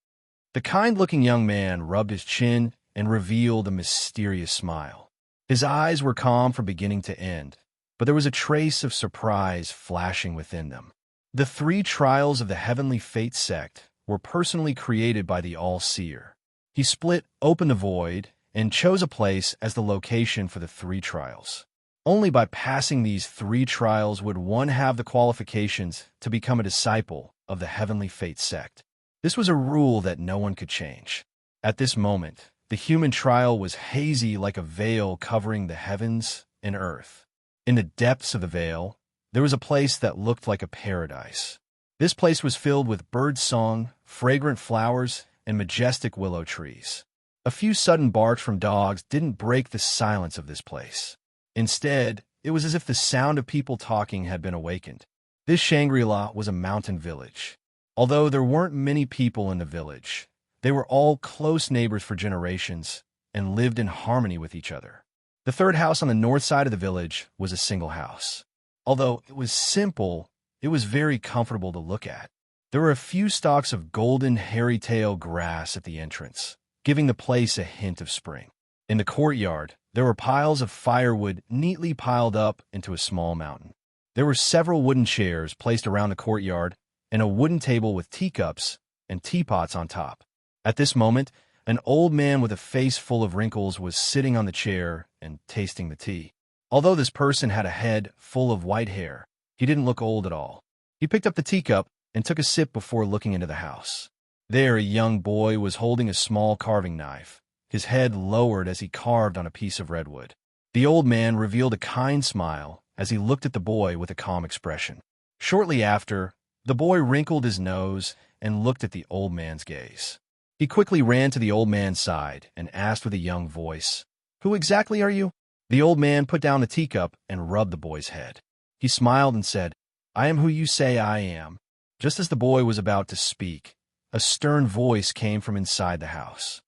The kind-looking young man rubbed his chin and revealed a mysterious smile. His eyes were calm from beginning to end, but there was a trace of surprise flashing within them. The 3 trials of the Heavenly Fate sect were personally created by the All-Seer. He split open the void and chose a place as the location for the 3 trials. Only by passing these 3 trials would one have the qualifications to become a disciple of the Heavenly Fate sect. This was a rule that no one could change. At this moment, the human trial was hazy like a veil covering the heavens and earth. In the depths of the veil, there was a place that looked like a paradise. This place was filled with bird song, fragrant flowers, and majestic willow trees. A few sudden barks from dogs didn't break the silence of this place. Instead, it was as if the sound of people talking had been awakened. This Shangri-La was a mountain village. Although there weren't many people in the village, they were all close neighbors for generations and lived in harmony with each other. The third house on the north side of the village was a single house. Although it was simple, it was very comfortable to look at. There were a few stalks of golden hairy-tail grass at the entrance, giving the place a hint of spring. In the courtyard, there were piles of firewood neatly piled up into a small mountain. There were several wooden chairs placed around the courtyard and a wooden table with teacups and teapots on top. At this moment, an old man with a face full of wrinkles was sitting on the chair and tasting the tea. Although this person had a head full of white hair, he didn't look old at all. He picked up the teacup and took a sip before looking into the house. There, a young boy was holding a small carving knife, his head lowered as he carved on a piece of redwood. The old man revealed a kind smile as he looked at the boy with a calm expression. Shortly after, the boy wrinkled his nose and looked at the old man's gaze. He quickly ran to the old man's side and asked with a young voice, "Who exactly are you?" The old man put down the teacup and rubbed the boy's head. He smiled and said, "I am who you say I am." Just as the boy was about to speak, a stern voice came from inside the house.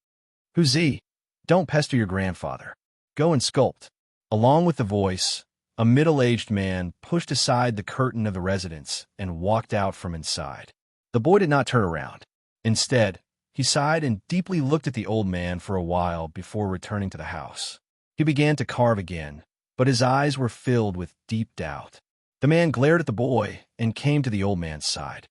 "Who's he? Don't pester your grandfather. Go and sculpt." Along with the voice, a middle-aged man pushed aside the curtain of the residence and walked out from inside. The boy did not turn around. Instead, he sighed and deeply looked at the old man for a while before returning to the house. He began to carve again, but his eyes were filled with deep doubt. The man glared at the boy and came to the old man's side.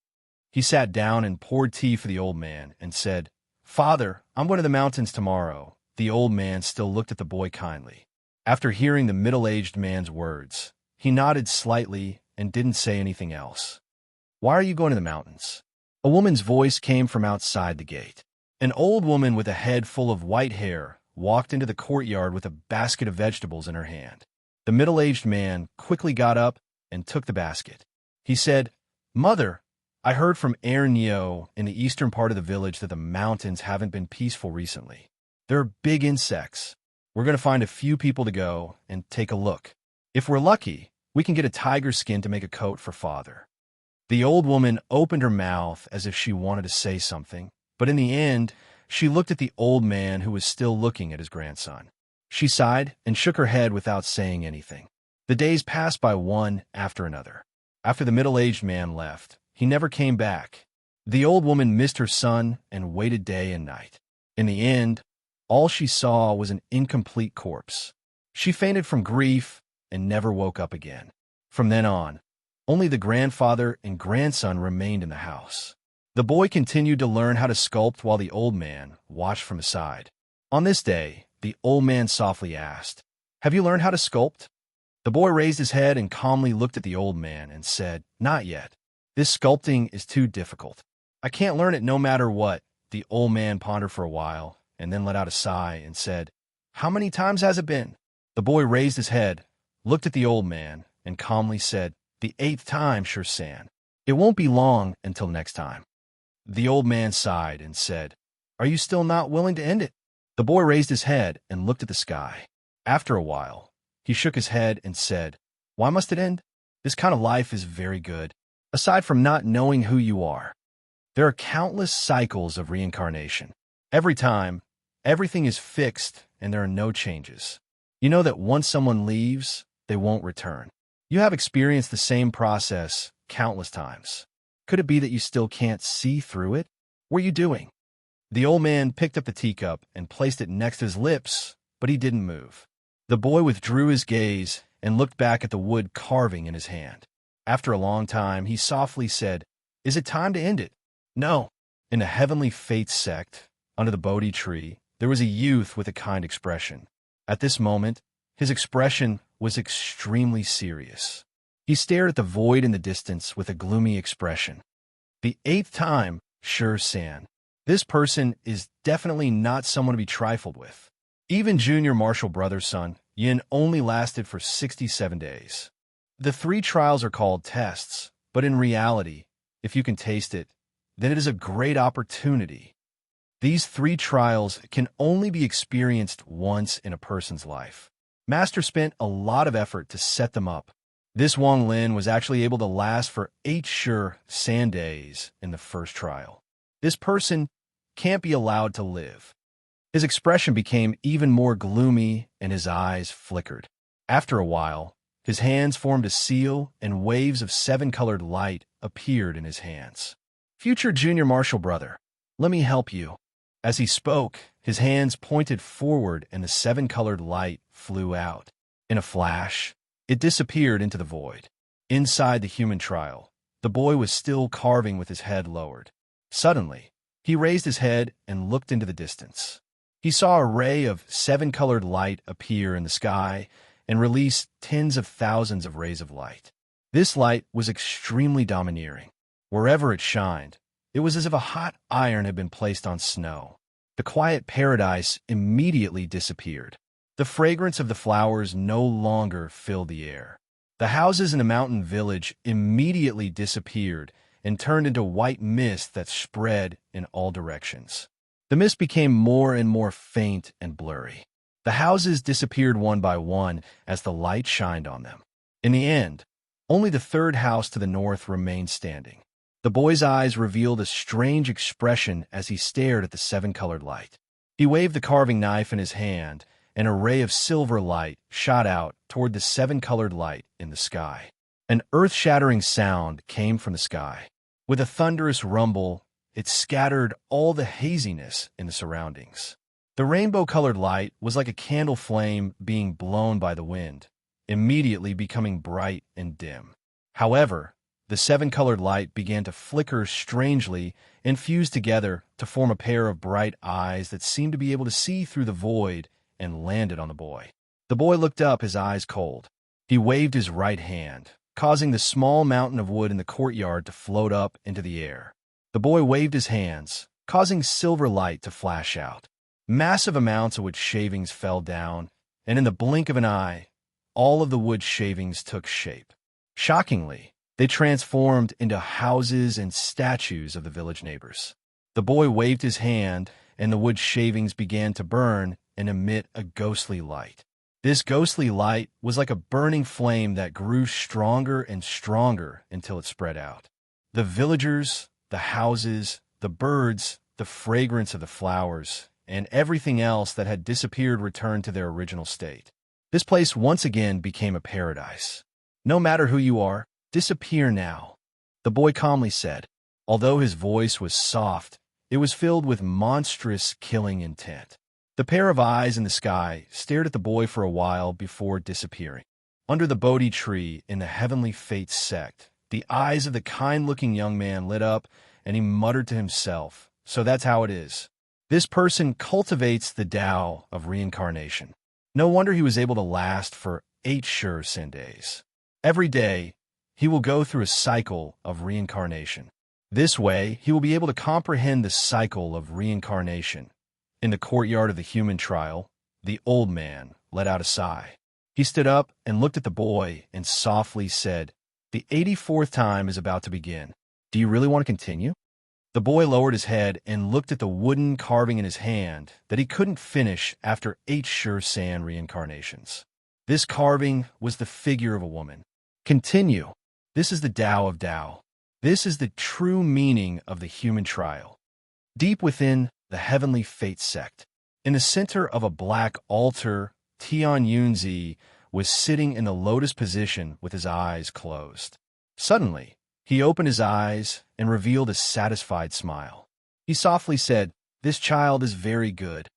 He sat down and poured tea for the old man and said, "Father, I'm going to the mountains tomorrow." The old man still looked at the boy kindly. After hearing the middle-aged man's words, he nodded slightly and didn't say anything else. "Why are you going to the mountains?" A woman's voice came from outside the gate. An old woman with a head full of white hair walked into the courtyard with a basket of vegetables in her hand. The middle-aged man quickly got up and took the basket. He said, "Mother, I heard from Ernio in the eastern part of the village that the mountains haven't been peaceful recently. There are big insects. We're going to find a few people to go and take a look. If we're lucky, we can get a tiger skin to make a coat for Father." The old woman opened her mouth as if she wanted to say something, but in the end, she looked at the old man who was still looking at his grandson. She sighed and shook her head without saying anything. The days passed by one after another. After the middle-aged man left, he never came back. The old woman missed her son and waited day and night. In the end, all she saw was an incomplete corpse. She fainted from grief and never woke up again. From then on, only the grandfather and grandson remained in the house. The boy continued to learn how to sculpt while the old man watched from the side. On this day, the old man softly asked, "Have you learned how to sculpt?" The boy raised his head and calmly looked at the old man and said, "Not yet. This sculpting is too difficult. I can't learn it no matter what." The old man pondered for a while and then let out a sigh and said, "How many times has it been?" The boy raised his head, looked at the old man, and calmly said, "The 8th time, sure San. It won't be long until next time." The old man sighed and said, "Are you still not willing to end it?" The boy raised his head and looked at the sky. After a while, he shook his head and said, "Why must it end? This kind of life is very good. Aside from not knowing who you are, there are countless cycles of reincarnation. Every time, everything is fixed and there are no changes. You know that once someone leaves, they won't return. You have experienced the same process countless times. Could it be that you still can't see through it? What are you doing?" The old man picked up the teacup and placed it next to his lips, but he didn't move. The boy withdrew his gaze and looked back at the wood carving in his hand. After a long time, he softly said, "Is it time to end it?" "No." In the Heavenly Fates sect, under the Bodhi tree, there was a youth with a kind expression. At this moment, his expression was extremely serious. He stared at the void in the distance with a gloomy expression. "The 8th time, sure San. This person is definitely not someone to be trifled with." Even Junior Marshall Brothers' son, Yin, only lasted for 67 days. The 3 trials are called tests, but in reality, if you can taste it, then it is a great opportunity. These 3 trials can only be experienced once in a person's life. Master spent a lot of effort to set them up, This Wang Lin was actually able to last for 8 sure sand days in the first trial. This person can't be allowed to live. His expression became even more gloomy and his eyes flickered. After a while, his hands formed a seal and waves of 7-colored light appeared in his hands. Future junior marshal brother, let me help you. As he spoke, his hands pointed forward and the 7-colored light flew out. In a flash, it disappeared into the void. Inside the human trial, the boy was still carving with his head lowered. Suddenly, he raised his head and looked into the distance. He saw a ray of 7-colored light appear in the sky and release tens of thousands of rays of light. This light was extremely domineering. Wherever it shined, it was as if a hot iron had been placed on snow. The quiet paradise immediately disappeared. The fragrance of the flowers no longer filled the air. The houses in the mountain village immediately disappeared and turned into white mist that spread in all directions. The mist became more and more faint and blurry. The houses disappeared one by one as the light shined on them. In the end, only the third house to the north remained standing. The boy's eyes revealed a strange expression as he stared at the 7-colored light. He waved the carving knife in his hand, and a ray of silver light shot out toward the 7-colored light in the sky. An earth-shattering sound came from the sky. With a thunderous rumble, it scattered all the haziness in the surroundings. The rainbow-colored light was like a candle flame being blown by the wind, immediately becoming bright and dim. However, the 7-colored light began to flicker strangely and fuse together to form a pair of bright eyes that seemed to be able to see through the void and landed on the boy. The boy looked up, his eyes cold. He waved his right hand, causing the small mountain of wood in the courtyard to float up into the air. The boy waved his hands, causing silver light to flash out. Massive amounts of wood shavings fell down, and in the blink of an eye, all of the wood shavings took shape. Shockingly, they transformed into houses and statues of the village neighbors. The boy waved his hand, and the wood shavings began to burn and emit a ghostly light. This ghostly light was like a burning flame that grew stronger and stronger until it spread out. The villagers, the houses, the birds, the fragrance of the flowers, and everything else that had disappeared returned to their original state. This place once again became a paradise. No matter who you are, disappear now, the boy calmly said. Although his voice was soft, it was filled with monstrous killing intent. The pair of eyes in the sky stared at the boy for a while before disappearing. Under the Bodhi tree in the Heavenly Fates sect, the eyes of the kind-looking young man lit up, and he muttered to himself, "So that's how it is. This person cultivates the Tao of reincarnation. No wonder he was able to last for 8 sure sin days. Every day, he will go through a cycle of reincarnation. This way, he will be able to comprehend the cycle of reincarnation." In the courtyard of the human trial, the old man let out a sigh. He stood up and looked at the boy and softly said, "The 84th time is about to begin. Do you really want to continue?" The boy lowered his head and looked at the wooden carving in his hand that he couldn't finish after 8 sure sand reincarnations. This carving was the figure of a woman. Continue. This is the Tao of Tao. This is the true meaning of the human trial. Deep within the Heavenly Fates sect, in the center of a black altar, Tian Yunzi was sitting in the lotus position with his eyes closed. Suddenly, he opened his eyes and revealed a satisfied smile. He softly said, "This child is very good."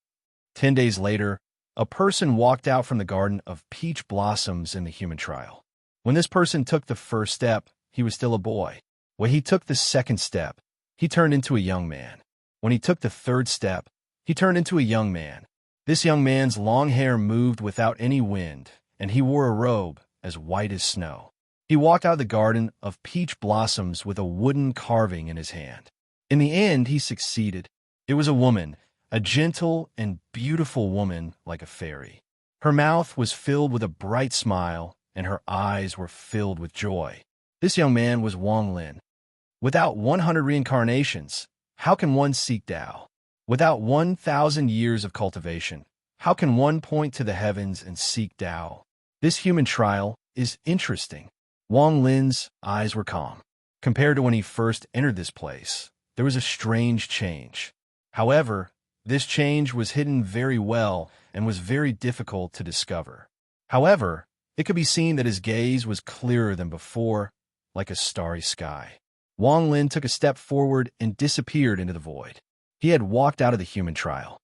10 days later, a person walked out from the garden of peach blossoms in the human trial. When this person took the first step, he was still a boy. When he took the second step, he turned into a young man. When he took the third step, he turned into a young man. This young man's long hair moved without any wind, and he wore a robe as white as snow. He walked out of the garden of peach blossoms with a wooden carving in his hand. In the end, he succeeded. It was a woman, a gentle and beautiful woman like a fairy. Her mouth was filled with a bright smile, and her eyes were filled with joy. This young man was Wang Lin. Without 100 reincarnations, how can one seek Tao? Without 1,000 years of cultivation, how can one point to the heavens and seek Tao? This human trial is interesting. Wang Lin's eyes were calm. Compared to when he first entered this place, there was a strange change. However, this change was hidden very well and was very difficult to discover. However, it could be seen that his gaze was clearer than before, like a starry sky. Wang Lin took a step forward and disappeared into the void. He had walked out of the human trial.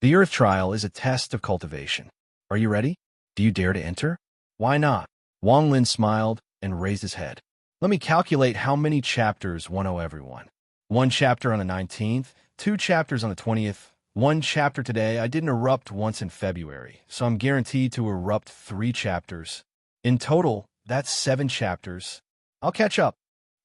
The earth trial is a test of cultivation. Are you ready? Do you dare to enter? Why not? Wang Lin smiled and raised his head. Let me calculate how many chapters 10 everyone. 1 chapter on the 19th, 2 chapters on the 20th, 1 chapter today. I didn't erupt once in February, so I'm guaranteed to erupt 3 chapters. In total, that's 7 chapters. I'll catch up.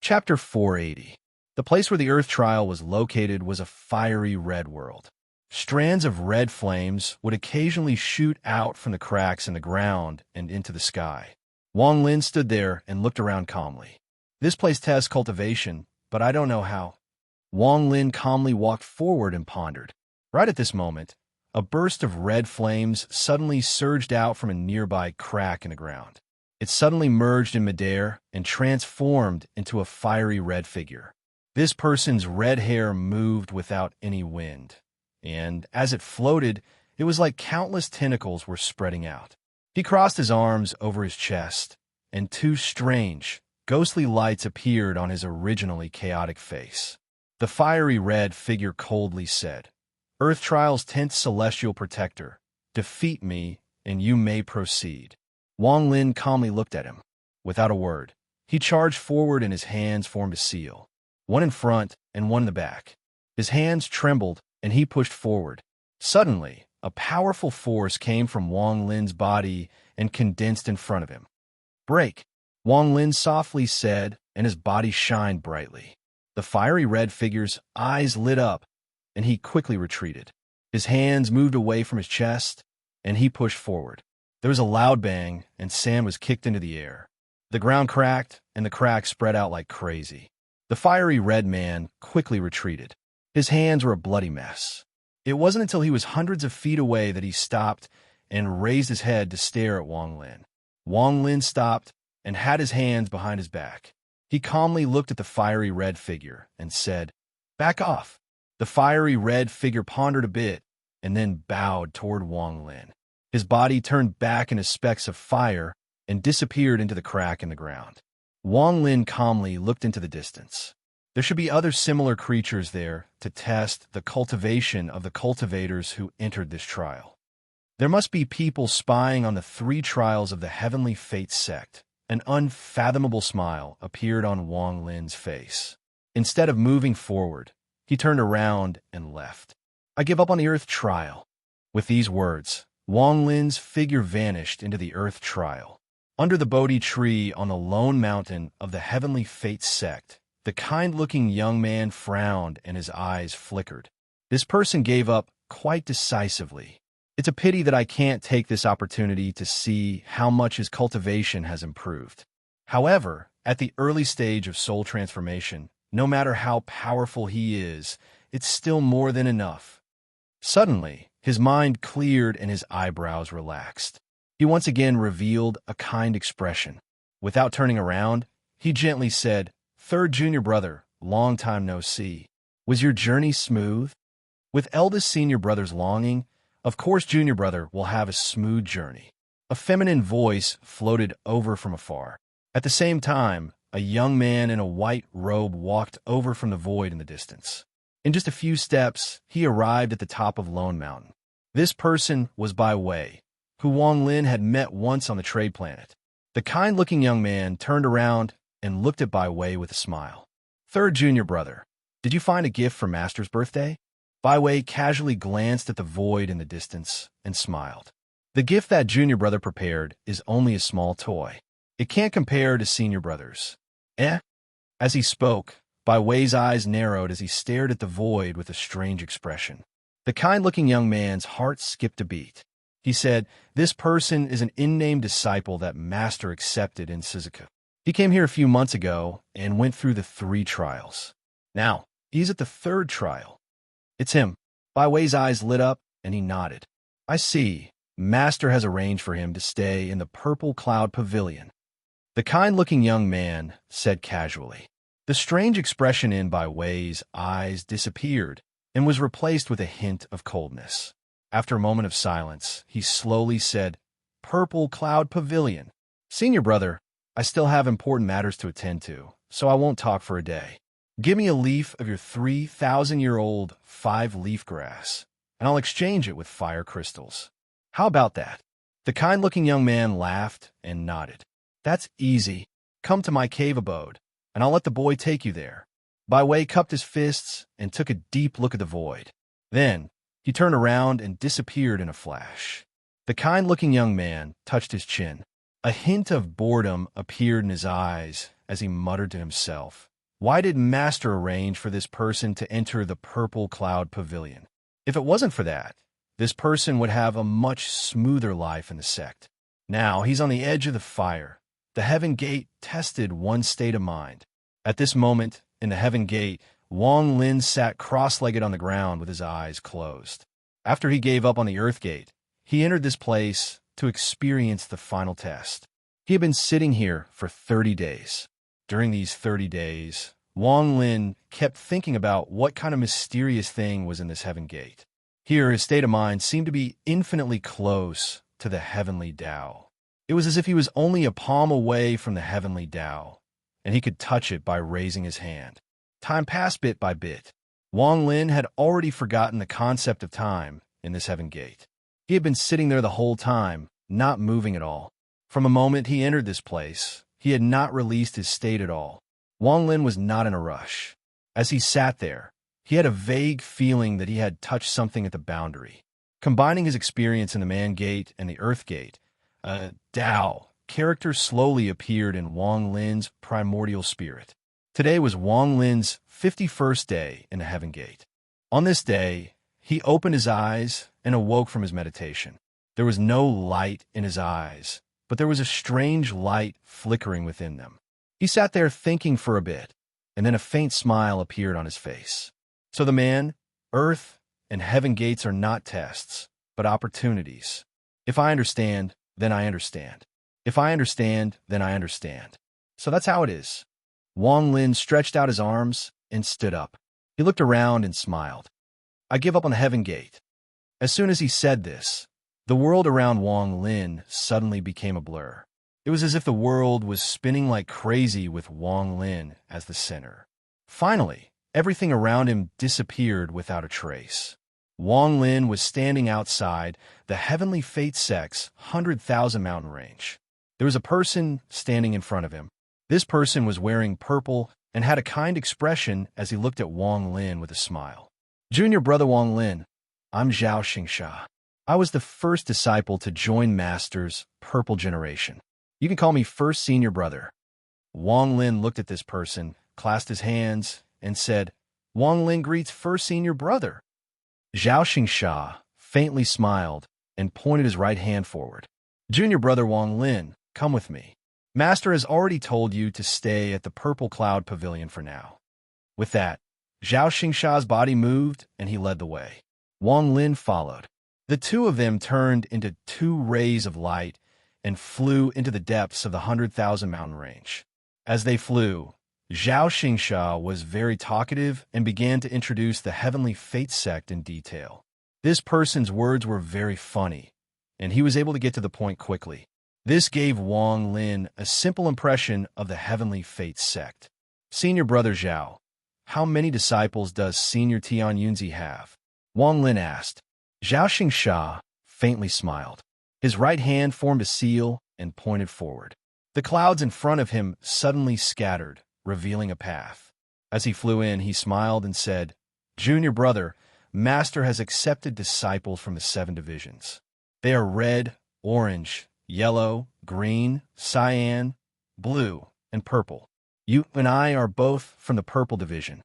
Chapter 480. The place where the Earth trial was located was a fiery red world. Strands of red flames would occasionally shoot out from the cracks in the ground and into the sky. Wang Lin stood there and looked around calmly. This place tests cultivation, but I don't know how. Wang Lin calmly walked forward and pondered. Right at this moment, a burst of red flames suddenly surged out from a nearby crack in the ground. It suddenly merged in midair and transformed into a fiery red figure. This person's red hair moved without any wind, and as it floated, it was like countless tentacles were spreading out. He crossed his arms over his chest, and 2 strange, ghostly lights appeared on his originally chaotic face. The fiery red figure coldly said, "Earth Trial's 10th Celestial Protector, defeat me, and you may proceed." Wang Lin calmly looked at him. Without a word, he charged forward and his hands formed a seal, one in front and one in the back. His hands trembled, and he pushed forward. Suddenly, a powerful force came from Wang Lin's body and condensed in front of him. "Break," Wang Lin softly said, and his body shined brightly. The fiery red figure's eyes lit up, and he quickly retreated. His hands moved away from his chest, and he pushed forward. There was a loud bang, and sand was kicked into the air. The ground cracked, and the cracks spread out like crazy. The fiery red man quickly retreated. His hands were a bloody mess. It wasn't until he was hundreds of feet away that he stopped and raised his head to stare at Wang Lin. Wang Lin stopped and had his hands behind his back. He calmly looked at the fiery red figure and said, "Back off." The fiery red figure pondered a bit and then bowed toward Wang Lin. His body turned back into specks of fire and disappeared into the crack in the ground. Wang Lin calmly looked into the distance. There should be other similar creatures there to test the cultivation of the cultivators who entered this trial. There must be people spying on the 3 trials of the Heavenly Fate sect. An unfathomable smile appeared on Wang Lin's face. Instead of moving forward, he turned around and left. "I give up on the Earth trial." With these words, Wang Lin's figure vanished into the Earth trial. Under the Bodhi tree on the lone mountain of the Heavenly Fate sect, the kind-looking young man frowned and his eyes flickered. This person gave up quite decisively. It's a pity that I can't take this opportunity to see how much his cultivation has improved. However, at the early stage of soul transformation, no matter how powerful he is, it's still more than enough. Suddenly, his mind cleared and his eyebrows relaxed. He once again revealed a kind expression. Without turning around, he gently said, "Third junior brother, long time no see. Was your journey smooth?" With eldest senior brother's longing, of course junior brother will have a smooth journey. A feminine voice floated over from afar. At the same time, a young man in a white robe walked over from the void in the distance. In just a few steps, he arrived at the top of Lone Mountain. This person was Bai Wei, who Wang Lin had met once on the trade planet. The kind-looking young man turned around and looked at Bai Wei with a smile. "Third junior brother, did you find a gift for Master's birthday?" Bai Wei casually glanced at the void in the distance and smiled. "The gift that junior brother prepared is only a small toy. It can't compare to senior brother's." "Eh?" As he spoke, Bai Wei's eyes narrowed as he stared at the void with a strange expression. The kind-looking young man's heart skipped a beat. He said, "This person is an unnamed disciple that Master accepted in Suzuka. He came here a few months ago and went through the 3 trials. Now, he's at the 3rd trial." "It's him." Bai Wei's eyes lit up, and he nodded. "I see. Master has arranged for him to stay in the Purple Cloud Pavilion." The kind-looking young man said casually. The strange expression in Bai Wei's eyes disappeared and was replaced with a hint of coldness. After a moment of silence, he slowly said, "Purple Cloud Pavilion. Senior brother, I still have important matters to attend to, so I won't talk for a day. Give me a leaf of your 3,000-year-old five-leaf grass, and I'll exchange it with fire crystals. How about that?" The kind-looking young man laughed and nodded. "That's easy. Come to my cave abode, and I'll let the boy take you there." Bai Wei cupped his fists and took a deep look at the void. Then, he turned around and disappeared in a flash. The kind-looking young man touched his chin. A hint of boredom appeared in his eyes as he muttered to himself. Why did Master arrange for this person to enter the Purple Cloud Pavilion? If it wasn't for that, this person would have a much smoother life in the sect. Now he's on the edge of the fire. The Heaven Gate tested one state of mind. At this moment, in the Heaven Gate, Wang Lin sat cross-legged on the ground with his eyes closed. After he gave up on the Earth Gate, he entered this place to experience the final test. He had been sitting here for 30 days. During these 30 days, Wang Lin kept thinking about what kind of mysterious thing was in this Heaven Gate. Here, his state of mind seemed to be infinitely close to the heavenly Tao. It was as if he was only a palm away from the heavenly Tao, and he could touch it by raising his hand. Time passed bit by bit. Wang Lin had already forgotten the concept of time in this Heaven Gate. He had been sitting there the whole time, not moving at all. From the moment he entered this place, he had not released his state at all. Wang Lin was not in a rush. As he sat there, he had a vague feeling that he had touched something at the boundary. Combining his experience in the Man Gate and the Earth Gate, a Tao character slowly appeared in Wang Lin's primordial spirit. Today was Wang Lin's 51st day in the Heaven Gate. On this day, he opened his eyes and awoke from his meditation. There was no light in his eyes, but there was a strange light flickering within them. He sat there thinking for a bit, and then a faint smile appeared on his face. So the Man, Earth, and Heaven Gates are not tests, but opportunities. If I understand, then I understand. If I understand, then I understand. So that's how it is. Wang Lin stretched out his arms and stood up. He looked around and smiled. I give up on the Heaven Gate. As soon as he said this, the world around Wang Lin suddenly became a blur. It was as if the world was spinning like crazy with Wang Lin as the center. Finally, everything around him disappeared without a trace. Wang Lin was standing outside the Heavenly Fate Sect's 100,000 mountain range. There was a person standing in front of him. This person was wearing purple and had a kind expression as he looked at Wang Lin with a smile. Junior brother Wang Lin, I'm Zhao Xingsha. I was the first disciple to join Master's Purple Generation. You can call me first senior brother. Wang Lin looked at this person, clasped his hands, and said, Wang Lin greets first senior brother. Zhao Xingsha faintly smiled and pointed his right hand forward. Junior brother Wang Lin, come with me. Master has already told you to stay at the Purple Cloud Pavilion for now. With that, Zhao Xingsha's body moved and he led the way. Wang Lin followed. The two of them turned into two rays of light and flew into the depths of the 100,000 mountain range. As they flew, Zhao Xingsha was very talkative and began to introduce the Heavenly Fate Sect in detail. This person's words were very funny, and he was able to get to the point quickly. This gave Wang Lin a simple impression of the Heavenly Fate Sect. Senior brother Zhao, how many disciples does Senior Tian Yunzi have? Wang Lin asked. Zhao Xingsha faintly smiled. His right hand formed a seal and pointed forward. The clouds in front of him suddenly scattered, revealing a path. As he flew in, he smiled and said, Junior brother, Master has accepted disciples from the 7 divisions. They are red, orange, yellow, green, cyan, blue, and purple. You and I are both from the Purple Division.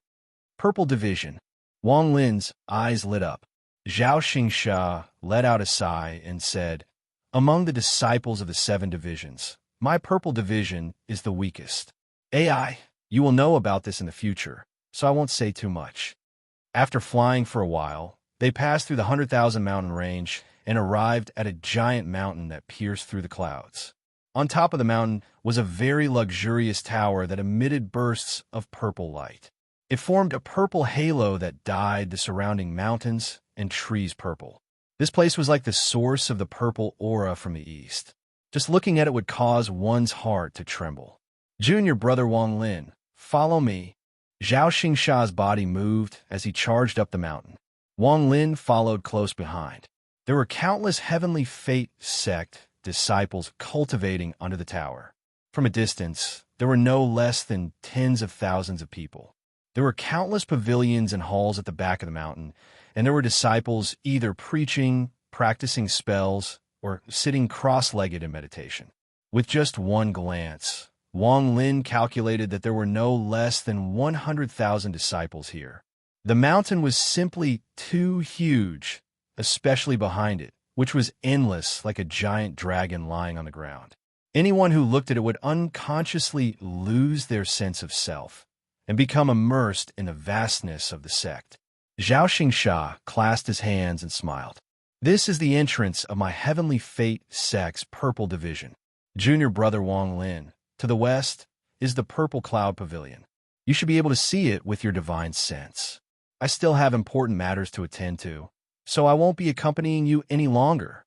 Purple Division. Wang Lin's eyes lit up. Zhao Xingsha let out a sigh and said, Among the disciples of the 7 divisions, my Purple Division is the weakest. AI, you will know about this in the future, so I won't say too much. After flying for a while, they passed through the 100,000 mountain range and arrived at a giant mountain that pierced through the clouds. On top of the mountain was a very luxurious tower that emitted bursts of purple light. It formed a purple halo that dyed the surrounding mountains and trees purple. This place was like the source of the purple aura from the east. Just looking at it would cause one's heart to tremble. Junior brother Wang Lin, follow me. Zhao Xingsha's body moved as he charged up the mountain. Wang Lin followed close behind. There were countless Heavenly Fate sect disciples cultivating under the tower. From a distance, there were no less than tens of thousands of people. There were countless pavilions and halls at the back of the mountain, and there were disciples either preaching, practicing spells, or sitting cross-legged in meditation. With just one glance, Wang Lin calculated that there were no less than 100,000 disciples here. The mountain was simply too huge, especially behind it, which was endless like a giant dragon lying on the ground. Anyone who looked at it would unconsciously lose their sense of self and become immersed in the vastness of the sect. Zhao Xingsha clasped his hands and smiled. This is the entrance of my Heavenly Fate sect's purple division. Junior brother Wang Lin, to the west, is the Purple Cloud Pavilion. You should be able to see it with your divine sense. I still have important matters to attend to, so I won't be accompanying you any longer.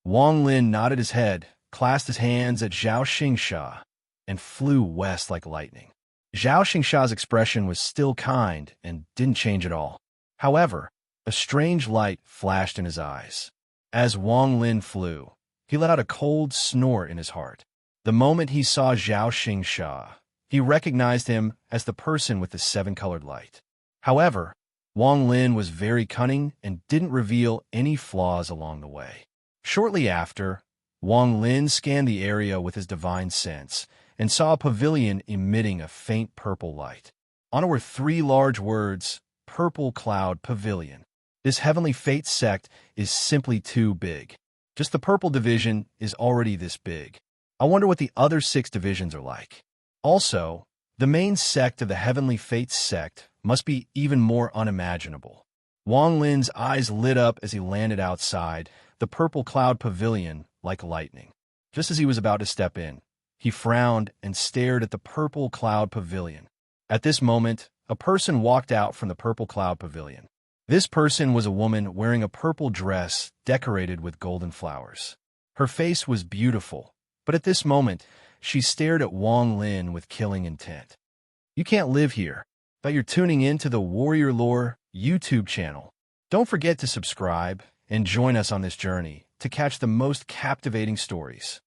Wang Lin nodded his head, clasped his hands at Zhao Xingsha, and flew west like lightning. Zhao Xingsha's expression was still kind and didn't change at all. However, a strange light flashed in his eyes. As Wang Lin flew, he let out a cold snort in his heart. The moment he saw Zhao Xingsha, he recognized him as the person with the seven-colored light. However, Wang Lin was very cunning and didn't reveal any flaws along the way. Shortly after, Wang Lin scanned the area with his divine sense and saw a pavilion emitting a faint purple light. On it were 3 large words, Purple Cloud Pavilion. This Heavenly Fate sect is simply too big. Just the purple division is already this big. I wonder what the other 6 divisions are like. Also, the main sect of the Heavenly Fate sect must be even more unimaginable. Wang Lin's eyes lit up as he landed outside the Purple Cloud Pavilion like lightning. Just as he was about to step in, he frowned and stared at the Purple Cloud Pavilion. At this moment, a person walked out from the Purple Cloud Pavilion. This person was a woman wearing a purple dress decorated with golden flowers. Her face was beautiful, but at this moment, she stared at Wang Lin with killing intent. You can't live here, but you're tuning in to the Warrior Lore YouTube channel. Don't forget to subscribe and join us on this journey to catch the most captivating stories.